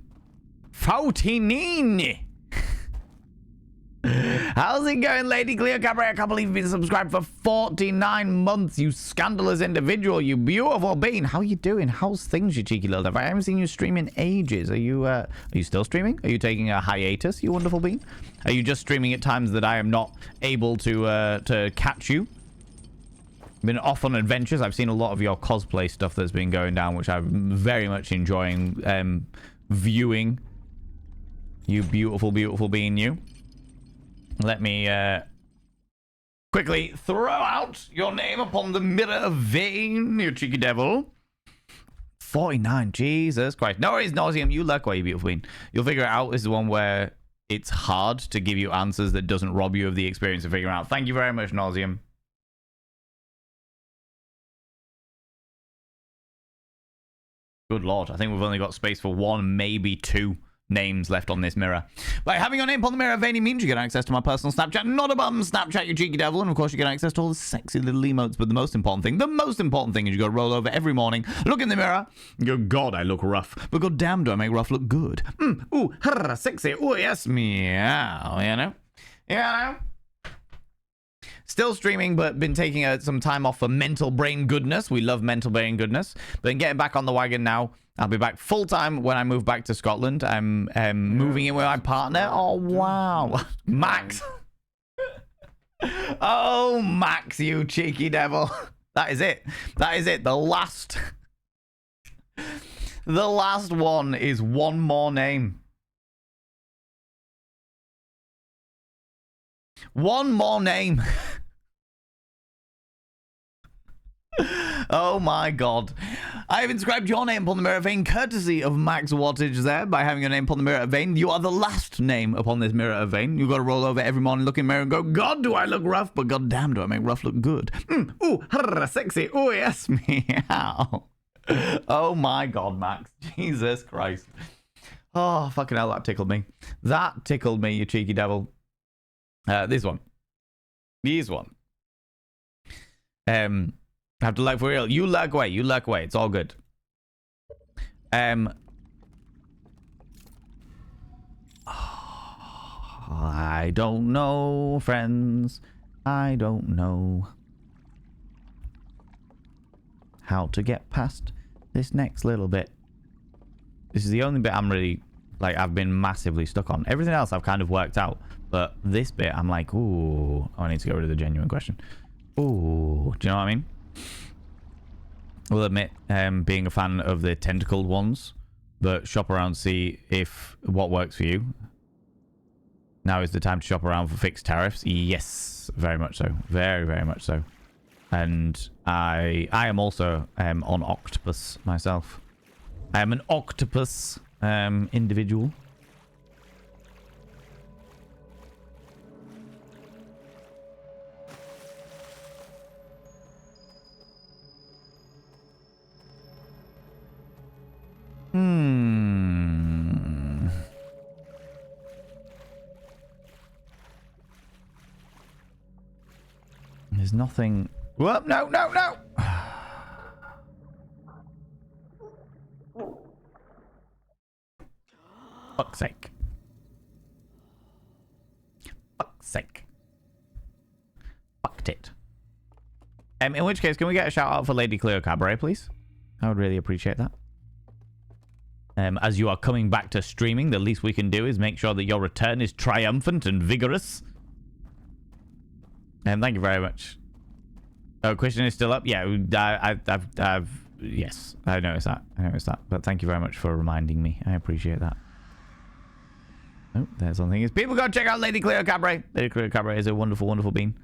14. How's it going, Lady Cleo Cabaret? I can't believe you've been subscribed for 49 months, you scandalous individual, you beautiful being. How are you doing? How's things, you cheeky little devil? I haven't seen you stream in ages. Are you still streaming? Are you taking a hiatus, you wonderful being? Are you just streaming at times that I am not able to catch you? Been off on adventures. I've seen a lot of your cosplay stuff that's been going down, which I'm very much enjoying viewing. You beautiful, beautiful being, you. Let me quickly throw out your name upon the mirror of vein, you cheeky devil. 49, Jesus Christ. No worries, Nauseum, you luck away, you beautiful being. You'll figure it out. This is the one where it's hard to give you answers that doesn't rob you of the experience of figuring out. Thank you very much, Nauseum. Good lord, I think we've only got space for one, maybe two names left on this mirror. By having your name upon the mirror of vein means you get access to my personal Snapchat, not a bum Snapchat, you cheeky devil, and of course you get access to all the sexy little emotes, but the most important thing is you gotta roll over every morning, look in the mirror, and go, God, I look rough, but god damn do I make rough look good. Ooh, sexy, ooh, yes, meow, you know? Still streaming, but been taking some time off for mental brain goodness. We love mental brain goodness. But getting back on the wagon now. I'll be back full-time when I move back to Scotland. I'm moving in with my partner. Oh, wow. Max. Oh, Max, you cheeky devil. That is it. That is it. The last one is one more name. One more name. Oh my god. I have inscribed your name upon the mirror vein courtesy of Max Wattage there by having your name upon the mirror vein. You are the last name upon this mirror vein. You've got to roll over every morning, look in the mirror and go, God, do I look rough, but god damn do I make rough look good. Ooh, sexy. Ooh, yes, meow. Oh my god, Max. Jesus Christ. Oh, fucking hell, that tickled me. That tickled me, you cheeky devil. This one. Have to lag for real. You lag away. It's all good. I don't know, friends. I don't know how to get past this next little bit. This is the only bit I'm really, I've been massively stuck on. Everything else I've kind of worked out. But this bit, I'm like, ooh, I need to get rid of the genuine question. Ooh, do you know what I mean? Will admit, being a fan of the tentacled ones, but shop around, see if what works for you. Now is the time to shop around for fixed tariffs. Yes, very much so. Very, very much so. And I am also on Octopus myself. I am an Octopus individual. There's nothing. Whoop, no. Fuck's sake. Fucked it. In which case, can we get a shout out for Lady Cleo Cabaret, please? I would really appreciate that. As you are coming back to streaming, the least we can do is make sure that your return is triumphant and vigorous. Thank you very much. Oh, question is still up? Yeah, I've yes, I noticed that. But thank you very much for reminding me. I appreciate that. Oh, there's something. Is people go check out Lady Cleo Cabaret. Lady Cleo Cabaret is a wonderful, wonderful being.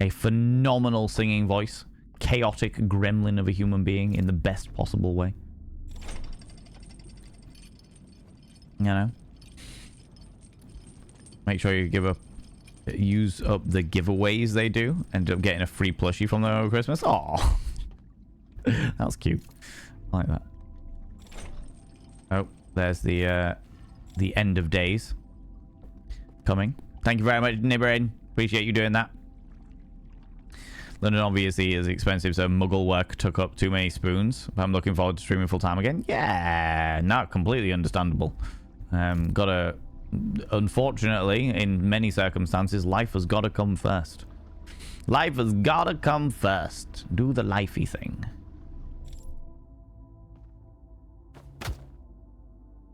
A phenomenal singing voice. Chaotic gremlin of a human being in the best possible way. You know? Make sure you use up the giveaways they do. End up getting a free plushie from them over Christmas. Oh, that was cute. I like that. Oh, there's the end of days coming. Thank you very much, Nibberin. Appreciate you doing that. London obviously is expensive, so Muggle work took up too many spoons. I'm looking forward to streaming full time again. Yeah, not completely understandable. Unfortunately, in many circumstances, life has got to come first. Life has got to come first. Do the lifey thing.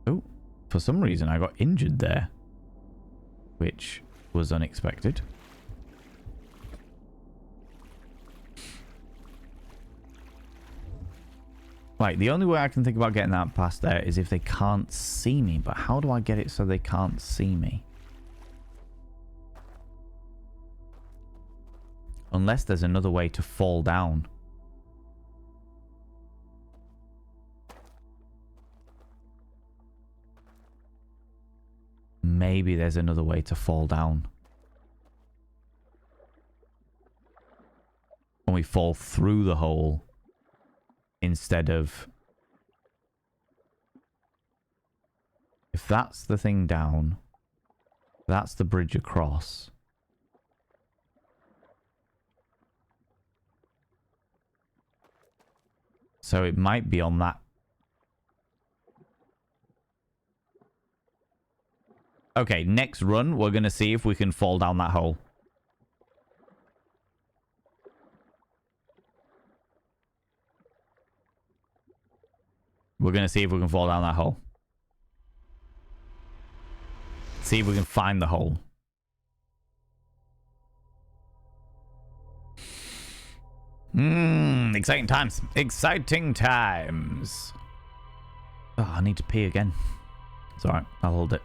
Oh, for some reason I got injured there, which was unexpected. Right, the only way I can think about getting that past there is if they can't see me. But how do I get it so they can't see me? Unless there's another way to fall down. Maybe there's another way to fall down. And we fall through the hole. Instead of... If that's the thing down, that's the bridge across. So it might be on that. Okay, next run, we're going to see if we can fall down that hole. We're going to see if we can fall down that hole. See if we can find the hole. Exciting times. Exciting times. Oh, I need to pee again. It's alright. I'll hold it.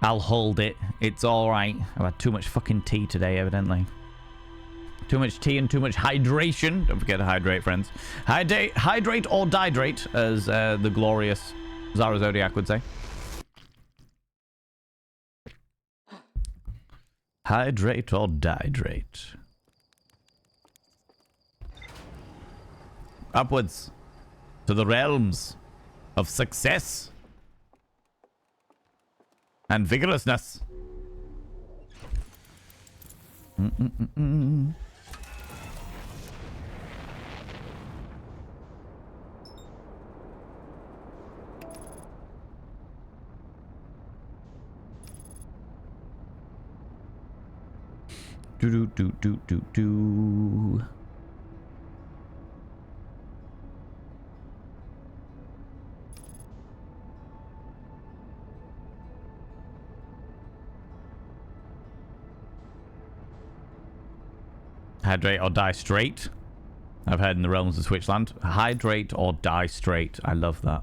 I'll hold it. It's alright. I've had too much fucking tea today, evidently. Too much tea and too much hydration. Don't forget to hydrate, friends. Hydrate or dihydrate, as the glorious Zara Zodiac would say. Hydrate or dihydrate. Upwards to the realms of success and vigorousness. Do. Hydrate or die straight. I've heard in the realms of Switchland. Hydrate or die straight. I love that.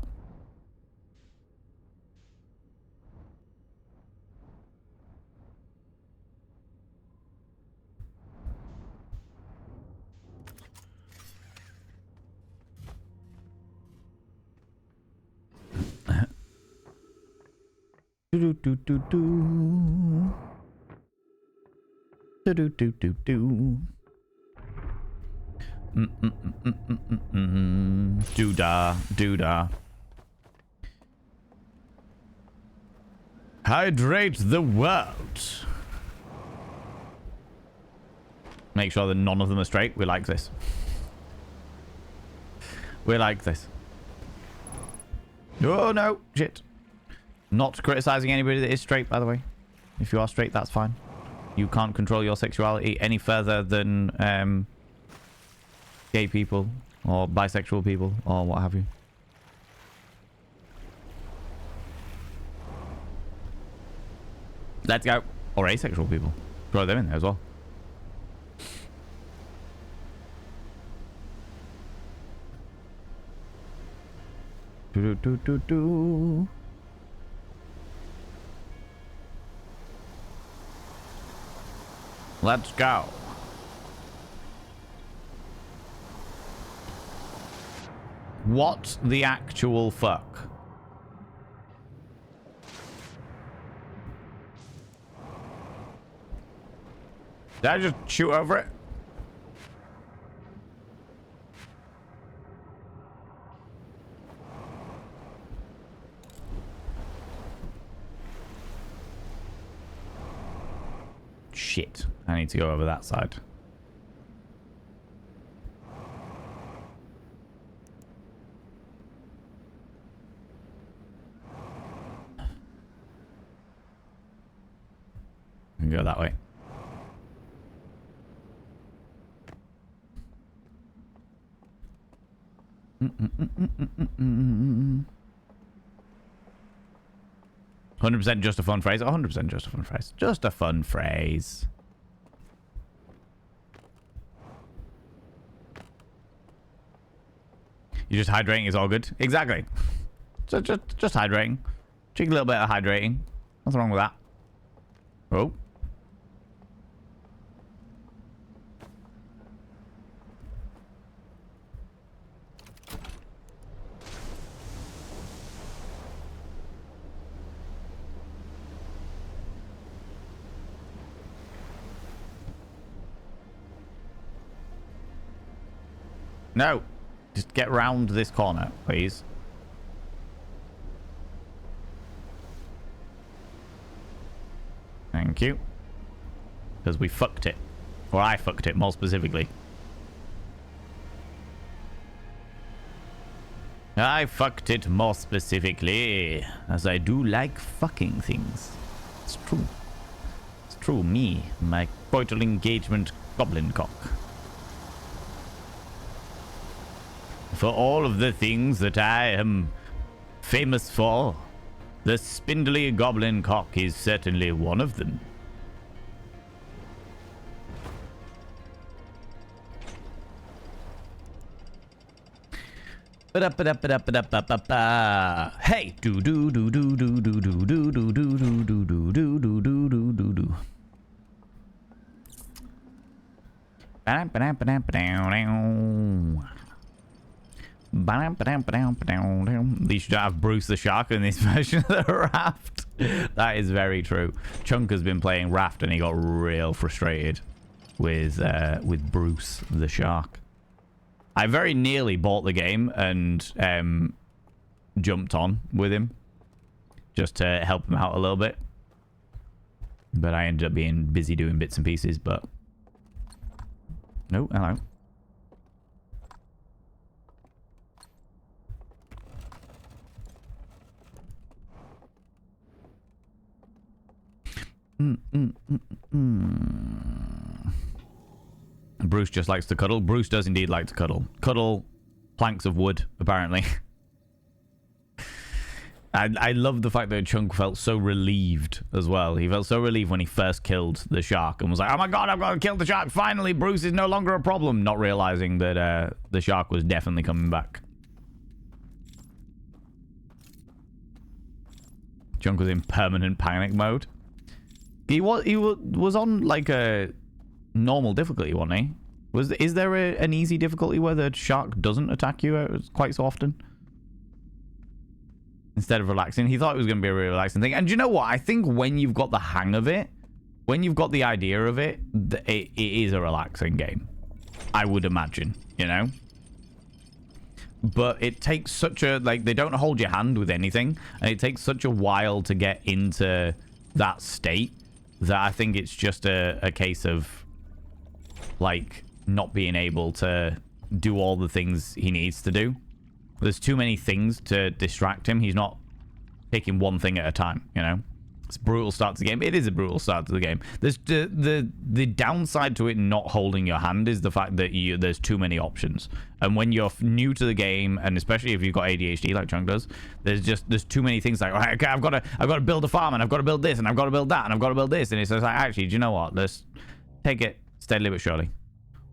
Doodah. Hydrate the world. Make sure that none of them are straight. We like this. We like this. Oh no, shit. Not criticizing anybody that is straight, by the way. If you are straight, that's fine. You can't control your sexuality any further than gay people or bisexual people or what have you. Let's go. Or asexual people. Throw them in there as well. Do. Let's go. What the actual fuck? Did I just shoot over it? Shit. I need to go over that side. We can go that way. 100% just a fun phrase. 100% just a fun phrase. Just a fun phrase. You just hydrating is all good. Exactly. So just hydrating. Drink a little bit of hydrating. What's wrong with that? Oh. No. Just get round this corner, please. Thank you. Because we fucked it. Or I fucked it, more specifically. I fucked it more specifically. As I do like fucking things. It's true. It's true. Me, my coital engagement goblin cock. For all of the things that I am famous for, the spindly goblin cock is certainly one of them. Hey, do do do do do do do do do do do do do do do do do do. At least you don't have Bruce the Shark in this version of the Raft. That is very true. Chunk has been playing Raft and he got real frustrated with Bruce the Shark. I very nearly bought the game and jumped on with him just to help him out a little bit. But I ended up being busy doing bits and pieces, but... No, hello. Bruce just likes to cuddle. Bruce does indeed like to cuddle. Cuddle planks of wood, apparently. I love the fact that Chunk felt so relieved as well. He felt so relieved when he first killed the shark and was like, oh my god, I've got to kill the shark. Finally, Bruce is no longer a problem. Not realizing that the shark was definitely coming back. Chunk was in permanent panic mode. He was on like a normal difficulty, wasn't he? Is there an easy difficulty where the shark doesn't attack you quite so often? Instead of relaxing. He thought it was going to be a really relaxing thing. And do you know what? I think when you've got the hang of it, when you've got the idea of it, it is a relaxing game. I would imagine, you know? But it takes such a... Like, they don't hold your hand with anything. And it takes such a while to get into that state that I think it's just a case of, like, not being able to do all the things he needs to do. There's too many things to distract him. He's not picking one thing at a time, you know? It's a brutal start to the game. It is a brutal start to the game. There's the downside to it not holding your hand is the fact that there's too many options. And when you're new to the game, and especially if you've got ADHD like Chunk does, there's too many things like, okay, I've got to build a farm, and I've got to build this, and I've got to build that, and I've got to build this, and it's just like, actually, do you know what? Let's take it steadily but surely.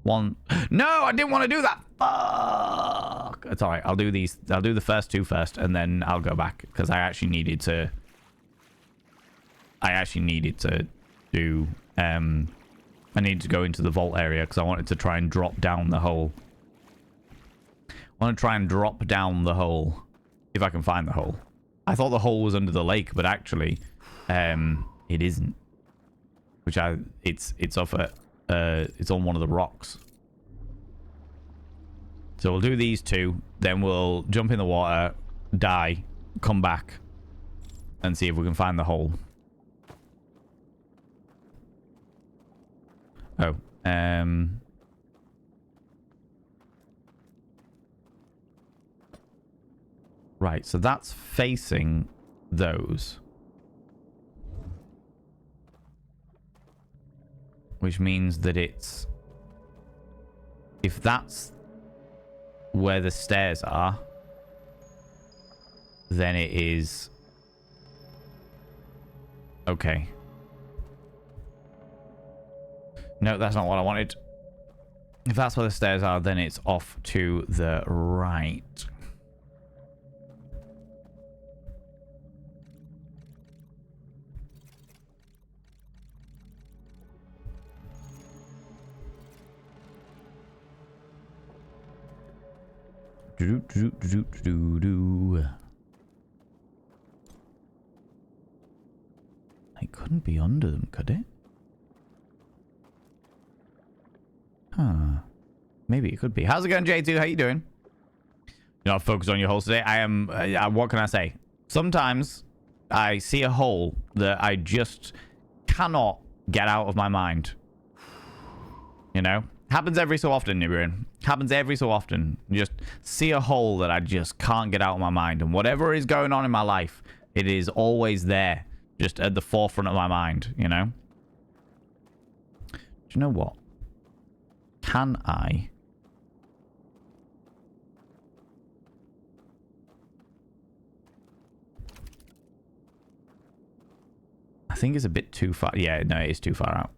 One. No, I didn't want to do that. Fuck. It's all right. I'll do these. I'll do the first two first, and then I'll go back because I actually needed to do. I needed to go into the vault area because I wanted to try and drop down the hole. I want to try and drop down the hole if I can find the hole. I thought the hole was under the lake, but actually, it isn't. Which it's off a it's on one of the rocks. So we'll do these two, then we'll jump in the water, die, come back, and see if we can find the hole. Oh, right, so that's facing those. Which means that it's... If that's where the stairs are, then it is... Okay. No, that's not what I wanted. If that's where the stairs are, then it's off to the right. It couldn't be under them, could it? Huh. Maybe it could be. How's it going, J2? How you doing? You're not focused on your holes today? I am... what can I say? Sometimes I see a hole that I just cannot get out of my mind. You know? Happens every so often, Nibirin. Happens every so often. You just see a hole that I just can't get out of my mind. And whatever is going on in my life, it is always there. Just at the forefront of my mind, you know? Do you know what? Can I... I think it's a bit too far. Yeah, no, it is too far out.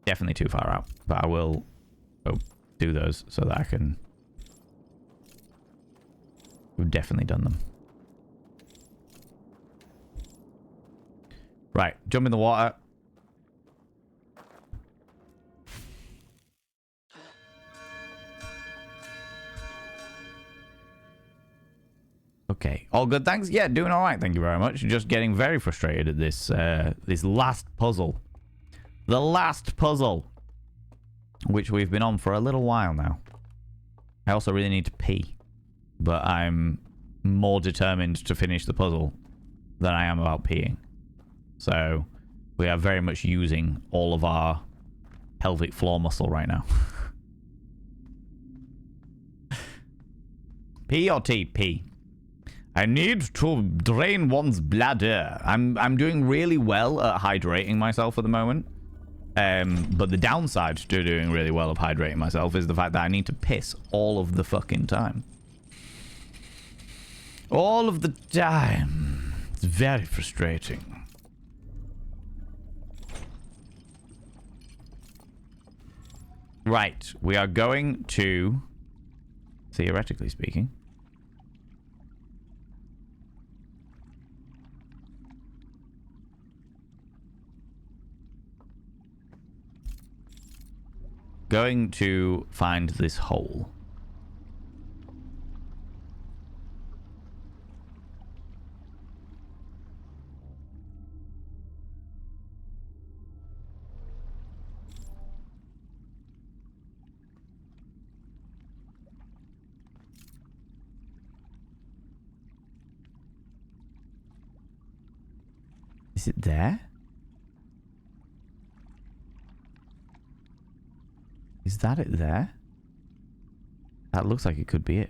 Definitely too far out. But I will do those so that I can... We've definitely done them. Right, jump in the water. Okay, all good, thanks. Yeah, doing all right, thank you very much. Just getting very frustrated at this this last puzzle. The last puzzle, which we've been on for a little while now. I also really need to pee, but I'm more determined to finish the puzzle than I am about peeing. So we are very much using all of our pelvic floor muscle right now. Pee or tea? Pee. I need to drain one's bladder. I'm doing really well at hydrating myself at the moment. But the downside to doing really well of hydrating myself is the fact that I need to piss all of the fucking time. All of the time. It's very frustrating. Right, we are going to, theoretically speaking, going to find this hole. Is it there? Is that it there? That looks like it could be it.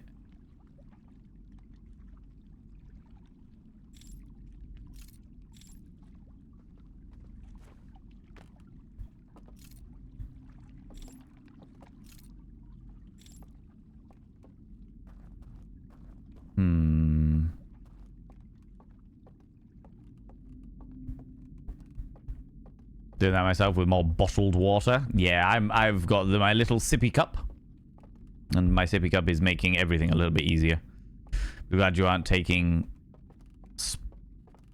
Doing that myself with more bottled water. Yeah, I've got my little sippy cup. And my sippy cup is making everything a little bit easier. Be glad you aren't taking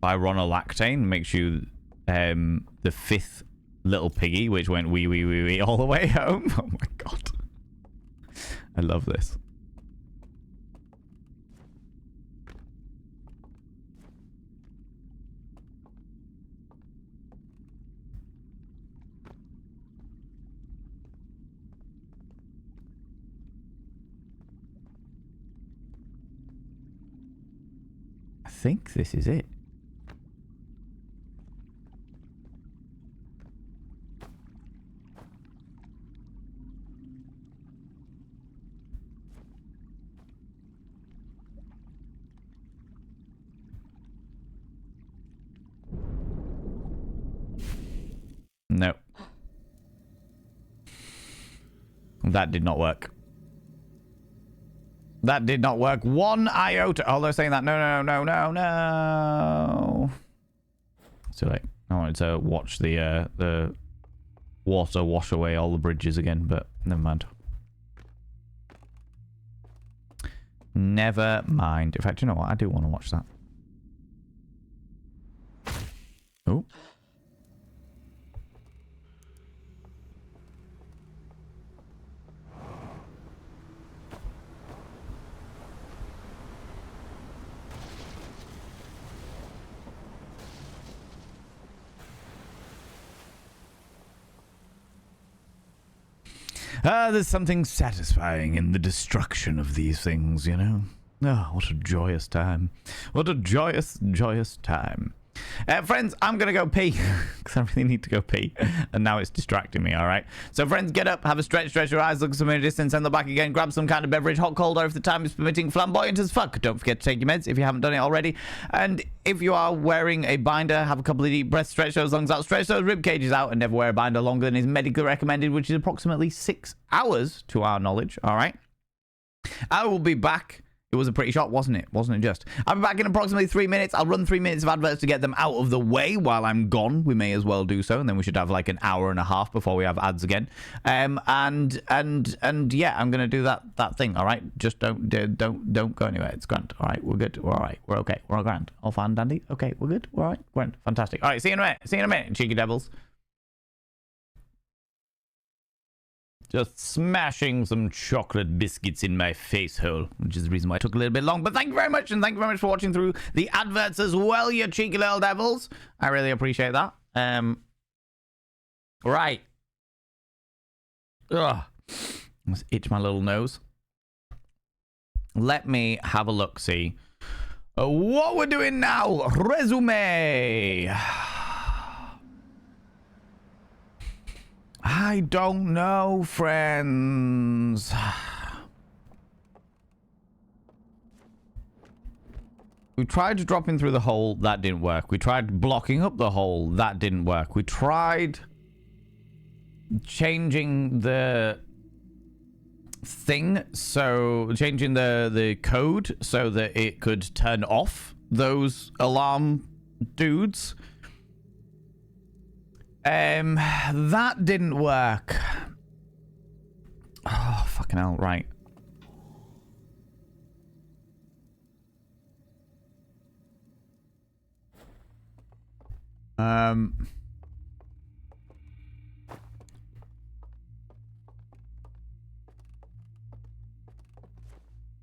spironolactane. Makes you the fifth little piggy, which went wee all the way home. Oh my god. I love this. think this is it. No. That did not work. That did not work. 1 iota. Oh, they're saying that. No. It's too late. I wanted to watch the water wash away all the bridges again, but never mind. Never mind. In fact, you know what? I do want to watch that. Oh. There's something satisfying in the destruction of these things, you know? Oh, what a joyous time. What a joyous, joyous time. Friends, I'm going to go pee, because I really need to go pee, and now it's distracting me, all right? So, friends, get up, have a stretch your eyes, look at some distance, and look back again, grab some kind of beverage, hot, cold, or if the time is permitting, flamboyant as fuck. Don't forget to take your meds if you haven't done it already, and if you are wearing a binder, have a couple of deep breaths, stretch those lungs out, stretch those rib cages out, and never wear a binder longer than is medically recommended, which is approximately 6 hours, to our knowledge, all right? I will be back. It was a pretty shot, wasn't it? Wasn't it just? I'll be back in approximately 3 minutes. I'll run 3 minutes of adverts to get them out of the way while I'm gone. We may as well do so, and then we should have like an hour and a half before we have ads again. And yeah, I'm gonna do that thing. All right, just don't go anywhere. It's grand. All right, we're good. We're all right. We're okay. We're all grand. All fine, dandy. Okay, we're good. We're all right. Grand. Fantastic. All right, see you in a minute. See you in a minute, cheeky devils. Just smashing some chocolate biscuits in my face hole, which is the reason why it took a little bit long. But thank you very much, and thank you very much for watching through the adverts as well, you cheeky little devils. I really appreciate that. Right. Ugh. Let's itch my little nose. Let me have a look, see. What we're doing now. Resume. I don't know, friends. We tried dropping through the hole. That didn't work. We tried blocking up the hole. That didn't work. We tried changing the thing, so changing the code so that it could turn off those alarm dudes. That didn't work. Oh, fucking hell, right.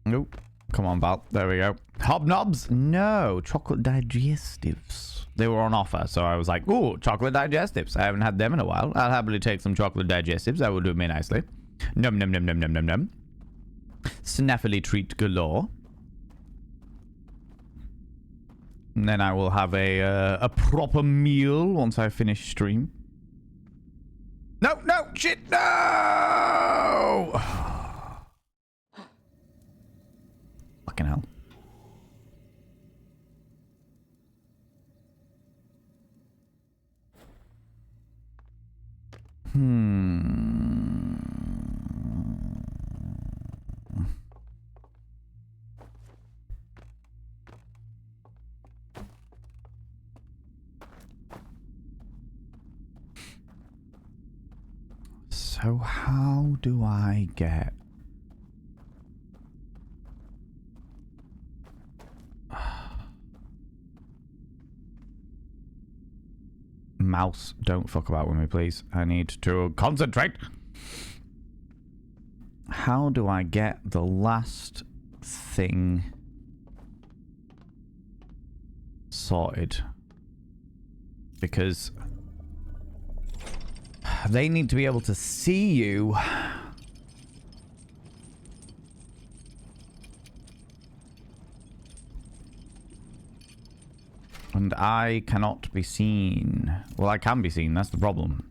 Nope. Come on, Bal. There we go. Hobnobs? No. Chocolate digestives. They were on offer, so I was like, ooh, chocolate digestives. I haven't had them in a while. I'll happily take some chocolate digestives. That will do me nicely. Num, num, num, num, num, num, num. Snaffily treat galore. And then I will have a proper meal once I finish stream. No, no, shit, no! Fucking hell. So how do I get... Mouse, don't fuck about with me, please. I need to concentrate. How do I get the last thing sorted? Because they need to be able to see you. And I cannot be seen. Well, I can be seen. That's the problem.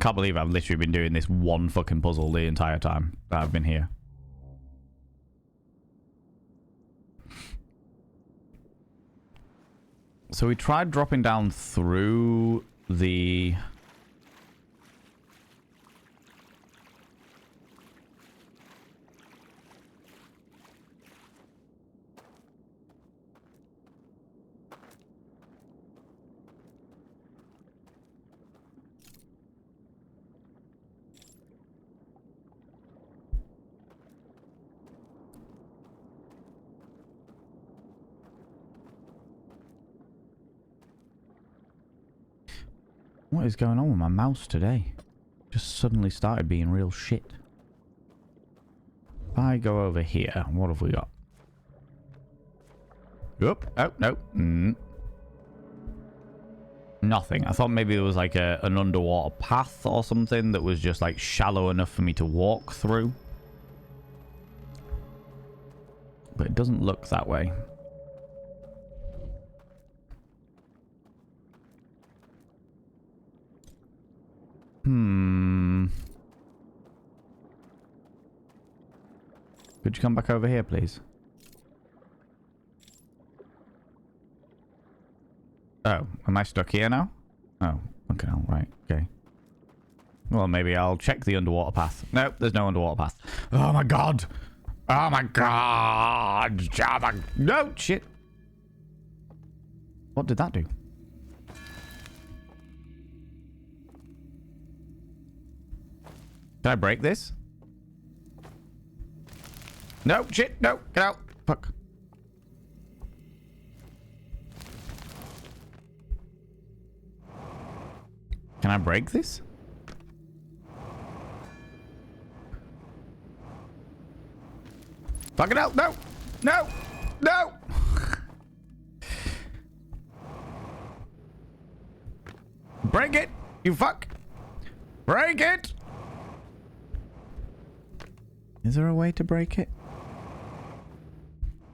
Can't believe I've literally been doing this one fucking puzzle the entire time that I've been here. So we tried dropping down through the... What is going on with my mouse today? Just suddenly started being real shit. If I go over here, what have we got? Oop. Oh, no. Nothing. I thought maybe there was like an underwater path or something that was just like shallow enough for me to walk through. But it doesn't look that way. Could you come back over here, please? Oh, am I stuck here now? Oh, okay, right, okay. Well, maybe I'll check the underwater path. Nope, there's no underwater path. Oh my god! Oh my god! Oh my... No, shit! What did that do? Can I break this? No, shit, no, get out. Fuck. Can I break this? Fuck it out, no, no, no. Break it, you fuck. Break it. Is there a way to break it?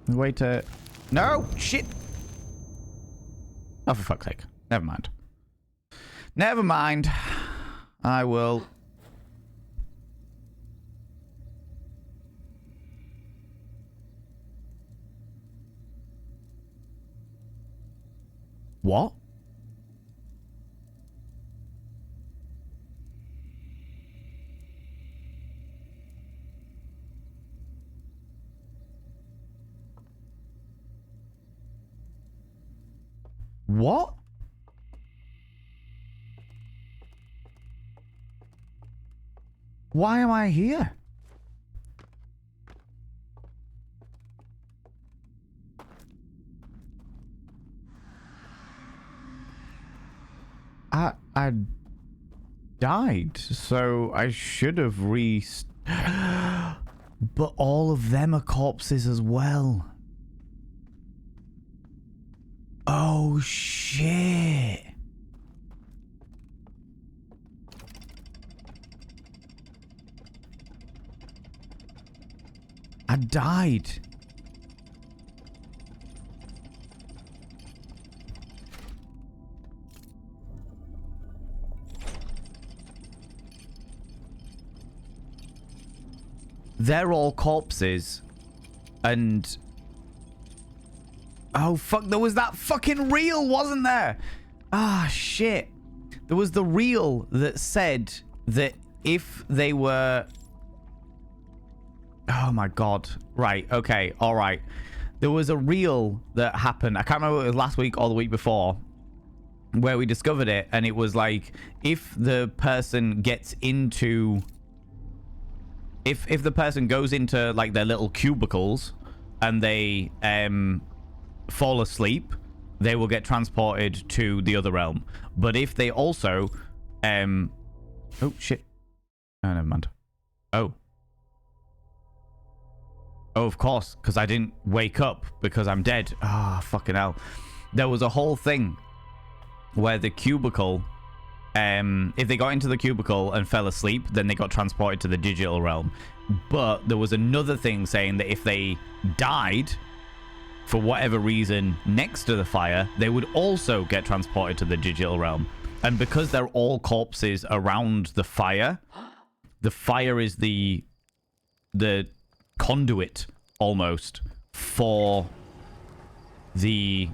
A way to... No! Shit! Oh, for fuck's sake. Never mind. Never mind. I will... What? What? Why am I here? I died, so I should have But all of them are corpses as well. Oh, shit. I died. They're all corpses. And... Oh, fuck. There was that fucking reel, wasn't there? Ah, shit. There was the reel that said that if they were... Oh, my God. Right. Okay. All right. There was a reel that happened. I can't remember if it was last week or the week before where we discovered it. And it was like, if the person gets into... If the person goes into, like, their little cubicles and they... fall asleep, they will get transported to the other realm. But if they also oh shit, oh, never mind. Oh, Oh, of course, because I didn't wake up because I'm dead. Ah, fucking hell. There was a whole thing where the cubicle, if they got into the cubicle and fell asleep, then they got transported to the digital realm. But there was another thing saying that if they died for whatever reason next to the fire, they would also get transported to the digital realm. And because they're all corpses around the fire is the conduit almost for the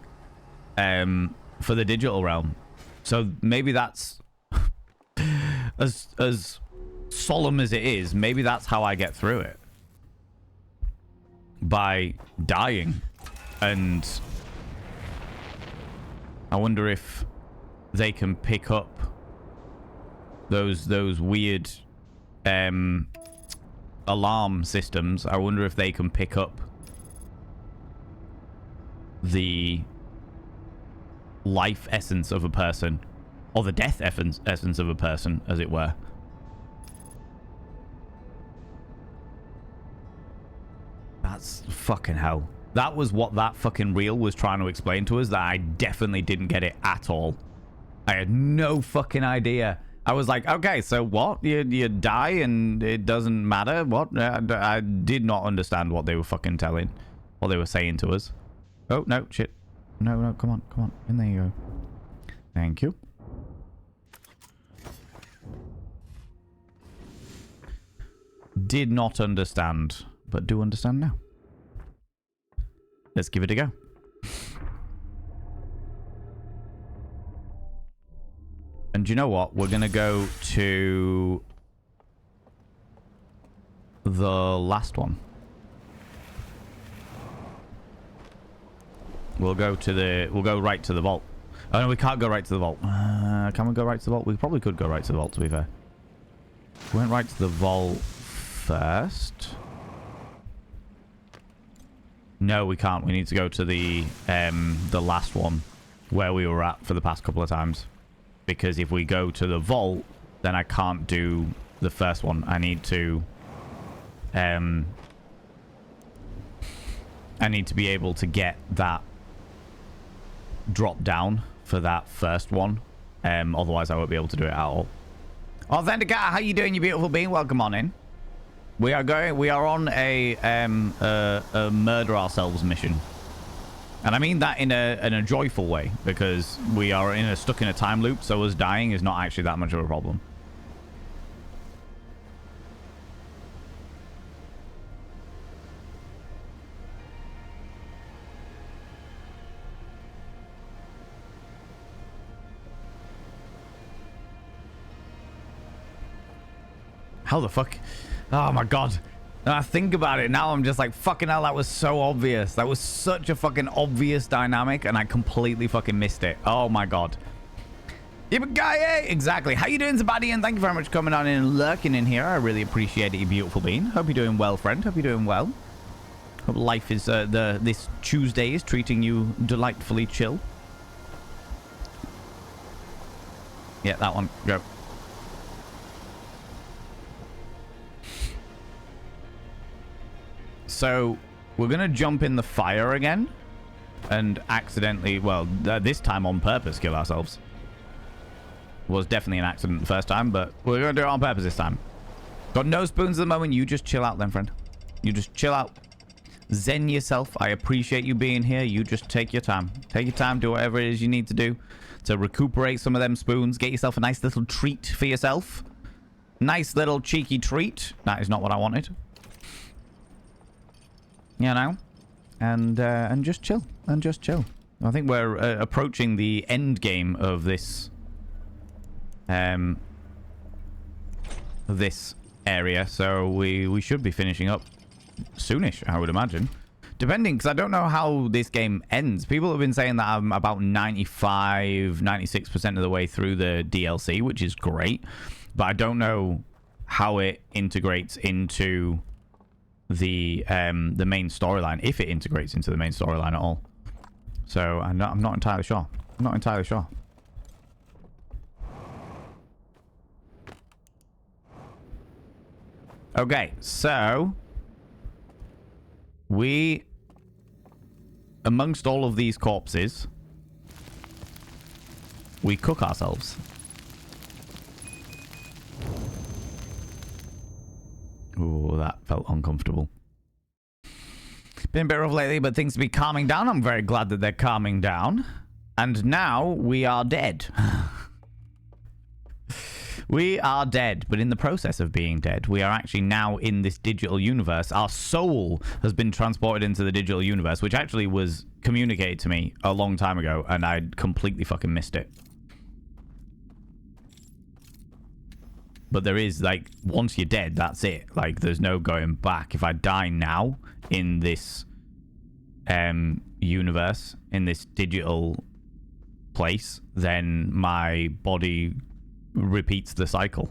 digital realm. So maybe that's as solemn as it is, maybe that's how I get through it, by dying. And I wonder if they can pick up those weird alarm systems. I wonder if they can pick up the life essence of a person, or the death essence of a person, as it were. That's fucking hell. That was what that fucking reel was trying to explain to us, that I definitely didn't get it at all. I had no fucking idea. I was like, okay, so what? You die and it doesn't matter? What? I did not understand what they were fucking telling. What they were saying to us. Oh, no, shit. No, come on. In there you go. Thank you. Did not understand, but do understand now. Let's give it a go. And you know what? We're going to go to the last one. We'll go right to the vault. Oh no, we can't go right to the vault. Can we go right to the vault? We probably could go right to the vault, to be fair. We went right to the vault first. No, we can't. We need to go to the last one where we were at for the past couple of times. Because if we go to the vault, then I can't do the first one. I need to be able to get that drop down for that first one. Otherwise, I won't be able to do it at all. Authenticator, how you doing, you beautiful being? Welcome on in. We are on a murder ourselves mission. And I mean that in a joyful way, because we are stuck in a time loop, so us dying is not actually that much of a problem. How the fuck? Oh my god. And I think about it now, I'm just like, fucking hell, that was so obvious. That was such a fucking obvious dynamic, and I completely fucking missed it. Oh my god. Yeah, but guy, exactly. How you doing, Zabadi? And thank you very much for coming on in and lurking in here. I really appreciate it, you beautiful being. Hope you're doing well, friend. Hope you're doing well. Hope life is, this Tuesday is treating you delightfully chill. Yeah, that one. Go. So, we're going to jump in the fire again and accidentally, well, this time on purpose, kill ourselves. Was definitely an accident the first time, but we're going to do it on purpose this time. Got no spoons at the moment. You just chill out then, friend. You just chill out. Zen yourself. I appreciate you being here. You just take your time. Take your time. Do whatever it is you need to do to recuperate some of them spoons. Get yourself a nice little treat for yourself. Nice little cheeky treat. That is not what I wanted. You know, and just chill, I think we're approaching the end game of this area, so we should be finishing up soonish, I would imagine, depending, because I don't know how this game ends. People have been saying that I'm about 96% of the way through the DLC, which is great, but I don't know how it integrates into the main storyline, if it integrates into the main storyline at all. So I'm not entirely sure. Okay, so We, amongst all of these corpses, we cook ourselves. Ooh, that felt uncomfortable. Been a bit rough lately, but things to be calming down. I'm very glad that they're calming down. And now we are dead. We are dead, but in the process of being dead, we are actually now in this digital universe. Our soul has been transported into the digital universe, which actually was communicated to me a long time ago, and I'd completely fucking missed it. But there is, like, once you're dead, that's it. Like, there's no going back. If I die now in this universe, in this digital place, then my body repeats the cycle.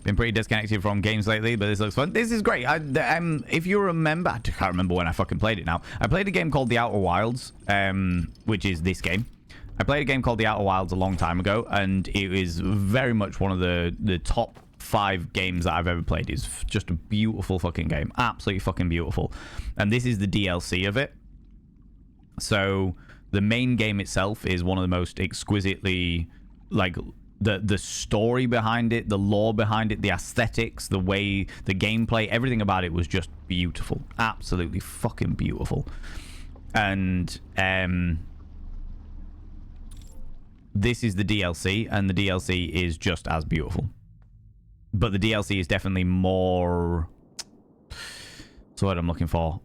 Been pretty disconnected from games lately, but this looks fun. This is great. If you remember, I can't remember when I fucking played it now. I played a game called The Outer Wilds, which is this game. I played a game called The Outer Wilds a long time ago, and it is very much one of the top 5 games that I've ever played. It's just a beautiful fucking game. Absolutely fucking beautiful. And this is the DLC of it. So the main game itself is one of the most exquisitely, like, the story behind it, the lore behind it, the aesthetics, the way, the gameplay, everything about it was just beautiful. Absolutely fucking beautiful. And this is the DLC, and the DLC is just as beautiful. But the DLC is definitely more... What's the word I'm looking for?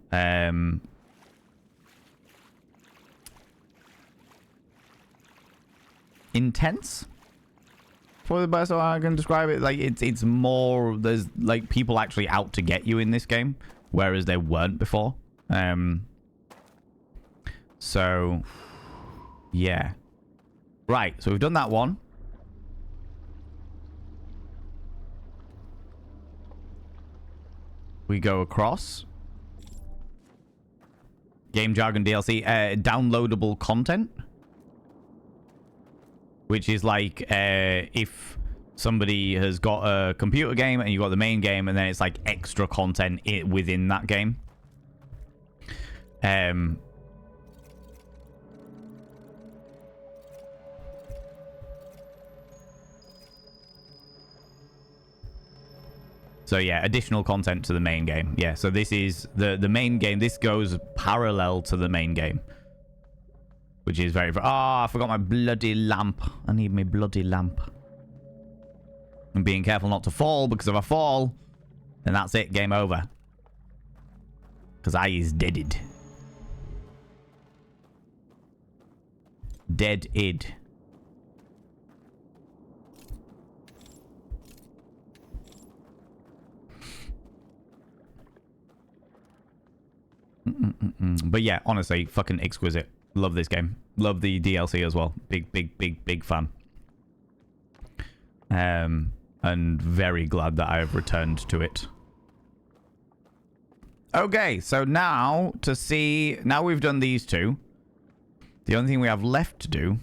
Intense? For the best way I can describe it. Like, it's more... There's, like, people actually out to get you in this game, whereas there weren't before. So, yeah. Right, so we've done that one. We go across. Game jargon DLC. Downloadable content. Which is like if somebody has got a computer game and you've got the main game, and then it's like extra content within that game. So yeah, additional content to the main game. Yeah, so this is the main game. This goes parallel to the main game. Which is very... Oh, I forgot my bloody lamp. I need my bloody lamp. I'm being careful not to fall, because if I fall, then that's it. Game over. Because I is deaded. Dead-id. But yeah, honestly, fucking exquisite. Love this game. Love the DLC as well. Big fan. And very glad that I have returned to it. Okay, so now to see... Now we've done these two. The only thing we have left to do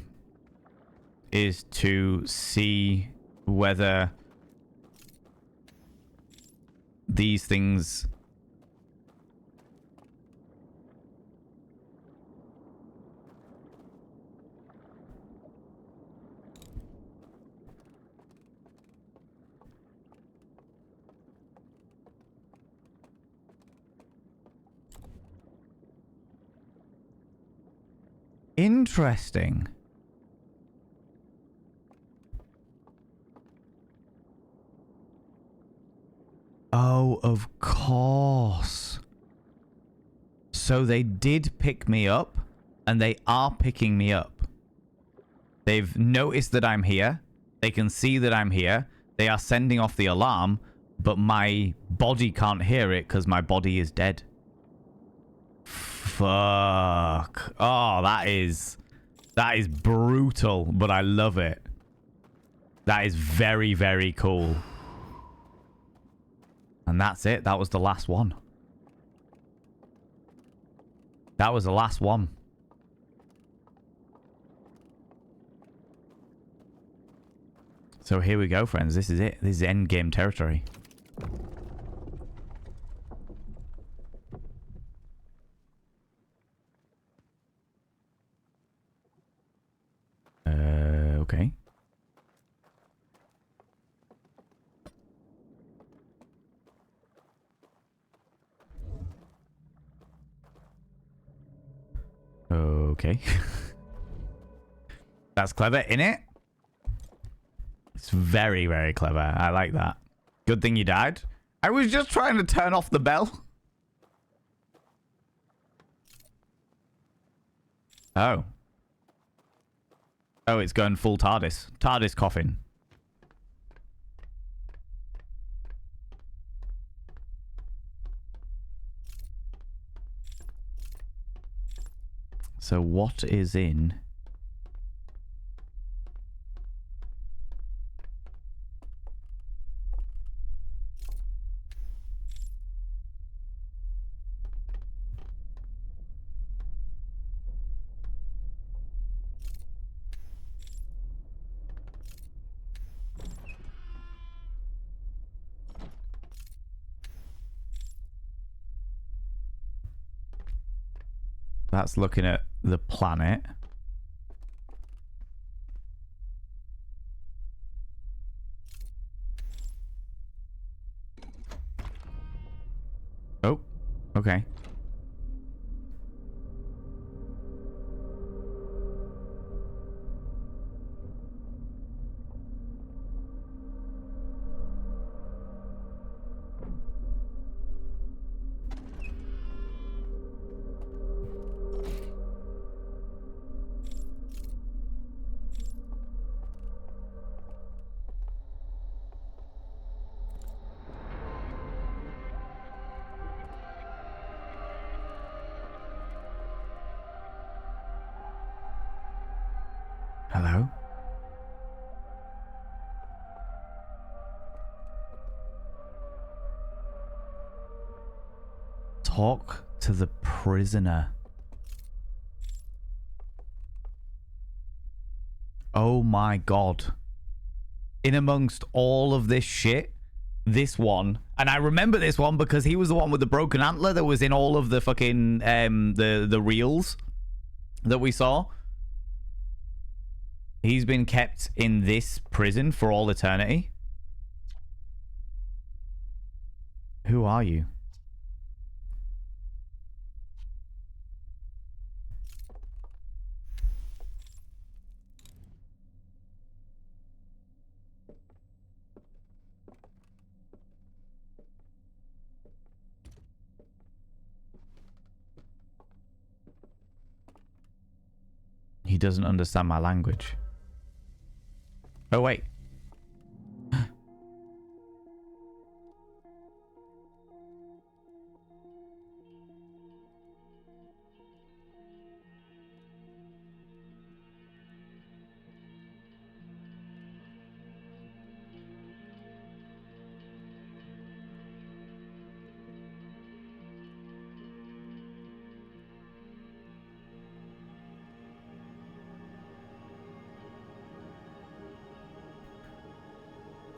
is to see whether these things... Interesting. Oh, of course. So they did pick me up, and they are picking me up. They've noticed that I'm here. They can see that I'm here. They are sending off the alarm, but my body can't hear it because my body is dead. Fuck. Oh, that is brutal, but I love it. That is very, very cool. And that's it. That was the last one. That was the last one. So here we go, friends. This is it. This is end game territory. Okay. Okay. That's clever, innit? It's very, very clever. I like that. Good thing you died. I was just trying to turn off the bell. Oh. Oh, it's going full TARDIS. TARDIS coffin. So what is in... That's looking at the planet. Oh, okay. Hello? Talk to the prisoner. Oh my god. In amongst all of this shit, this one, and I remember this one because he was the one with the broken antler that was in all of the fucking the reels that we saw. He's been kept in this prison for all eternity. Who are you? He doesn't understand my language. Oh, wait.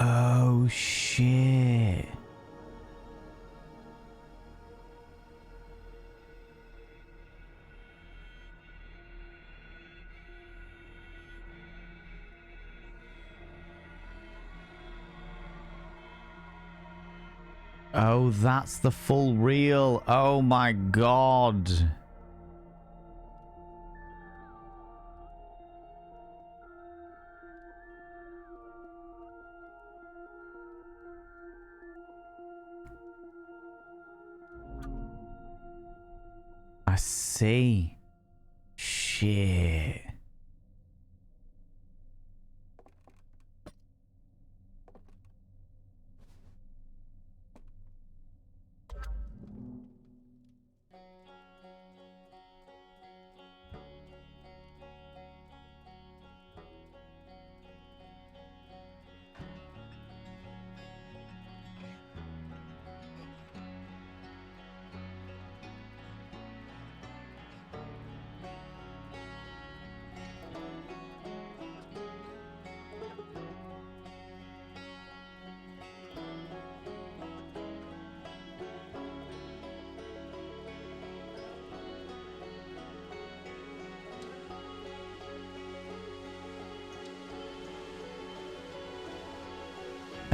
Oh, shit. Oh, that's the full reel. Oh my god. I see. Shit.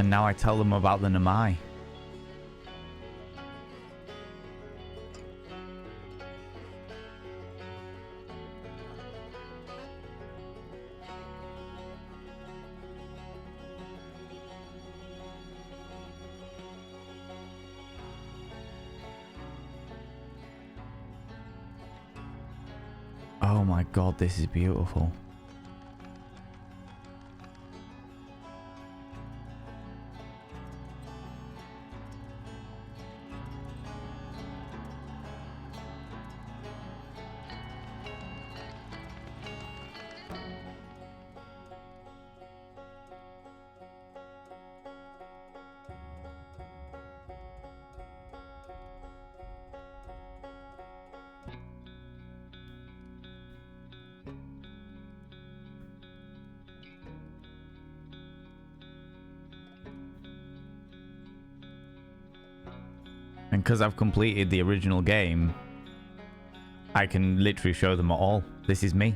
And now I tell them about the Namai. Oh my god, this is beautiful. And because I've completed the original game, I can literally show them all. This is me.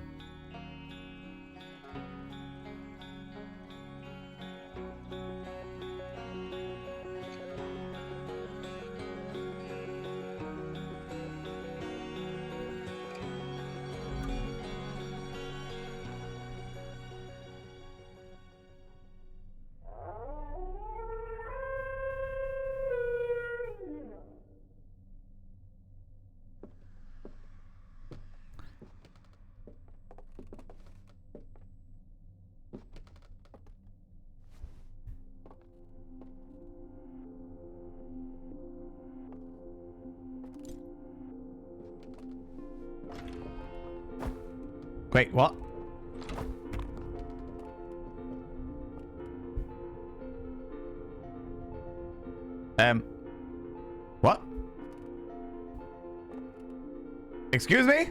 Wait, what? What? Excuse me?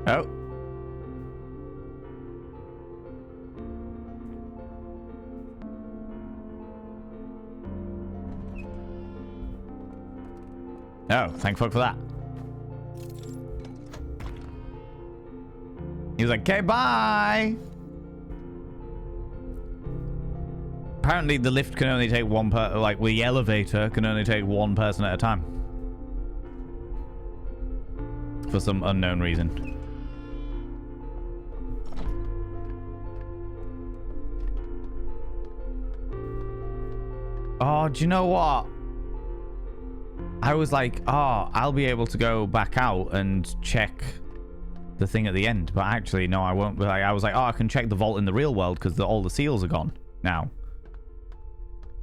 Oh. Oh, thank fuck for that. He was like, okay, bye. Apparently the lift can only take one like the elevator can only take one person at a time. For some unknown reason. Oh, do you know what? I was like, oh, I'll be able to go back out and check the thing at the end. But actually, no, I won't. Like, I was like, oh, I can check the vault in the real world because all the seals are gone now.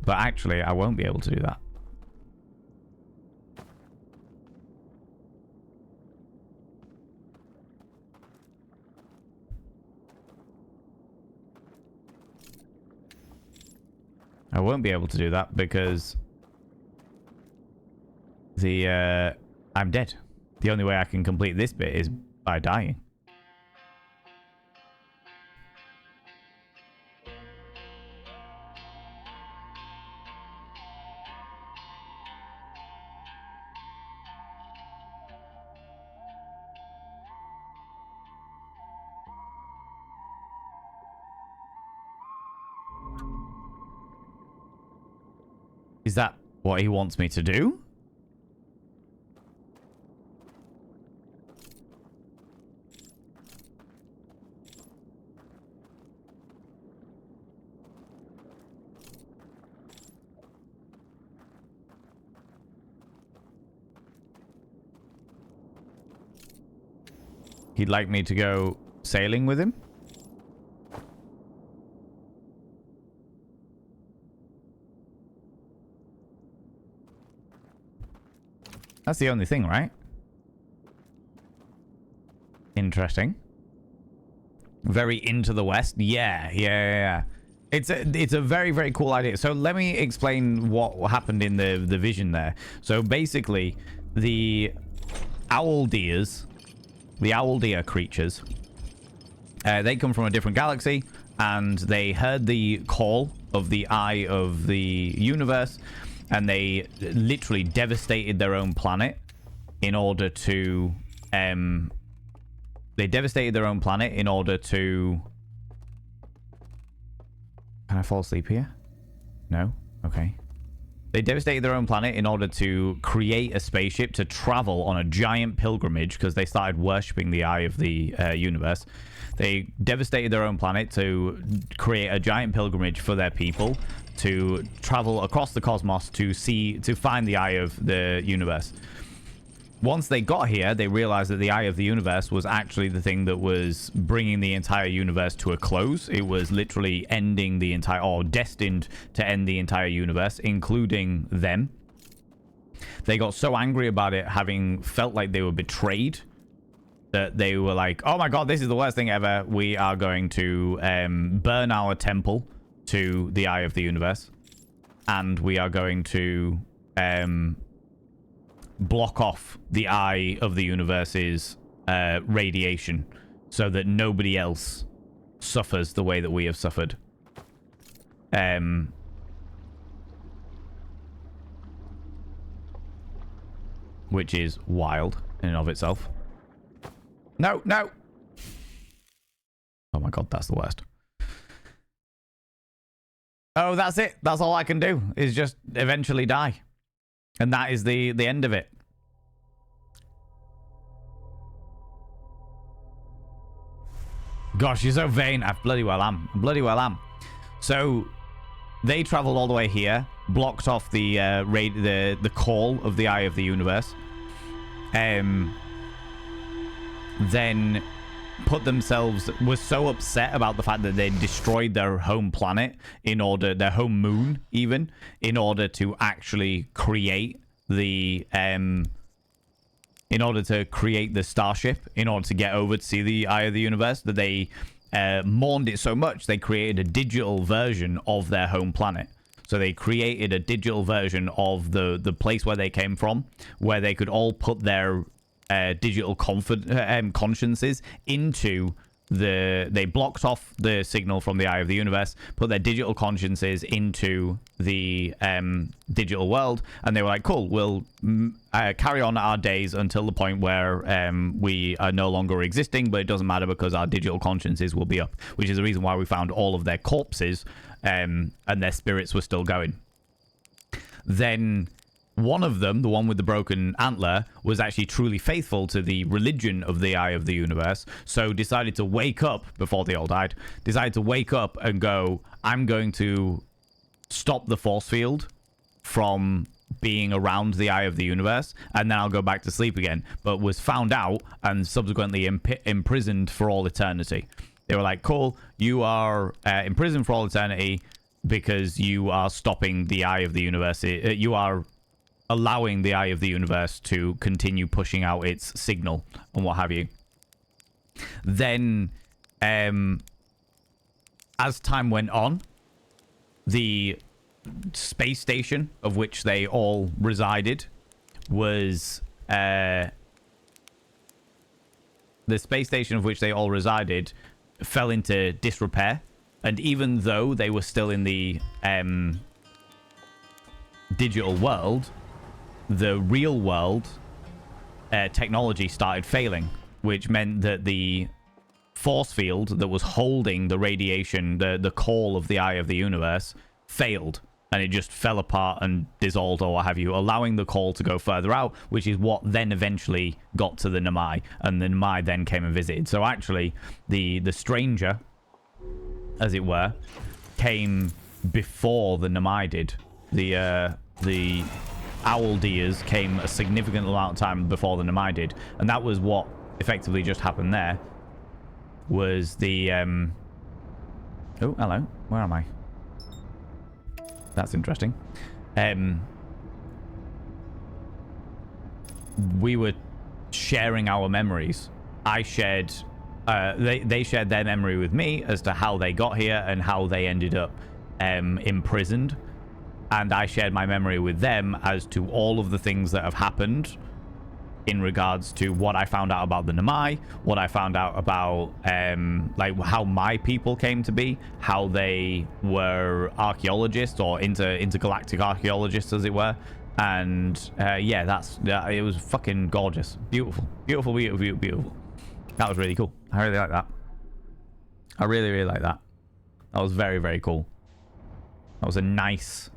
But actually, I won't be able to do that. I won't be able to do that because I'm dead. The only way I can complete this bit is by dying. Is that what he wants me to do? He'd like me to go sailing with him? That's the only thing, right? Interesting. Very into the West. Yeah. It's a very, very cool idea. So let me explain what happened in the vision there. So basically, the owl deer creatures, they come from a different galaxy, and they heard the call of the Eye of the Universe, and they literally devastated their own planet in order to can I fall asleep here? No? Okay. They devastated their own planet in order to create a spaceship to travel on a giant pilgrimage because they started worshipping the eye of the universe. They devastated their own planet to create a giant pilgrimage for their people to travel across the cosmos to find the eye of the universe. Once they got here, they realized that the eye of the universe was actually the thing that was bringing the entire universe to a close. It was literally ending the entire, or destined to end the entire universe, including them. They got so angry about it, having felt like they were betrayed, that they were like, oh my god, this is the worst thing ever. We are going to burn our temple to the eye of the universe. And we are going to block off the eye of the universe's radiation so that nobody else suffers the way that we have suffered. Which is wild in and of itself. No, no. Oh my god, that's the worst. Oh, that's it. That's all I can do, is just eventually die. And that is the end of it. Gosh, you're so vain. I bloody well am. Bloody well am. So they traveled all the way here, blocked off the call of the eye of the universe. Then was so upset about the fact that they destroyed their home planet their home moon even, in order to actually create the starship, in order to get over to see the eye of the universe, that they mourned it so much they created a digital version of their home planet. So they created a digital version of the place where they came from, where they could all put their digital consciences into they blocked off the signal from the eye of the universe, put their digital consciences into the digital world, and they were like, cool, we'll carry on our days until the point where we are no longer existing, but it doesn't matter because our digital consciences will be up, which is the reason why we found all of their corpses and their spirits were still going. Then one of them, the one with the broken antler, was actually truly faithful to the religion of the eye of the universe, so decided to wake up, before they all died, decided to wake up and go, I'm going to stop the force field from being around the eye of the universe, and then I'll go back to sleep again, but was found out and subsequently imprisoned for all eternity. They were like, cool, you are imprisoned for all eternity because you are stopping the eye of the universe. You are allowing the eye of the universe to continue pushing out its signal and what have you. Then, as time went on, the space station of which they all resided was fell into disrepair, and even though they were still in the digital world, the real world technology started failing, which meant that the force field that was holding the radiation, the call of the eye of the universe, failed, and it just fell apart and dissolved or what have you, allowing the call to go further out, which is what then eventually got to the Namai, and the Namai then came and visited. So actually the stranger, as it were, came before the Namai did. The owl deers came a significant amount of time before the Namai did, and that was what effectively just happened there. Was the oh, hello, where am I? That's interesting. We were sharing our memories. I shared they shared their memory with me as to how they got here and how they ended up imprisoned. And I shared my memory with them as to all of the things that have happened in regards to what I found out about the Namai, what I found out about like how my people came to be, how they were archaeologists or intergalactic archaeologists, as it were. And yeah, it was fucking gorgeous. Beautiful. Beautiful, beautiful, beautiful, beautiful. That was really cool. I really like that. I really, really like that. That was very, very cool. That was a nice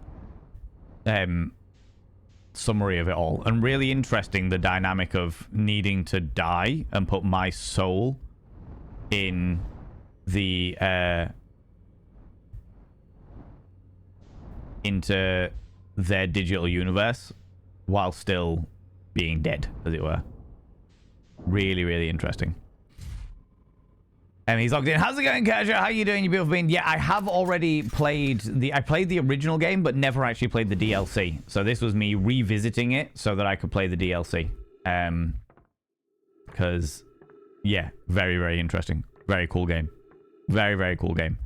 summary of it all. And really interesting, the dynamic of needing to die and put my soul in the into their digital universe while still being dead, as it were. Really, really interesting. He's logged in. How's it going, Kaja? How you doing, you beautiful being? Yeah, I have already played I played the original game, but never actually played the DLC. So this was me revisiting it so that I could play the DLC. Because, yeah, very, very interesting. Very cool game. Very, very cool game.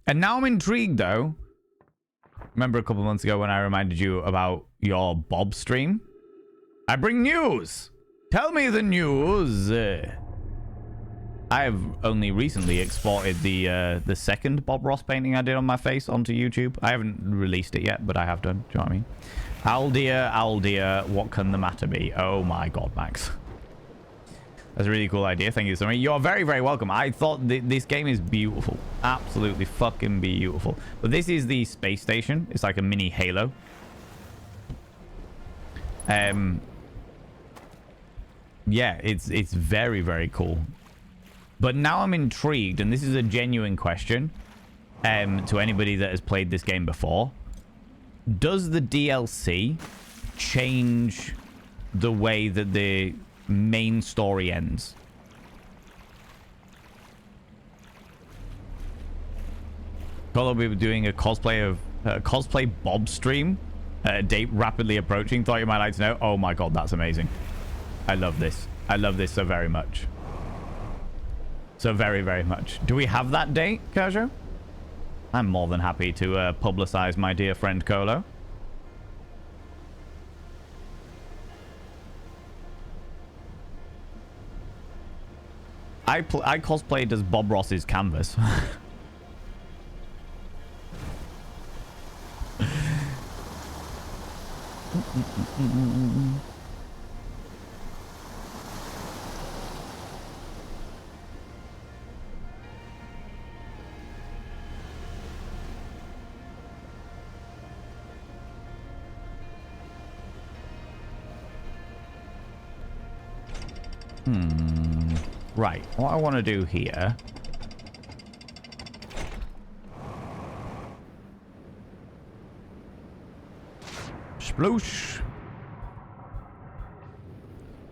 And now I'm intrigued, though. Remember a couple months ago when I reminded you about your Bob stream? I bring news. Tell me the news. I have only recently exported the second Bob Ross painting I did on my face onto YouTube. I haven't released it yet, but I have done. Do you know what I mean? Owl dear, what can the matter be? Oh my god, Max. That's a really cool idea. Thank you so much. You're very, very welcome. I thought this game is beautiful. Absolutely fucking beautiful. But this is the space station. It's like a mini Halo. Yeah, it's very, very cool. But now I'm intrigued, and this is a genuine question to anybody that has played this game before. Does the DLC change the way that the main story ends? Call we were doing a cosplay Bob stream. Date rapidly approaching. Thought you might like to know. Oh my god, that's amazing. I love this. I love this so very much. So very, very much. Do we have that date, Kajo? I'm more than happy to publicize my dear friend Kolo. I cosplayed as Bob Ross's canvas. Right, what I want to do here... Sploosh.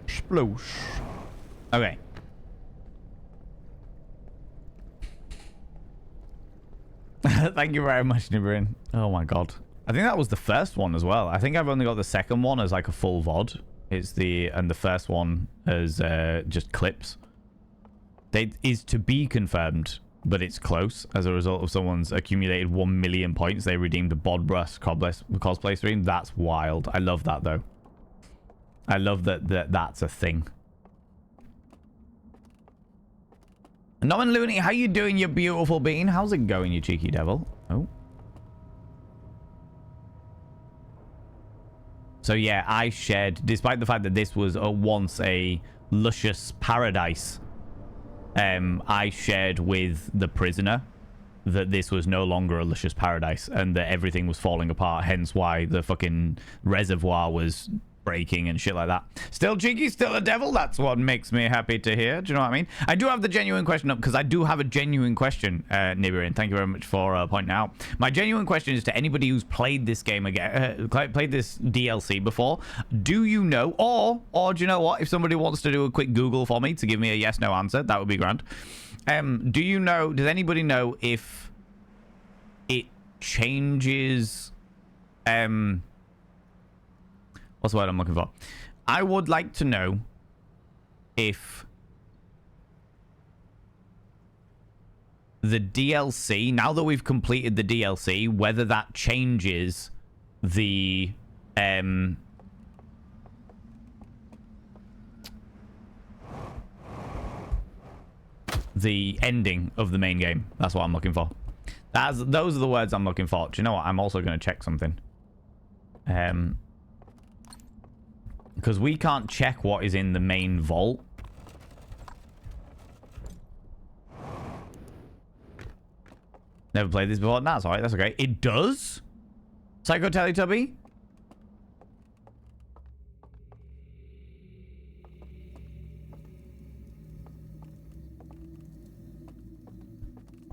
Sploosh. Okay. Thank you very much, Nibirin. Oh my god. I think that was the first one as well. I think I've only got the second one as like a full VOD. And the first one as just clips. Is to be confirmed, but it's close. As a result of someone's accumulated 1 million points, they redeemed a Bodbrus cosplay stream. That's wild. I love that, though. I love that's a thing. Norman Looney, how you doing, you beautiful bean? How's it going, you cheeky devil? Oh. So yeah, I shared, despite the fact that this was once a luscious paradise, I shared with the prisoner that this was no longer a luscious paradise and that everything was falling apart, hence why the fucking reservoir was breaking and shit like that. Still cheeky, still a devil. That's what makes me happy to hear. Do you know what I mean? I do have the genuine question up because I do have a genuine question, Nibirin. Thank you very much for pointing out. My genuine question is to anybody who's played this game again, played this DLC before. Do you know, or do you know what? If somebody wants to do a quick Google for me to give me a yes/no answer, that would be grand. Do you know? Does anybody know if it changes? What's the word I'm looking for? I would like to know if the DLC, now that we've completed the DLC, whether that changes the the ending of the main game. That's what I'm looking for. Those are the words I'm looking for. Do you know what? I'm also going to check something. Because we can't check what is in the main vault. Never played this before. That's alright. That's okay. It does? Psycho Teletubby?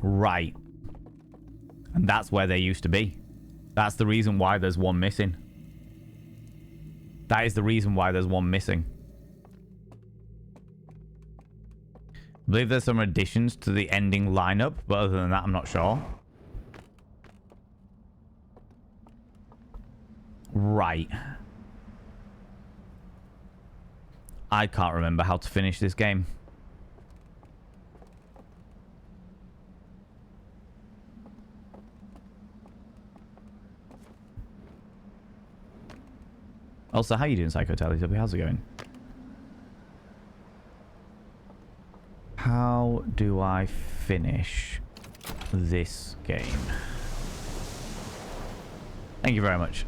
Right. And that's where they used to be. That's the reason why there's one missing. That is the reason why there's one missing. I believe there's some additions to the ending lineup, but other than that, I'm not sure. Right. I can't remember how to finish this game. Also, how you doing, Psycho Teletubby? How's it going? How do I finish this game? Thank you very much.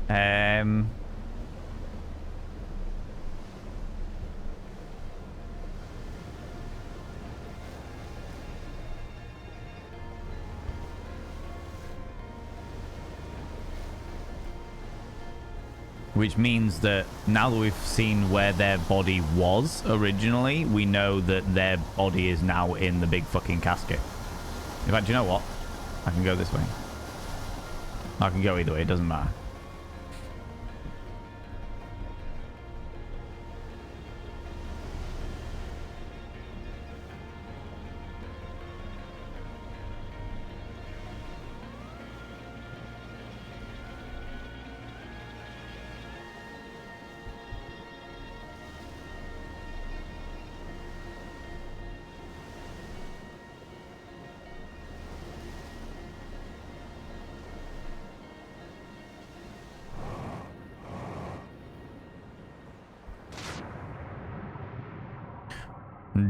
Which means that now that we've seen where their body was originally, we know that their body is now in the big fucking casket. In fact, you know what? I can go this way. I can go either way, it doesn't matter.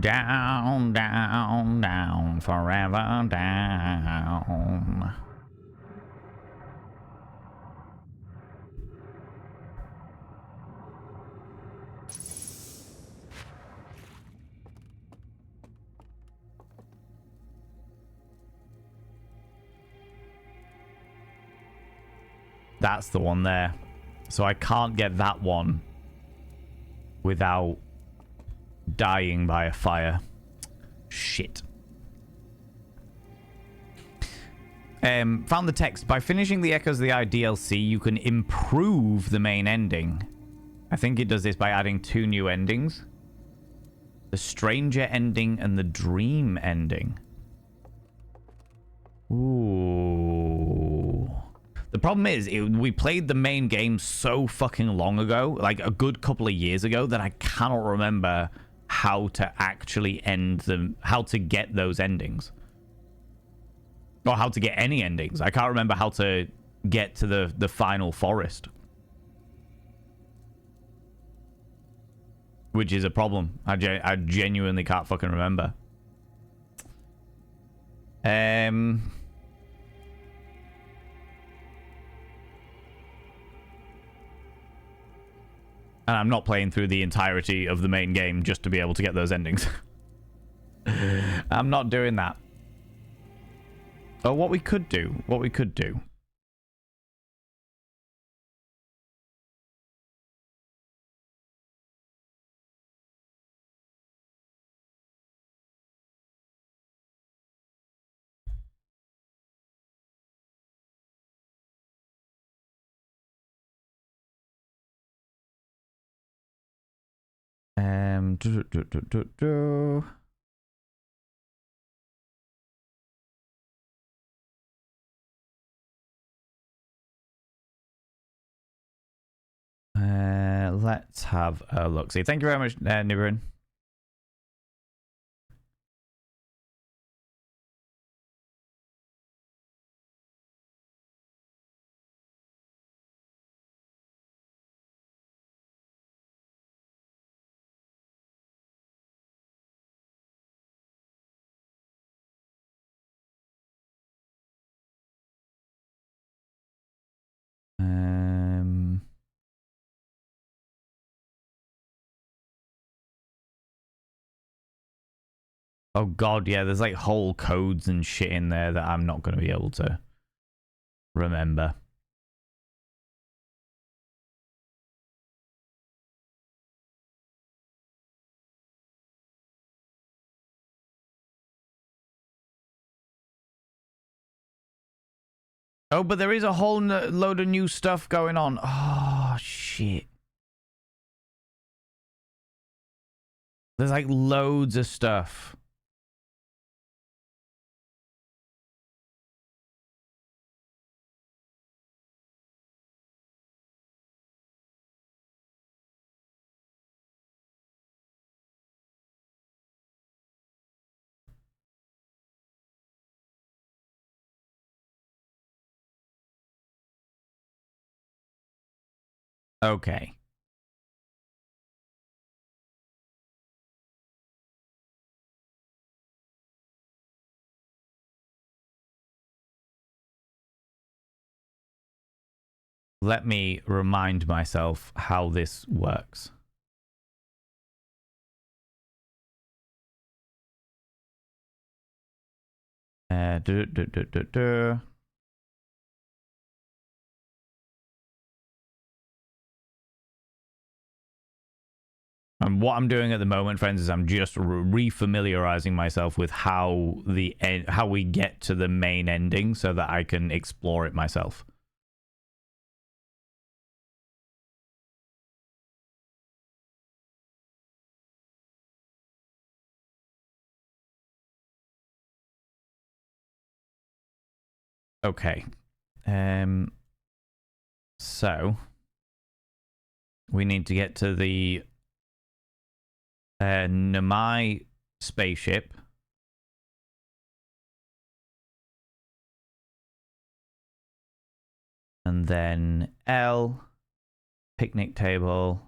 Down, down, down, forever down. That's the one there. So I can't get that one without dying by a fire. Shit. Found the text. By finishing the Echoes of the Eye DLC, you can improve the main ending. I think it does this by adding 2 new endings. The Stranger ending and the Dream ending. Ooh. The problem is, we played the main game so fucking long ago, like a good couple of years ago, that I cannot remember how to actually end them, how to get those endings. Or how to get any endings. I can't remember how to get to the final forest. Which is a problem. I genuinely can't fucking remember. And I'm not playing through the entirety of the main game just to be able to get those endings. I'm not doing that. But what we could do, let's have a look. See, thank you very much, Nibirin. Oh god, yeah, there's like whole codes and shit in there that I'm not going to be able to remember. Oh, but there is a whole load of new stuff going on. Oh, shit. There's like loads of stuff. Okay. Let me remind myself how this works. Do, do, do, do, do. And what I'm doing at the moment, friends, is I'm just refamiliarizing myself with how how we get to the main ending so that I can explore it myself. Okay. So we need to get to the Namai spaceship. And then L, picnic table.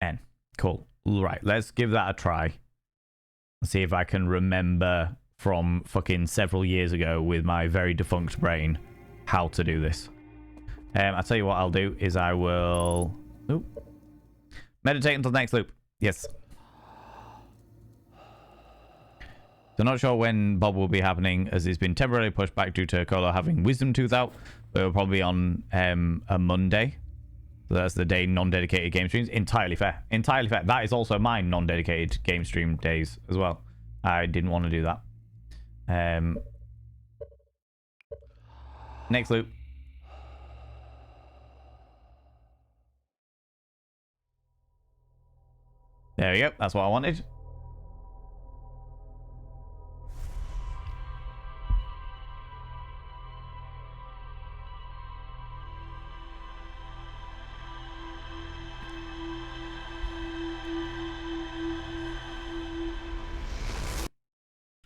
N. Cool. Right, let's give that a try. See if I can remember from fucking several years ago with my very defunct brain how to do this. I'll tell you what I'll do is I will... Oop. Meditate until next loop. Yes. So not sure when Bob will be happening as it's been temporarily pushed back due to Colo having wisdom tooth out. But it'll probably be on a Monday. So that's the day non-dedicated game streams. Entirely fair. Entirely fair. That is also my non-dedicated game stream days as well. I didn't want to do that. Next loop. There we go. That's what I wanted.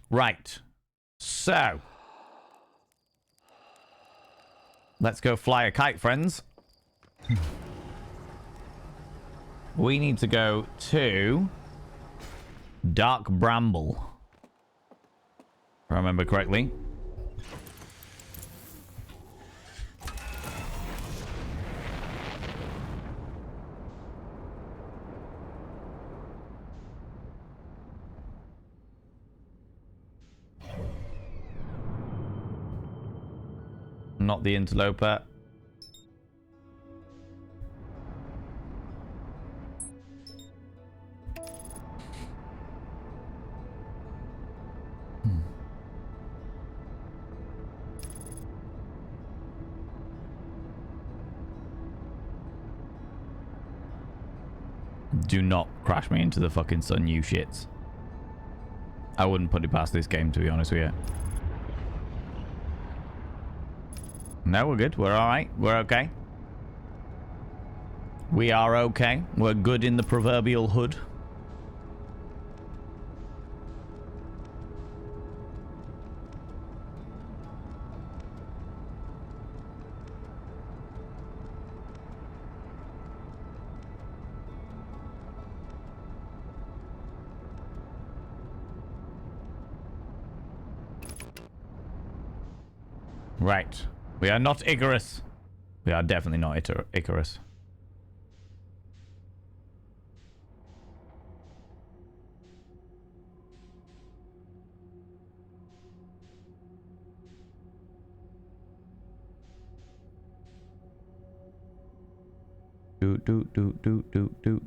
Right. So. Let's go fly a kite, friends. We need to go to Dark Bramble. If I remember correctly. Not the interloper. Do not crash me into the fucking sun, you shits. I wouldn't put it past this game, to be honest with you. No, we're good. We're alright. We're okay. We are okay. We're good in the proverbial hood. Right. We are not Icarus. We are definitely not Icarus.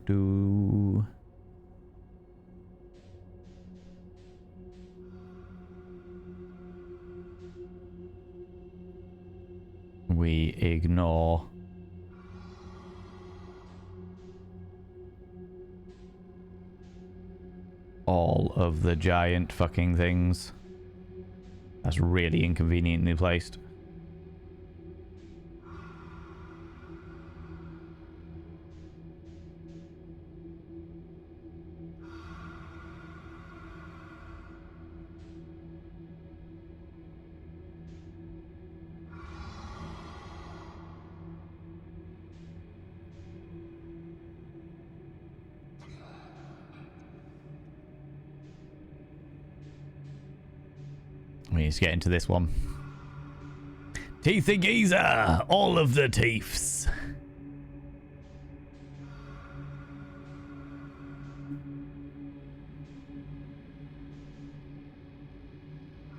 Do. We ignore. All of the giant fucking things. That's really inconveniently placed. We need to get into this one. Teethy geezer! All of the teeths!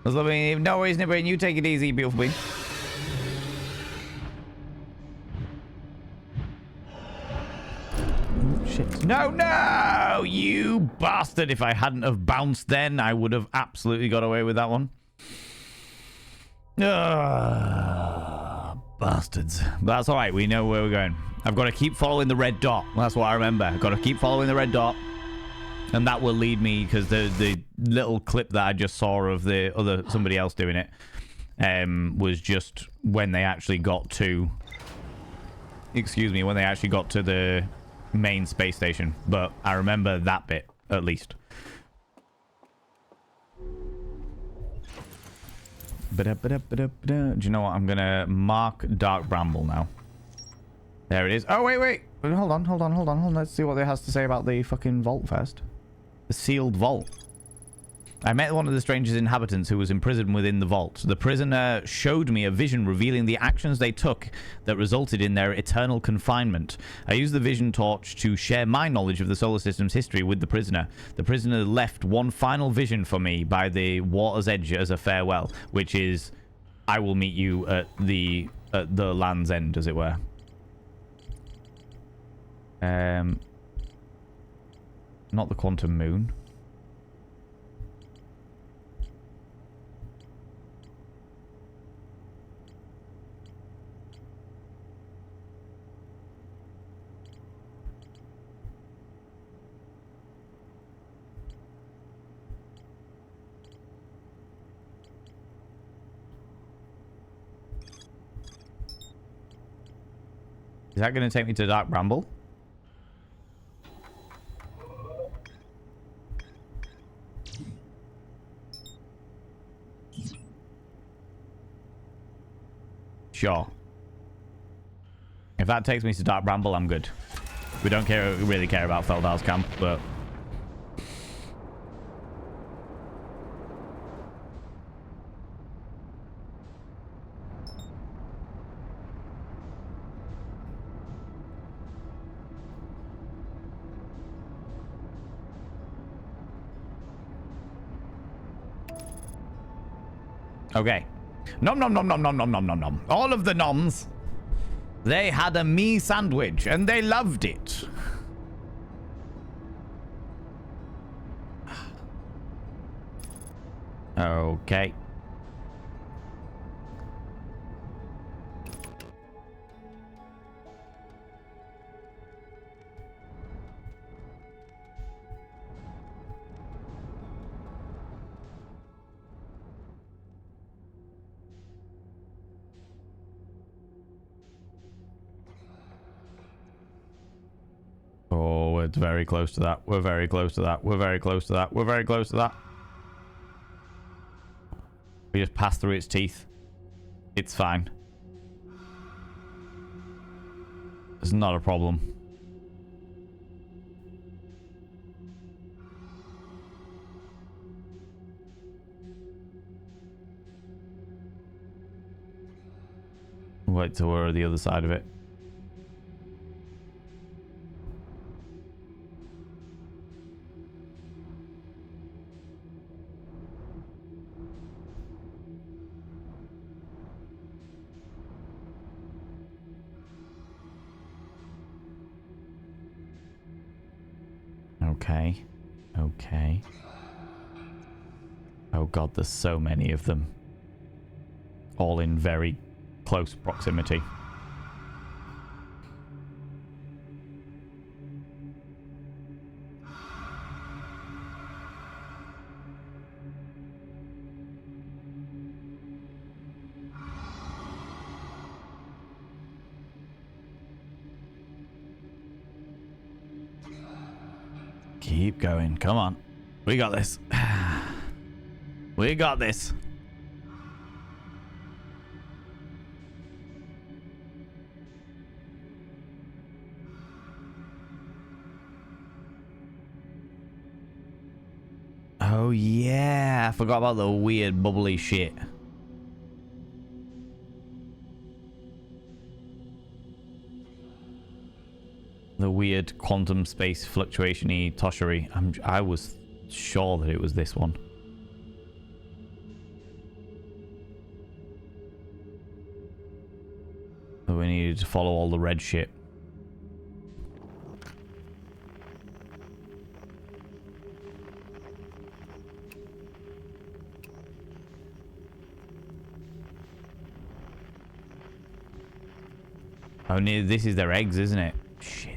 No worries, Nibber, you take it easy, beautiful bean. Shit. No, no! You bastard! If I hadn't have bounced then, I would have absolutely got away with that one. Bastards. But that's alright, we know where we're going. I've got to keep following the red dot. That's what I remember. I've got to keep following the red dot. And that will lead me, because the little clip that I just saw of the somebody else doing it was just when they actually got to... Excuse me, when they actually got to the main space station. But I remember that bit, at least. Do you know what? I'm going to mark Dark Bramble now. There it is. Oh, wait. Hold on. Let's see what it has to say about the fucking vault first. The sealed vault. I met one of the stranger's inhabitants who was imprisoned within the vault. The prisoner showed me a vision revealing the actions they took that resulted in their eternal confinement. I used the vision torch to share my knowledge of the solar system's history with the prisoner. The prisoner left one final vision for me by the water's edge as a farewell, which is, I will meet you at the land's end, as it were. Not the quantum moon. Is that going to take me to Dark Bramble? Sure. If that takes me to Dark Bramble, I'm good. We don't really care about Feldar's camp, but... Okay. Nom nom nom nom nom nom nom nom nom. All of the noms, they had a me sandwich and they loved it. Okay. Oh, we're very close to that. We're very close to that. We're very close to that. We're very close to that. We just passed through its teeth. It's fine. It's not a problem. Wait till we're at the other side of it. Okay. Okay. Oh god, there's so many of them. All in very close proximity. Keep going. Come on. We got this. We got this. Oh yeah, I forgot about the weird bubbly shit. The weird quantum space fluctuation-y toshery. I was sure that it was this one. But we needed to follow all the red shit. Oh, this is their eggs, isn't it? Shit.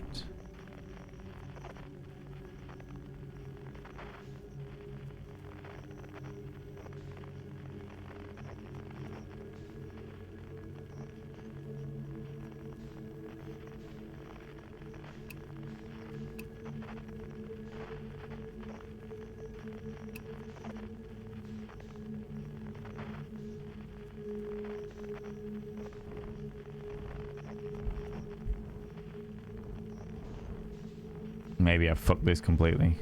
Maybe I fucked this completely.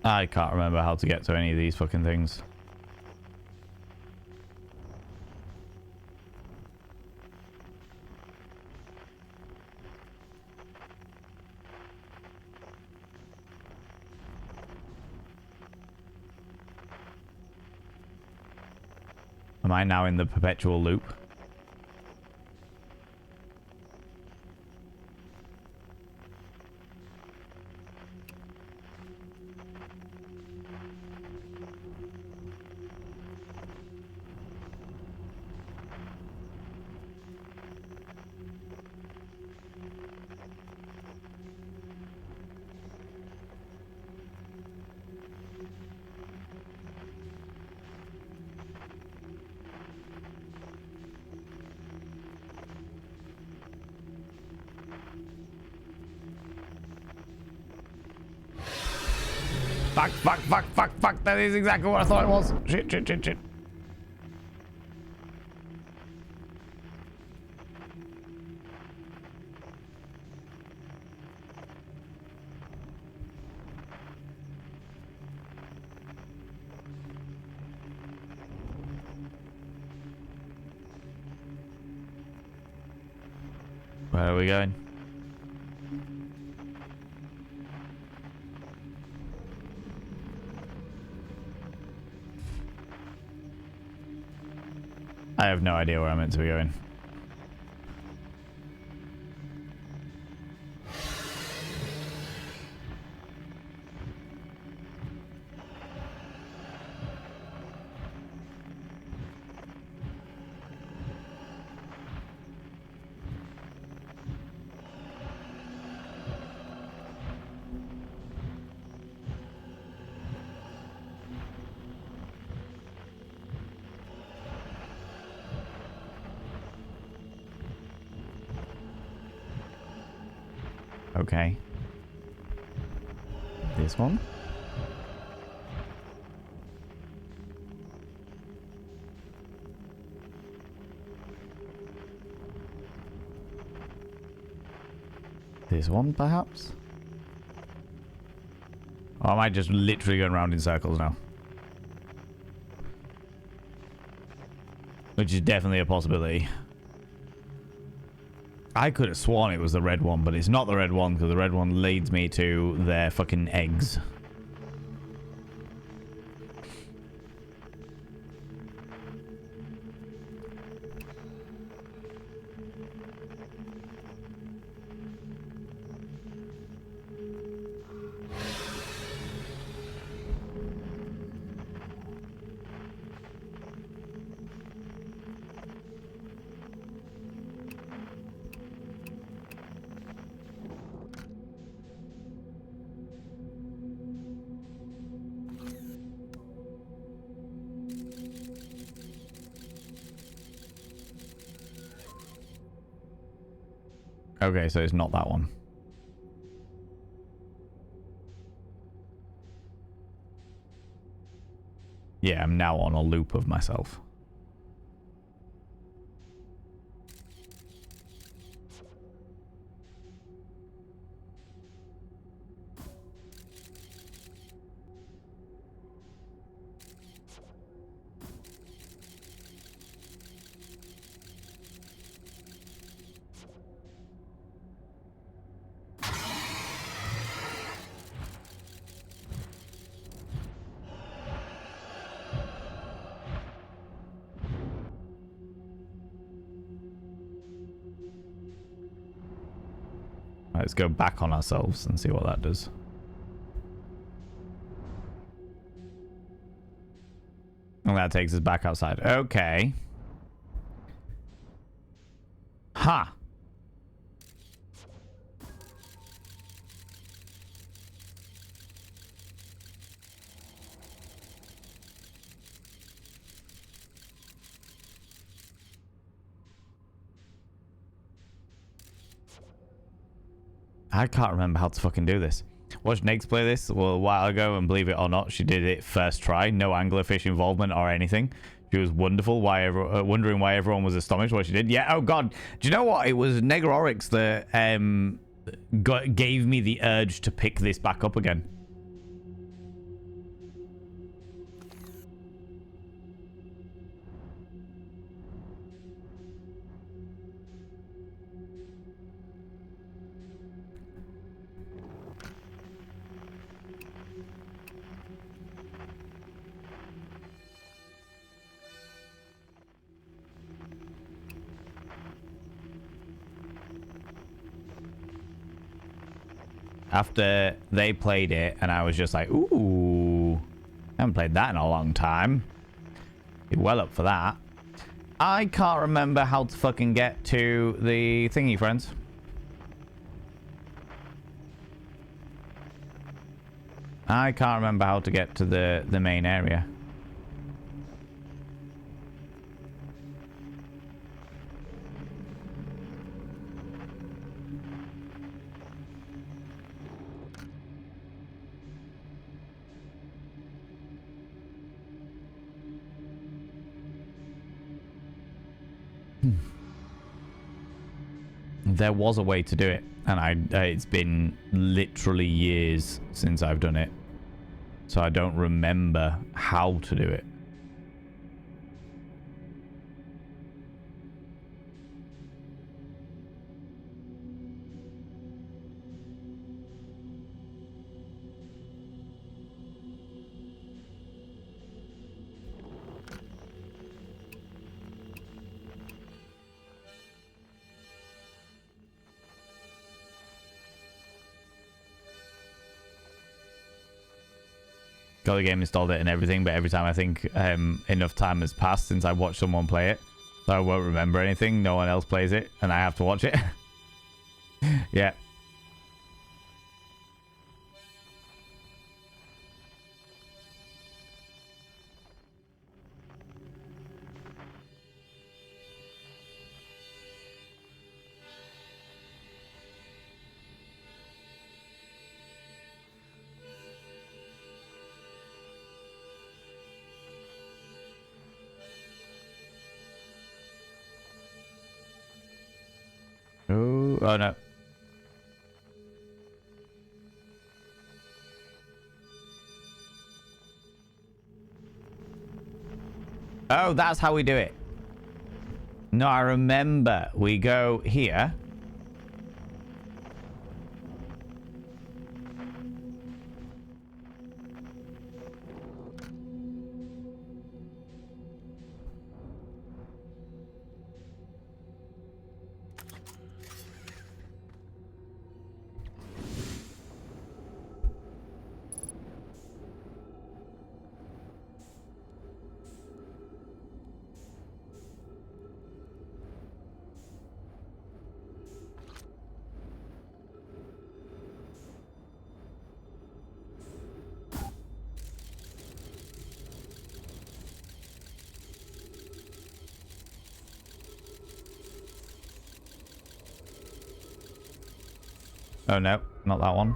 I can't remember how to get to any of these fucking things. Am I now in the perpetual loop? Fuck. That is exactly what I thought it was. Shit. Where are we going? I have no idea where I'm meant to be going. Okay. This one? This one, perhaps? Or am I just literally going around in circles now? Which is definitely a possibility. I could have sworn it was the red one, but it's not the red one because the red one leads me to their fucking eggs. Okay, so it's not that one. Yeah, I'm now on a loop of myself. Let's go back on ourselves and see what that does. And that takes us back outside. Okay. Ha! Huh. I can't remember how to fucking do this. Watched Negs play this a while ago, and believe it or not, she did it first try. No anglerfish involvement or anything. She was wonderful. Wondering why everyone was astonished what she did. Yeah, oh god. Do you know what? It was Negarorix that gave me the urge to pick this back up again. After they played it, and I was just like, ooh, I haven't played that in a long time. You're well up for that. I can't remember how to fucking get to the thingy, friends. I can't remember how to get to the main area. There was a way to do it, and it's been literally years since I've done it, so I don't remember how to do it. Got the game installed it and everything, but every time I think enough time has passed since I watched someone play it, so I won't remember anything. No one else plays it, and I have to watch it. Yeah. Oh no. Oh, that's how we do it. No, I remember. We go here. Oh no, not that one.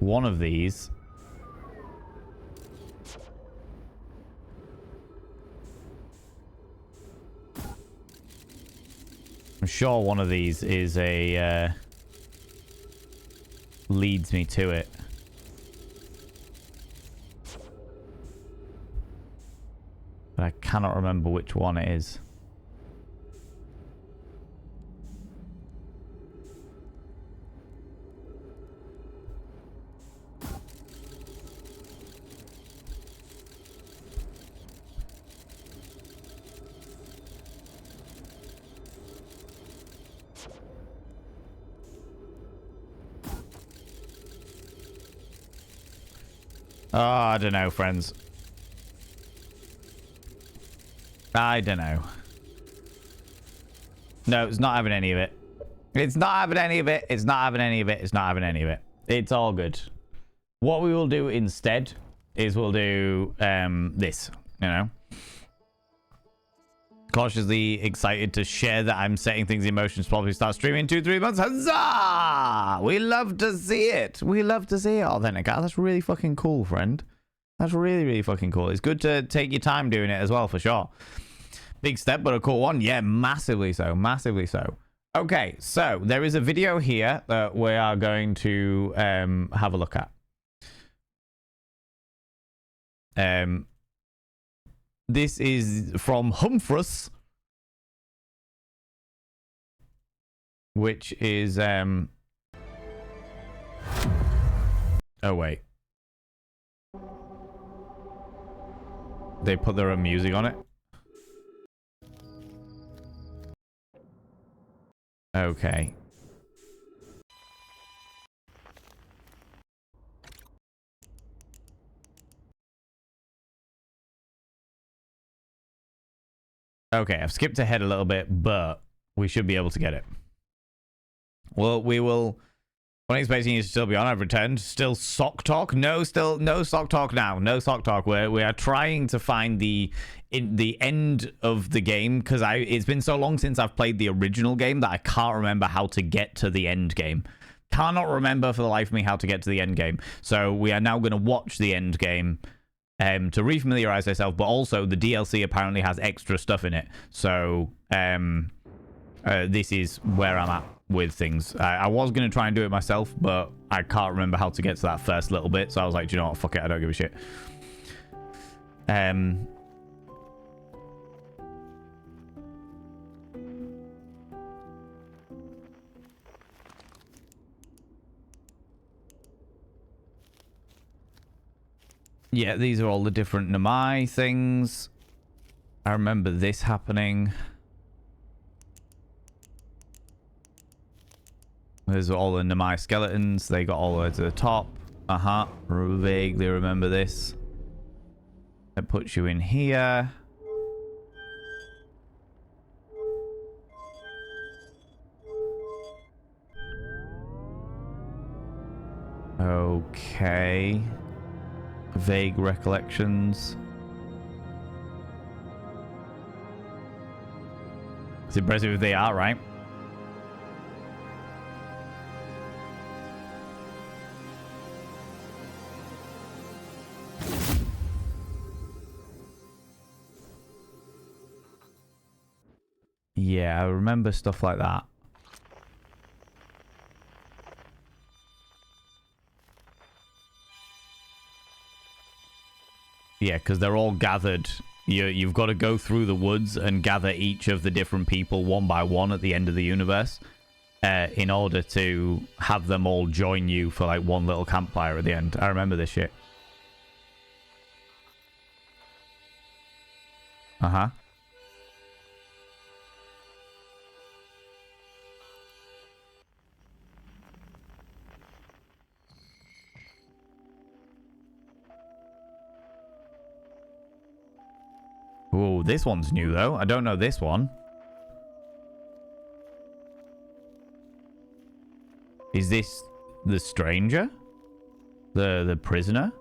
One of these. I'm sure one of these is a leads me to it. But I cannot remember which one it is. Oh, I don't know, friends. I don't know. No, it's not having any of it. It's not having any of it. It's not having any of it. It's not having any of it. It's all good. What we will do instead is we'll do this, you know. Cautiously excited to share that I'm setting things in motion to probably start streaming in 2-3 months. Huzzah! We love to see it. We love to see it. Authentic. That's really fucking cool, friend. That's really, really fucking cool. It's good to take your time doing it as well, for sure. Big step, but a cool one. Yeah, massively so. Massively so. Okay, so there is a video here that we are going to have a look at. This is from Humphreys, which is oh wait, they put their own music on it. Okay. Okay, I've skipped ahead a little bit, but we should be able to get it. Well, we will. When expecting you to still be on, I've returned. Still sock talk? No, still no sock talk now. No sock talk. We are trying to find the end of the game because it's been so long since I've played the original game that I can't remember how to get to the end game. Cannot remember for the life of me how to get to the end game. So we are now going to watch the end game. To refamiliarize myself, but also the DLC apparently has extra stuff in it. So this is where I'm at with things. I was going to try and do it myself, but I can't remember how to get to that first little bit. So I was like, do you know what? Fuck it. I don't give a shit. Yeah, these are all the different Namai things. I remember this happening. There's all the Namai skeletons. They got all the way to the top. Vaguely remember this. That puts you in here. Okay. Vague recollections. It's impressive if they are, right? Yeah, I remember stuff like that. Yeah, because they're all gathered. You've got to go through the woods and gather each of the different people one by one at the end of the universe in order to have them all join you for like one little campfire at the end. I remember this shit. Uh-huh. Oh, this one's new, though. I don't know this one. Is this the stranger? The prisoner?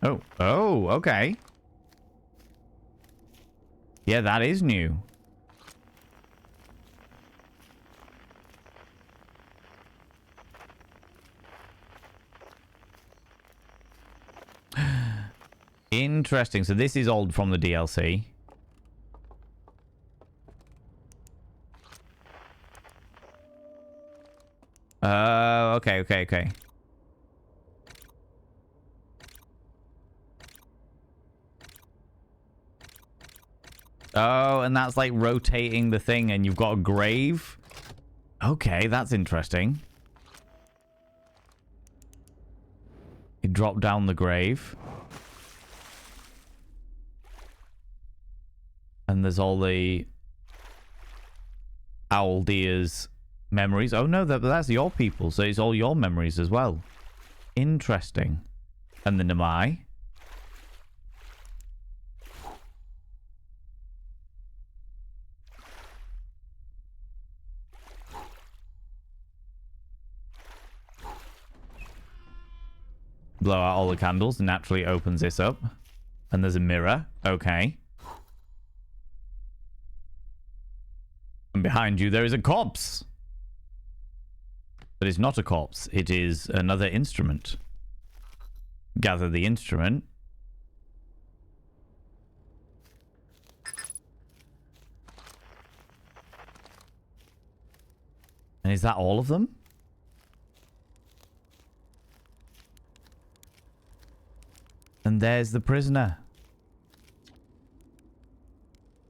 Oh. Oh, okay. Yeah, that is new. Interesting. So this is old from the DLC. Okay. Oh, and that's like rotating the thing and you've got a grave. Okay, that's interesting. You drop down the grave. And there's all the Owl Deer's memories. Oh no, that's your people, so it's all your memories as well. Interesting. And the Namai. Blow out all the candles, naturally opens this up. And there's a mirror. Okay. And behind you there is a corpse. But it's not a corpse. It is another instrument. Gather the instrument. And is that all of them? And there's the prisoner.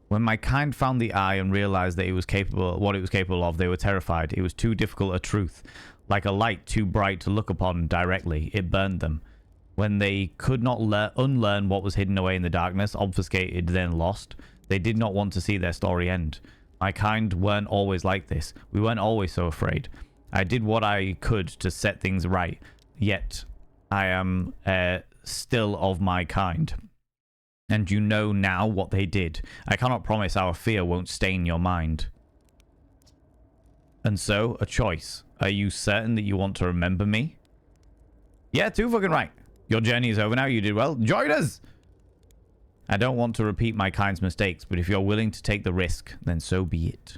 When my kind found the eye and realized that it was capable, what it was capable of, they were terrified. It was too difficult a truth. Like a light too bright to look upon directly. It burned them. When they could not unlearn what was hidden away in the darkness, obfuscated, then lost, they did not want to see their story end. My kind weren't always like this. We weren't always so afraid. I did what I could to set things right. Yet, I am still of my kind. And you know now what they did. I cannot promise our fear won't stain your mind. And so, a choice. Are you certain that you want to remember me? Yeah, too fucking right. Your journey is over now. You did well. Join us! I don't want to repeat my kind's mistakes, but if you're willing to take the risk, then so be it.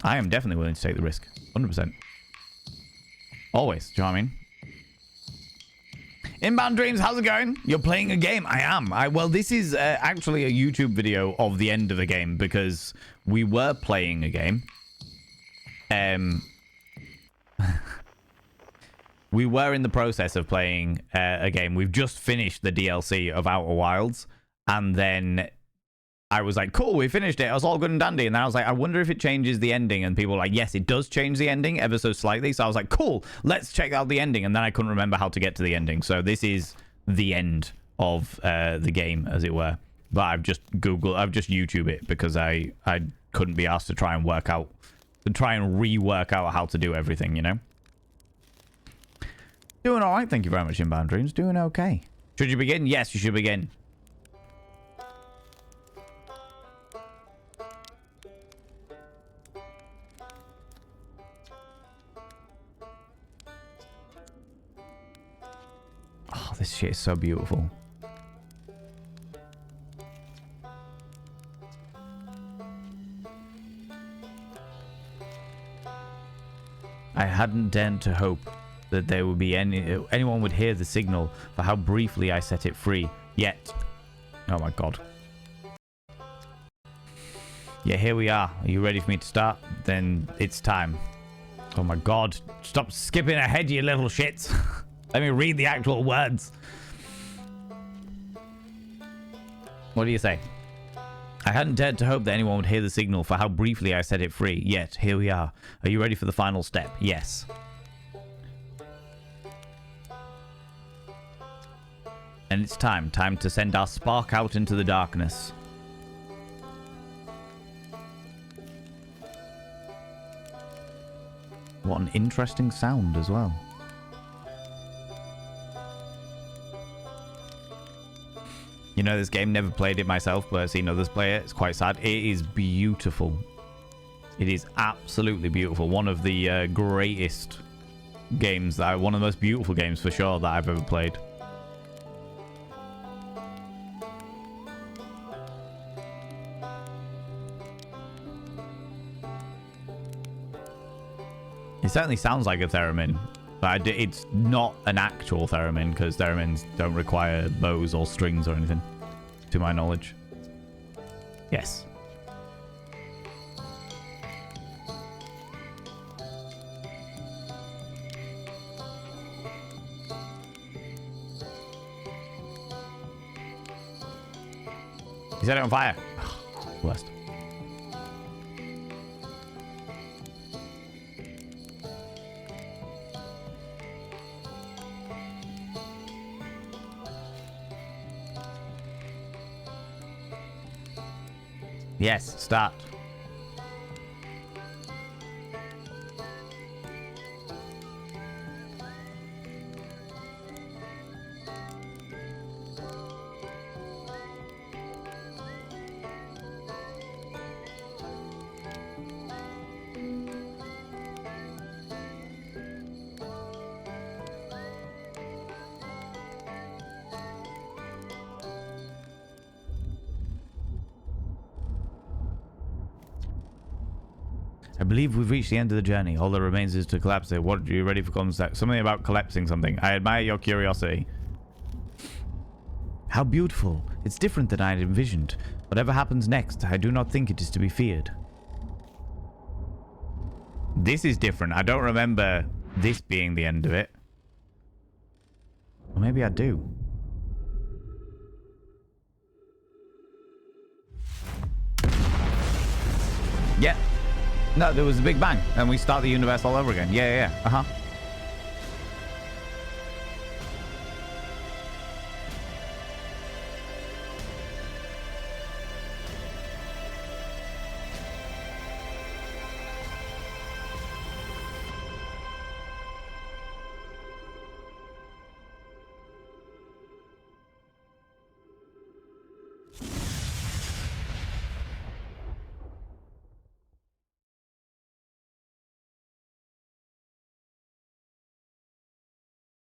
I am definitely willing to take the risk. 100%. Always. Do you know what I mean? Inbound Dreams, how's it going? You're playing a game? I am. Well, this is actually a YouTube video of the end of a game because we were playing a game. We were in the process of playing a game. We've just finished the DLC of Outer Wilds. And then I was like, cool, we finished it. It was all good and dandy. And then I was like, I wonder if it changes the ending. And people were like, yes, it does change the ending ever so slightly. So I was like, cool, let's check out the ending. And then I couldn't remember how to get to the ending. So this is the end of the game, as it were. But I've just YouTube it because I couldn't be asked to try and rework out how to do everything, you know? Doing all right. Thank you very much, Inbound Dreams. Doing okay. Should you begin? Yes, you should begin. Oh, this shit is so beautiful. I hadn't dared to hope that there would be anyone would hear the signal for how briefly I set it free. Yet, oh my god. Yeah, here we are. Are you ready for me to start? Then it's time. Oh my god. Stop skipping ahead, you little shits. Let me read the actual words. What do you say? I hadn't dared to hope that anyone would hear the signal for how briefly I set it free. Yet, here we are. Are you ready for the final step? Yes. And it's time. Time to send our spark out into the darkness. What an interesting sound as well. You know, this game, never played it myself, but I've seen others play it. It's quite sad. It is beautiful. It is absolutely beautiful. One of the greatest games, one of the most beautiful games for sure that I've ever played. It certainly sounds like a theremin, but it's not an actual theremin because theremins don't require bows or strings or anything, to my knowledge. Yes. He set it on fire. Blessed. Yes, start. I believe we've reached the end of the journey. All that remains is to collapse it. What are you ready for contact? Something about collapsing something. I admire your curiosity. How beautiful. It's different than I had envisioned. Whatever happens next, I do not think it is to be feared. This is different. I don't remember this being the end of it. Or maybe I do. Yeah. No, there was a Big Bang, and we start the universe all over again. Yeah. Uh-huh.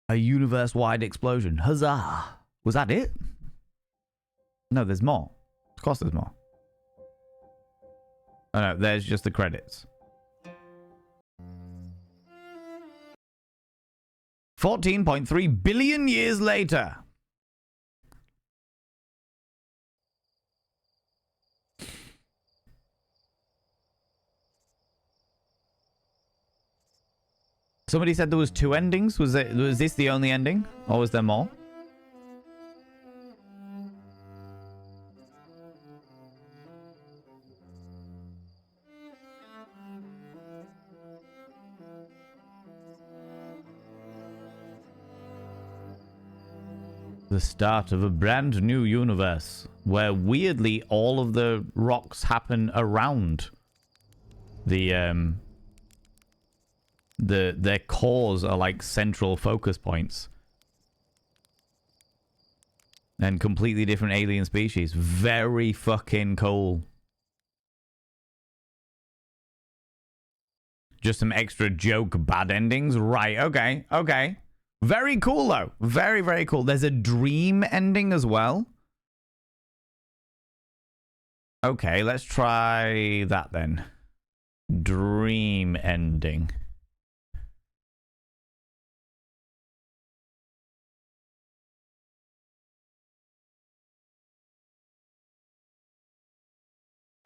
A universe-wide explosion. Huzzah! Was that it? No, there's more. Of course there's more. Oh no, there's just the credits. 14.3 billion years later. Somebody said there was 2 endings. Was this the only ending? Or was there more? The start of a brand new universe where weirdly all of the rocks happen around their cores are like central focus points. And completely different alien species. Very fucking cool. Just some extra joke bad endings? Right, okay. Very cool, though. Very, very cool. There's a dream ending as well. Okay, let's try that then. Dream ending.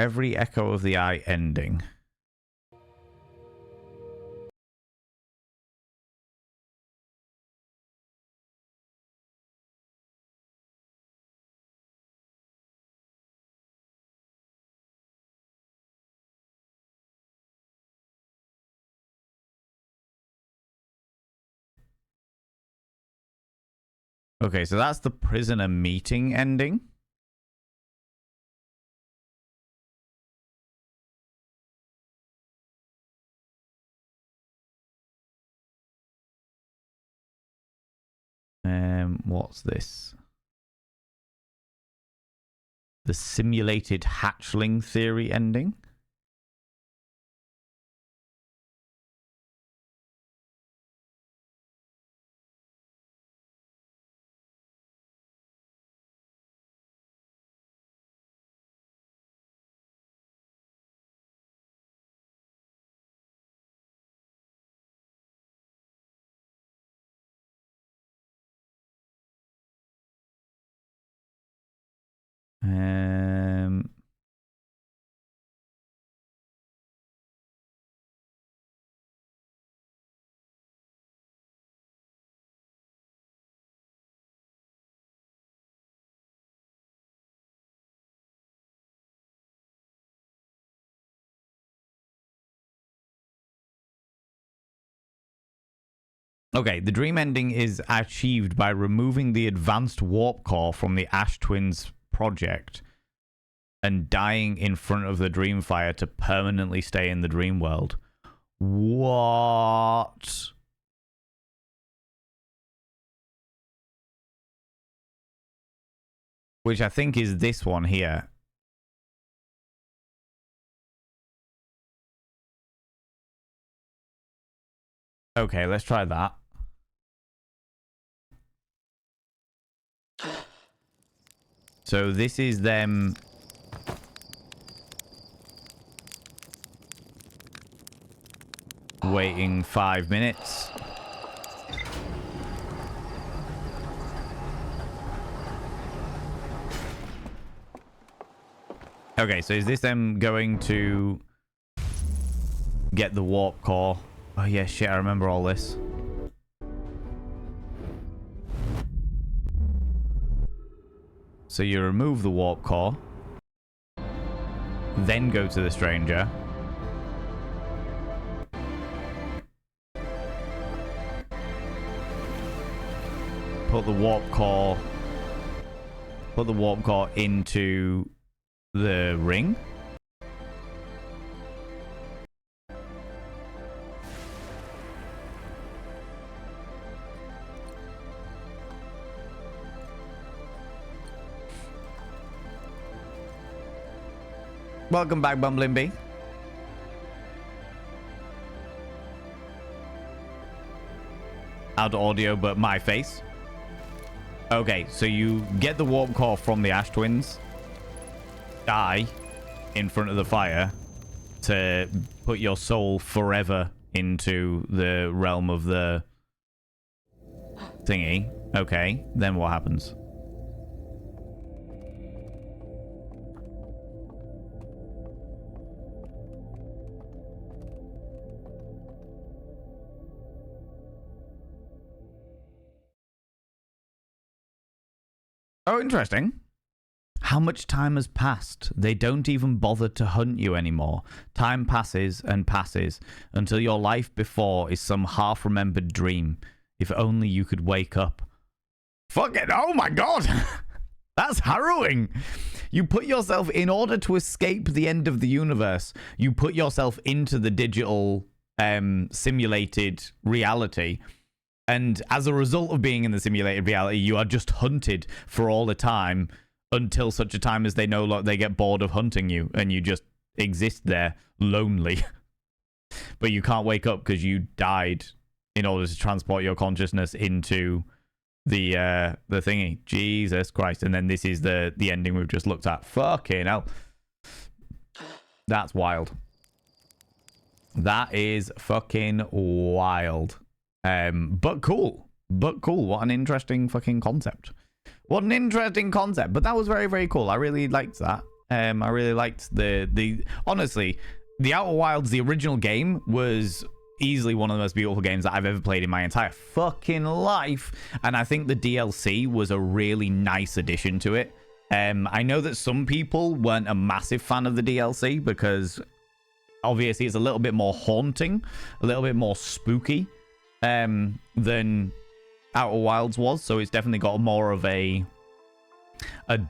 Every echo of the eye ending. Okay, so that's the prisoner meeting ending. What's this? The simulated hatchling theory ending. Okay, the dream ending is achieved by removing the advanced warp core from the Ash Twins project and dying in front of the dream fire to permanently stay in the dream world. What? Which I think is this one here. Okay, let's try that. So this is them waiting 5 minutes. Okay, so is this them going to get the warp core? Oh yeah, shit, I remember all this. So you remove the warp core, then go to the stranger. Put the warp core into the ring. Welcome back, Bumbling Bee. Out of audio, but my face. Okay, so you get the warp core from the Ash Twins, die in front of the fire to put your soul forever into the realm of the thingy. Okay, then what happens? Oh, interesting. How much time has passed? They don't even bother to hunt you anymore. Time passes and passes until your life before is some half-remembered dream. If only you could wake up. Fuck it. Oh my god. That's harrowing. You put yourself, in order to escape the end of the universe, you put yourself into the digital simulated reality. And as a result of being in the simulated reality, you are just hunted for all the time until such a time as they get bored of hunting you, and you just exist there lonely. But you can't wake up because you died in order to transport your consciousness into the thingy. Jesus Christ. And then this is the ending we've just looked at. Fucking hell. That's wild. That is fucking wild. But cool. What an interesting fucking concept. What an interesting concept. But that was very, very cool. I really liked that. I really liked the honestly, the Outer Wilds, the original game, was easily one of the most beautiful games that I've ever played in my entire fucking life. And I think the DLC was a really nice addition to it. I know that some people weren't a massive fan of the DLC because obviously it's a little bit more haunting, a little bit more spooky than Outer Wilds was. So it's definitely got more of a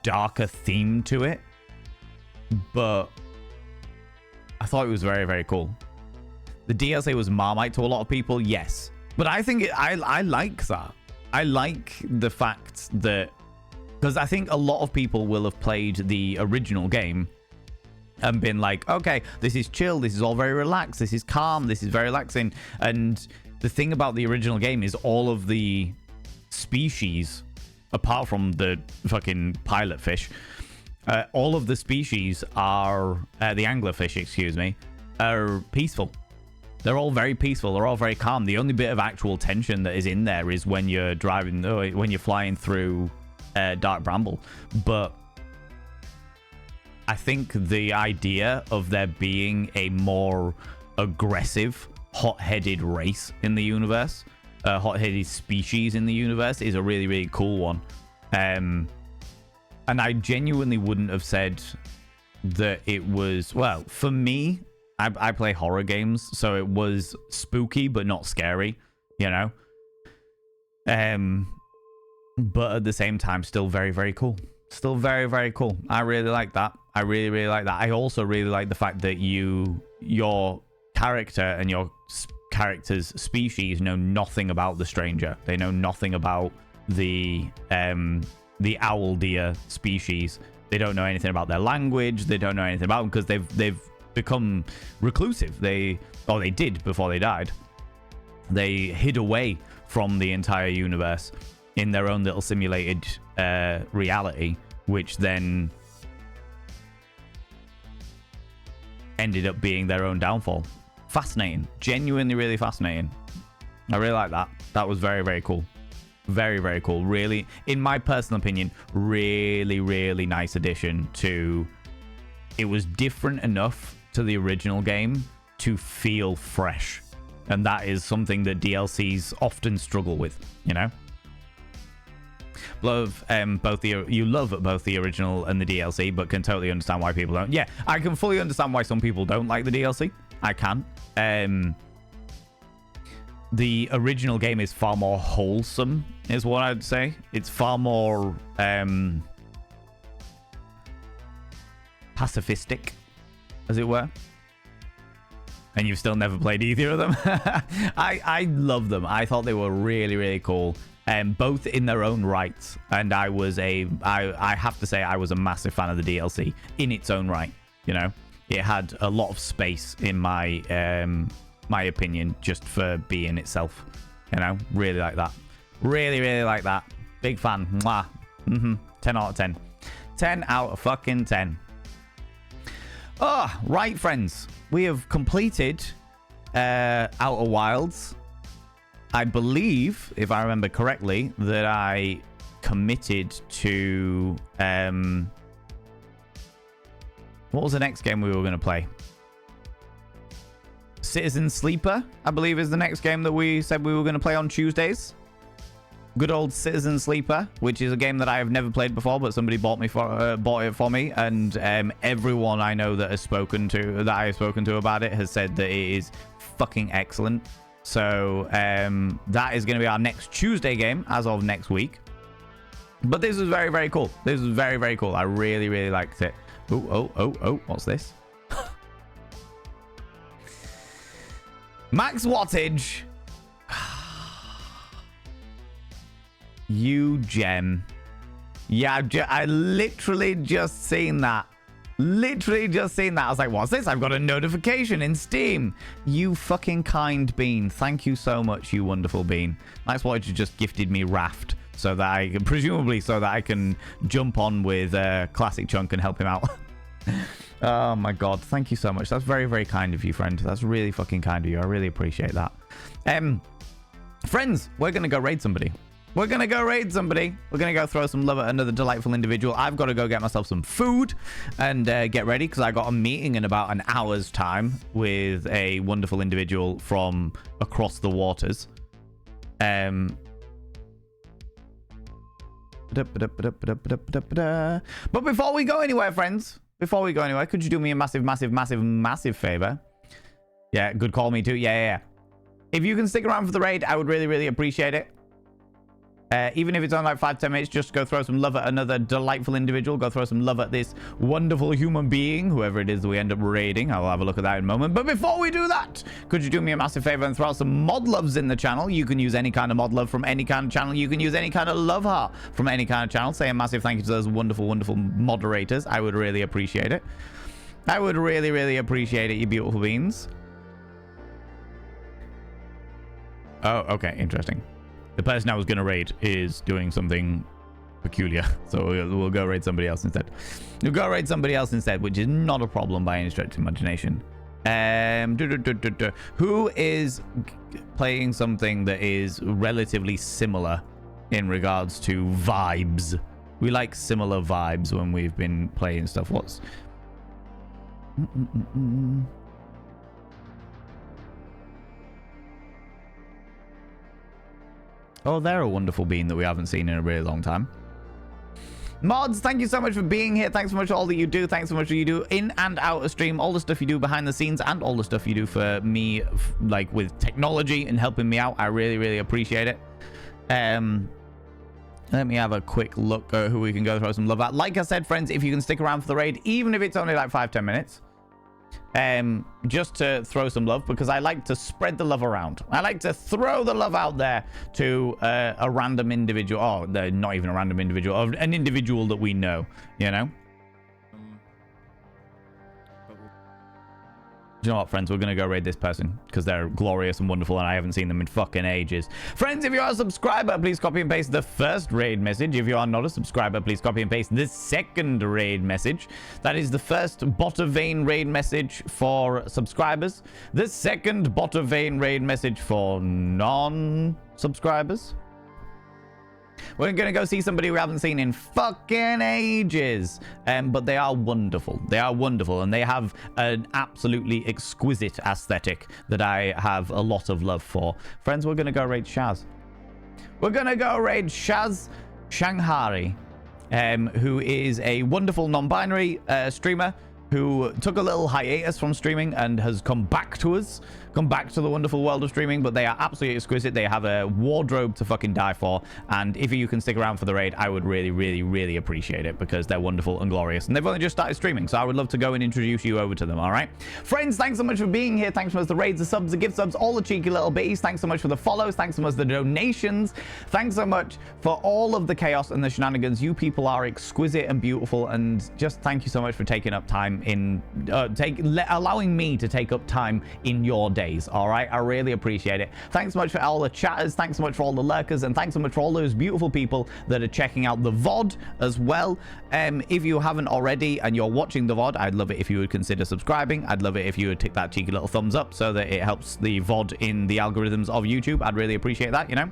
darker theme to it. But I thought it was very, very cool. The DLC was Marmite to a lot of people, yes. But I think I like that. I like the fact that... Because I think a lot of people will have played the original game and been like, okay, this is chill, this is all very relaxed, this is calm, this is very relaxing. And the thing about the original game is all of the species, apart from the fucking pilot fish, all of the species are, the anglerfish, excuse me, are peaceful. They're all very peaceful. They're all very calm. The only bit of actual tension that is in there is when you're driving, when you're flying through Dark Bramble. But I think the idea of there being a more aggressive, hot-headed race in the universe, hot-headed species in the universe, is a really, really cool one. And I genuinely wouldn't have said that it was... Well, for me, I play horror games, so it was spooky but not scary, you know? But at the same time, still very, very cool. Still very, very cool. I really like that. I really, really like that. I also really like the fact that your character and your character's species know nothing about the stranger. They know nothing about the owl deer species. They don't know anything about their language. They don't know anything about them because they've become reclusive. They did before they died. They hid away from the entire universe in their own little simulated reality, which then ended up being their own downfall. Fascinating. Genuinely really fascinating. I really like that. That was very, very cool. Very, very cool. Really, in my personal opinion, really, really nice addition to... It was different enough to the original game to feel fresh. And that is something that DLCs often struggle with, you know? You love both the original and the DLC, but can totally understand why people don't. Yeah, I can fully understand why some people don't like the DLC. I can. The original game is far more wholesome, is what I'd say. It's far more pacifistic, as it were. And you've still never played either of them. I love them. I thought they were really, really cool. Both in their own rights. And I have to say, I was a massive fan of the DLC in its own right. You know, it had a lot of space in my opinion, just for being itself. You know, really like that. Really, really like that. Big fan. Mwah. 10 out of 10. 10 out of fucking 10. Oh, right, friends. We have completed Outer Wilds. I believe, if I remember correctly, that I committed to... what was the next game we were going to play? Citizen Sleeper, I believe, is the next game that we said we were going to play on Tuesdays. Good old Citizen Sleeper, which is a game that I have never played before, but somebody bought it for me, and everyone I know that I have spoken to about it has said that it is fucking excellent. So that is going to be our next Tuesday game as of next week. But this was very, very cool. This was very, very cool. I really, really liked it. Oh, what's this? Max wattage. You gem. Yeah, I literally just seen that. Literally just seen that. I was like, what's this? I've got a notification in Steam. You fucking kind bean. Thank you so much, you wonderful bean. That's why you just gifted me Raft. So that I can, presumably so that I can jump on with Classic Chunk and help him out. Oh my god, thank you so much. That's very, very kind of you, friend. That's really fucking kind of you. I really appreciate that. Friends, we're gonna go raid somebody. We're gonna go raid somebody. We're gonna go throw some love at another delightful individual. I've got to go get myself some food and get ready because I got a meeting in about an hour's time with a wonderful individual from across the waters. But before we go anywhere, friends, could you do me a massive favor? Yeah, good call, me too. Yeah. If you can stick around for the raid, I would really, really appreciate it. Even if it's only like 5-10 minutes, just go throw some love at another delightful individual. Go throw some love at this wonderful human being, whoever it is that we end up raiding. I'll have a look at that in a moment. But before we do that, could you do me a massive favor and throw some mod loves in the channel? You can use any kind of mod love from any kind of channel. You can use any kind of love heart from any kind of channel. Say a massive thank you to those wonderful, wonderful moderators. I would really appreciate it. I would really, really appreciate it, you beautiful beans. Oh, okay. Interesting. The person I was going to raid is doing something peculiar. So we'll go raid somebody else instead. We'll go raid somebody else instead, which is not a problem by any stretch of imagination. Who is playing something that is relatively similar in regards to vibes? We like similar vibes when we've been playing stuff. What's... Oh, they're a wonderful bean that we haven't seen in a really long time. Mods, thank you so much for being here. Thanks so much for all that you do. Thanks so much for you do in and out of stream. All the stuff you do behind the scenes and all the stuff you do for me, like with technology and helping me out. I really, really appreciate it. Let me have a quick look at who we can go throw some love at. Like I said, friends, if you can stick around for the raid, even if it's only like 5-10 minutes. Just to throw some love, because I like to spread the love around. I like to throw the love out there to a random individual. Oh, not even a random individual, an individual that we know, you know? Do you know what, friends? We're going to go raid this person because they're glorious and wonderful and I haven't seen them in fucking ages. Friends, if you are a subscriber, please copy and paste the first raid message. If you are not a subscriber, please copy and paste the second raid message. That is the first Bottom Vein raid message for subscribers. The second Bottom Vein raid message for non-subscribers. We're going to go see somebody we haven't seen in fucking ages. But they are wonderful. They are wonderful. And they have an absolutely exquisite aesthetic that I have a lot of love for. Friends, we're going to go raid Shaz. We're going to go raid Shaz Shanghari, who is a wonderful non-binary streamer who took a little hiatus from streaming and has come back to us. Come back to the wonderful world of streaming, but they are absolutely exquisite. They have a wardrobe to fucking die for, and if you can stick around for the raid, I would really, really, really appreciate it because they're wonderful and glorious, and they've only just started streaming, so I would love to go and introduce you over to them, all right? Friends, thanks so much for being here. Thanks so much for the raids, the subs, the gift subs, all the cheeky little bitties. Thanks so much for the follows. Thanks so much for the donations. Thanks so much for all of the chaos and the shenanigans. You people are exquisite and beautiful, and just thank you so much for taking up time in allowing me to take up time in your day. All right, I really appreciate it. Thanks so much for all the chatters, thanks so much for all the lurkers, and thanks so much for all those beautiful people that are checking out the VOD as well. If you haven't already and you're watching the VOD, I'd love it if you would consider subscribing. I'd love it if you would tick that cheeky little thumbs up so that it helps the VOD in the algorithms of YouTube. I'd really appreciate that, you know.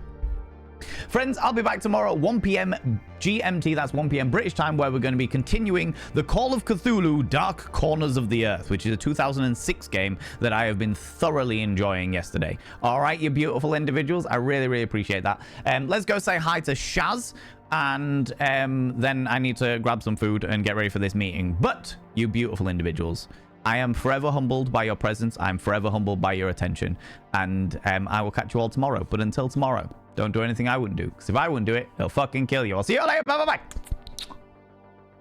Friends, I'll be back tomorrow at 1 p.m. GMT, that's 1 p.m. British time, where we're going to be continuing the Call of Cthulhu Dark Corners of the Earth, which is a 2006 game that I have been thoroughly enjoying yesterday. All right, you beautiful individuals, I really, really appreciate that. Let's go say hi to Shaz, and then I need to grab some food and get ready for this meeting. But, you beautiful individuals, I am forever humbled by your presence. I'm forever humbled by your attention. And I will catch you all tomorrow. But until tomorrow, don't do anything I wouldn't do. Because if I wouldn't do it, they'll fucking kill you. I'll see you all later. Bye-bye-bye.